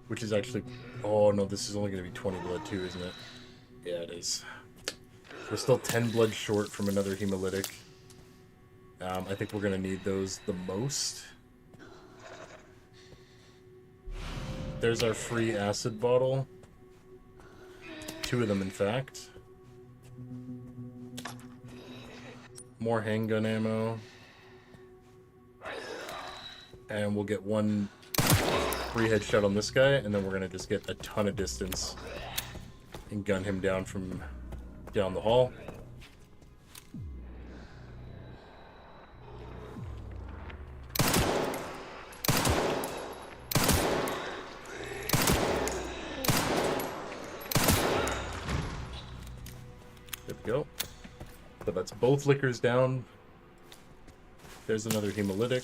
Which is actually... Oh no, this is only going to be 20 blood too, isn't it? Yeah, it is. We're still 10 blood short from another hemolytic. I think we're going to need those the most. There's our free acid bottle. 2 of them, in fact. More handgun ammo. And we'll get 1 free headshot on this guy, and then we're gonna just get a ton of distance and gun him down from down the hall. There we go. The That's both liquors down. There's another hemolytic.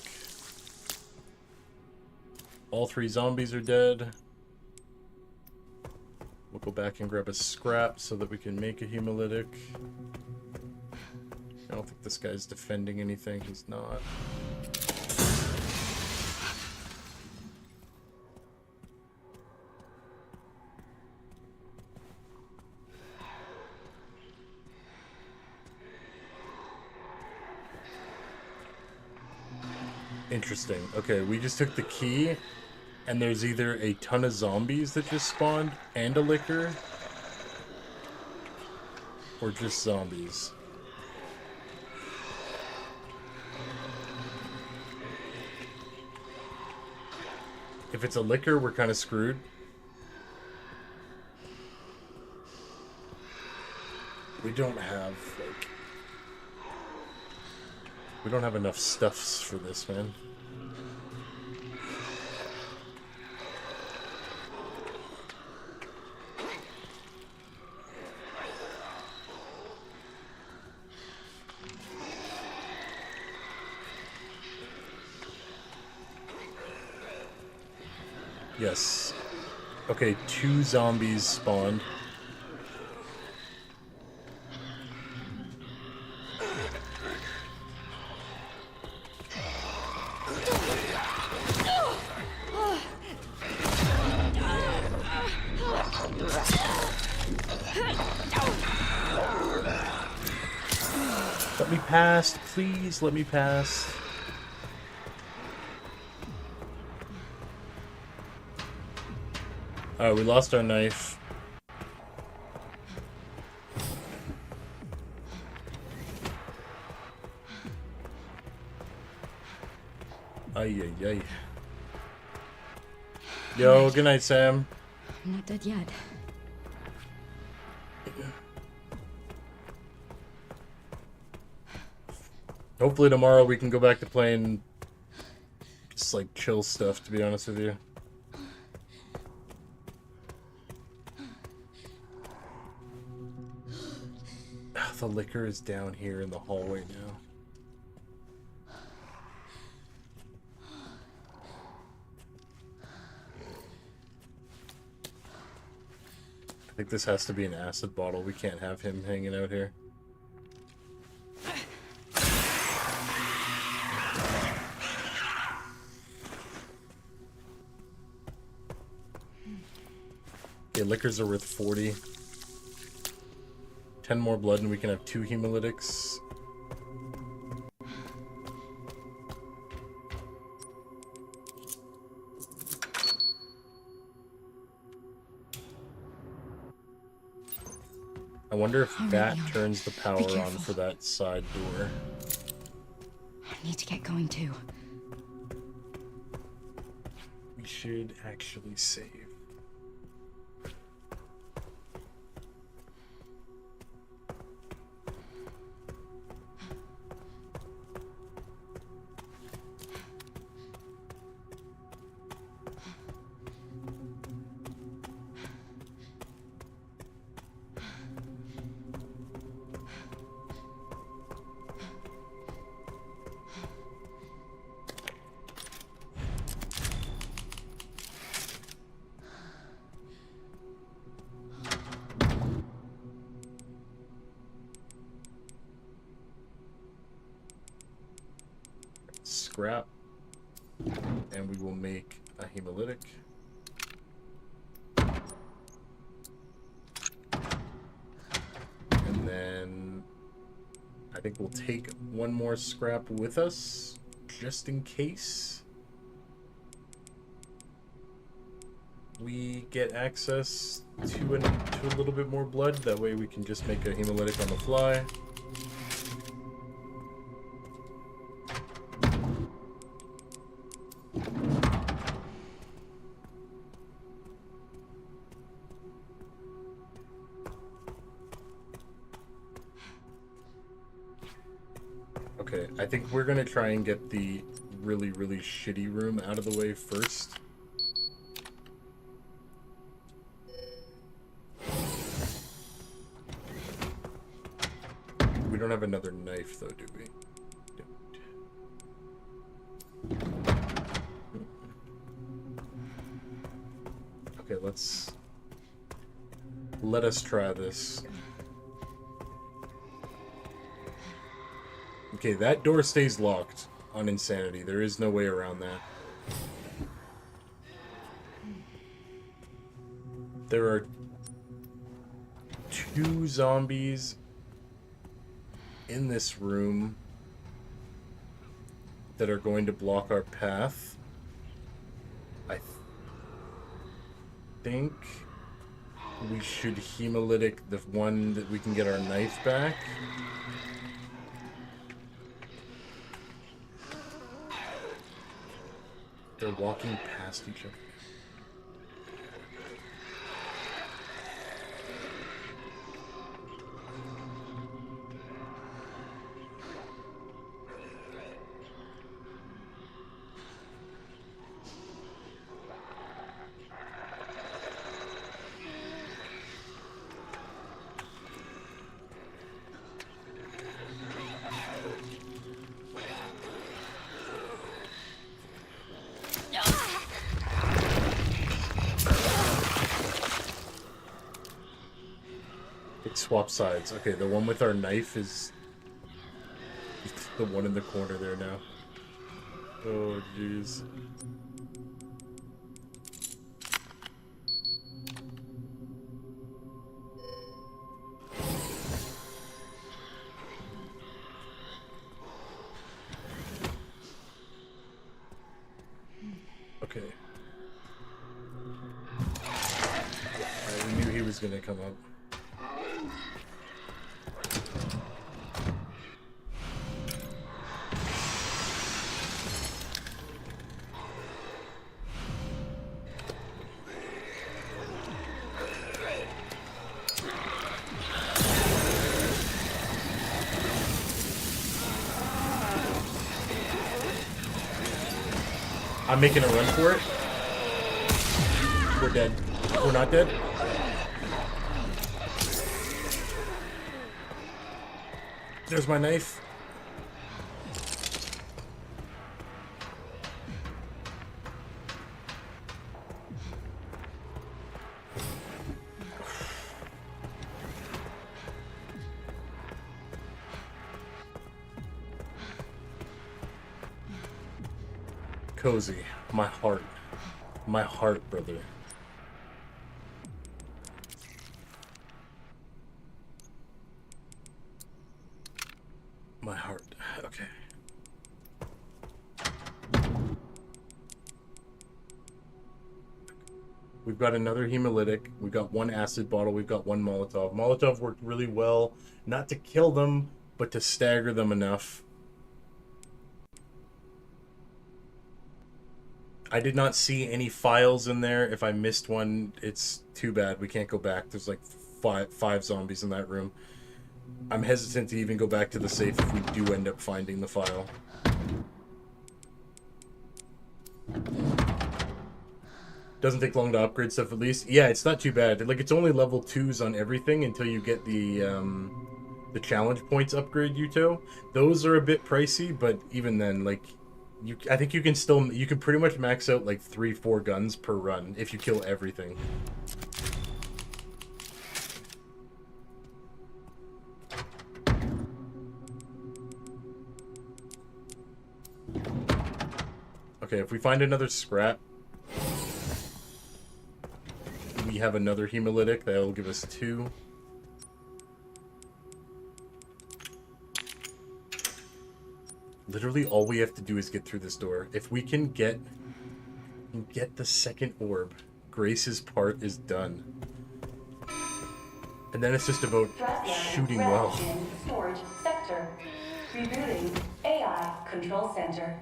All 3 zombies are dead. We'll go back and grab a scrap so that we can make a hemolytic. I don't think this guy's defending anything. He's not. Interesting. Okay, we just took the key, and there's either a ton of zombies that just spawned and a liquor, or just zombies. If it's a liquor, we're kind of screwed. We don't have, like... We don't have enough stuffs for this, man. Yes. Okay, 2 zombies spawned. Let me pass, please, let me pass. Alright, we lost our knife. Ay, ay, ay. Yo, good night, Sam. I'm not dead yet. Hopefully tomorrow we can go back to playing just like chill stuff, to be honest with you. The liquor is down here in the hallway now. I think this has to be an acid bottle. We can't have him hanging out here. Okay, liquors are worth 40. 10 more blood and we can have 2 hemolytics. I wonder if that turns the power on for that side door. I need to get going too. We should actually save. Scrap, and we will make a hemolytic. And then I think we'll take 1 more scrap with us, just in case we get access to a little bit more blood. That way we can just make a hemolytic on the fly. Okay, I think we're gonna try and get the really, really shitty room out of the way first. We don't have another knife, though, do we? Okay, let us try this. Okay, that door stays locked on Insanity. There is no way around that. There are 2 zombies in this room that are going to block our path. I think we should hemolytic the one that we can get our knife back. They're walking past each other. Swap sides. Okay, the one with our knife is the one in the corner there now. Oh, jeez. Okay. I knew he was gonna come up. I'm making a run for it. We're dead. We're not dead. There's my knife. Cozy. My heart. My heart, brother. My heart. Okay. We've got another hemolytic. We've got 1 acid bottle. We've got 1 Molotov. Molotov worked really well, not to kill them, but to stagger them enough. I did not see any files in there. If I missed one, it's too bad. We can't go back. There's like five zombies in that room. I'm hesitant to even go back to the safe if we do end up finding the file. Doesn't take long to upgrade stuff at least. Yeah, it's not too bad. Like, it's only level 2s on everything until you get the challenge points upgrade, Yuto. Those are a bit pricey, but even then, like, I think you can pretty much max out like 3-4 guns per run if you kill everything. Okay, if we find another scrap, we have another hemolytic. That'll give us 2. Literally all we have to do is get through this door. If we can get the second orb, Grace's part is done. And then it's just about shooting well. Storage sector. Rebooting AI control center.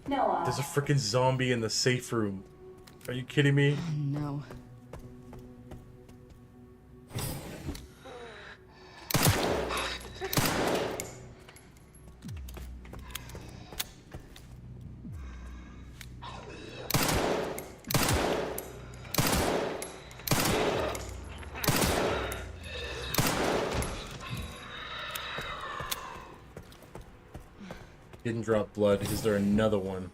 Noah. There's a freaking zombie in the safe room. Are you kidding me? No. Didn't drop blood. Is there another one?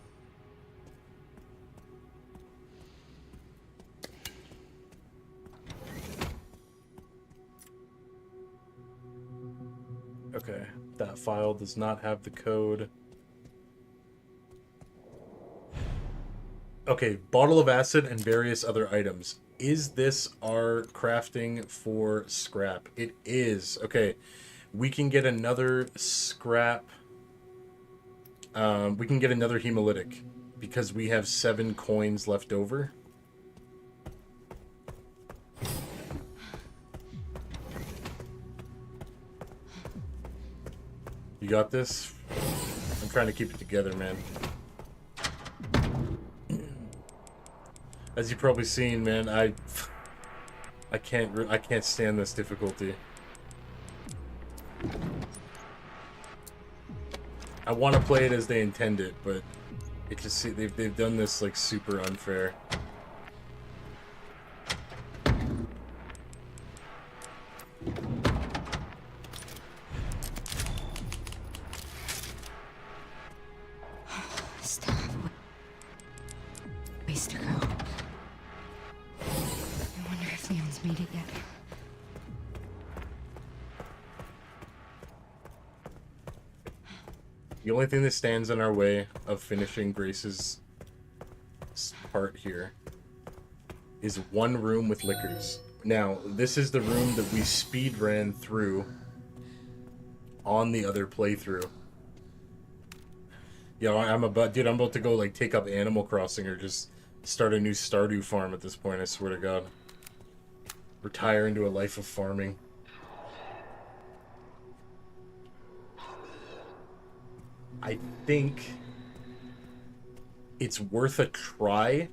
Okay, that file does not have the code. Okay, bottle of acid and various other items. Is this our crafting for scrap? It is. Okay, we can get another scrap. We can get another hemolytic because we have 7 coins left over. You got this? I'm trying to keep it together, man. As you've probably seen, man, I can't stand this difficulty. I want to play it as they intend it, but it just they've done this like super unfair. Still have a ways to go. I wonder if Leon's made it yet. The only thing that stands in our way of finishing Grace's part here is one room with liquors. Now, this is the room that we speed ran through on the other playthrough. Yo, I'm about to go like take up Animal Crossing or just start a new Stardew farm at this point, I swear to God. Retire into a life of farming. I think it's worth a try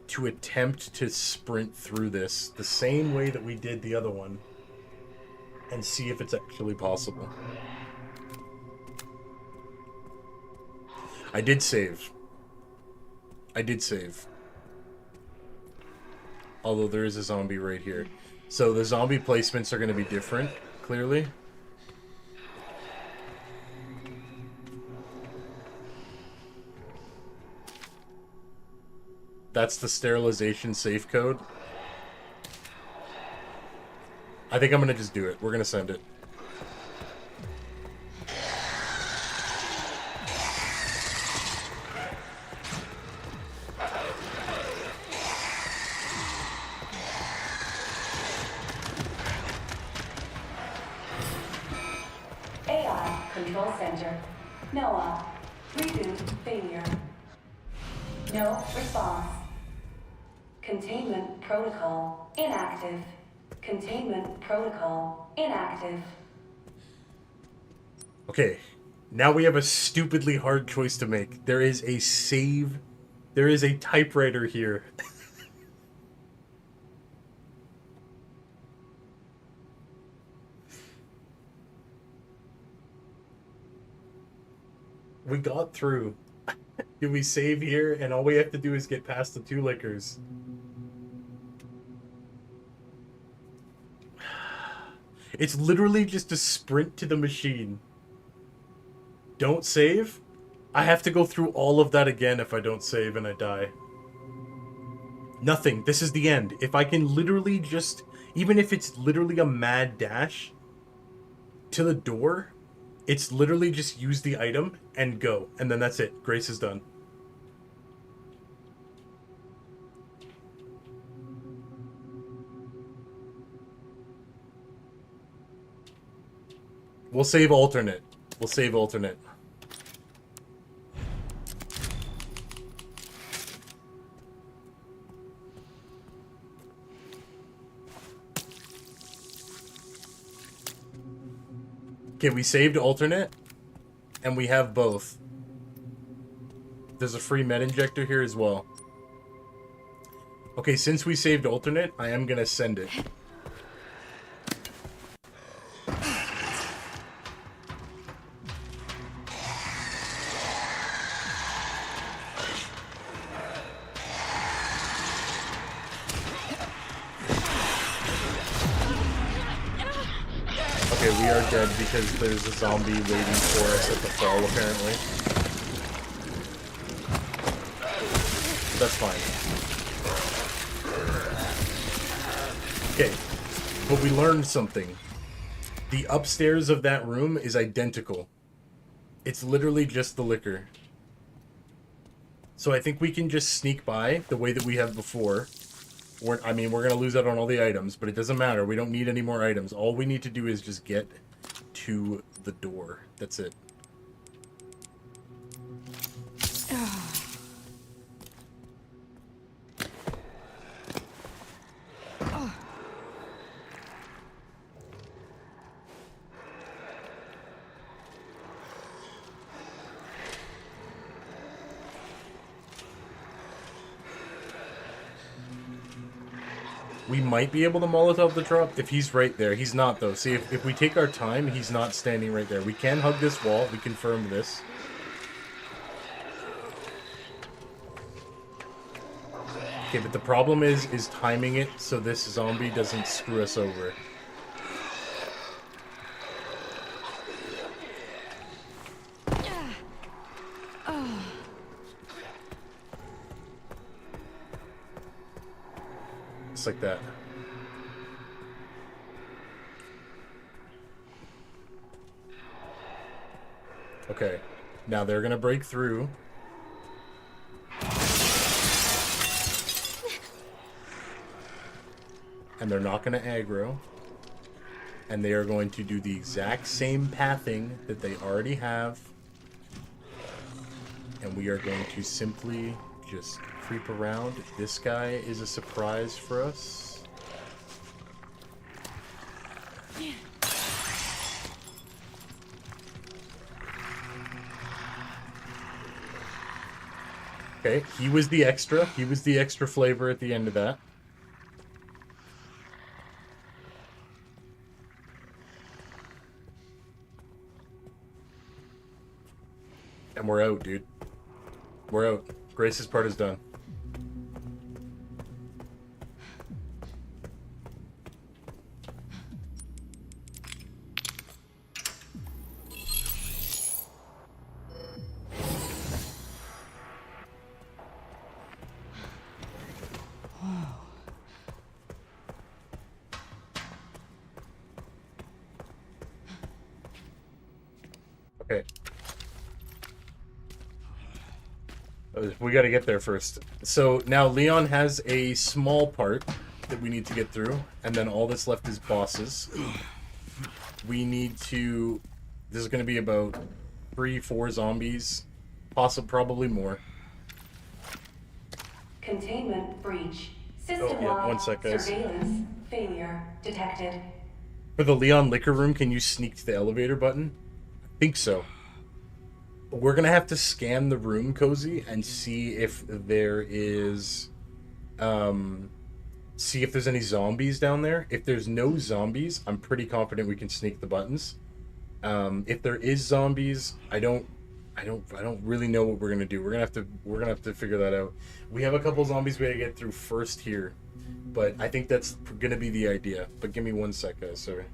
to attempt to sprint through this the same way that we did the other one and see if it's actually possible. I did save. Although there is a zombie right here. So the zombie placements are going to be different, clearly. That's the sterilization safe code. I think I'm gonna just do it. We're gonna send it. AI Control Center. Noah. Reboot failure. No response. Containment protocol inactive. Containment protocol inactive. Okay, now we have a stupidly hard choice to make. There is a save. There is a typewriter here. We got through. Do we save here? And all we have to do is get past the 2 liquors. It's literally just a sprint to the machine. Don't save? I have to go through all of that again if I don't save and I die. Nothing. This is the end. If I can literally just... Even if it's literally a mad dash to the door, it's literally just use the item and go. And then that's it. Grace is done. We'll save alternate. We'll save alternate. Okay, we saved alternate, and we have both. There's a free med injector here as well. Okay, since we saved alternate, I am gonna send it. we are dead because there's a zombie waiting for us at the fall, apparently. That's fine. Okay, but we learned something. The upstairs of that room is identical. It's literally just the liquor. So I think we can just sneak by the way that we have before. I mean, we're going to lose out on all the items, but it doesn't matter. We don't need any more items. All we need to do is just get to the door. That's it. We might be able to Molotov the drop if he's right there. He's not, though. See, if we take our time, he's not standing right there. We can hug this wall. We confirm this. Okay, but the problem is timing it so this zombie doesn't screw us over. Just like that. Okay, now they're gonna break through. And they're not gonna aggro. And they are going to do the exact same pathing that they already have. And we are going to simply just creep around. This guy is a surprise for us. Okay, he was the extra. He was the extra flavor at the end of that. And we're out, dude. We're out. Grace's part is done. Okay. We gotta get there first. So now Leon has a small part that we need to get through, and then all that's left is bosses. We need to... This is gonna be about 3-4 zombies, probably more. Containment breach. Oh, yeah, System-wide one sec, guys. surveillance failure detected. For the Leon liquor room, can you sneak to the elevator button? I think so. We're gonna have to scan the room, Cozy, and see if there is, see if there's any zombies down there. If there's no zombies, I'm pretty confident we can sneak the buttons. If there is zombies, I don't really know what we're gonna do. We're gonna have to figure that out. We have a couple zombies we gotta get through first here, but I think that's gonna be the idea. But give me one sec, guys. Sorry.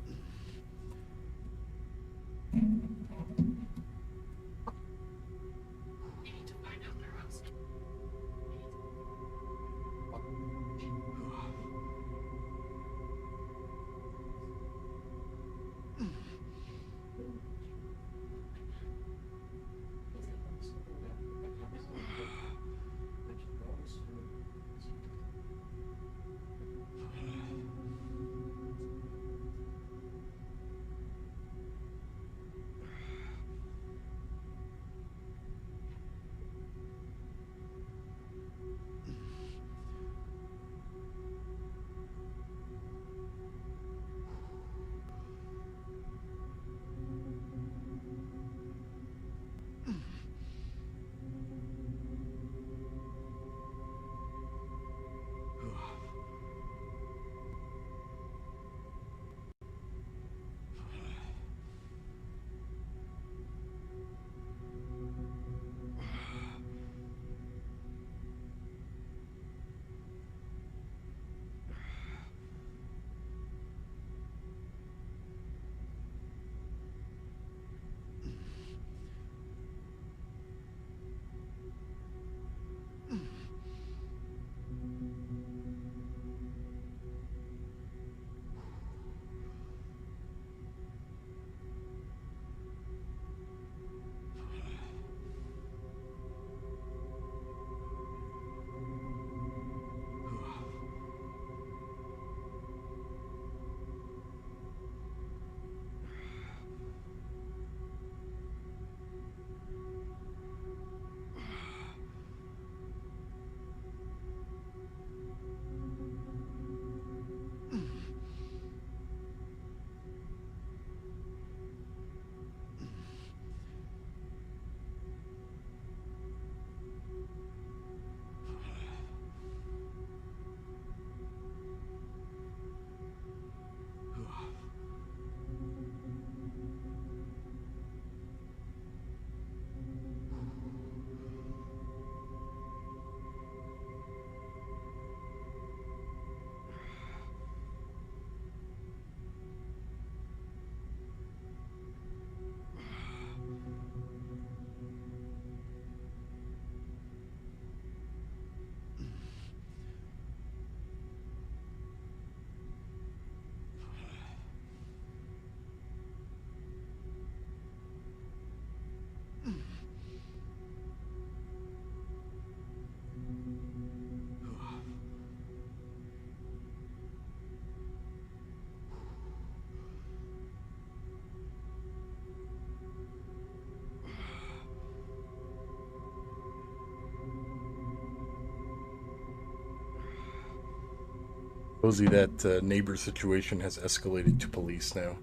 Cozy, that neighbor situation has escalated to police now.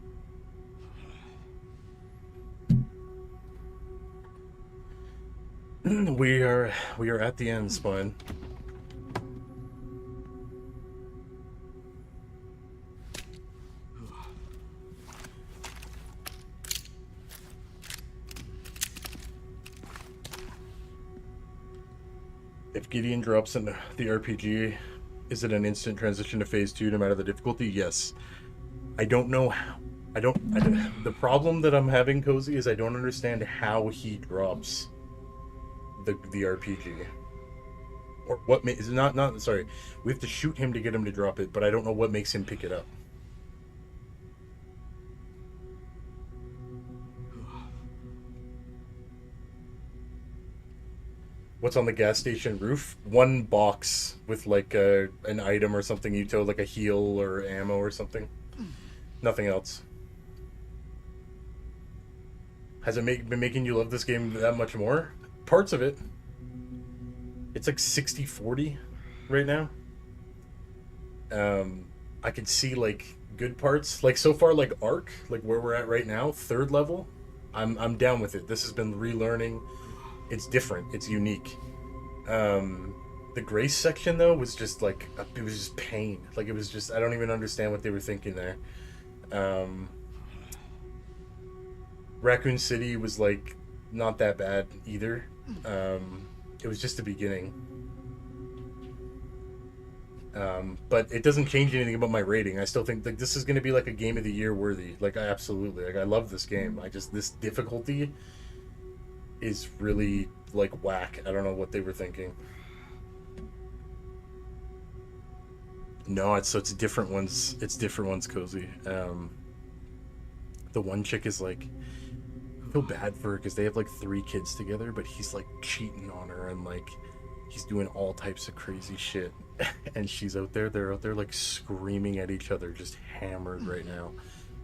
We are at the end, Spine. If Gideon drops in the RPG, is it an instant transition to phase 2 no matter the difficulty? Yes. I don't know how. The problem that I'm having, Cozy, is I don't understand how he drops the RPG. Or what is not sorry. We have to shoot him to get him to drop it, but I don't know what makes him pick it up. What's on the gas station roof? One box with like an item or something you tow, like a heal or ammo or something. Nothing else. Has it been making you love this game that much more? Parts of it. It's like 60-40 right now. I can see like good parts. Like so far, like Arc, like where we're at right now, 3rd level. I'm down with it. This has been relearning. It's different. It's unique. The Grace section though was just like it was just pain. Like it was just I don't even understand what they were thinking there. Raccoon City was like not that bad either. It was just the beginning. But it doesn't change anything about my rating. I still think like this is going to be like a game of the year worthy. Like I absolutely like I love this game. This difficulty is really like whack. I don't know what they were thinking. No, it's different ones. It's different ones, Cozy. The one chick is like I feel bad for her because they have like 3 kids together, but he's like cheating on her and like he's doing all types of crazy shit. And they're out there like screaming at each other, just hammered right now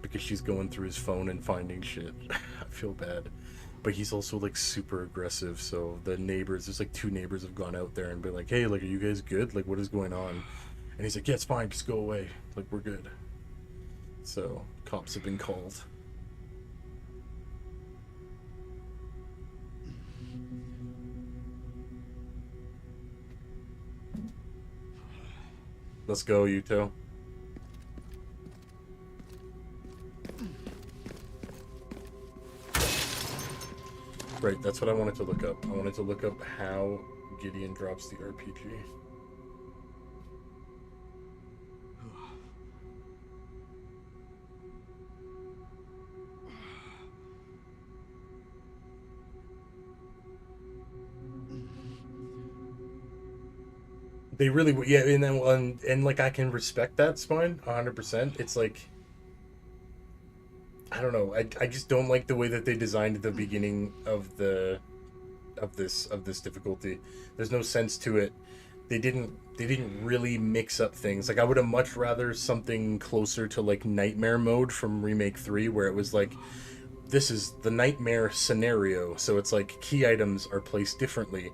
because she's going through his phone and finding shit. I feel bad. But he's also like super aggressive, so the neighbors, there's like 2 neighbors have gone out there and been like, hey, like, are you guys good? Like, what is going on? And he's like, yeah, it's fine, just go away. Like, we're good. So, cops have been called. Let's go, Yuto. Right, that's what I wanted to look up. I wanted to look up how Gideon drops the RPG. They really, yeah, and then and like I can respect that, Spine, 100%. It's like I don't know. I just don't like the way that they designed the beginning of this difficulty. There's no sense to it. They didn't really mix up things. Like I would have much rather something closer to like Nightmare mode from Remake 3 where it was like this is the nightmare scenario. So it's like key items are placed differently.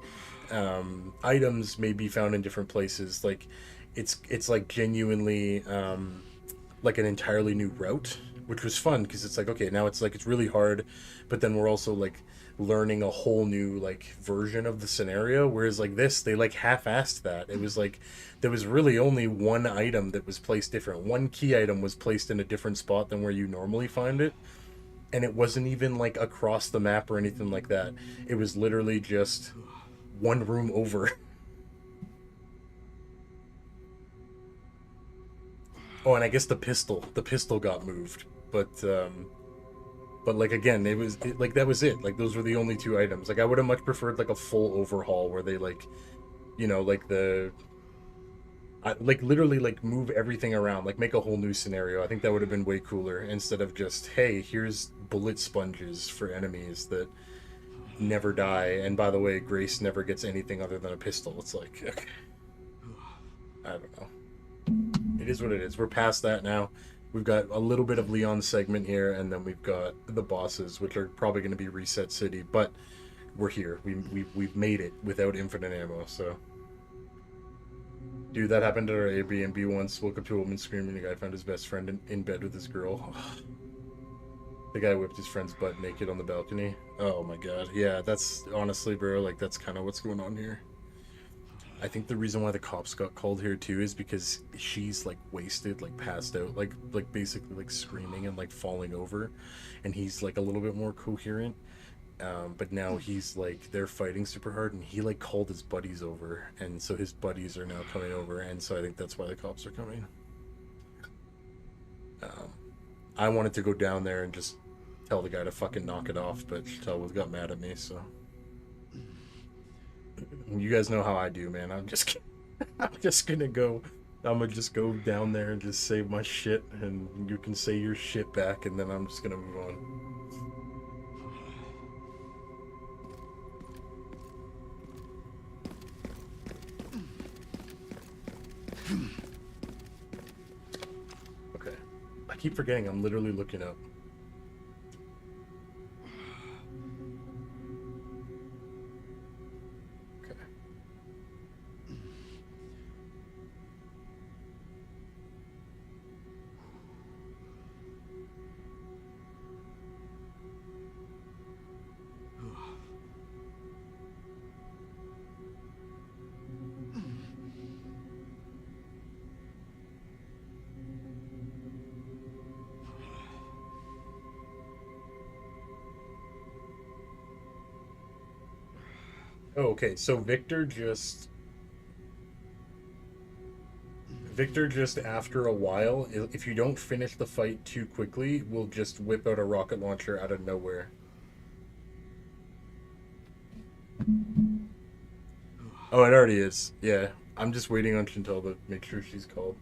Items may be found in different places. Like it's like genuinely like an entirely new route, which was fun because it's like okay, now it's like it's really hard, but then we're also like learning a whole new like version of the scenario, whereas like this they like half-assed that. It was like there was really only one item that was placed different. One key item was placed in a different spot than where you normally find it, and it wasn't even like across the map or anything like that. It was literally just one room over. Oh, and I guess the pistol got moved, but like again, like that was it. Like those were the only 2 items. Like I would have much preferred like a full overhaul where they like, you know, like like literally like move everything around, like make a whole new scenario. I think that would have been way cooler instead of just hey, here's bullet sponges for enemies that never die, and by the way, Grace never gets anything other than a pistol. It's like okay. I don't know. It is what it is. We're past that now. We've got a little bit of Leon's segment here, and then we've got the bosses, which are probably going to be Reset City, but we're here. We've made it without infinite ammo, so Dude, that happened at our Airbnb once. Woke up to a woman screaming. The guy found his best friend in bed with his girl. The guy whipped his friend's butt naked on the balcony. Oh my god. Yeah, that's honestly, bro, like that's kind of what's going on here. I think the reason why the cops got called here too is because she's like wasted, like passed out, like basically like screaming and like falling over, and he's like a little bit more coherent. But now he's like, they're fighting super hard, and he like called his buddies over, and so his buddies are now coming over, and so I think that's why the cops are coming. I wanted to go down there and just tell the guy to fucking knock it off, but Telwood got mad at me, so. You guys know how I do, man. I'm just gonna go. I'm gonna just go down there and just say my shit, and you can say your shit back, and then I'm just gonna move on. Okay. I keep forgetting I'm literally looking up. Okay. Oh, okay, so Victor just after a while, if you don't finish the fight too quickly, will just whip out a rocket launcher out of nowhere. Oh, it already is. Yeah, I'm just waiting on Chantal to make sure she's called.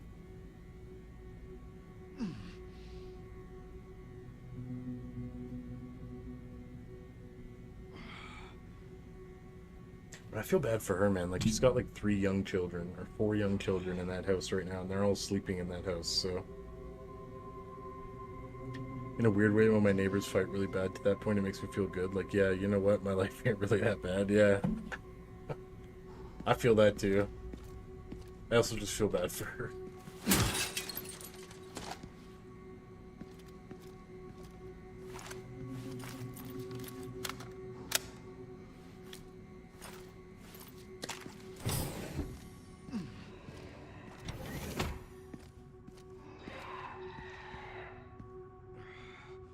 But I feel bad for her, man. Like, she's got like 3 young children, or 4 young children in that house right now, and they're all sleeping in that house, so. In a weird way, when my neighbors fight really bad, to that point, it makes me feel good. Like, yeah, you know what? My life ain't really that bad, yeah. I feel that too. I also just feel bad for her.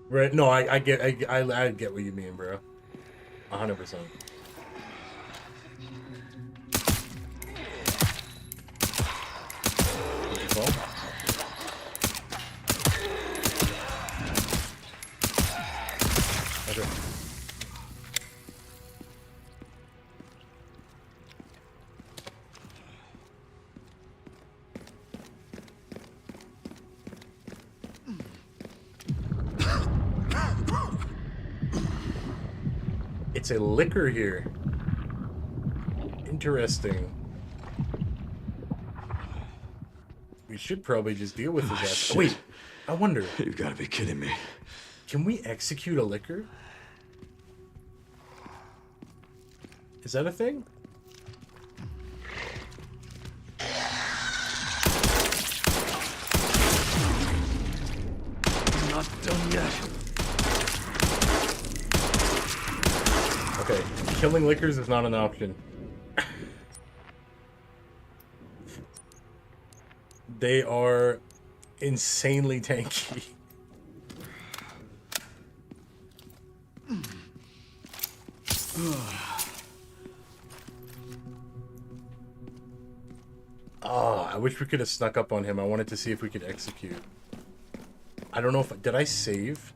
Right? No, I get what you mean, bro. 100%. Okay. It's a liquor here. Interesting. We should probably just deal with his ass. Shit. Wait, I wonder. You've got to be kidding me. Can we execute a liquor? Is that a thing? I'm not done yet. Okay, killing liquors is not an option. They are insanely tanky. Oh, I wish we could have snuck up on him. I wanted to see if we could execute. I don't know if... Did I save?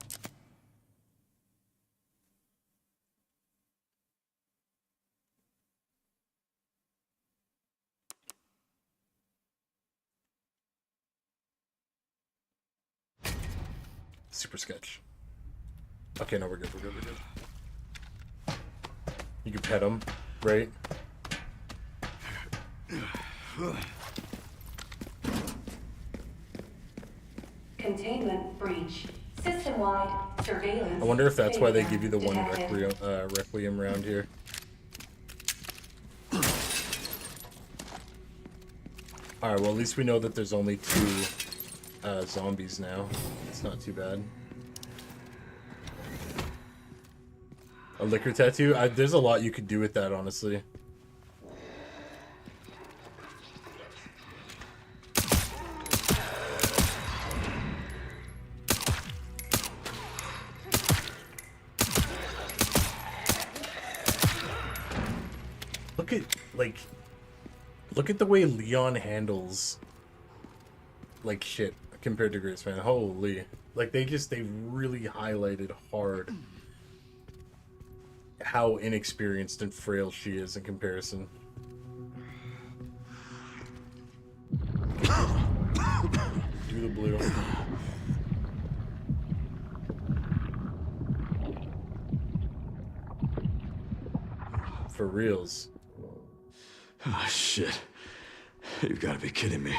Super sketch. Okay, no, we're good, we're good, we're good. You can pet him, right? Containment breach. System-wide surveillance. I wonder if that's why they give you the one detected. Requiem round here. Alright, well, at least we know that there's only 2 zombies now. It's not too bad. A liquor tattoo? There's a lot you could do with that, honestly. Look at, like... Look at the way Leon handles, like, shit compared to Grace, man. Holy. Like, they really highlighted hard how inexperienced and frail she is in comparison. Do the blue. For reals. Oh, shit. You've got to be kidding me.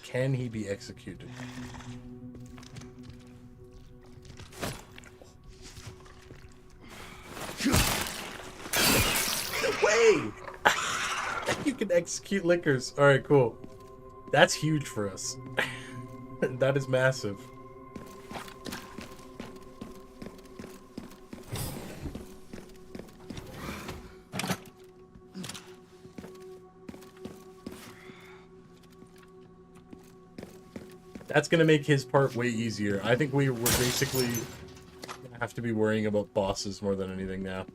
Can he be executed? No way! You can execute liquors. Alright, cool. That's huge for us. That is massive. That's gonna make his part way easier. I think we're basically gonna have to be worrying about bosses more than anything now.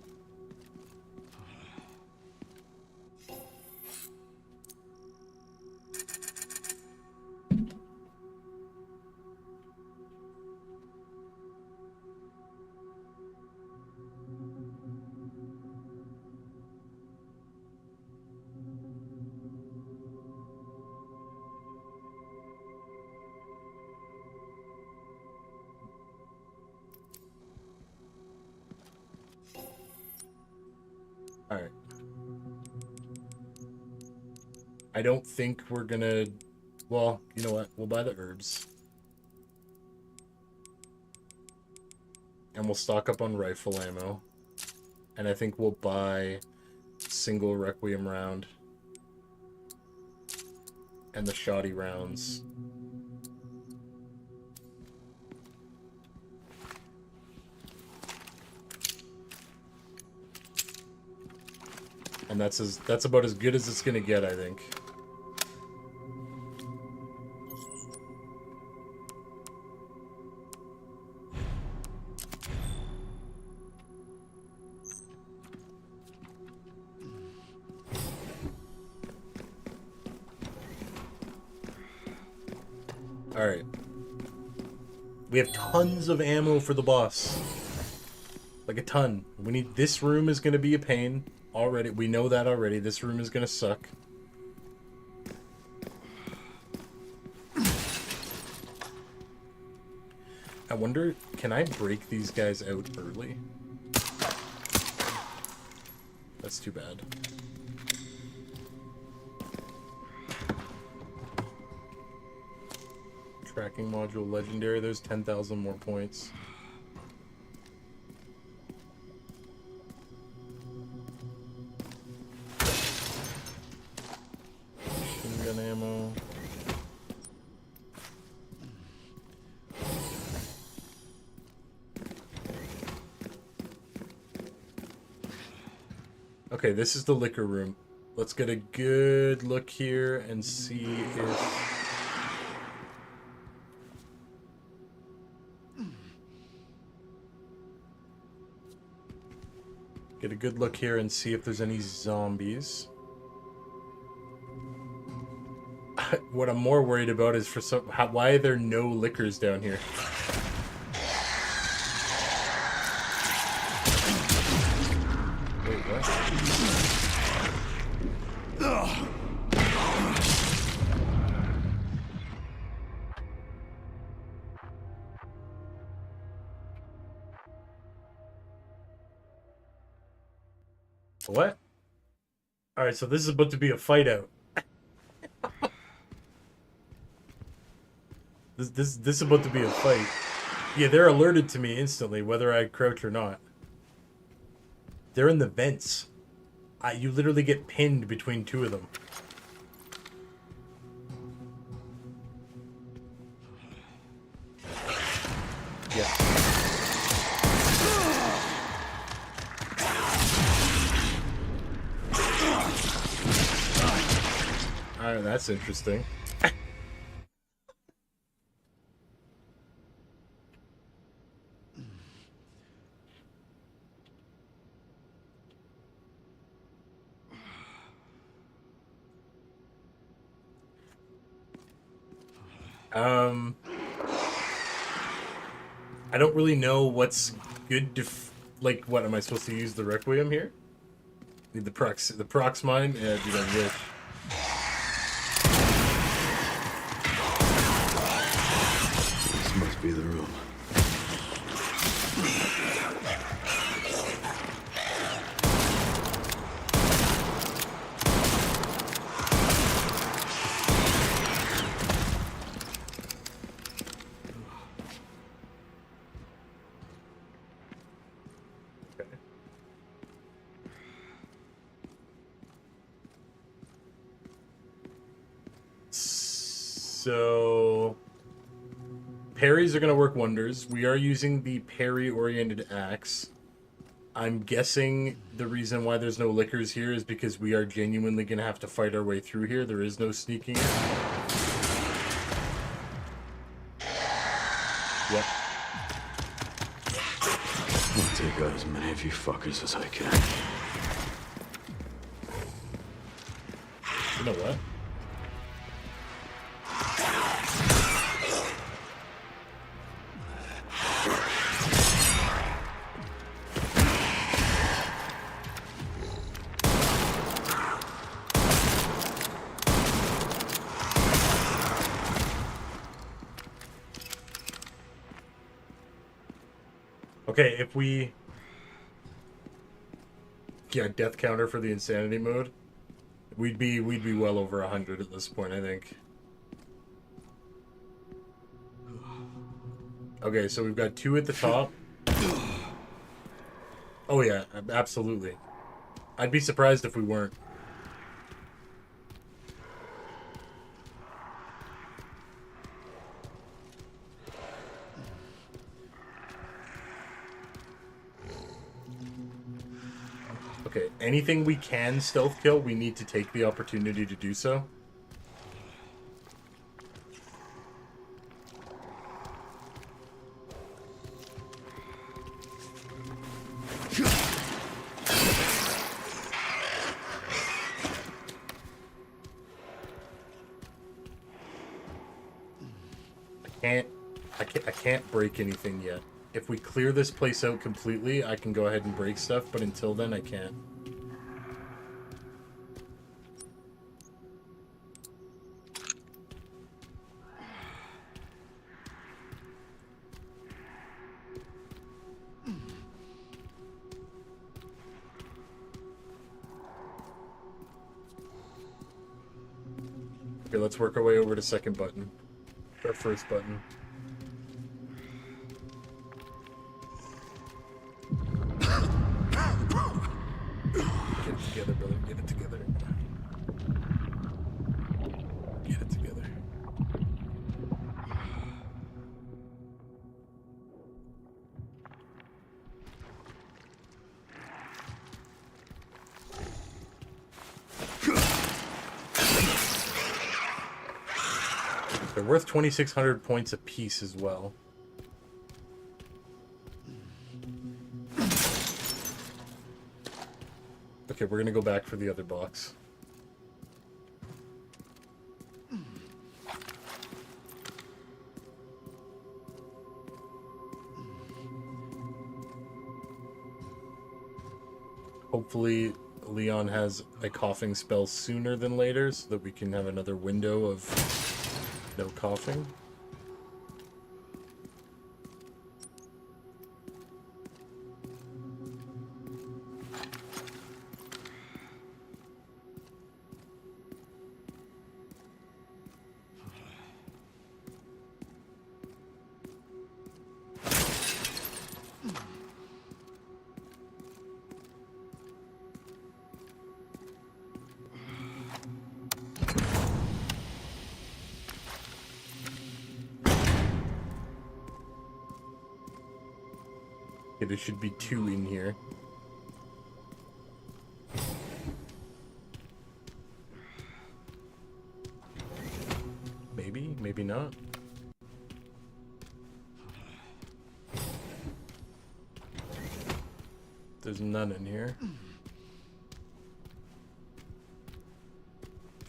Alright. I don't think we're gonna... Well, you know what? We'll buy the herbs. And we'll stock up on rifle ammo. And I think we'll buy single Requiem round. And the shoddy rounds. And that's about as good as it's gonna get, I think. Alright. We have tons of ammo for the boss. Like a ton. We need... This room is gonna be a pain. Already, we know that already. This room is gonna suck. I wonder, can I break these guys out early? That's too bad. Tracking module legendary, there's 10,000 more points. Gun ammo. Okay, this is the liquor room. Let's get a good look here and see if... Get a good look here and see if there's any zombies. What I'm more worried about is for some... why are there no liquors down here? Wait, what? What? Alright, so this is about to be a fight out. This is about to be a fight. Yeah, they're alerted to me instantly, whether I crouch or not. They're in the vents. You literally get pinned between 2 of them. Alright, that's interesting. I don't really know what's good to like. What am I supposed to use the Requiem here? The prox mine? Yeah, dude, I wish. This must be the room. So parries are going to work wonders. We are using the parry-oriented axe. I'm guessing the reason why there's no lickers here is because we are genuinely going to have to fight our way through here. There is no sneaking. Yep. I'll take out as many of you fuckers as I can. You know what? Okay, if we... Yeah, death counter for the insanity mode. We'd be well over 100 at this point, I think. Okay, so we've got 2 at the top. Oh yeah, absolutely. I'd be surprised if we weren't. Okay, anything we can stealth kill, we need to take the opportunity to do so. I can't break anything yet. If we clear this place out completely, I can go ahead and break stuff, but until then, I can't. Okay, let's work our way over to second button. Our first button. Get it together, brother. Get it together. Get it together. They're worth 2,600 points apiece as well. Okay, we're gonna go back for the other box. Hopefully Leon has a coughing spell sooner than later so that we can have another window of no coughing. there should be 2 in here. Maybe, maybe not. There's none in here.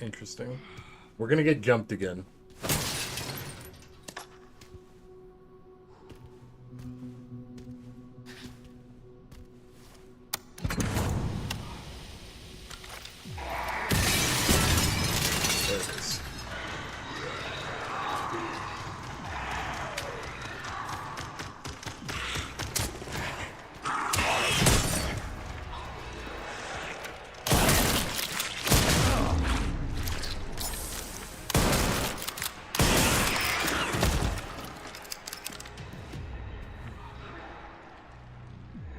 Interesting. We're gonna get jumped again. There it is.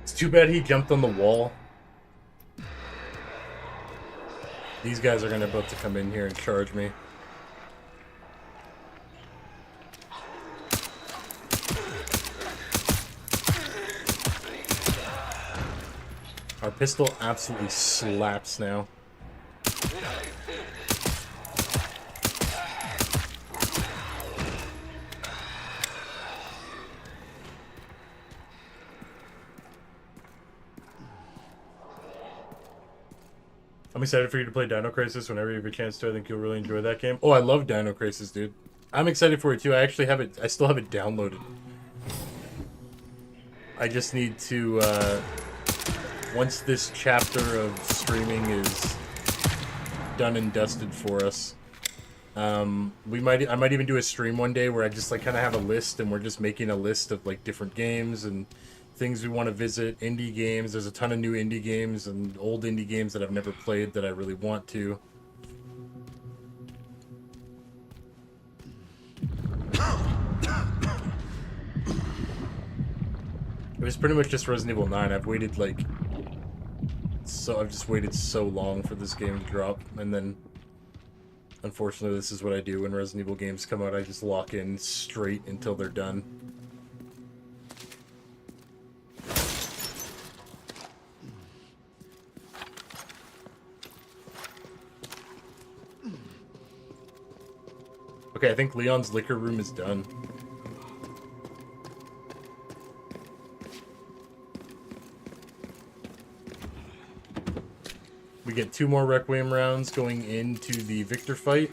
Too bad he jumped on the wall. These guys are gonna about to come in here and charge me. Our pistol absolutely slaps now. I'm excited for you to play Dino Crisis whenever you have a chance to. I think you'll really enjoy that game. Oh, I love Dino Crisis, dude. I'm excited for it too. I actually have it. I still have it downloaded. I just need to, once this chapter of streaming is done and dusted for us, I might even do a stream one day where I just like kind of have a list, and we're just making a list of like different games and things we want to visit, indie games. There's a ton of new indie games and old indie games that I've never played that I really want to. It was pretty much just Resident Evil 9. I've waited like... I've just waited so long for this game to drop, and then... Unfortunately, this is what I do when Resident Evil games come out. I just lock in straight until they're done. Okay, I think Leon's liquor room is done. We get 2 more Requiem rounds going into the Victor fight.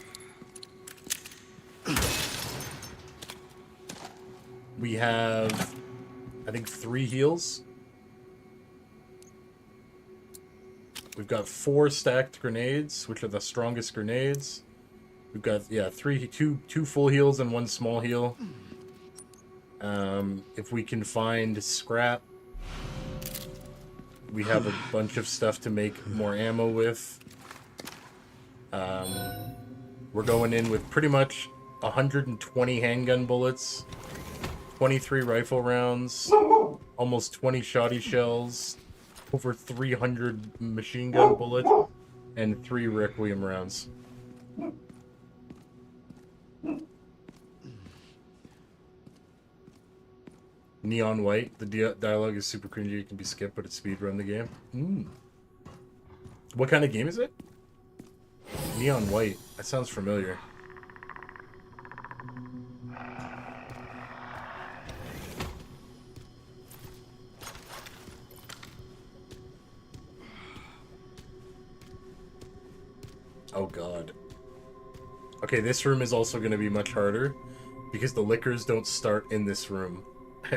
We have, I think, 3 heals. We've got 4 stacked grenades, which are the strongest grenades. We've got, yeah, 2 full heals and 1 small heal. If we can find scrap, we have a bunch of stuff to make more ammo with. We're going in with pretty much 120 handgun bullets, 23 rifle rounds, almost 20 shoddy shells, over 300 machine gun bullets, and 3 Requiem rounds. Neon White. The dialogue is super cringy. It can be skipped, but it's speedrun the game. What kind of game is it? Neon White. That sounds familiar. Oh god. Okay, this room is also going to be much harder because the liquors don't start in this room.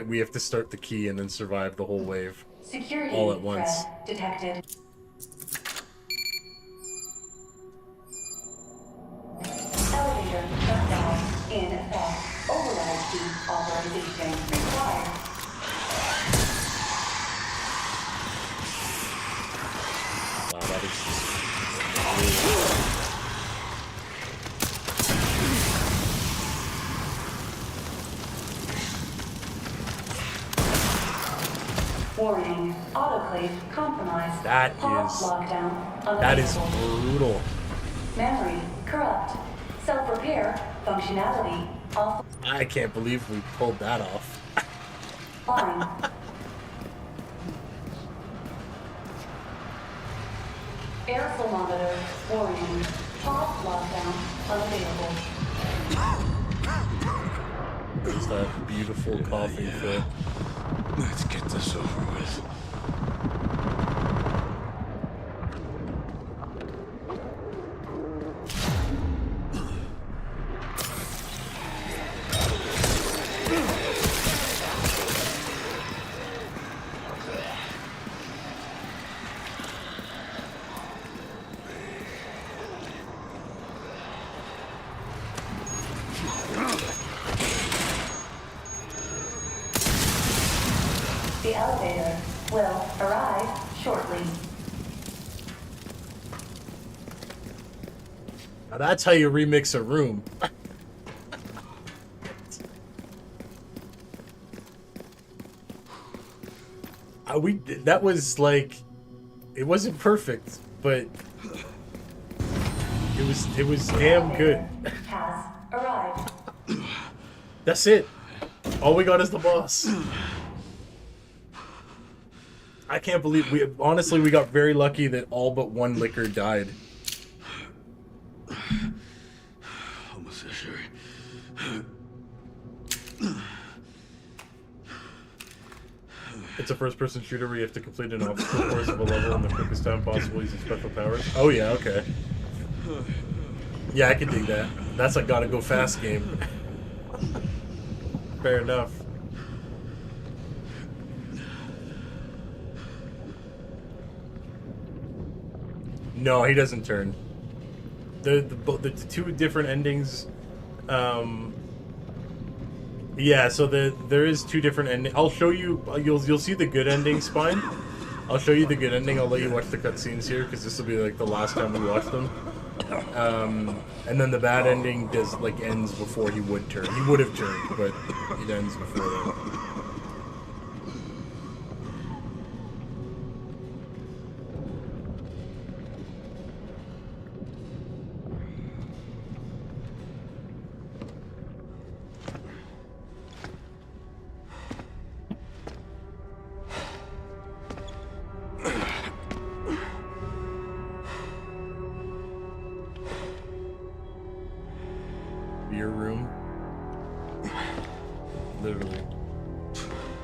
We have to start the key and then survive the whole wave. Security all at once. threat detected. Elevator shutdown in effect. Override key authorization required. Wow, that is just really... Warning, autoclave compromised. That is brutal. Memory corrupt. Self-repair functionality off. I can't believe we pulled that off. Line. Air thermometer warning. Pulse lockdown unavailable. There's that beautiful coughing fit. Let's get this over with. The elevator will arrive shortly. Now that's how you remix a room. That was like, it wasn't perfect, but it was damn good. Has arrived. That's it. All we got is the boss. I can't believe we got very lucky that all but one liquor died. Almost sure. It's a first-person shooter where you have to complete an obstacle course of a level in the quickest time possible using special powers. Oh yeah, okay. Yeah, I can dig that. That's a gotta go fast game. Fair enough. No, he doesn't turn. The two different endings. Yeah, so there is two different endings. I'll show you. You'll see the good ending, Spine. I'll show you the good ending. I'll let you watch the cutscenes here because this will be like the last time we watch them. And then the bad ending ends before he would turn. He would have turned, but it ends before that. Beer room. Literally.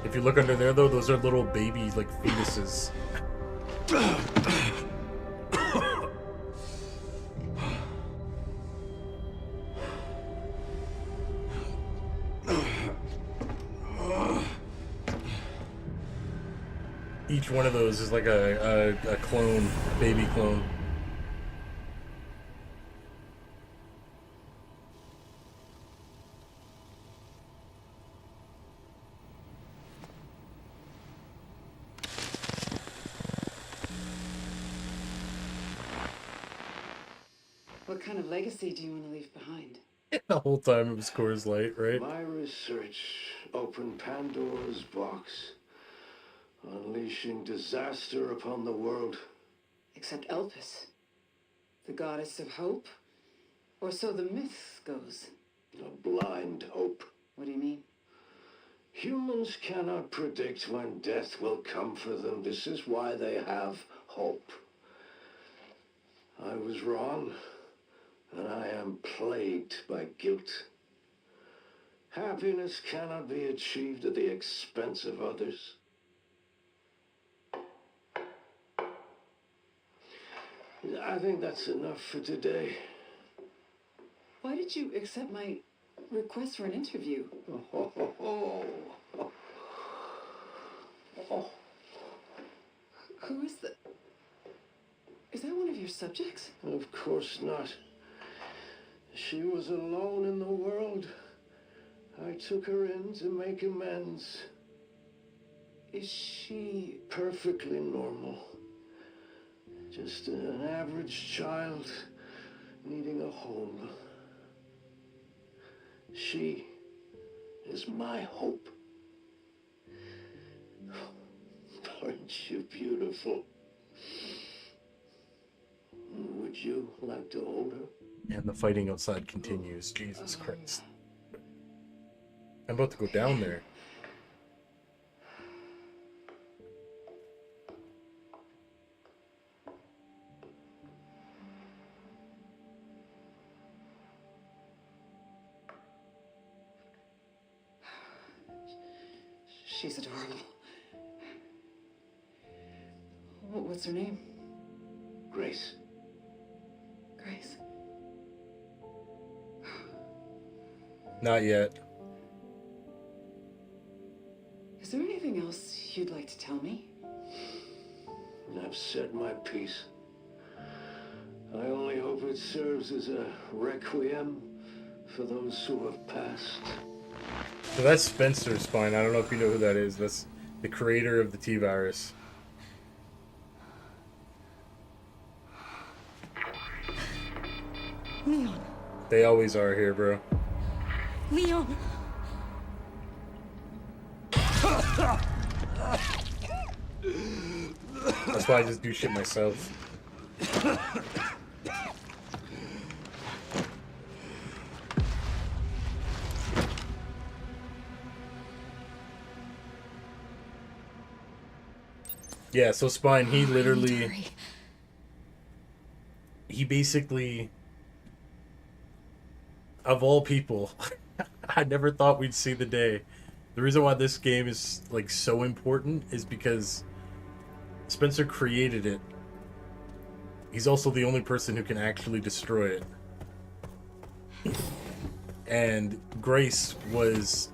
If you look under there, though, those are little baby, like, fetuses. Each one of those is like a clone, baby clone. What kind of legacy do you want to leave behind? The whole time it was Coors Light, right? My research opened Pandora's box, unleashing disaster upon the world. Except Elpis, the goddess of hope? Or so the myth goes. A blind hope. What do you mean? Humans cannot predict when death will come for them. This is why they have hope. I was wrong, and I am plagued by guilt. Happiness cannot be achieved at the expense of others. I think that's enough for today. Why did you accept my request for an interview? Who is that? Is that one of your subjects? Of course not. She was alone in the world. I took her in to make amends. Is she... Perfectly normal. Just an average child needing a home. She is my hope. Aren't you beautiful? Would you like to hold her? And the fighting outside continues. Jesus Christ. I'm about to go down there. She's adorable. What's her name? Grace. Grace. Not yet. Is there anything else you'd like to tell me? I've said my piece. I only hope it serves as a requiem for those who have passed. So that's Spencer Spine. I don't know if you know who that is. That's the creator of the T-Virus. Leon. They always are here, bro. Leon. That's why I just do shit myself. Yeah, so Spine, he literally... He basically... Of all people, I never thought we'd see the day. The reason why this game is, like, so important is because Spencer created it. He's also the only person who can actually destroy it. And Grace was,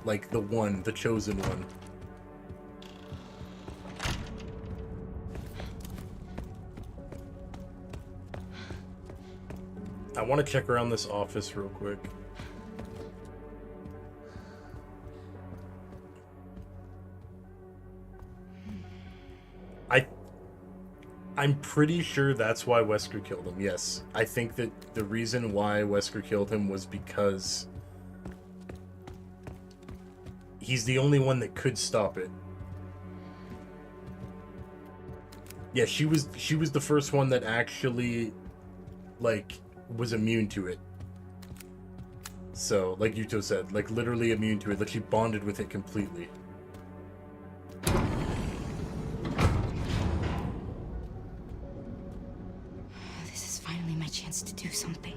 like, the chosen one. I want to check around this office real quick. I'm pretty sure that's why Wesker killed him, yes. I think that the reason why Wesker killed him was because he's the only one that could stop it. Yeah, she was the first one that actually, like, was immune to it. So, like Yuto said, like, literally immune to it. Like, she bonded with it completely. This is finally my chance to do something.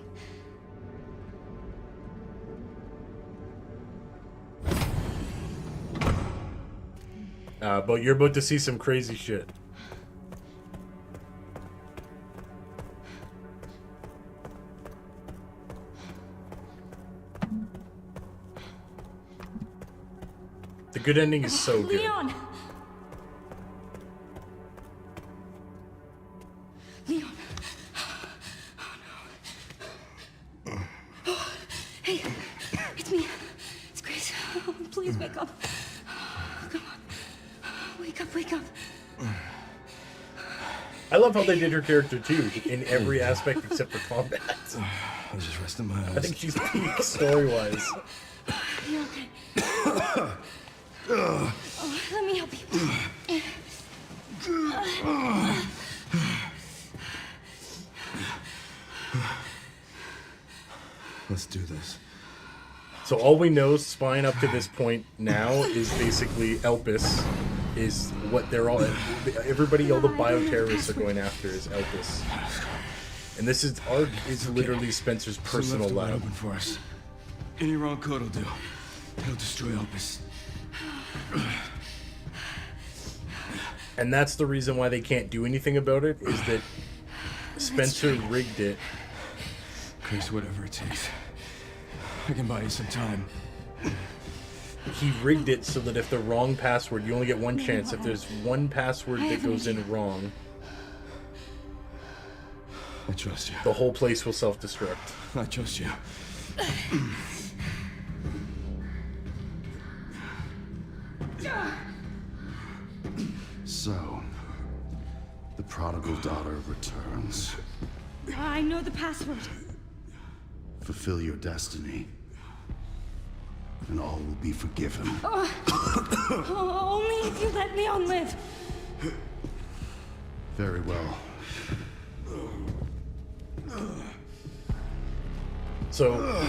But you're about to see some crazy shit. The good ending is so good. Leon! Leon! Oh no. Hey, it's me. It's Grace. Oh, please wake up. Come on. Wake up, wake up. I love how they did her character too, in every aspect except for combat. I'm just resting my eyes. I think she's peak story-wise. You're okay. Oh, let me help you. Let's do this. So all we know, Spine, up to this point now, is basically Elpis is what they're all... Everybody, all the bioterrorists are going after is Elpis. And this is literally Spencer's personal lab. lab. Open for us. Any wrong code will do. It'll destroy Elpis. And that's the reason why they can't do anything about it, is that Spencer rigged it. Grace, whatever it takes. I can buy you some time. He rigged it so that if the wrong password, you only get one chance. If there's one password that goes in wrong, I trust you. the whole place will self-destruct. I trust you. So, the prodigal daughter returns. I know the password. Fulfill your destiny, and all will be forgiven. Only if you let Leon live. Very well. So,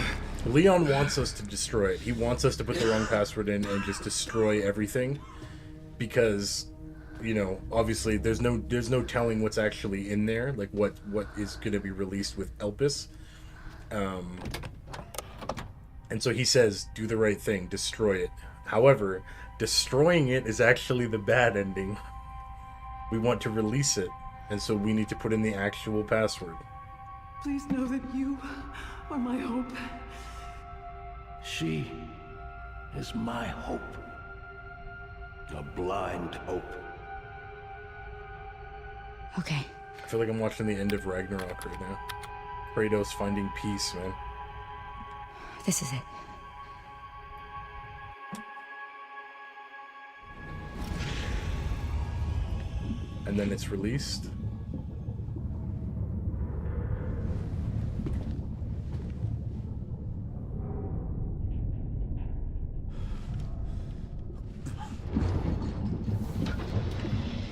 Leon wants us to destroy it. He wants us to put the wrong password in and just destroy everything. Because, you know, obviously there's no telling what's actually in there, like what is going to be released with Elpis. And so he says, do the right thing, destroy it. However, destroying it is actually the bad ending. We want to release it, and so we need to put in the actual password. Please know that you are my hope. She is my hope. A blind hope. Okay. I feel like I'm watching the end of Ragnarok right now. Kratos finding peace, man. This is it. And then it's released.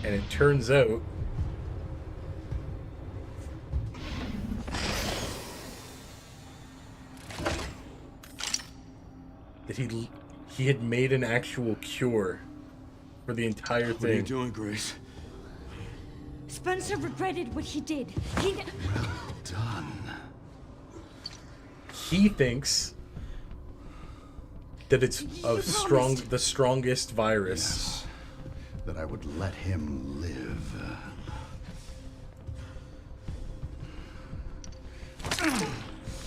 And it turns out that he had made an actual cure for the entire thing. What are you doing, Grace? Spencer regretted what he did. Well done. He thinks that it's the strongest virus. Yes, that I would let him live.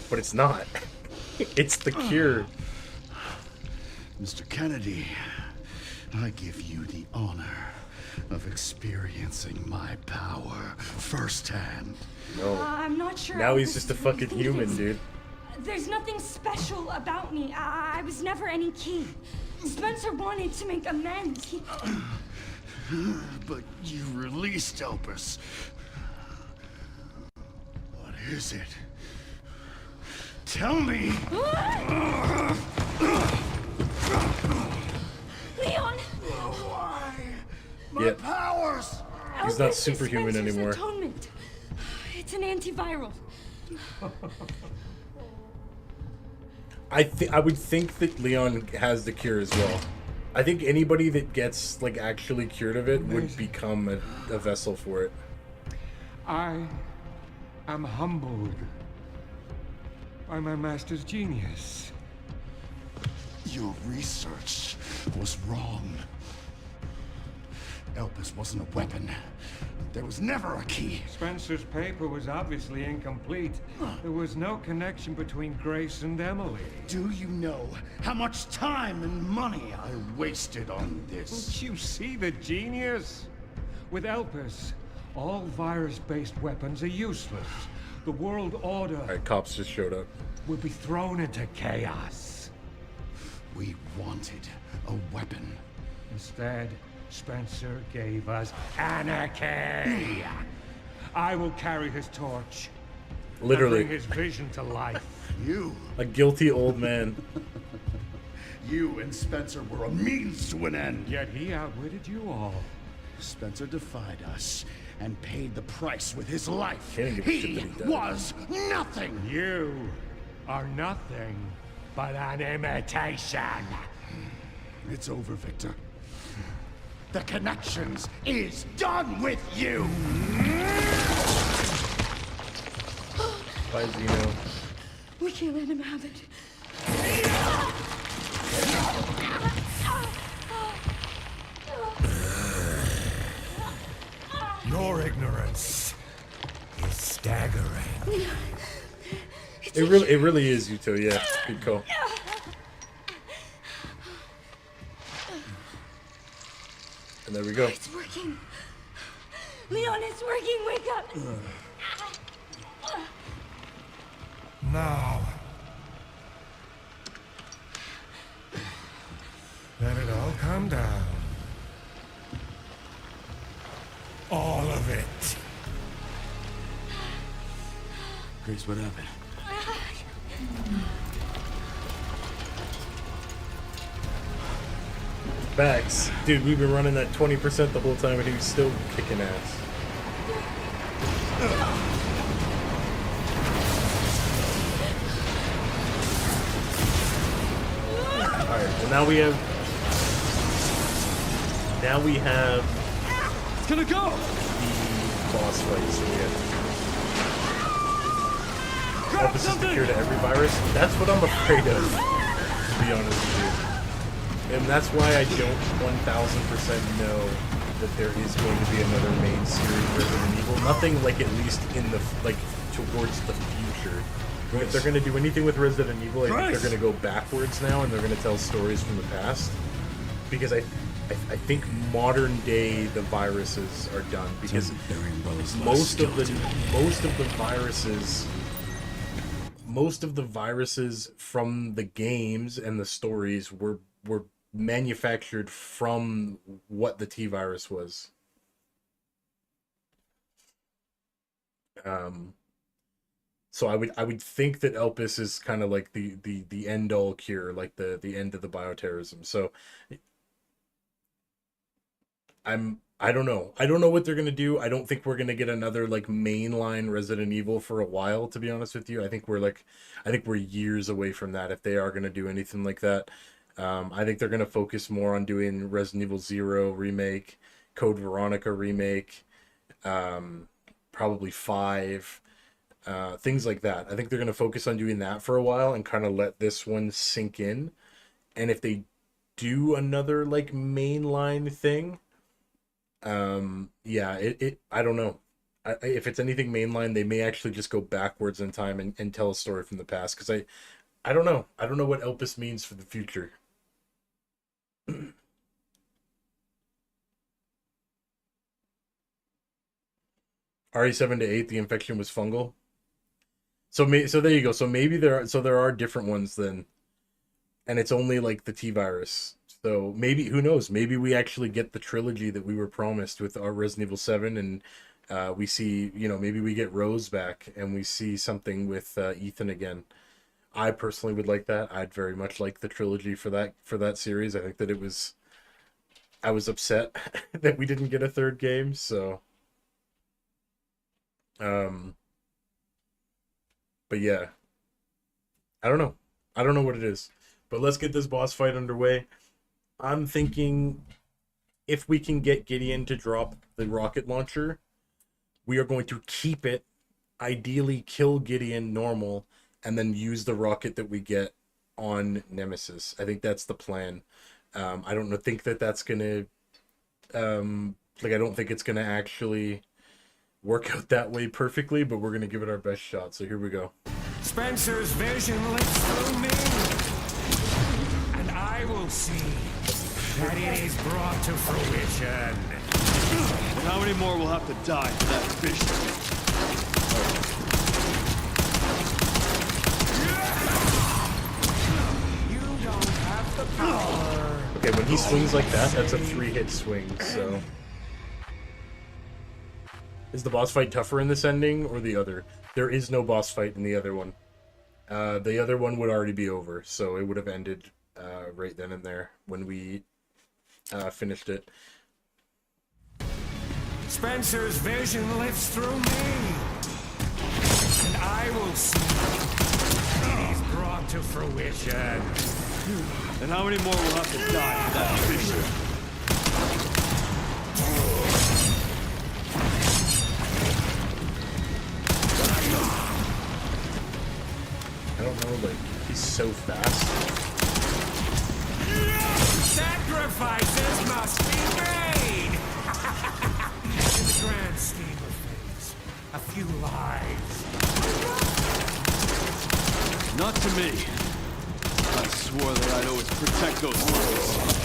But it's not. It's the cure. Mr. Kennedy, I give you the honor of experiencing my power firsthand. No. I'm not sure. Now I he's was just a fucking really human, thinking dude. There's nothing special about me. I was never any key. Spencer wanted to make amends. He... But you released Elpis. What is it? Tell me! Leon! Why? My Yeah. powers! He's not Elvis is superhuman Spencer's anymore. Atonement. It's an antiviral. I would think that Leon has the cure as well. I think anybody that gets like actually cured of it would become a vessel for it. I am humbled by my master's genius. Your research was wrong. Elpis wasn't a weapon. There was never a key. Spencer's paper was obviously incomplete. There was no connection between Grace and Emily. Do you know how much time and money I wasted on this? Don't you see the genius? With Elpis, all virus-based weapons are useless. The world order Alright, cops just showed up. will be thrown into chaos. We wanted a weapon. Instead, Spencer gave us anarchy. I will carry his torch. Literally. And bring his vision to life. You. A guilty old man. You and Spencer were a means to an end. Yet he outwitted you all. Spencer defied us and paid the price with his life. Can't give a shit He that he died. was nothing. You are nothing but an imitation. It's over, Victor. The Connections is done with you. By Zeno. We can't let him have it. Your ignorance is staggering. It really is Yuto, yeah. Good call. And there we go. It's working. Leon, it's working. Wake up. Now, let it all come down. All of it. Grace, what happened? Facts. Dude, we've been running that 20% the whole time and he was still kicking ass. Alright, well now we have It's gonna go! the boss fight, so we have Elpis is the cure to every virus. That's what I'm afraid of, to be honest with you. And that's why I don't 1000% know that there is going to be another main series Resident Evil. Nothing like at least in the like towards the future. If they're going to do anything with Resident Evil, I think they're going to go backwards now, and they're going to tell stories from the past. Because I think modern day the viruses are done, because most of the viruses from the games and the stories were manufactured from what the T virus was. So I would think that Elpis is kind of like the end all cure, like the end of the bioterrorism. So I don't know. I don't know what they're gonna do. I don't think we're gonna get another like mainline Resident Evil for a while, to be honest with you. I think we're years away from that if they are gonna do anything like that. I think they're gonna focus more on doing Resident Evil 0 remake, Code Veronica remake, probably 5, things like that. I think they're gonna focus on doing that for a while and kind of let this one sink in. And if they do another like mainline thing, yeah, I don't know. If it's anything mainline, they may actually just go backwards in time and tell a story from the past, because I don't know. I don't know what Elpis means for the future. RE7 to 8, the infection was fungal. So there you go. So maybe there are different ones then, and it's only like the T virus. So maybe, who knows? Maybe we actually get the trilogy that we were promised with our Resident Evil 7, and we see, maybe we get Rose back and we see something with Ethan again. I personally would like that. I'd very much like the trilogy for that series. I think that I was upset that we didn't get a third game. So, but yeah, I don't know. I don't know what it is. But let's get this boss fight underway. I'm thinking if we can get Gideon to drop the rocket launcher, we are going to keep it, ideally kill Gideon normal, and then use the rocket that we get on Nemesis. I think that's the plan. I don't think that that's going to... I don't think it's going to actually work out that way perfectly, but we're going to give it our best shot. So here we go. Spencer's vision lives through me, and I will see that it is brought to fruition. How many more will have to die for that vision? You don't have the power. Okay, when he swings like that, that's a 3-hit swing, so... Is the boss fight tougher in this ending or the other? There is no boss fight in the other one. The other one would already be over, so it would have ended right then and there when we finished it. Spencer's vision lives through me, and I will see it is brought to fruition. And how many more will have to die for that vision? I don't know, like, he's so fast. Sacrifices must be made! In the grand scheme of things, a few lives. Not to me. I swore that I'd always protect those lives.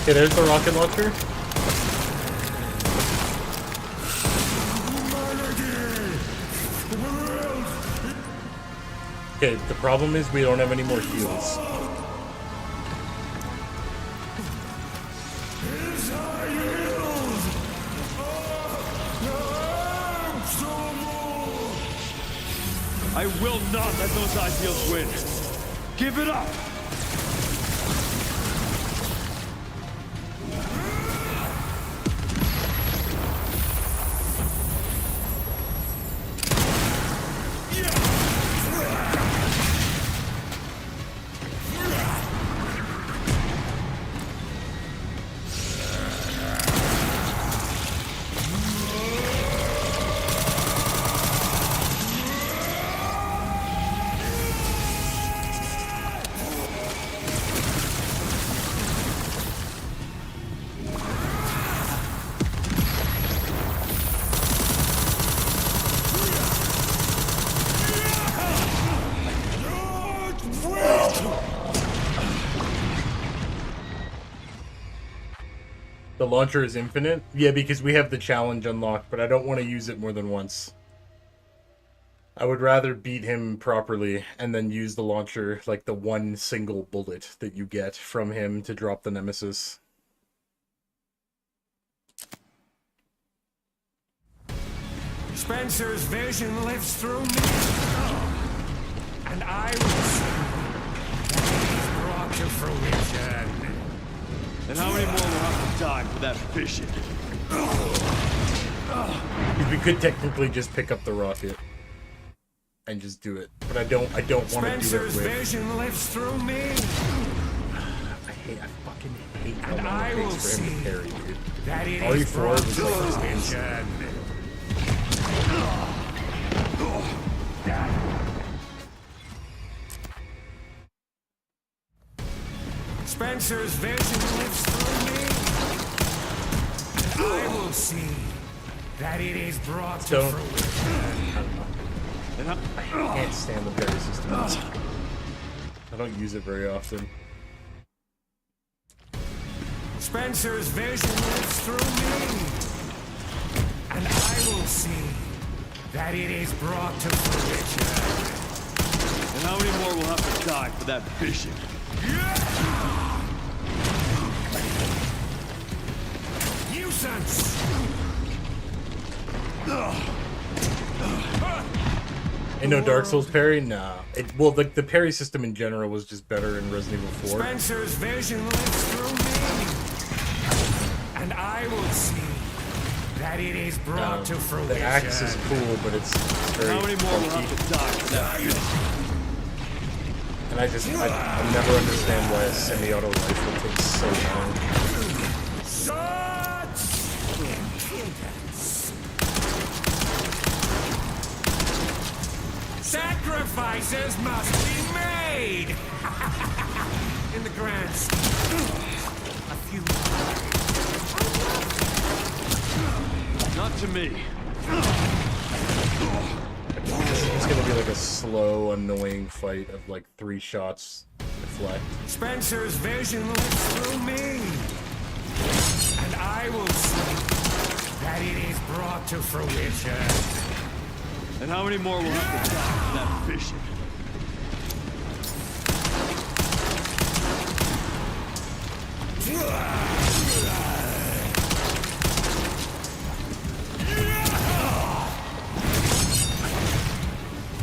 Okay, there's the rocket launcher. Okay, the problem is we don't have any more heals. I will not let those ideals win. Give it up! The launcher is infinite? Yeah, because we have the challenge unlocked, but I don't want to use it more than once. I would rather beat him properly and then use the launcher, like the one single bullet that you get from him to drop the nemesis. Spencer's vision lives through me, and I will see that it is brought to fruition. And how many more will have to die for that vision? We could technically just pick up the rocket and just do it, but I don't want to do it Spencer's with. vision lives through me. I fucking hate how And long I it will takes for him to see carry, dude. that it RE4 is brought was to like fruition. Spencer's vision lives through me, and I will see that it is brought to Don't. fruition. I can't stand the parry system. I don't use it very often. Spencer's vision lives through me, and I will see that it is brought to fruition. And how many more will have to die for that vision? Nuisance! Ain't no Dark Souls parry? Nah. Well, the parry system in general was just better in Resident Evil 4. Spencer's vision lives through me, and I will see that it is brought to fruition. The axe is cool, but it's very How many more will funky. have to die for that vision? And I never understand why a semi-auto rifle takes so long. Such impudence! Sacrifices must be made! In the grand scheme, a few lives. Not to me. It's gonna be like a slow, annoying fight of like 3 shots deflect. Spencer's vision lives through me, and I will see that it is brought to fruition. And how many more will have to die for that vision?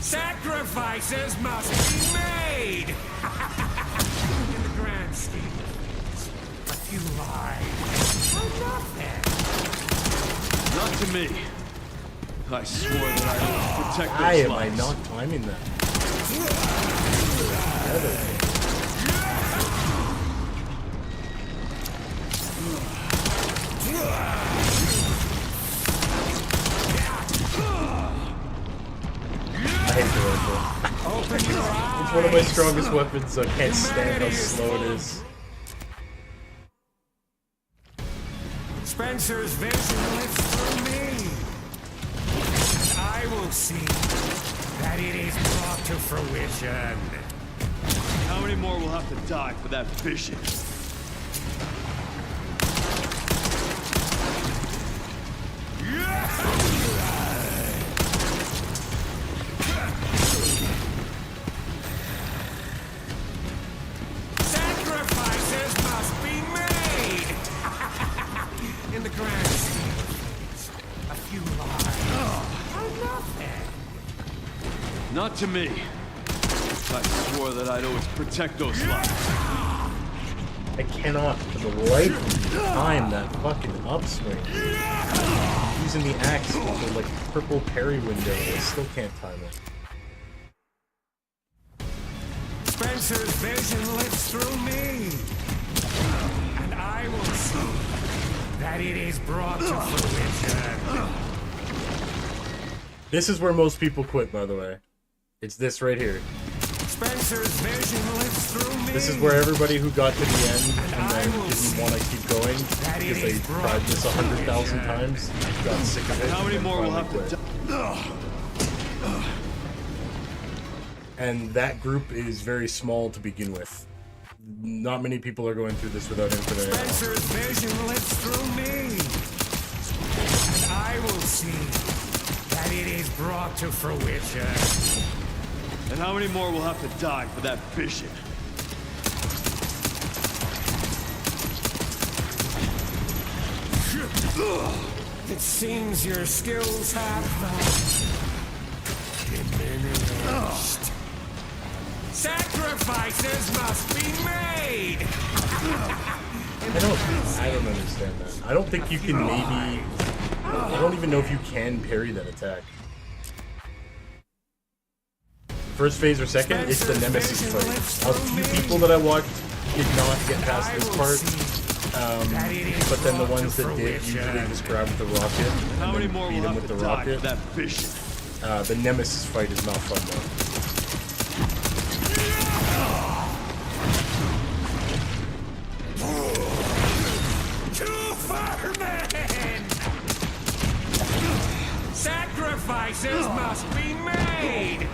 Sacrifices must be made! In the grand scheme of things, a few lives are nothing. Not to me. I swore that I would protect those Why am I lives. not timing that? I hate the rifle. Open your eyes! It's one of my strongest weapons, so I can't stand how slow it is. Spencer's vision lives through me, and I will see that it is brought to fruition. How many more will have to die for that vision? Sacrifices must be made! In the grand scheme of things, a few lives are nothing. Not to me. I swore that I'd always protect those lives. I cannot, for the life of me, time that fucking upswing. Using the axe with the like purple parry window, I still can't time it. Spencer's vision lives through me, and I will see that it is brought to fruition. This is where most people quit, by the way. It's this right here. Spencer's vision lives through me. This is where everybody who got to the end and then didn't want to keep going because they tried this 100,000 times got sick of it. How many more will have to die? And that group is very small to begin with. Not many people are going through this without infinite ammo. Spencer's vision lives through me, and I will see that it is brought to fruition. And how many more will have to die for that vision? It seems your skills have diminished. Sacrifices must be made! I don't understand that. I don't think you can maybe... I don't even know if you can parry that attack. First phase or second, it's the Nemesis fight. A few people that I watched did not get past this part. But then the ones that did usually just grabbed the rocket and then beat him with the rocket. The Nemesis fight is not fun though. Sacrifices must be made!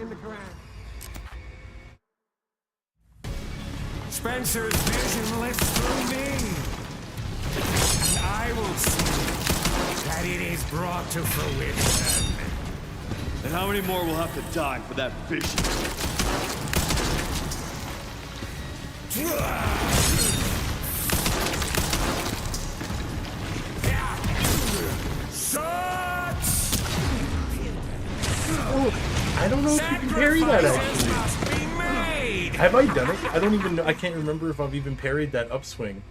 In the ground. Spencer's vision lives through me, and I will see that it is brought to fruition. And how many more will have to die for that vision? Oh, I don't know if you can parry that actually. Have I done it? I don't even know. I can't remember if I've even parried that upswing.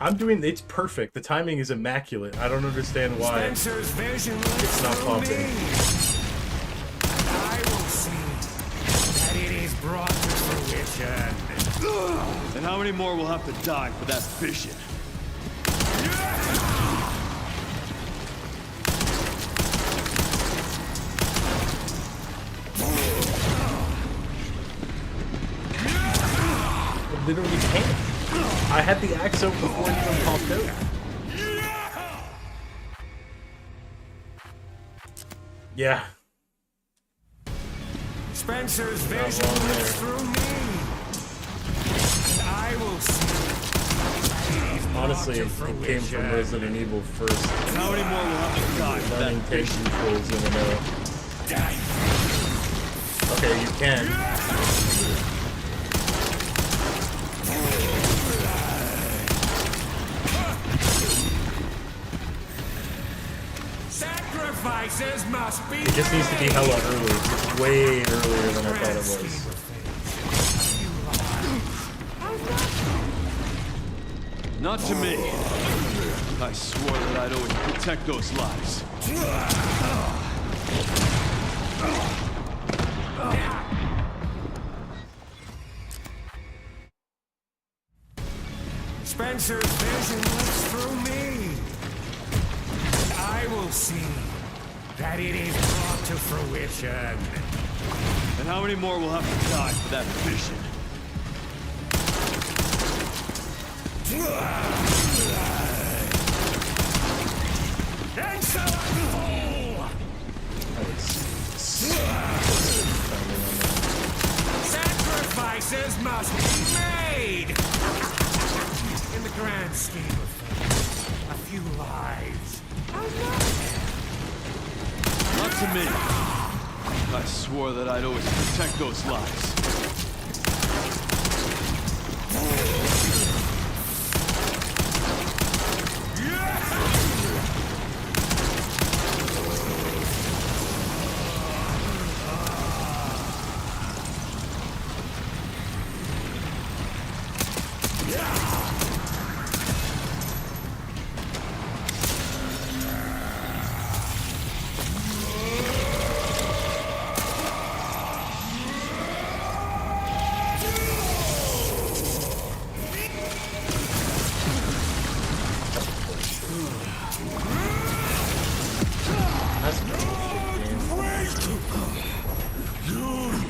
I'm doing it's perfect. The timing is immaculate. I don't understand why it's not popping. I will see that it is brought to fruition. And how many more will have to die for that vision? Literally can't. I had the axe out before it even popped out. Yeah. Spencer's vision lives through me, and I will see. Honestly, it came from Resident Evil first. How many more will have to die for that vision? Controls in and out. Okay, you can. Sacrifices must be It just needs to be hella early. It's way earlier than I thought it was. Not to me. I swore that I'd always protect those lives. Spencer's vision lives through me, and I will see that it is brought to fruition. And how many more will have to die for that vision? And so I fall! Sacrifices must be made! In the grand scheme of things, a few lives to me. I swore that I'd always protect those lives.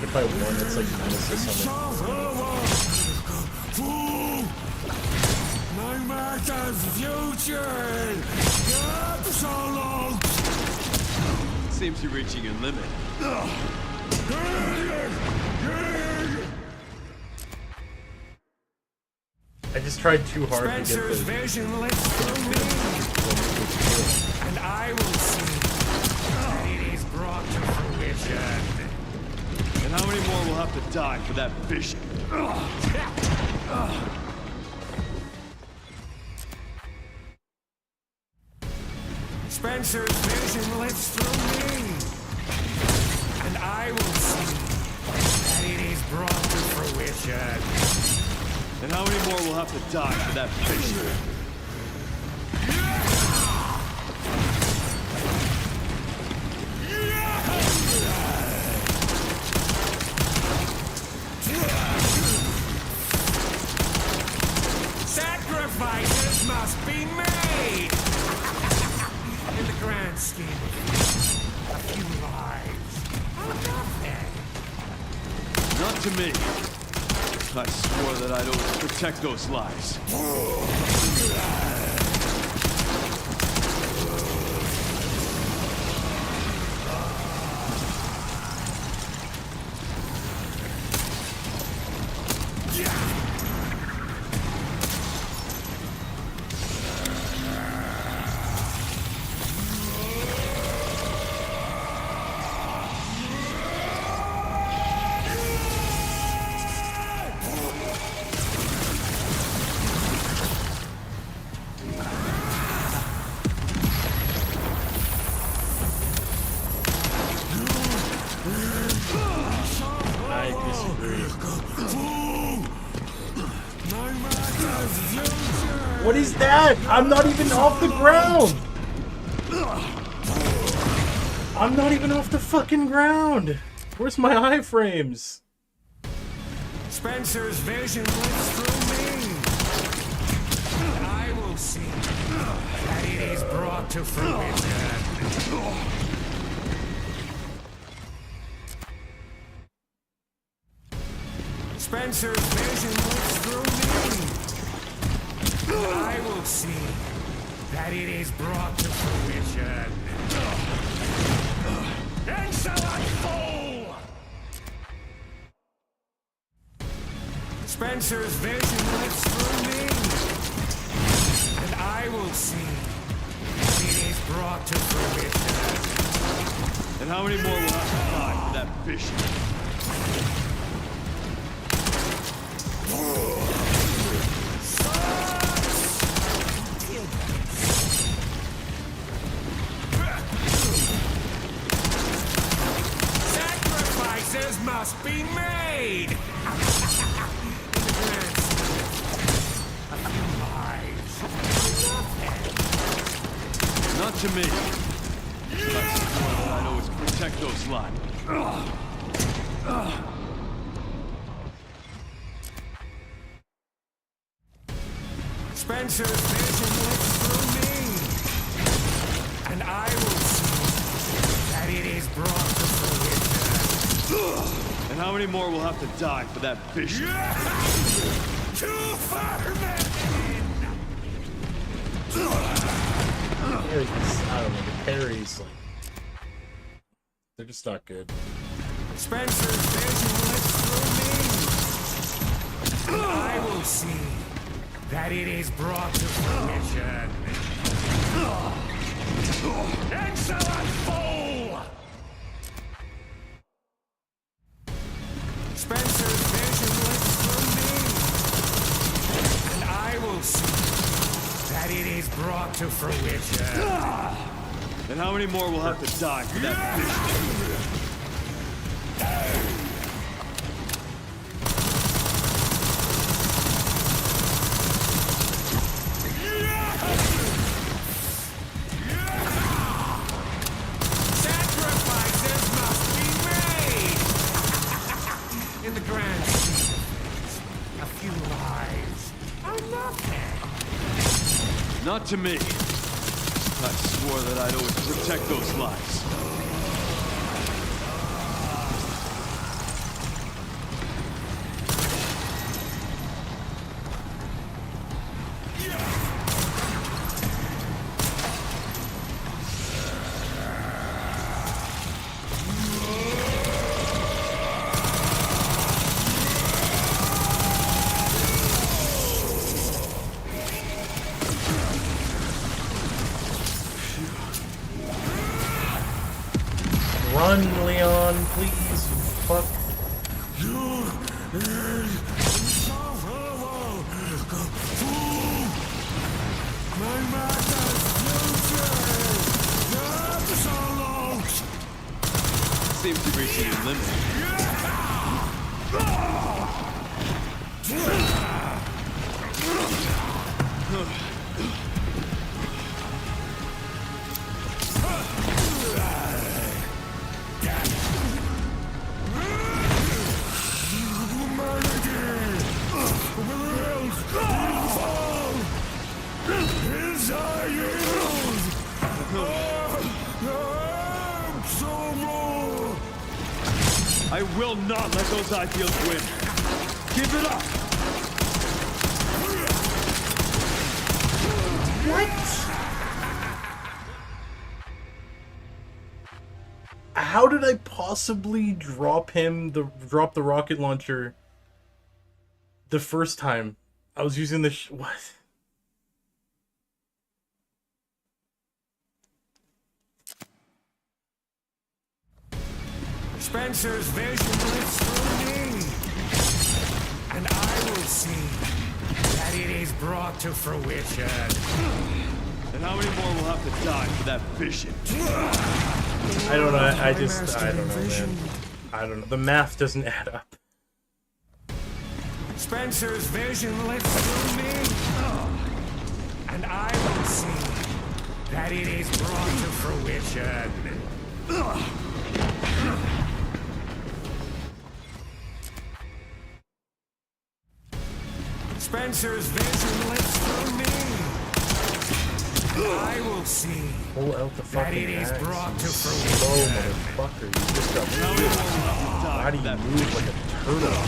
If I won, it's like Nemesis on My master's future! Not so long! Seems you're reaching your limit. I just tried too hard Spencer's to get vision lives through me, and I will see that it is brought to fruition. And how many more will have to die for that vision? Spencer's vision lives through me, and I will see that it is brought to fruition. And how many more will have to die for that vision? Sacrifices must be made! In the grand scheme of things, a few lives are nothing. Not to me. I swore that I'd always protect those lives. What is that? I'm not even off the ground! I'm not even off the fucking ground! Where's my iframes? Spencer's vision lives through me, and I will see that it is brought to fruition. Spencer's vision lives through me, and I will see that it is brought to fruition. And so I fall! Spencer's vision lives through me, and I will see that it is brought to fruition. And how many more will have to die for that vision? Sacrifices must be made! Not to me. I swore that I'd always protect those lives. Spencer's vision lives through me, and I will see that it is brought to fruition. And how many more will have to die for that vision? Too far, man! I don't know, the parries, like... They're just not good. Spencer's vision lives through me, and I will see that it is brought to fruition. And so I fall! Spencer's vision lives through me, and I will see that it is brought to fruition. And how many more will have to die for that vision? Sacrifices must be made! In the grand scheme of things, a few lives are nothing. Not to me. I swore that I'd always protect those lives. Run, Leon, please. Fuck. Seems to be reaching a limit. I will not let those ideals win. Give it up! What? How did I possibly drop the rocket launcher the first time? I was using the what? Spencer's vision lives through me, and I will see that it is brought to fruition. And how many more will have to die for that vision? I don't know. I don't know, man. I don't know. The math doesn't add up. Spencer's vision lives through me, and I will see that it is brought to fruition. Spencer's vision lives through me. I will see Pull out the that fucking it is axe, brought you to slow fruition. motherfucker. You just got whipped. How do you move like a turtle?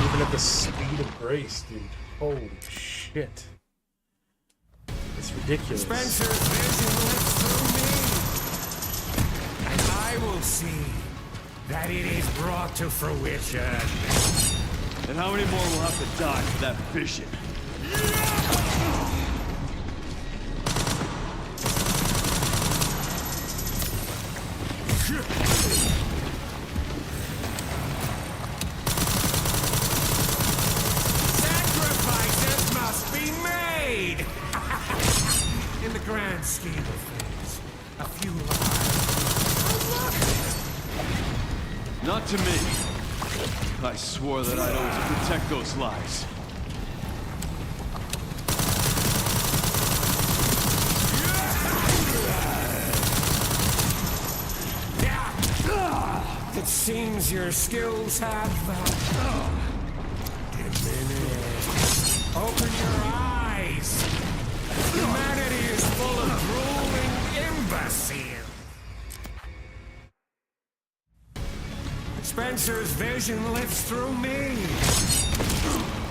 Even at the speed of grace, dude. Holy shit. It's ridiculous. Spencer's vision lives through me, and I will see that it is brought to fruition. And how many more will have to die for that vision? Sacrifices must be made! In the grand scheme of things, a few lives. Not to me. I swore that I'd always protect those lives. It seems your skills have diminished. Open your eyes. Humanity is full of drooling imbeciles. Spencer's vision lives through me,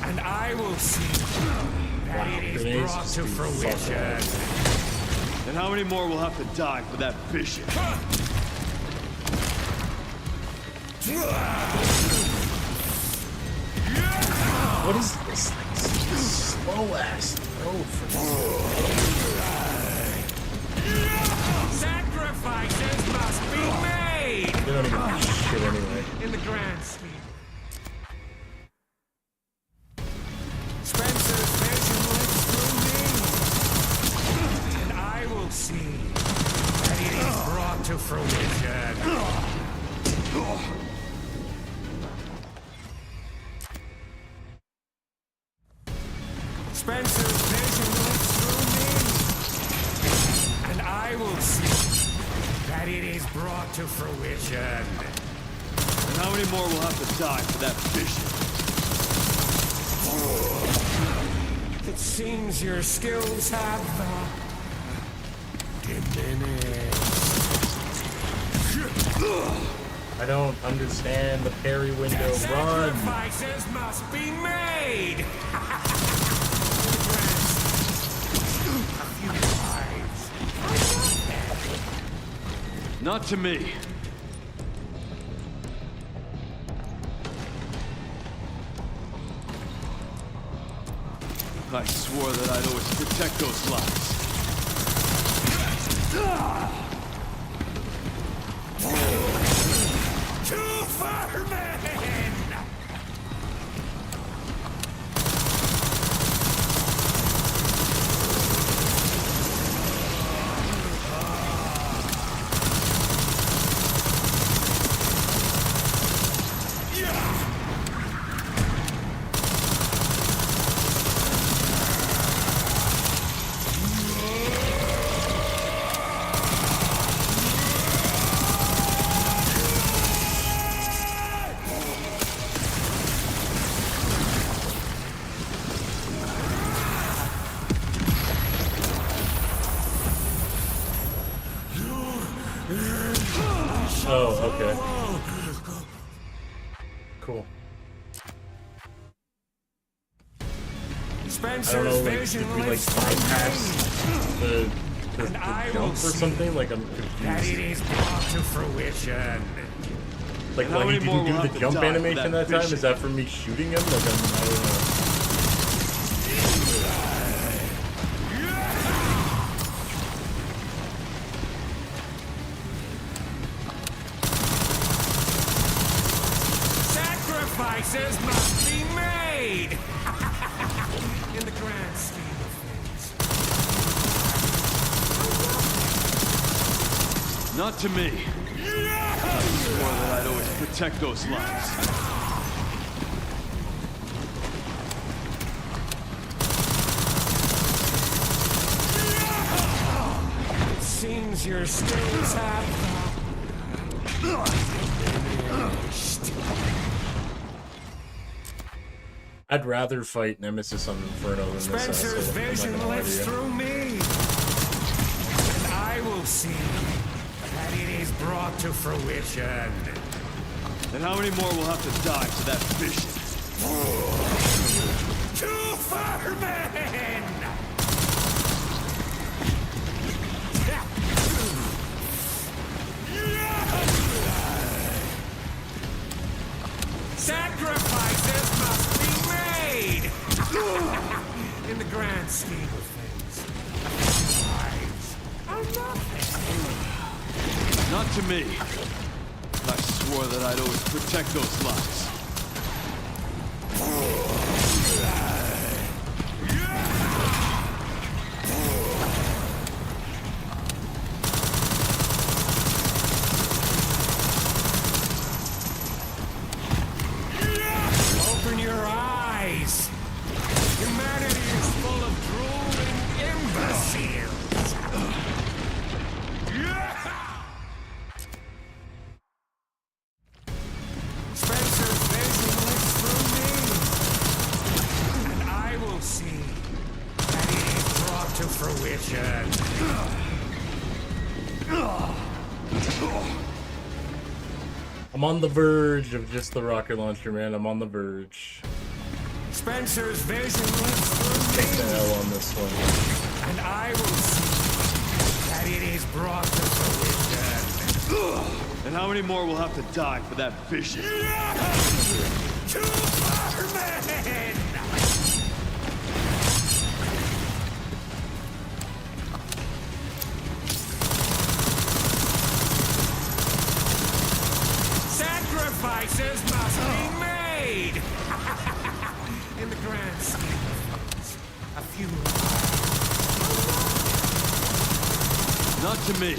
and I will see that it is brought to fruition. And how many more will have to die for that vision? What is this? Like, slow ass throw for Sacrifices must be made! They don't even do shit anyway. In the grand scheme. Spencer's vision lives through me, and I will see that it is brought to fruition. Spencer's vision lives through me, and I will see that it is brought to fruition. And how many more will have to die for that vision? It seems your skills have diminished. I don't understand the parry window. Run! Sacrifices must be made! A few lives. Not to me. I swore that I'd always protect those lives. Two firemen! Oh, okay. Cool. I don't know, like, did we like bypass the jump or something? Like, I'm That it confused. is brought to fruition. Like, How he many more didn't do will the have to jump die for animation that that time? vision? Is that from me shooting him? Like, I don't know. Sacrifices must be made! In the grand scheme of things. Not to me. I swore that I'd always protect those lives. It seems your skills have diminished. I'd rather fight Nemesis on Inferno than this Spencer's asshole. I'm vision not gonna lie to lives you. through me, and I will see that it is brought to fruition. And how many more will have to die for that vision? Two firemen! Sacrifices must be made! In the grand scheme of things, lives are nothing. Not to me. I swore that I'd always protect those lives. Open your eyes! Humanity is full of drooling imbeciles! Spencer's vision lives through me, and I will see that it is brought to fruition. I'm on the verge of just the rocket launcher, man. I'm on the verge. Spencer's vision lives Take through the me, L on this one. and I will see that it is brought to fruition. And how many more will have to die for that vision? Two firemen! Sacrifices must be made! In the grand scheme of things, a few lives. Not to me.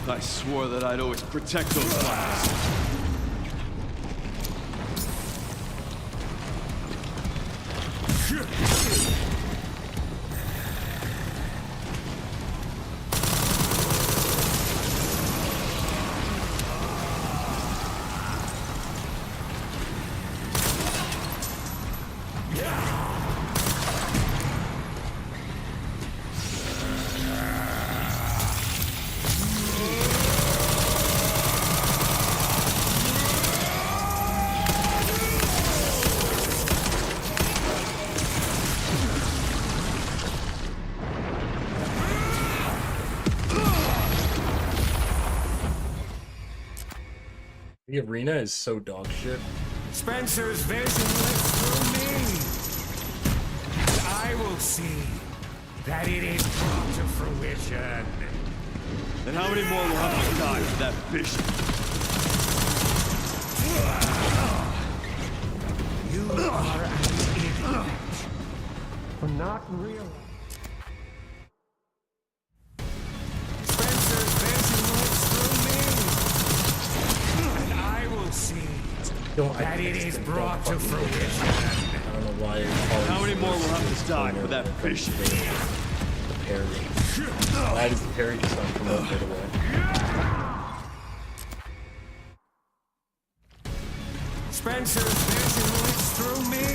I swore that I'd always protect those lives. The arena is so dog shit. Spencer's vision looks through me. And I will see that it is brought to fruition. Then how many more will have to die for that vision? You are an idiot for not realizing. Spencer's vision looks through me. And I will see that it is brought to fruition. I don't know why you're calling How many more will have to die for that vision? The parry. Why does the parry just not come out right away? Spencer's vision looks through me.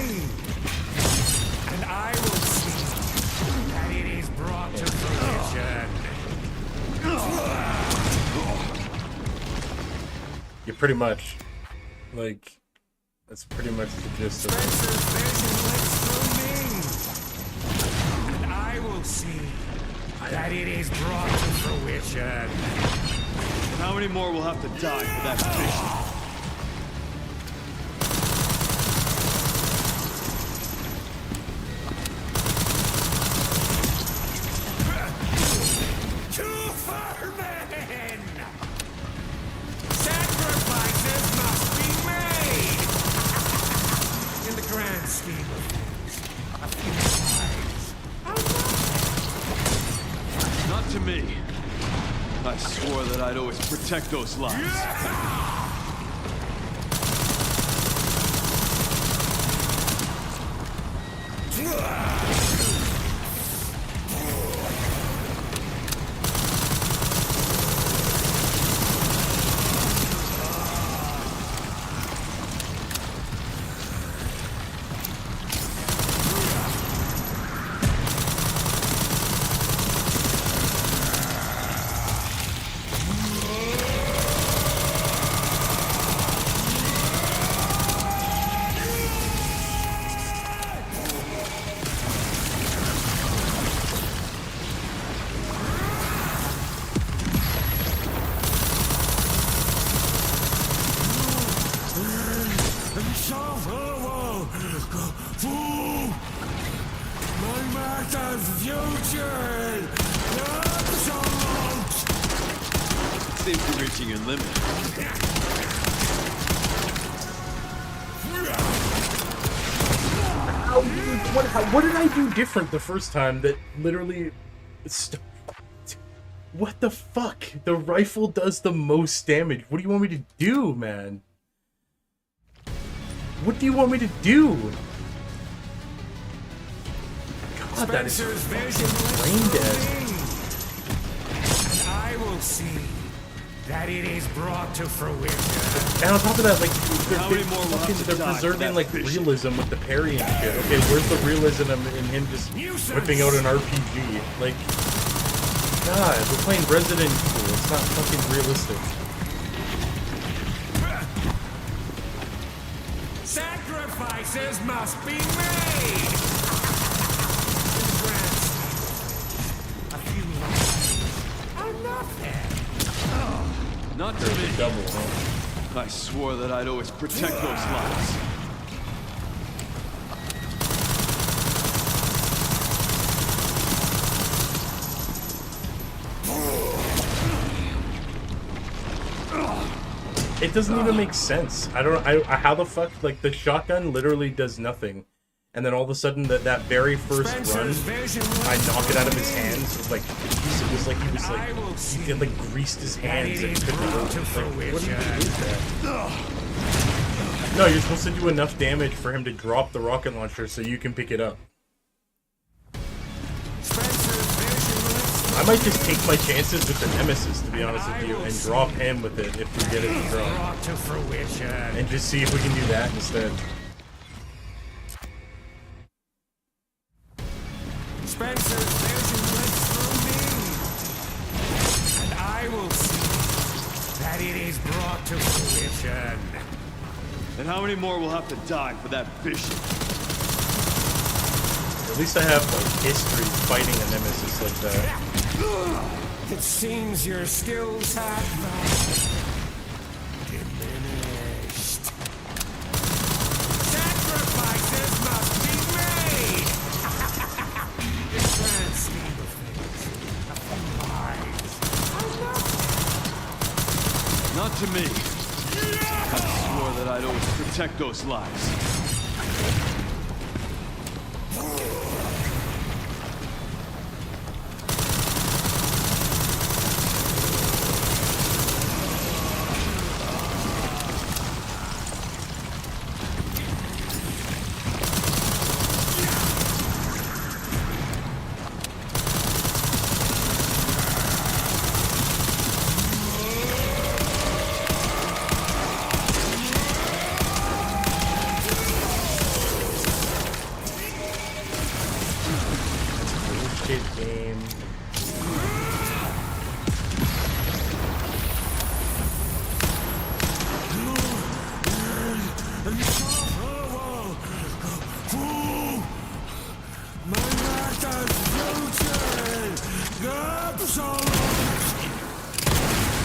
And I will see that it is brought to fruition. You pretty much, like, that's pretty much the gist of it. Spencer's vision looks through me. And I will see that it is brought to fruition. How many more will have to die for that vision? Sacrifices must be made! In the grand scheme of things, a few lives. Not to me. I swore that I'd always protect those lives. Seems to be reaching your limit. What did I do different the first time that literally... What the fuck? The rifle does the most damage. What do you want me to do, man? What do you want me to do? God, that is brain dead. And I will see that it is brought to fruition. And on top of that, like, they're preserving, like, realism with the parry and shit. Okay, where's the realism in him just whipping out an RPG? Like, God, we're playing Resident Evil. It's not fucking realistic. Sacrifices must be made! A few lives are nothing. Not to me. Double, huh? I swore that I'd always protect those lives. It doesn't even make sense. I don't. How the fuck? Like the shotgun literally does nothing, and then all of a sudden that very first run, I knock it out of his hands. It was like he had like greased his hands and couldn't hold it. Like, what do you do with that? No, you're supposed to do enough damage for him to drop the rocket launcher so you can pick it up. I might just take my chances with the Nemesis, to be honest with you, and drop him with it if we get it to drop. And just see if we can do that instead. Spencer's vision went through me, and I will see that it is brought to fruition. And how many more will have to die for that vision? At least I have like history fighting a Nemesis like that. It seems your skills have diminished. Sacrifices must be made! In grand scheme of things, a few lives are Not to me. I swore that I'd always protect those lives.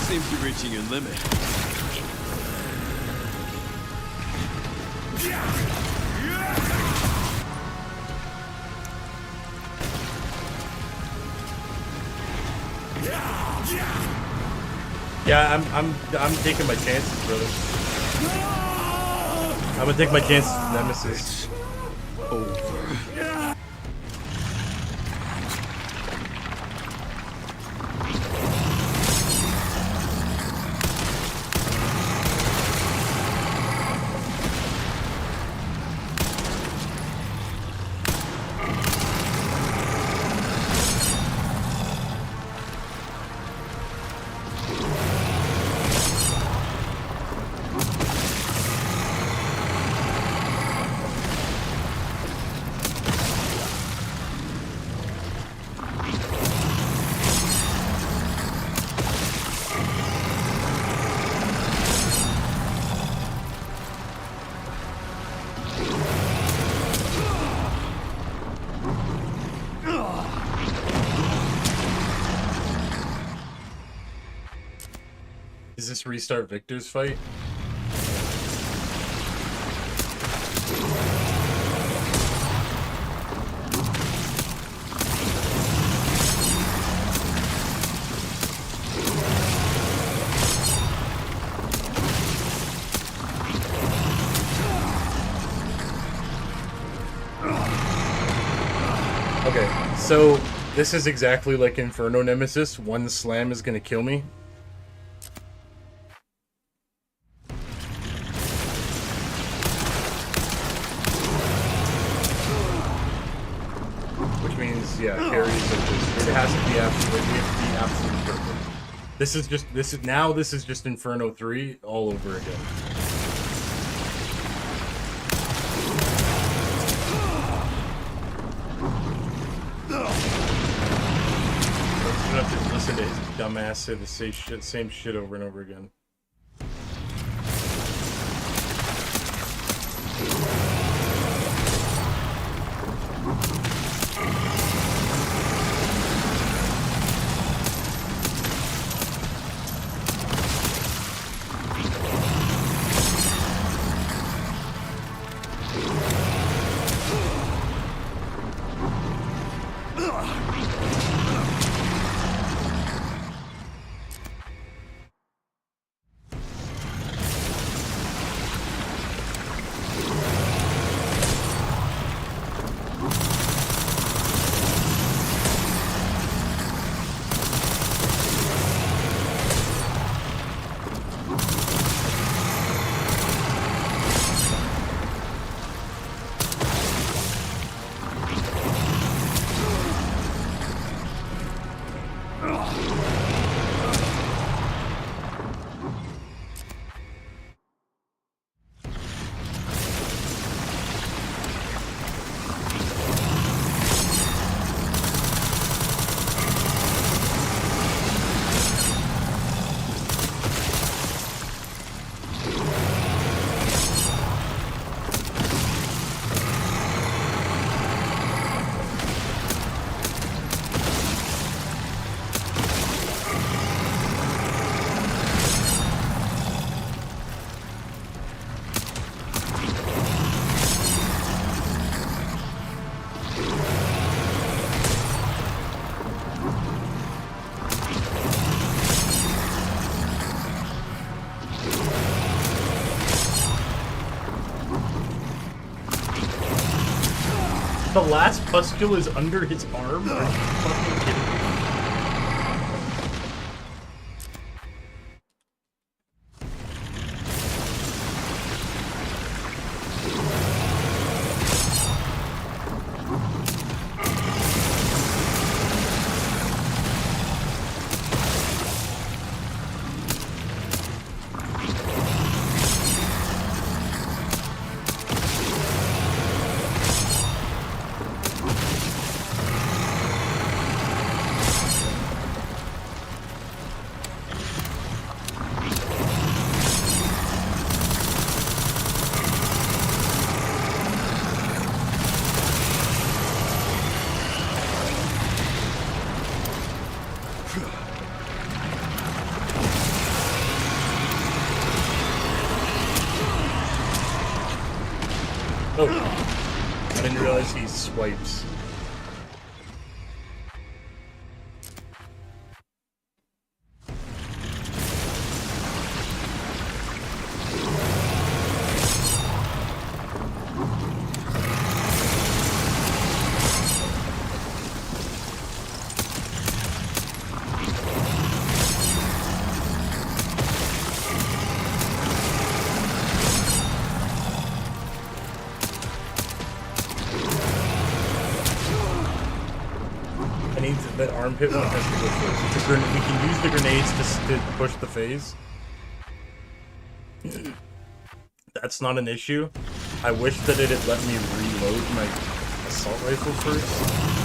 Seems you're reaching your limit. Yeah, I'm taking my chances, brother. I'm gonna take my chances with Nemesis. Over. Is this restart Victor's fight? Okay, so this is exactly like Inferno Nemesis. One slam is gonna kill me. Which means, yeah, carries are just, it has to be absolutely perfect. This is just Inferno 3 all over again. I'm gonna have to listen to his dumbass say the same shit over and over again. The last pustule is under his arm? Are you fucking kidding me? Oh, I didn't realize he swipes. That armpit one has to go first. It's a we can use the grenades to push the phase. That's not an issue. I wish that it had let me reload my assault rifle first.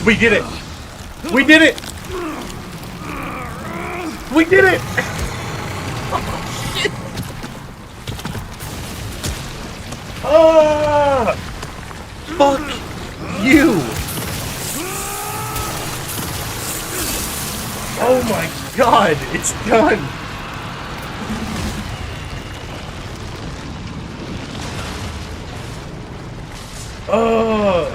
We did it! We did it! We did it! Oh, shit! Ah! Fuck you! Oh my god, it's done! Oh!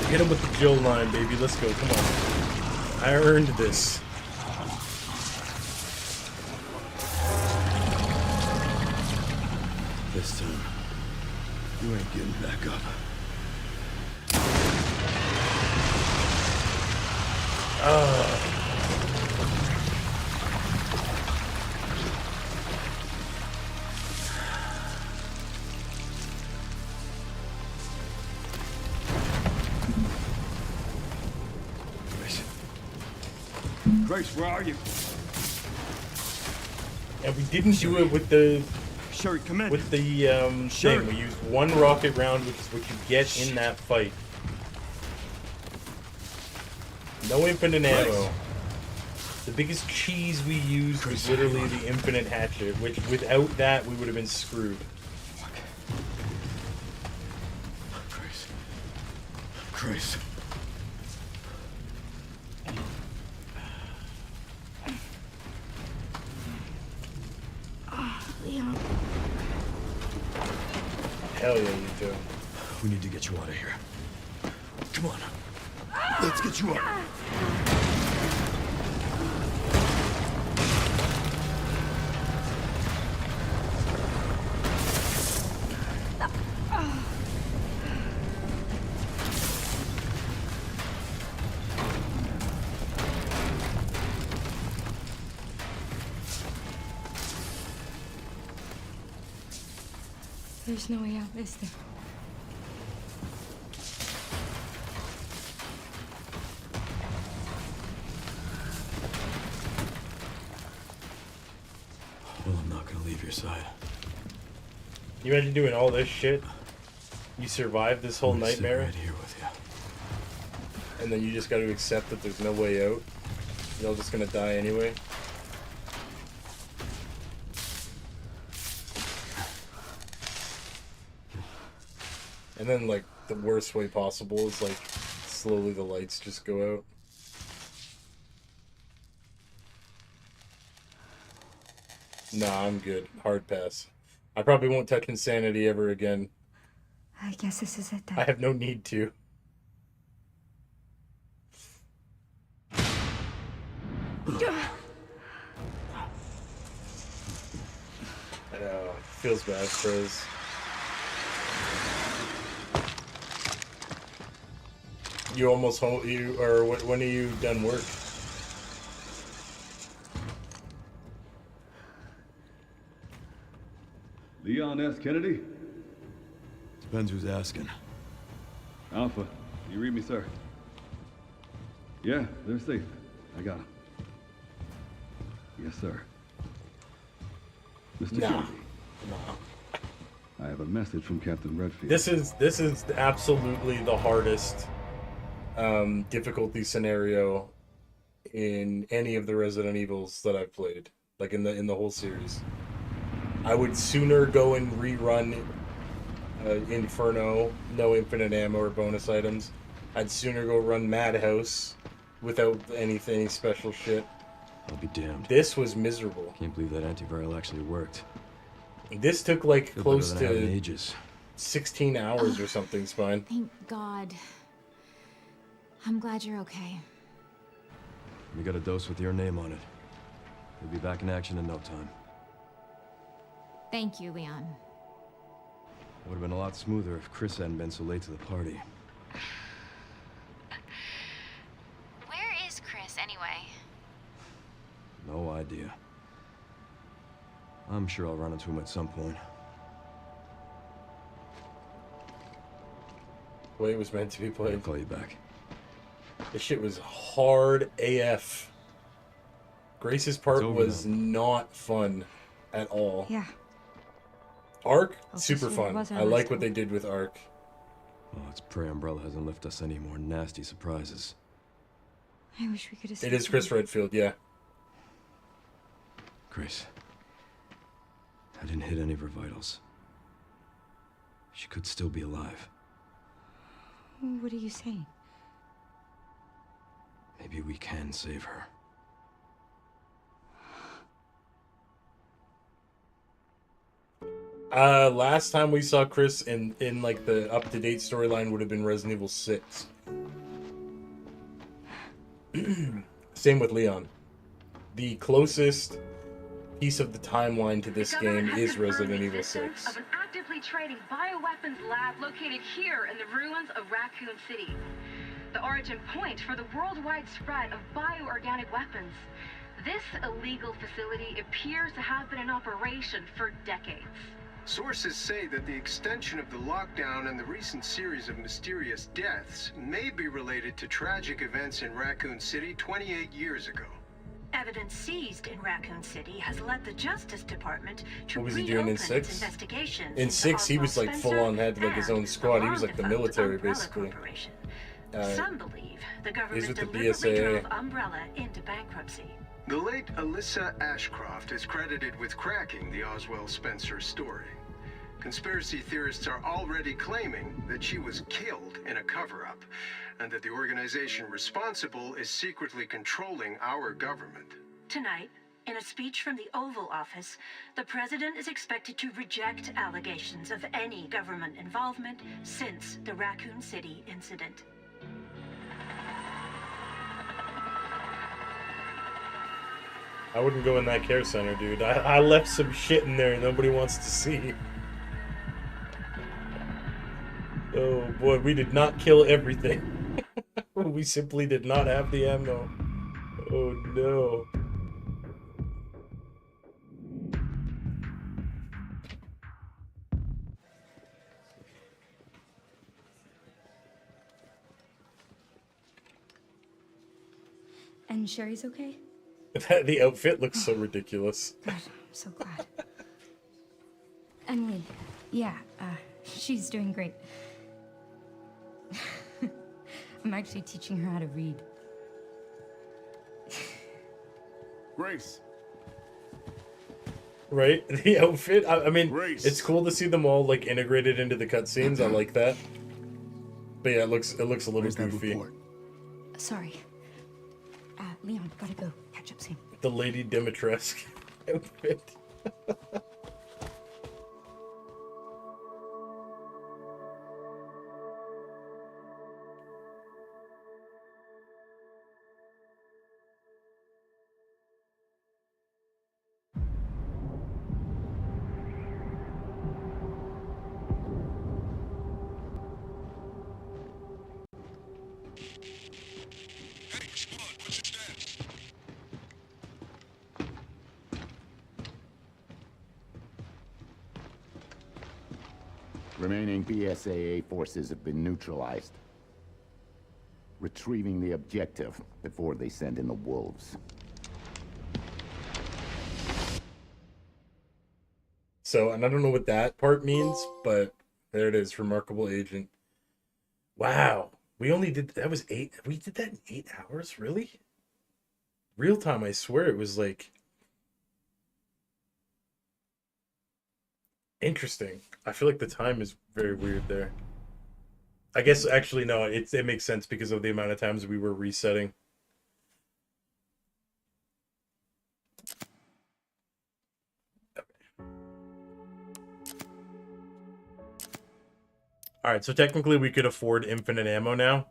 Hit him with the Joe line, baby. Let's go. Come on. I earned this. This time, you ain't getting back up. Grace, where are you? And we didn't do it with the Sherry, come in. with the thing. We used one rocket round, which is what you get in that fight. No infinite ammo. The biggest cheese we used was literally the infinite hatchet, which without that we would have been screwed. Grace. Leon. Hell yeah, you do. We need to get you out of here. Come on. Let's get you up. There's no way out, is there? Well, I'm not gonna leave your side. You imagine doing all this shit? You survived this whole nightmare? Right here with you. And then you just gotta accept that there's no way out? You're all just gonna die anyway? And then, like, the worst way possible is, like, slowly the lights just go out. Nah, I'm good. Hard pass. I probably won't touch insanity ever again. I guess this is it then. I have no need to. I know. It feels bad, Frizz. You almost home. You or when are you done work? Leon S. Kennedy? Depends who's asking. Alpha, you read me, sir? Yeah, they're safe. I got them. Yes, sir. Mr. Kennedy. I have a message from Captain Redfield. This is absolutely the hardest difficulty scenario in any of the Resident Evils that I've played, like in the whole series. I would sooner go and rerun Inferno, no infinite ammo or bonus items. I'd sooner go run MadHouse without any special shit. I'll be damned. This was miserable. Can't believe that antiviral actually worked. This took like Feel close better than having to ages. 16 hours or something, Spine. Thank God. I'm glad you're okay. We got a dose with your name on it. We'll be back in action in no time. Thank you, Leon. It would have been a lot smoother if Chris hadn't been so late to the party. Where is Chris, anyway? No idea. I'm sure I'll run into him at some point. The way it was meant to be I'll played. call you back. This shit was hard AF. Grace's part was not fun at all. Yeah. Arc, I'll super just say it fun. wasn't I like honest. what they did with Arc. Well, let's pray Umbrella hasn't left us any more nasty surprises. I wish we could have. It is Chris Redfield, yeah. Grace. I didn't hit any of her vitals. She could still be alive. What are you saying? Maybe we can save her. Last time we saw Chris in like the up-to-date storyline would have been Resident Evil 6. Same with Leon. The closest piece of the timeline to this game is Resident Evil 6. Of an actively trading bioweapons lab located here in the ruins of Raccoon City. The origin point for the worldwide spread of bioorganic weapons. This illegal facility appears to have been in operation for decades. Sources say that the extension of the lockdown and the recent series of mysterious deaths may be related to tragic events in Raccoon City 28 years ago. Evidence seized in Raccoon City has led the Justice Department to What was he doing in reopen 6? its investigations In 6, he was like full-on, had like his own squad. He was like the military, basically. Some believe the He's government with the deliberately BSAA. drove Umbrella into bankruptcy. The late Alyssa Ashcroft is credited with cracking the Oswald Spencer story. Conspiracy theorists are already claiming that she was killed in a cover-up, and that the organization responsible is secretly controlling our government. Tonight, in a speech from the Oval Office, the president is expected to reject allegations of any government involvement since the Raccoon City incident. I wouldn't go in that care center, dude. I left some shit in there nobody wants to see. Oh boy, we did not kill everything. We simply did not have the ammo. Oh no. And Sherry's okay? The outfit looks so ridiculous. Good. I'm so glad. Emily, yeah, she's doing great. I'm actually teaching her how to read. Grace. Right? The outfit. I mean, it's cool to see them all like integrated into the cutscenes. I like that. But yeah, it looks a little goofy. Sorry. Leon, gotta go. Catch up soon. The Lady Dimitrescu outfit. Remaining BSAA forces have been neutralized. Retrieving the objective before they send in the wolves. So, and I don't know what that part means, but there it is. Remarkable agent. Wow. We only did, that was 8, we did that in 8 hours? Really? Real time, I swear it was like... Interesting. I feel like the time is very weird there. I guess, actually, no, it makes sense because of the amount of times we were resetting. Alright, so technically we could afford infinite ammo now.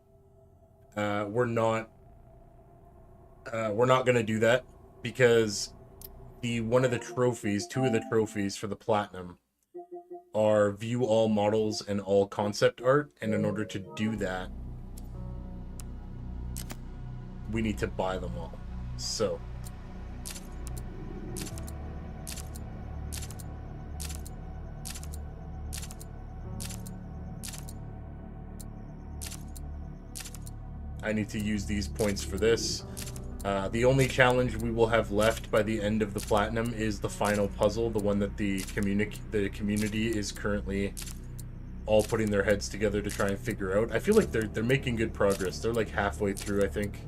We're not gonna do that because one of the trophies, 2 of the trophies for the platinum are view all models and all concept art, and in order to do that, we need to buy them all. So I need to use these points for this. The only challenge we will have left by the end of the platinum is the final puzzle, the one that the community is currently all putting their heads together to try and figure out. I feel like they're making good progress. They're like halfway through, I think.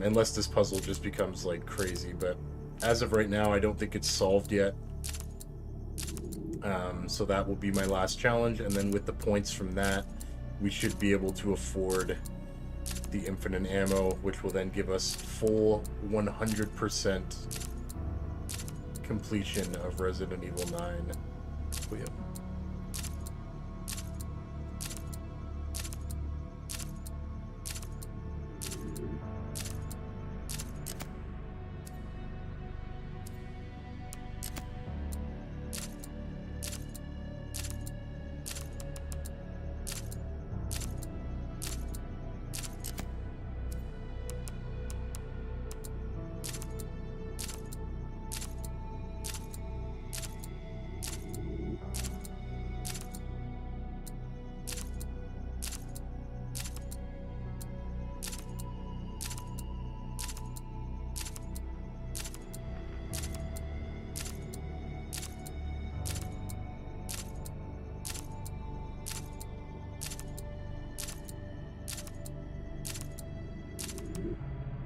Unless this puzzle just becomes like crazy, but as of right now, I don't think it's solved yet. So that will be my last challenge, and then with the points from that, we should be able to afford the infinite ammo, which will then give us full 100% completion of Resident Evil 9. Oh, yeah.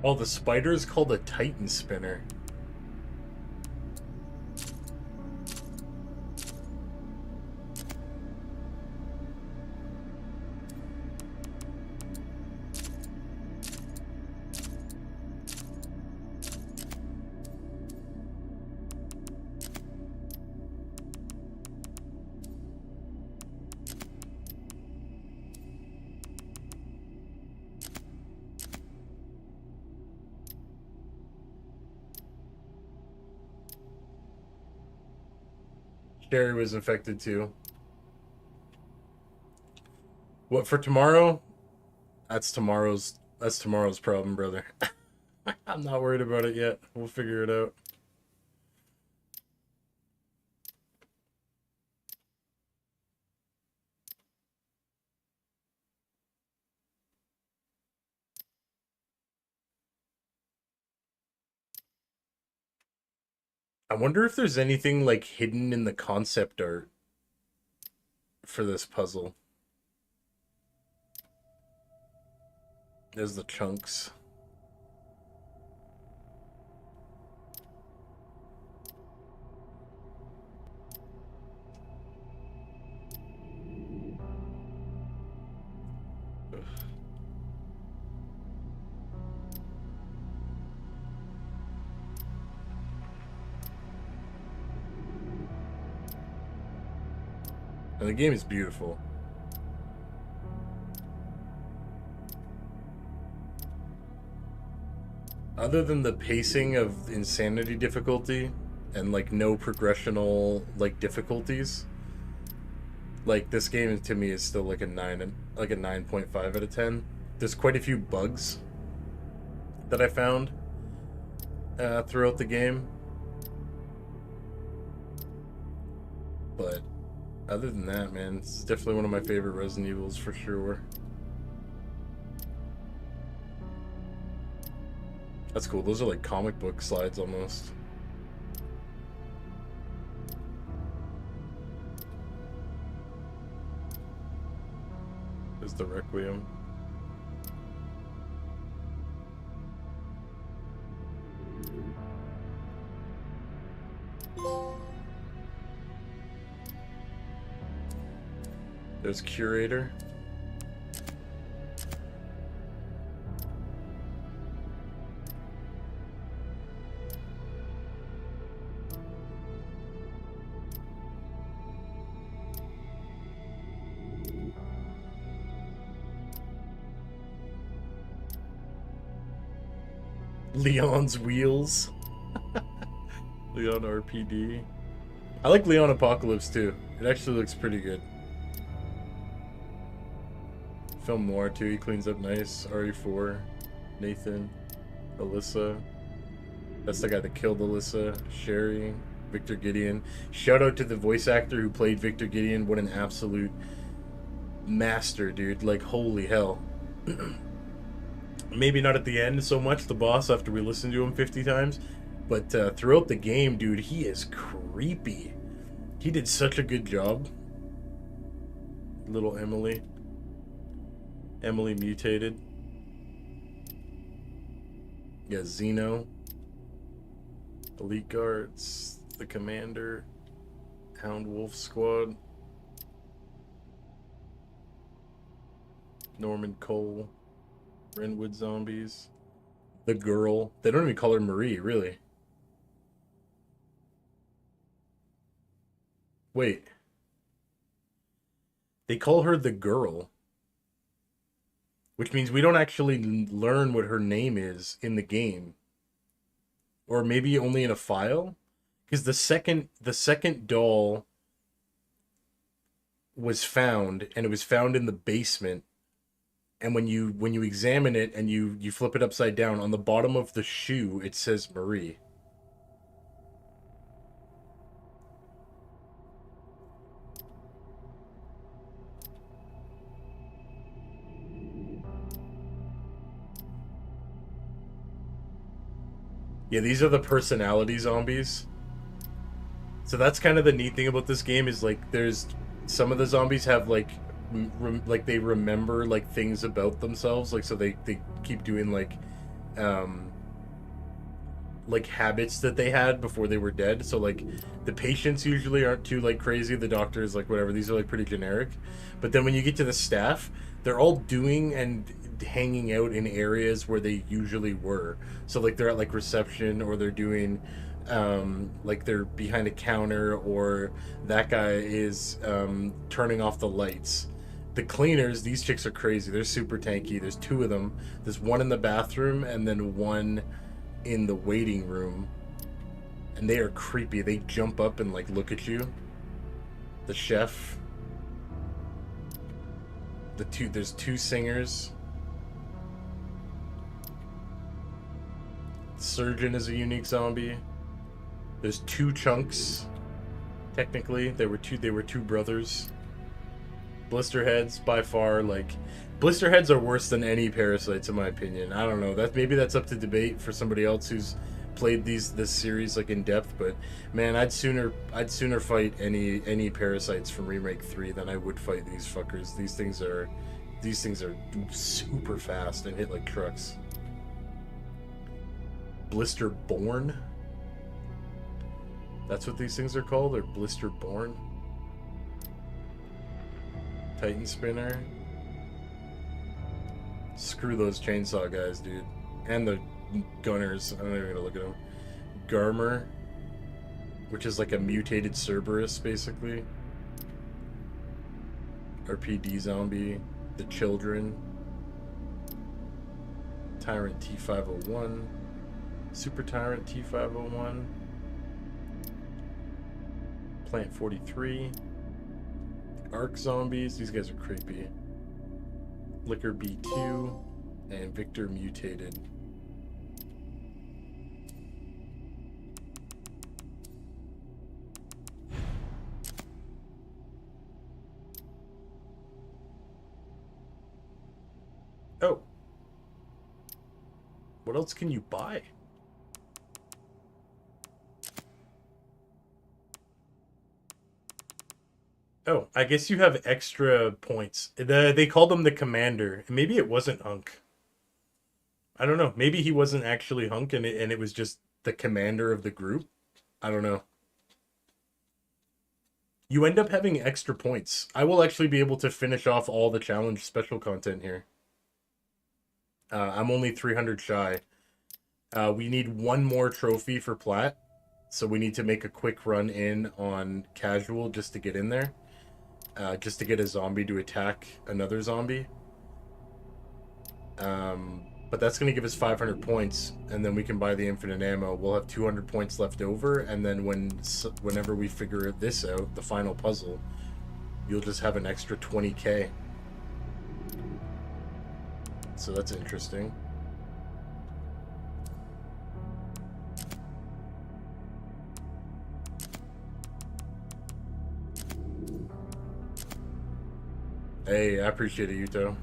Oh, the spider is called a Titan Spinner. Sherry was infected too. What for tomorrow? That's tomorrow's problem, brother. I'm not worried about it yet. We'll figure it out. I wonder if there's anything like hidden in the concept art for this puzzle. There's the chunks. And the game is beautiful. Other than the pacing of insanity difficulty and like no progressional like difficulties, like this game to me is still like a 9.5 out of 10. There's quite a few bugs that I found throughout the game, but other than that, man, it's definitely one of my favorite Resident Evils for sure. That's cool. Those are like comic book slides almost. There's the Requiem. There's Curator. Leon's wheels. Leon RPD. I like Leon Apocalypse too. It actually looks pretty good. Film Noir too, he cleans up nice. RE4, Nathan, Alyssa. That's the guy that killed Alyssa. Sherry, Victor Gideon. Shout out to the voice actor who played Victor Gideon. What an absolute master, dude. Like, holy hell. Maybe not at the end so much, the boss, after we listen to him 50 times. But throughout the game, dude, he is creepy. He did such a good job. Little Emily. Emily mutated. Yeah, Xeno. Elite Guards. The Commander. Hound Wolf Squad. Norman Cole. Renwood Zombies. The Girl. They don't even call her Marie, really. Wait. They call her the Girl. Which means we don't actually learn what her name is in the game. Or maybe only in a file? Because the second doll was found, and it was found in the basement. And when you examine it and you flip it upside down, on the bottom of the shoe it says Marie. Yeah, these are the personality zombies. So that's kind of the neat thing about this game is, like, there's some of the zombies have like they remember like things about themselves, like, so they keep doing like habits that they had before they were dead. So like the patients usually aren't too like crazy, the doctors like whatever, these are like pretty generic. But then when you get to the staff, they're all doing and hanging out in areas where they usually were. So like they're at like reception, or they're doing like they're behind a counter, or that guy is turning off the lights. The cleaners, these chicks are crazy. They're super tanky. There's two of them. There's one in the bathroom and then one in the waiting room. And they are creepy. They jump up and like look at you. The chef. There's two singers. The surgeon is a unique zombie. There's two chunks. Technically, they were two brothers. Blisterheads, by far, like, Blisterheads are worse than any parasites in my opinion. I don't know. Maybe that's up to debate for somebody else who's played this series like in depth, but man, I'd sooner fight any parasites from Remake 3 than I would fight these fuckers. These things are super fast and hit like trucks. Blisterborn? That's what these things are called? They're Blisterborn? Titan Spinner. Screw those chainsaw guys, dude. And the gunners. I'm not even gonna look at them. Garmer, which is like a mutated Cerberus, basically. RPD zombie. The Children. Tyrant T501. Super Tyrant T501. Plant 43. Arc zombies, these guys are creepy. Liquor B2 and Victor mutated. Oh. What else can you buy? Oh, I guess you have extra points. They called him the Commander. Maybe it wasn't Hunk. I don't know. Maybe he wasn't actually Hunk, and it was just the commander of the group. I don't know. You end up having extra points. I will actually be able to finish off all the challenge special content here. I'm only 300 shy. We need one more trophy for Plat, so we need to make a quick run in on casual just to get in there. Just to get a zombie to attack another zombie. But that's going to give us 500 points, and then we can buy the infinite ammo. We'll have 200 points left over, and then whenever we figure this out, the final puzzle, you'll just have an extra 20k. So that's interesting. Hey, I appreciate it, Yuto.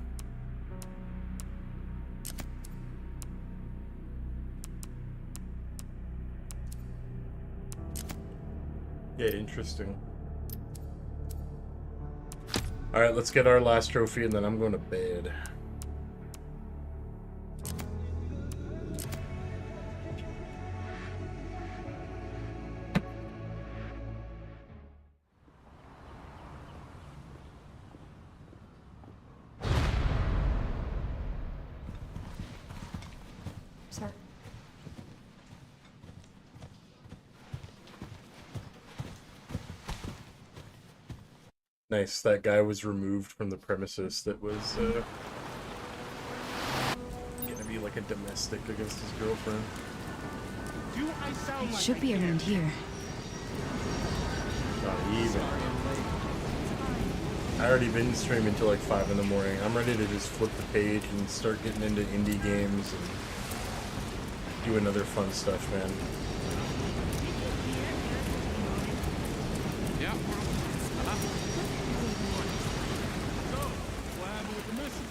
Yeah, interesting. Alright, let's get our last trophy and then I'm going to bed. Sir. Nice, that guy was removed from the premises that was gonna be like a domestic against his girlfriend. It should be around here. Not even. I already been streaming till like 5 in the morning. I'm ready to just flip the page and start getting into indie games and doing other fun stuff, man. Yeah. So, what happened with the mission?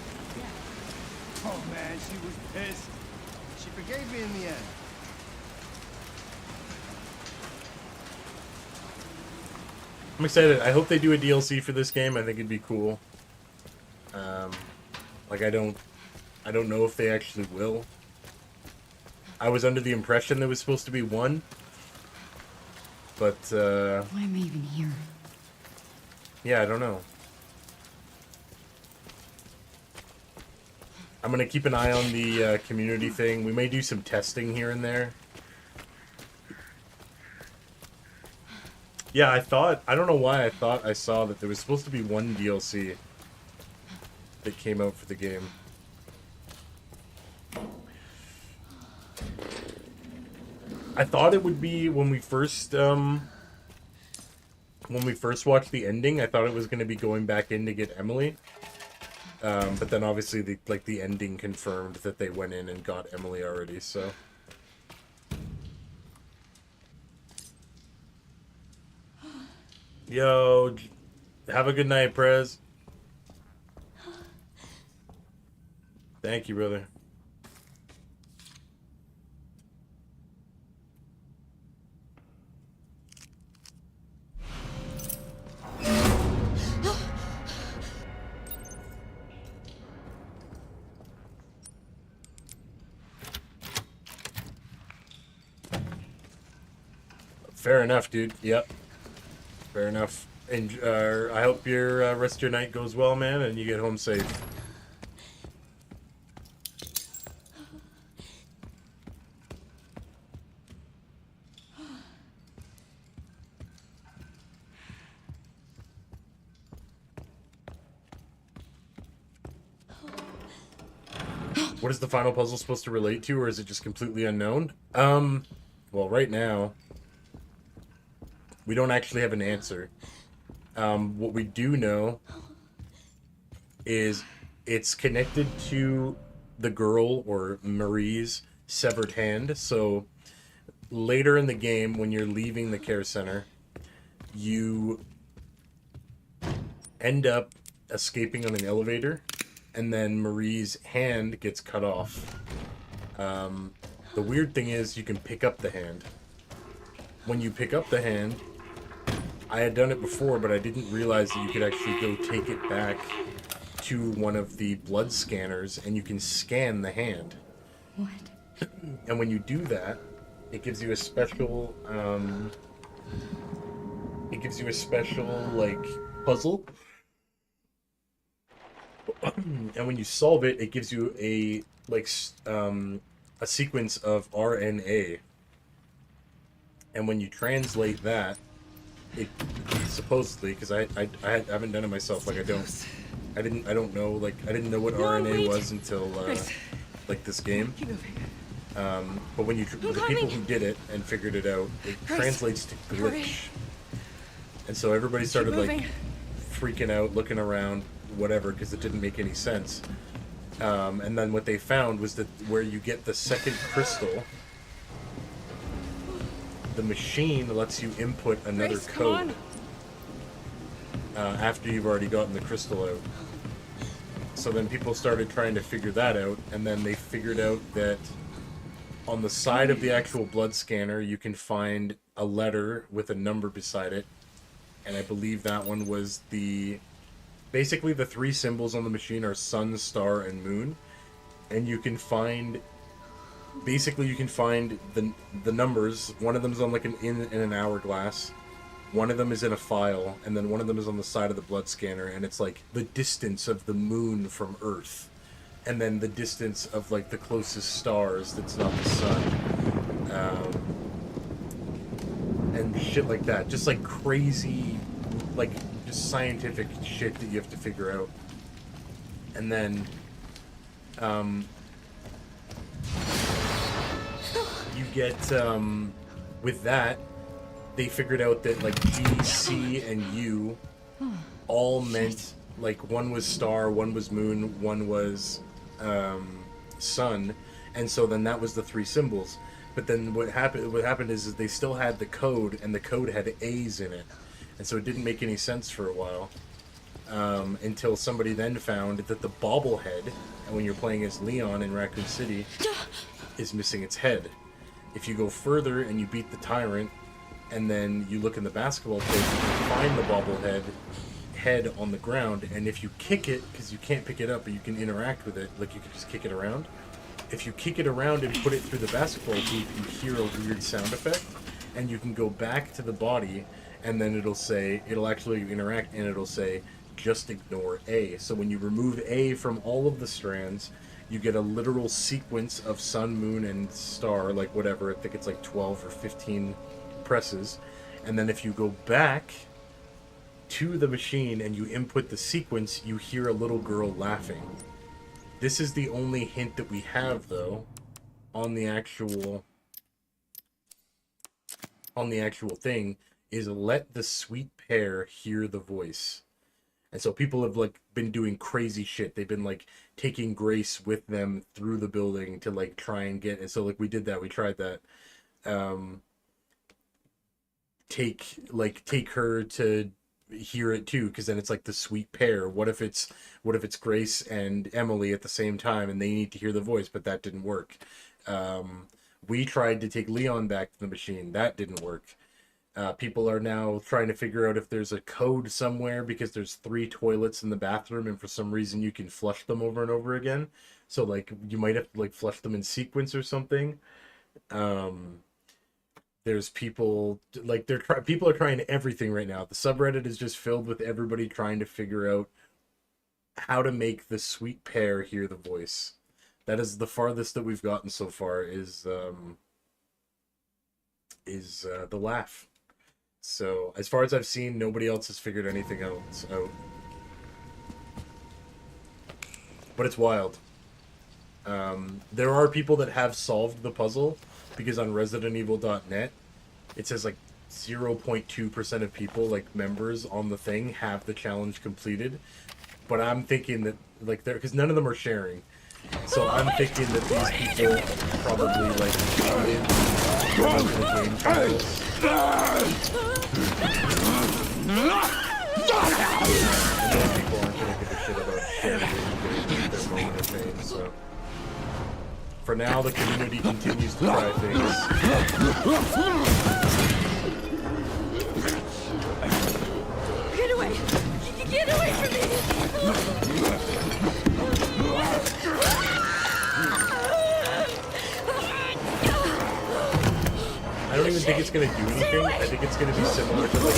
Oh man, she was pissed. She forgave me in the end. I'm excited. I hope they do a DLC for this game. I think it'd be cool. Like I don't know if they actually will. I was under the impression there was supposed to be one, but Why am I even here? yeah, I don't know. I'm gonna keep an eye on the community thing. We may do some testing here and there. Yeah, I don't know why I thought I saw that there was supposed to be one DLC that came out for the game. I thought it would be when we first watched the ending, I thought it was going to be going back in to get Emily. But then obviously the ending confirmed that they went in and got Emily already, so. Yo, have a good night, Prez. Thank you, brother. Fair enough, dude. Yep. Fair enough. And I hope your rest of your night goes well, man, and you get home safe. What is the final puzzle supposed to relate to, or is it just completely unknown? Well, right now, we don't actually have an answer. What we do know is it's connected to the girl, or Marie's, severed hand. So later in the game, when you're leaving the care center, you end up escaping on an elevator, and then Marie's hand gets cut off. The weird thing is you can pick up the hand. When you pick up the hand, I had done it before, but I didn't realize that you could actually go take it back to one of the blood scanners, and you can scan the hand. What? And when you do that, it gives you a special, like, puzzle. And when you solve it, it gives you a sequence of RNA. And when you translate that, it supposedly, because I haven't done it myself, like I don't know, like I didn't know what RNA was until like this game. But when the people who did it and figured it out, it translates to glitch. And so everybody started like freaking out, looking around, whatever, because it didn't make any sense. And then what they found was that where you get the second crystal, the machine lets you input another code after you've already gotten the crystal out. So then people started trying to figure that out, and then they figured out that on the side of the actual blood scanner you can find a letter with a number beside it, and I believe that one was basically the 3 symbols on the machine are sun, star, and moon, and you can find the numbers. One of them is on like in an hourglass, one of them is in a file, and then one of them is on the side of the blood scanner, and it's like the distance of the moon from Earth, and then the distance of like the closest stars that's not the sun, and shit like that. Just like crazy, like just scientific shit that you have to figure out. And then you get with that, they figured out that like G, C, and U all meant like one was star, one was moon, one was sun, and so then that was the 3 symbols. But then what happened is they still had the code, and the code had A's in it, and so it didn't make any sense for a while, until somebody then found that the bobblehead, and when you're playing as Leon in Raccoon City, is missing its head. If you go further and you beat the tyrant, and then you look in the basketball plate, you can find the bobblehead head on the ground, and if you kick it, because you can't pick it up, but you can interact with it, like you can just kick it around. If you kick it around and put it through the basketball hoop, you hear a weird sound effect, and you can go back to the body, and then it'll actually interact, and it'll say, just ignore A. So when you remove A from all of the strands, you get a literal sequence of sun, moon, and star, like whatever, I think it's like 12 or 15 presses, and then if you go back to the machine and you input the sequence, you hear a little girl laughing. This is the only hint that we have, though, on the actual thing, is let the sweet pair hear the voice. And so people have like been doing crazy shit. They've been like taking Grace with them through the building to like try and get it. So like we did that, we tried that. Take her to hear it too, because then it's like the sweet pair. What if it's Grace and Emily at the same time and they need to hear the voice, but that didn't work. We tried to take Leon back to the machine, that didn't work. People are now trying to figure out if there's a code somewhere, because there's 3 toilets in the bathroom and for some reason you can flush them over and over again, so like you might have to like flush them in sequence or something. There's people like people are trying everything right now. The subreddit is just filled with everybody trying to figure out how to make the sweet pair hear the voice. That is the farthest that we've gotten so far, is the laugh. So as far as I've seen, nobody else has figured anything else out. But it's wild. There are people that have solved the puzzle, because on ResidentEvil.net, it says like 0.2% of people, like members on the thing, have the challenge completed. But I'm thinking that like because none of them are sharing, so I'm thinking that these people probably like cheated the game files. And those people aren't gonna give a shit about sharing their moment of fame. So for now, the community continues to try things. Get away! Get away from me! I don't even think it's gonna do anything. I think it's gonna be similar to like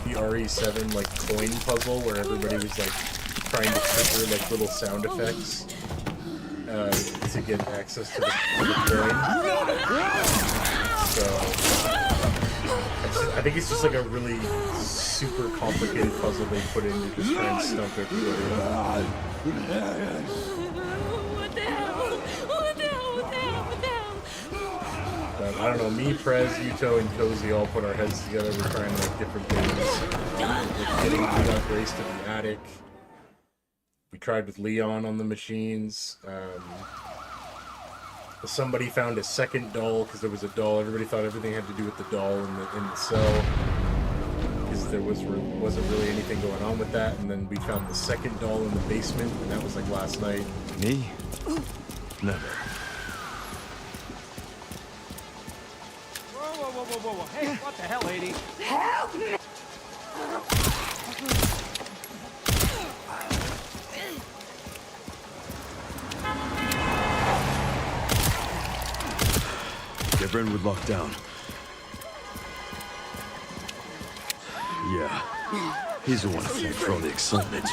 the RE7 like coin puzzle, where everybody was like trying to trigger like little sound effects to get access to the coin. So I think it's just like a really super complicated puzzle they put in to just try and stump everybody. What the hell? What the hell? What the hell? What the hell? But I don't know, me, Prez, Yuto, and Cozy all put our heads together. We're trying like different things. We got Grace to the attic. We tried with Leon on the machines. Somebody found a second doll, because there was a doll. Everybody thought everything had to do with the doll in the cell, because there wasn't really anything going on with that. And then we found the second doll in the basement, and that was like last night. Me? Never. whoa. Hey, what the hell, lady? Help me! Get Brentwood locked down. Yeah. He's the one to thank for all the excitement.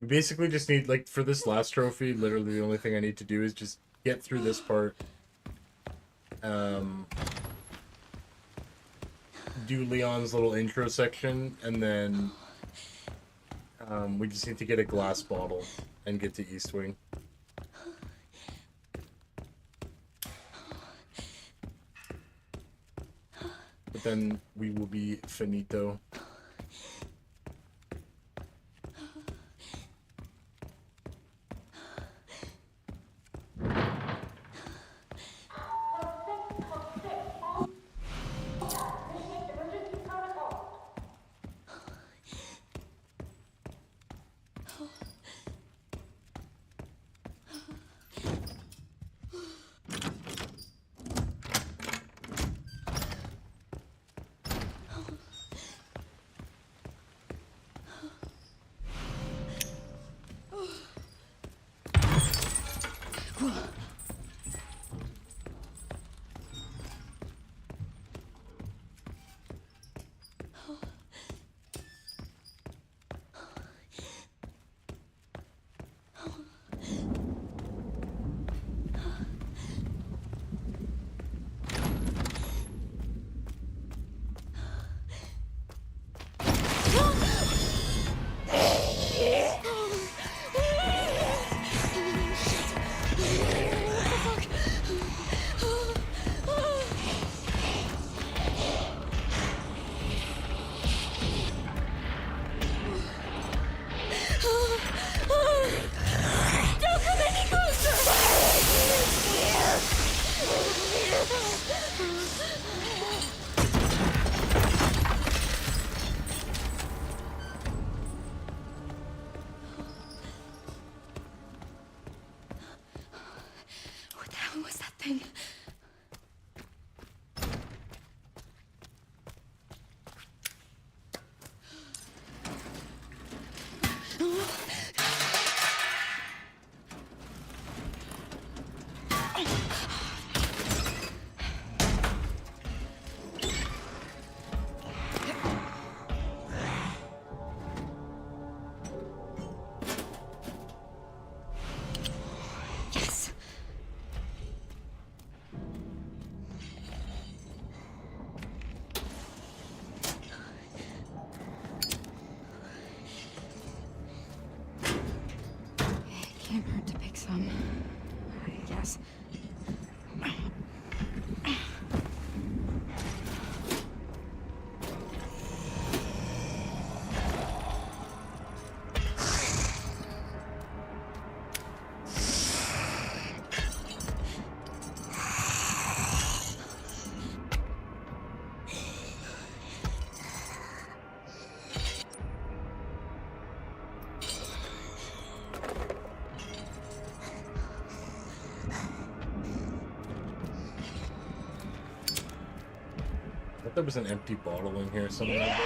We basically just need, like, for this last trophy, literally the only thing I need to do is just get through this part. Do Leon's little intro section, and then we just need to get a glass bottle and get to East Wing. But then we will be finito. What the hell was that thing? Yes. It can't hurt to pick some, I guess. I thought there was an empty bottle in here somewhere.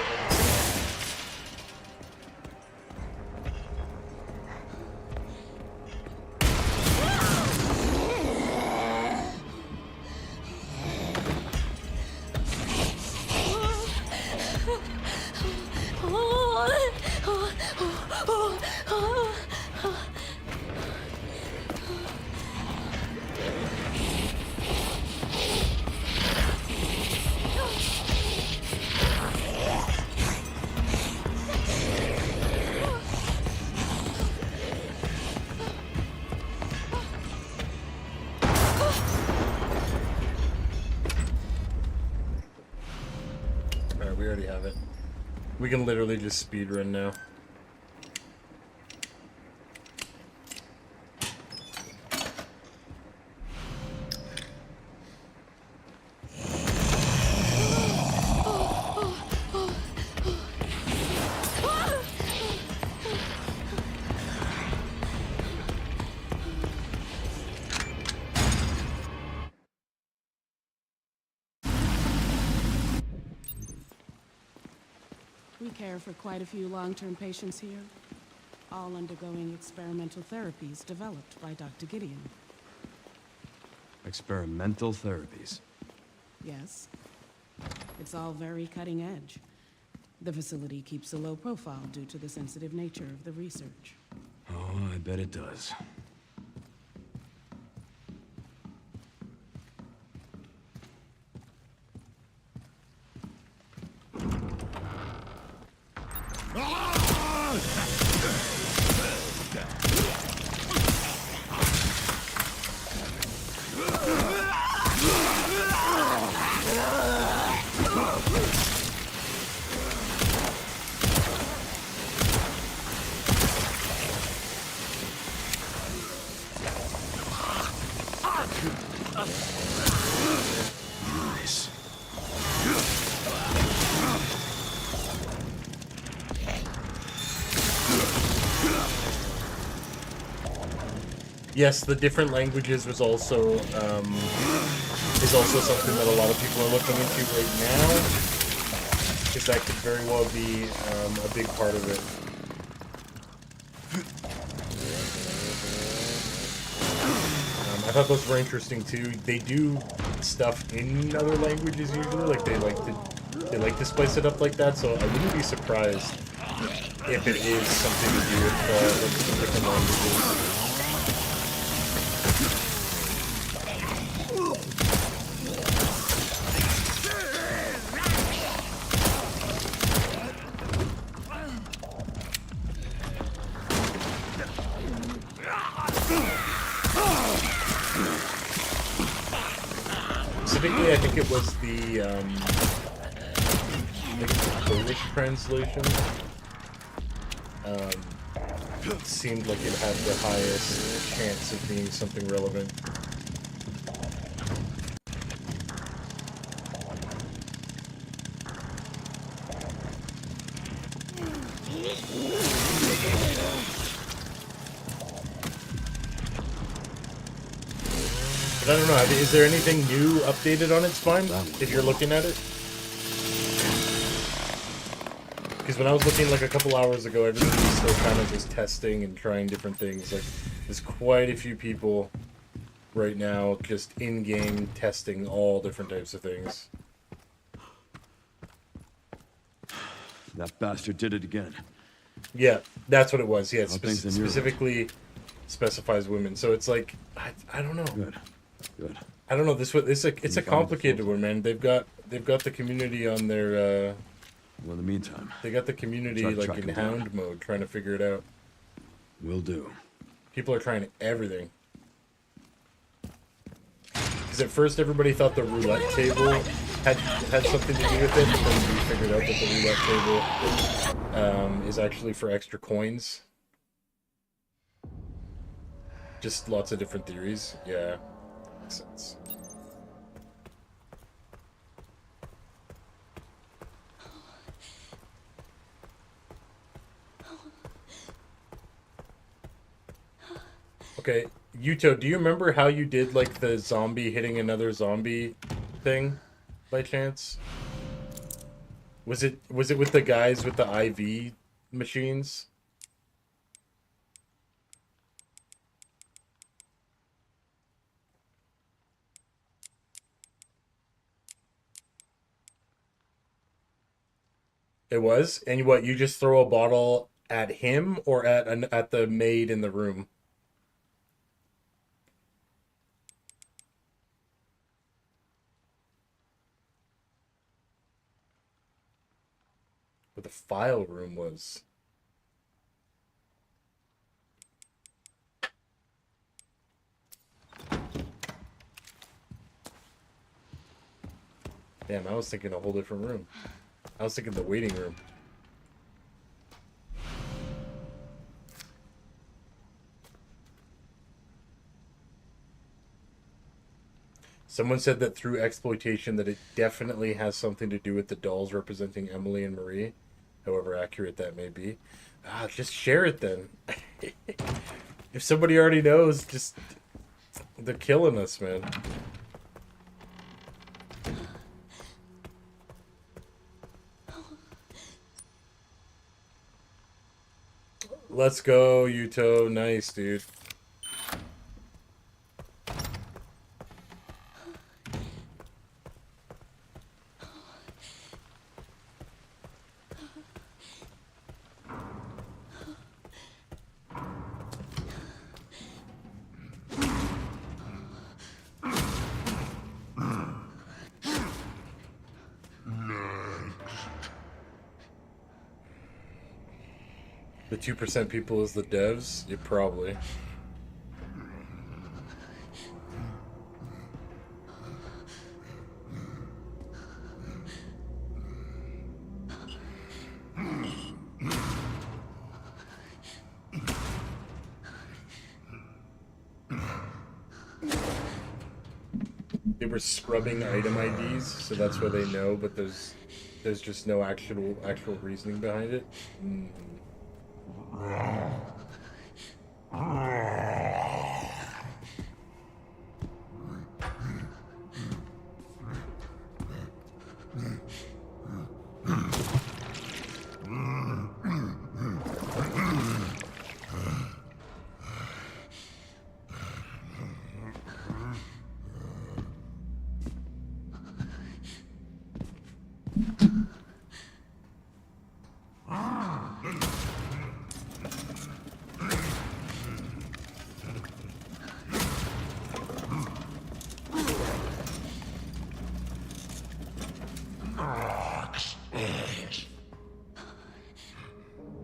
we already have it. We can literally just speed run now. We care for quite a few long-term patients here, all undergoing experimental therapies developed by Dr. Gideon. Experimental therapies. Yes. It's all very cutting edge. The facility keeps a low profile due to the sensitive nature of the research. Oh, I bet it does. Nice. Yes, the different languages was also is also something that a lot of people are looking into right now, because that could very well be a big part of it. I thought those were interesting too. They do stuff in other languages usually, like they like to spice it up like that. So I wouldn't be surprised if it is something to do with different languages. Specifically, I think it was the Polish translation. It seemed like it had the highest chance of being something relevant. But I don't know, is there anything new updated on its spine, if you're looking at it? Because when I was looking like a couple hours ago, everybody was still kind of just testing and trying different things. Like, there's quite a few people right now just in-game testing all different types of things. That bastard did it again. Yeah, that's what it was. Yeah, it things in Europe. specifically specifies women. So it's like, I don't know. Good. Good. I don't know. It's a find complicated one, man. They've got the community on their. Well, in the meantime, they got the community try to like track in him down. hound mode, trying to figure it out. Will do. People are trying everything. Because at first everybody thought the roulette table had something to do with it, but then we figured out that the roulette table is actually for extra coins. Just lots of different theories. Yeah, makes sense. Okay, Yuto, do you remember how you did like the zombie hitting another zombie thing by chance? Was it with the guys with the IV machines? It was? And what, you just throw a bottle at him or at the maid in the room? What the file room was. Damn, I was thinking a whole different room. I was thinking the waiting room. Someone said that through exploitation that it definitely has something to do with the dolls representing Emily and Marie, however accurate that may be. Just share it then. If somebody already knows, just... They're killing us, man. Let's go, Yuto. Nice, dude. The 2% people is the devs? Yeah, probably. They were scrubbing item IDs, so that's why they know, but there's just no actual reasoning behind it.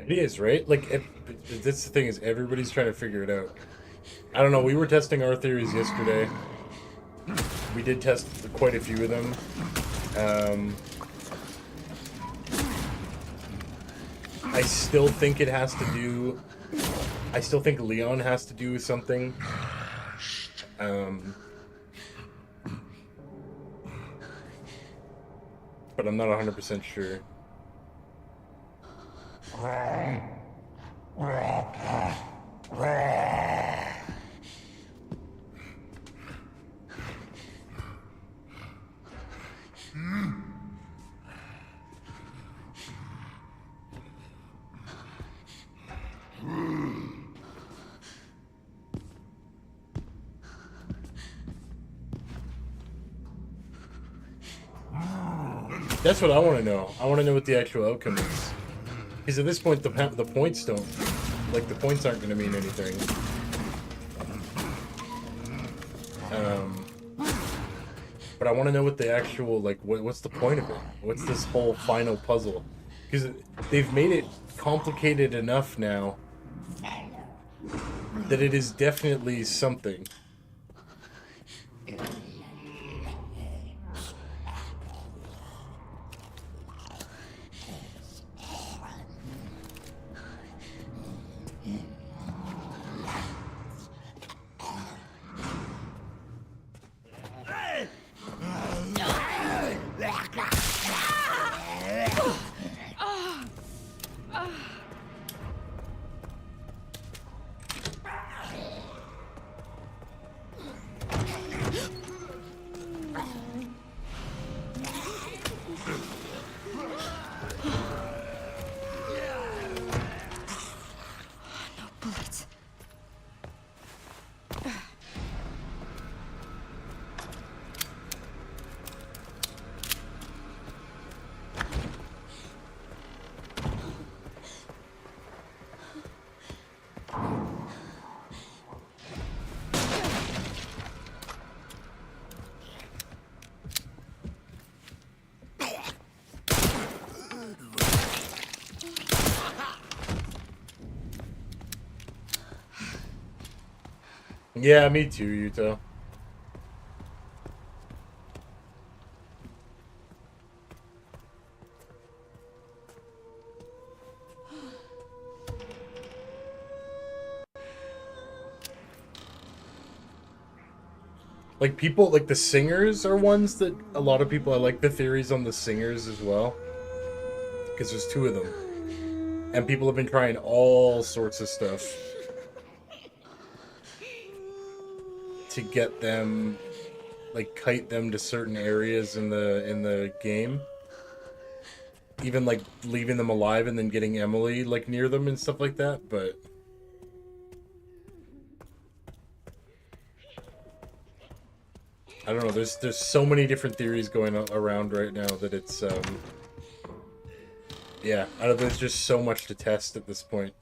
It is, right? Like, that's the thing, is everybody's trying to figure it out. I don't know, we were testing our theories yesterday. We did test quite a few of them. I still think it has to do... I still think Leon has to do with something. But I'm not 100% sure. That's what I want to know. I want to know what the actual outcome is. Because at this point, the points don't... Like, the points aren't going to mean anything. But I want to know what the actual, like, what's the point of it? What's this whole final puzzle? Because they've made it complicated enough now that it is definitely something. Yeah, me too, Yuto. Like, people, like, the singers are ones that a lot of people, I like the theories on the singers as well. Because there's 2 of them. And people have been trying all sorts of stuff to get them, like, kite them to certain areas in the game. Even, like, leaving them alive and then getting Emily, like, near them and stuff like that, but... I don't know, there's so many different theories going around right now that it's, yeah, I don't, there's just so much to test at this point.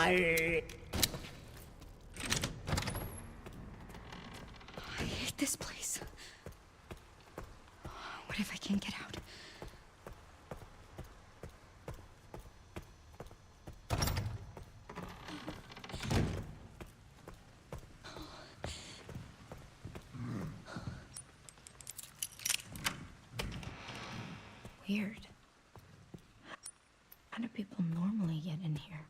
I hate this place. What if I can't get out? Weird. How do people normally get in here?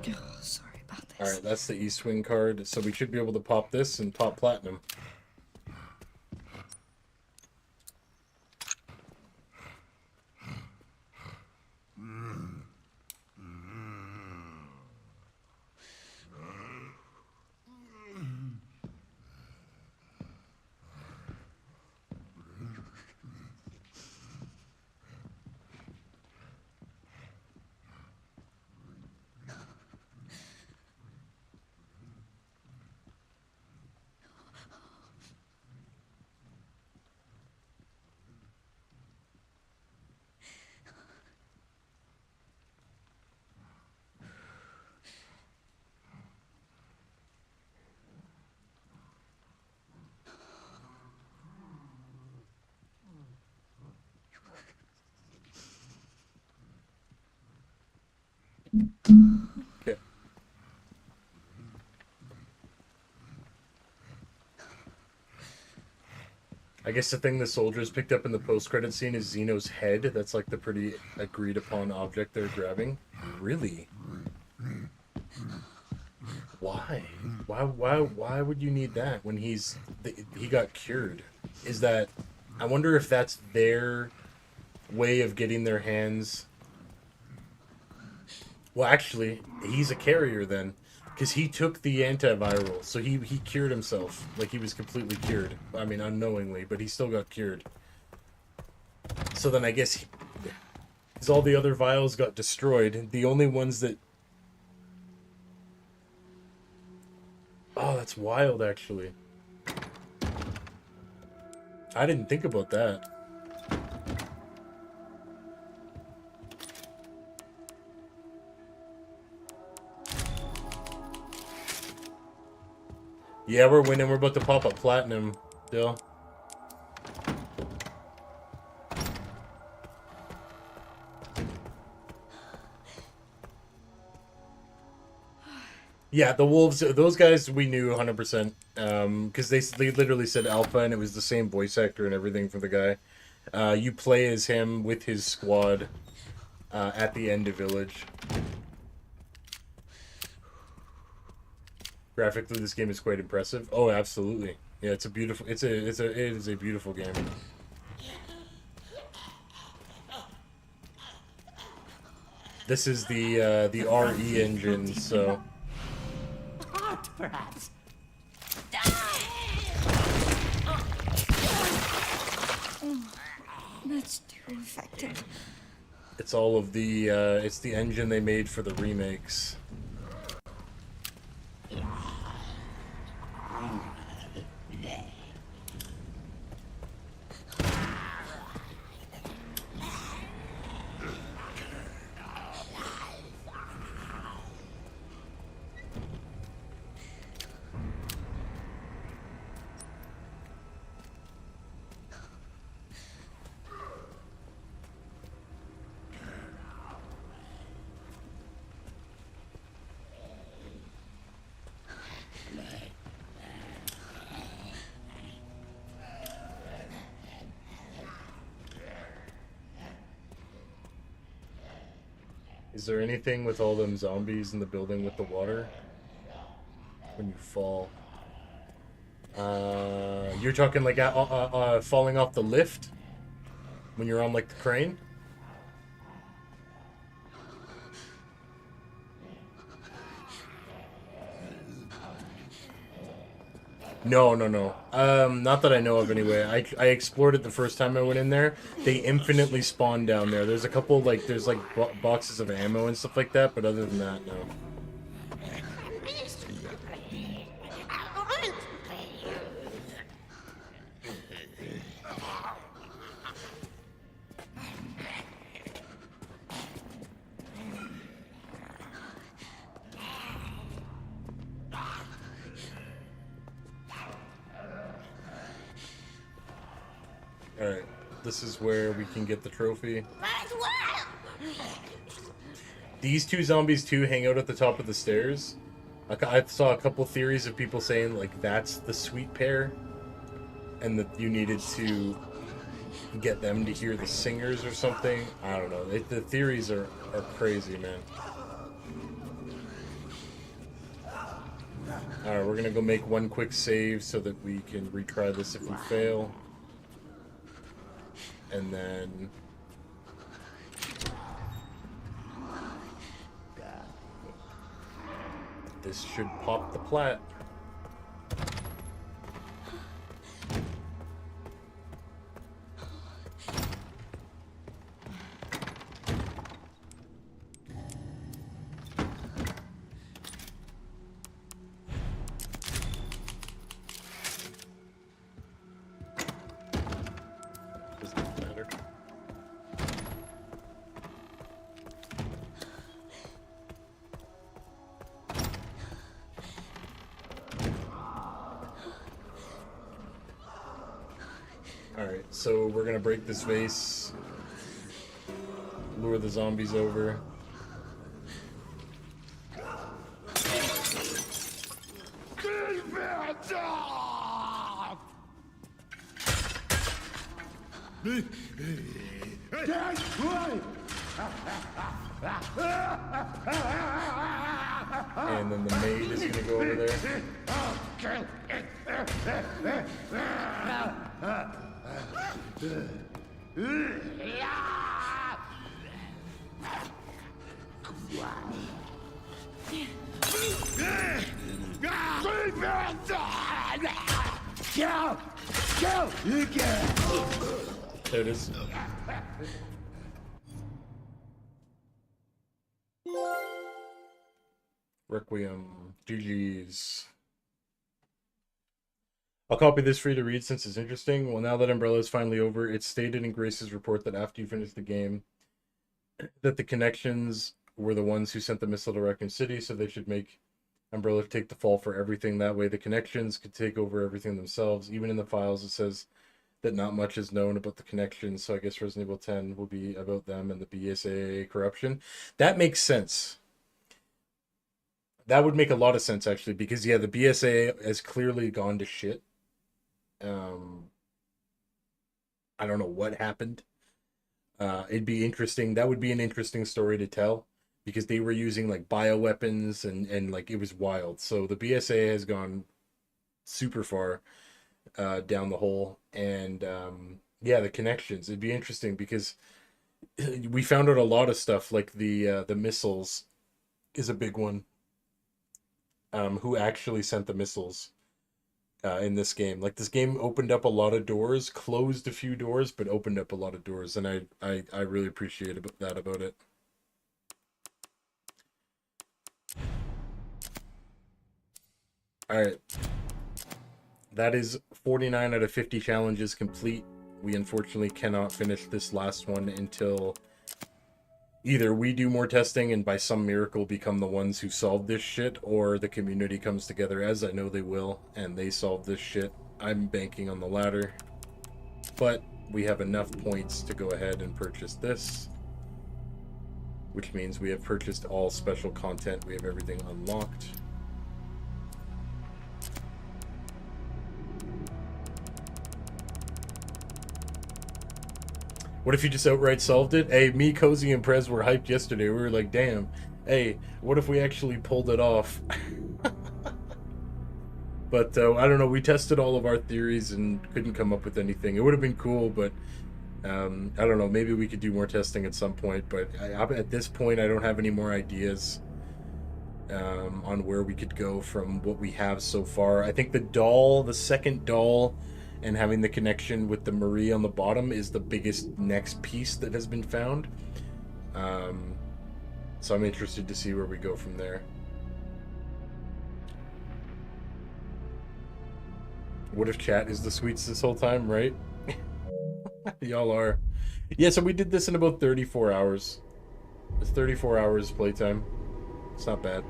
Oh, sorry about this. Alright, that's the East Wing card, so we should be able to pop this and pop Platinum. Okay. I guess the thing the soldiers picked up in the post-credit scene is Xeno's head. That's like the pretty agreed upon object they're grabbing. Really? Why? Why would you need that when he got cured? Is that, I wonder if that's their way of getting their hands. Well, actually, he's a carrier then, because he took the antiviral, so he cured himself. Like, he was completely cured. I mean, unknowingly, but he still got cured. So then I guess because all the other vials got destroyed, the only ones that... Oh, that's wild, actually. I didn't think about that. Yeah, we're winning. We're about to pop up Platinum, Dill. Yeah, the Wolves, those guys we knew 100%. Because they literally said Alpha, and it was the same voice actor and everything for the guy. You play as him with his squad at the end of Village. Graphically, this game is quite impressive. Oh, absolutely. Yeah, it's a beautiful. It is a beautiful game. This is the RE engine, so. Heart, perhaps. That's too effective. It's all of the. It's the engine they made for the remakes. Is there anything with all them zombies in the building with the water? When you fall. You're talking like falling off the lift? When you're on like the crane? No. Not that I know of anyway. I explored it the first time I went in there. They infinitely spawn down there. There's a couple, like, there's like boxes of ammo and stuff like that, but other than that, no. Alright, this is where we can get the trophy. These two zombies too hang out at the top of the stairs. I saw a couple theories of people saying like that's the sweet pair, and that you needed to get them to hear the singers or something. I don't know. The theories are crazy, man. Alright, we're gonna go make one quick save so that we can retry this if we fail. And then this should pop the plat. Alright, so we're gonna break this vase, lure the zombies over. And then the maid is gonna go over there. There it is. Requiem. GG's. I'll copy this for you to read since it's interesting. Well, now that Umbrella is finally over, it's stated in Grace's report that after you finish the game, that the connections were the ones who sent the missile to Raccoon City, so they should make Umbrella take the fall for everything. That way the connections could take over everything themselves. Even in the files, it says that not much is known about the connections, so I guess Resident Evil 10 will be about them and the BSAA corruption. That makes sense. That would make a lot of sense, actually, because, yeah, the BSAA has clearly gone to shit. I don't know what happened. It'd be interesting. That would be an interesting story to tell, because they were using like bioweapons and like it was wild. So the BSA has gone super far down the hole, and yeah, the connections. It'd be interesting because we found out a lot of stuff, like the missiles is a big one. Who actually sent the missiles in this game? Like, this game opened up a lot of doors, closed a few doors, but opened up a lot of doors, and I really appreciate that about it. Alright. That is 49 out of 50 challenges complete. We unfortunately cannot finish this last one until either we do more testing and by some miracle become the ones who solve this shit, or the community comes together, as I know they will, and they solve this shit. I'm banking on the latter. But we have enough points to go ahead and purchase this, which means we have purchased all special content. We have everything unlocked. What if you just outright solved it? Hey, me, Cozy, and Prez were hyped yesterday. We were like, damn. Hey, what if we actually pulled it off? But I don't know. We tested all of our theories and couldn't come up with anything. It would have been cool, but I don't know. Maybe we could do more testing at some point. But at this point, I don't have any more ideas on where we could go from what we have so far. I think the second doll, and having the connection with the Marie on the bottom is the biggest next piece that has been found. So I'm interested to see where we go from there. What if chat is the sweets this whole time, right? Y'all are. Yeah, so we did this in about 34 hours. It's 34 hours playtime. It's not bad.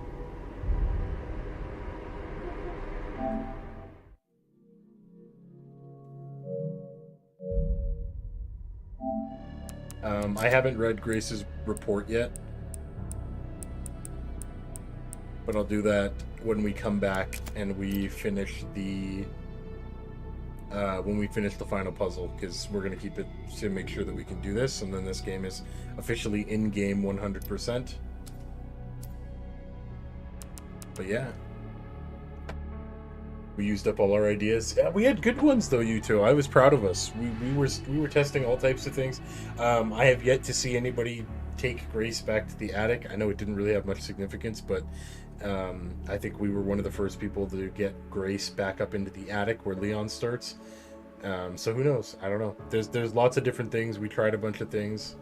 I haven't read Grace's report yet, but I'll do that when we come back and we finish the final puzzle, because we're going to keep it to make sure that we can do this, and then this game is officially in-game 100%. But yeah. We used up all our ideas. Yeah, we had good ones though, you two. I was proud of us. We were testing all types of things. I have yet to see anybody take Grace back to the attic. I know it didn't really have much significance, but I think we were one of the first people to get Grace back up into the attic where Leon starts. So who knows? I don't know. There's lots of different things. We tried a bunch of things.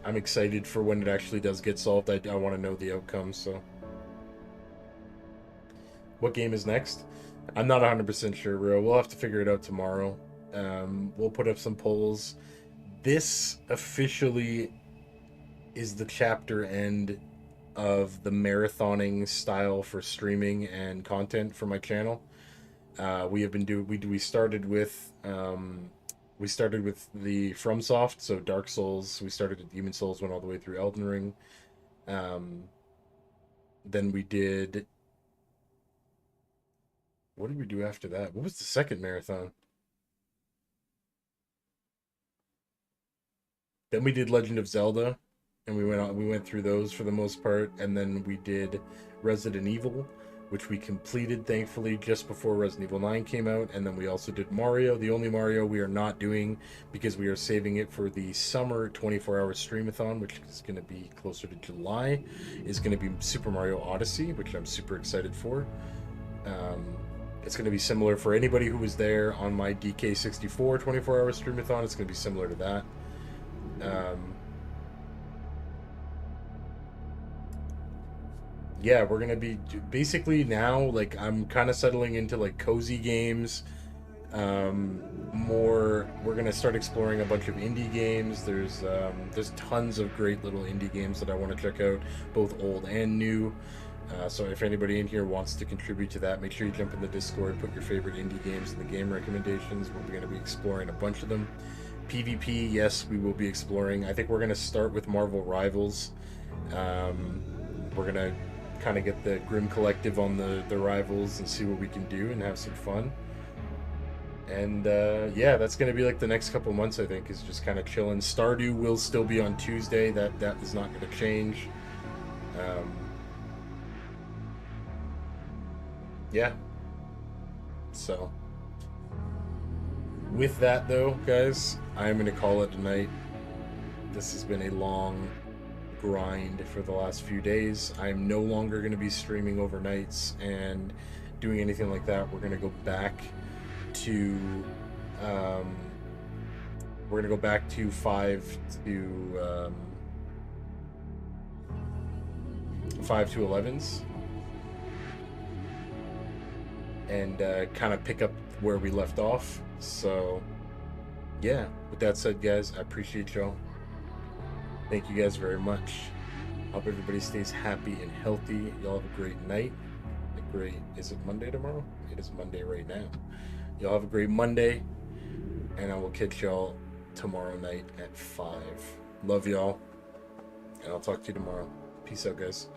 I'm excited for when it actually does get solved. I want to know the outcome, so... What game is next? I'm not 100% sure, bro. We'll have to figure it out tomorrow. We'll put up some polls. This officially is the chapter end of the marathoning style for streaming and content for my channel. We started with the FromSoft, so Dark Souls. We started at Demon Souls, went all the way through Elden Ring. Then we did... What did we do after that? What was the second marathon? Then we did Legend of Zelda, and we went through those for the most part, and then we did Resident Evil, which we completed thankfully just before Resident Evil 9 came out, and then we also did Mario. The only Mario we are not doing, because we are saving it for the summer 24-hour streamathon, which is going to be closer to July, is going to be Super Mario Odyssey, which I'm super excited for. It's going to be similar for anybody who was there on my DK64 24-hour streamathon. It's going to be similar to that. Yeah, we're going to be basically now, like, I'm kind of settling into like cozy games. We're going to start exploring a bunch of indie games. There's tons of great little indie games that I want to check out, both old and new. So if anybody in here wants to contribute to that, make sure you jump in the Discord, put your favorite indie games in the game recommendations. We're going to be exploring a bunch of them. PvP, yes, we will be exploring. I think we're going to start with Marvel Rivals. We're going to kind of get the Grim Collective on the Rivals and see what we can do and have some fun. And yeah, that's going to be like the next couple months, I think, is just kind of chilling. Stardew will still be on Tuesday. That is not going to change. Yeah. So, with that though, guys, I'm going to call it a night. This has been a long grind for the last few days. I'm no longer going to be streaming overnights and doing anything like that. We're going to go back to 5 to 11s. And kind of pick up where we left off. So, yeah. With that said, guys, I appreciate y'all. Thank you guys very much. Hope everybody stays happy and healthy. Y'all have a great night. Is it Monday tomorrow? It is Monday right now. Y'all have a great Monday. And I will catch y'all tomorrow night at 5. Love y'all. And I'll talk to you tomorrow. Peace out, guys.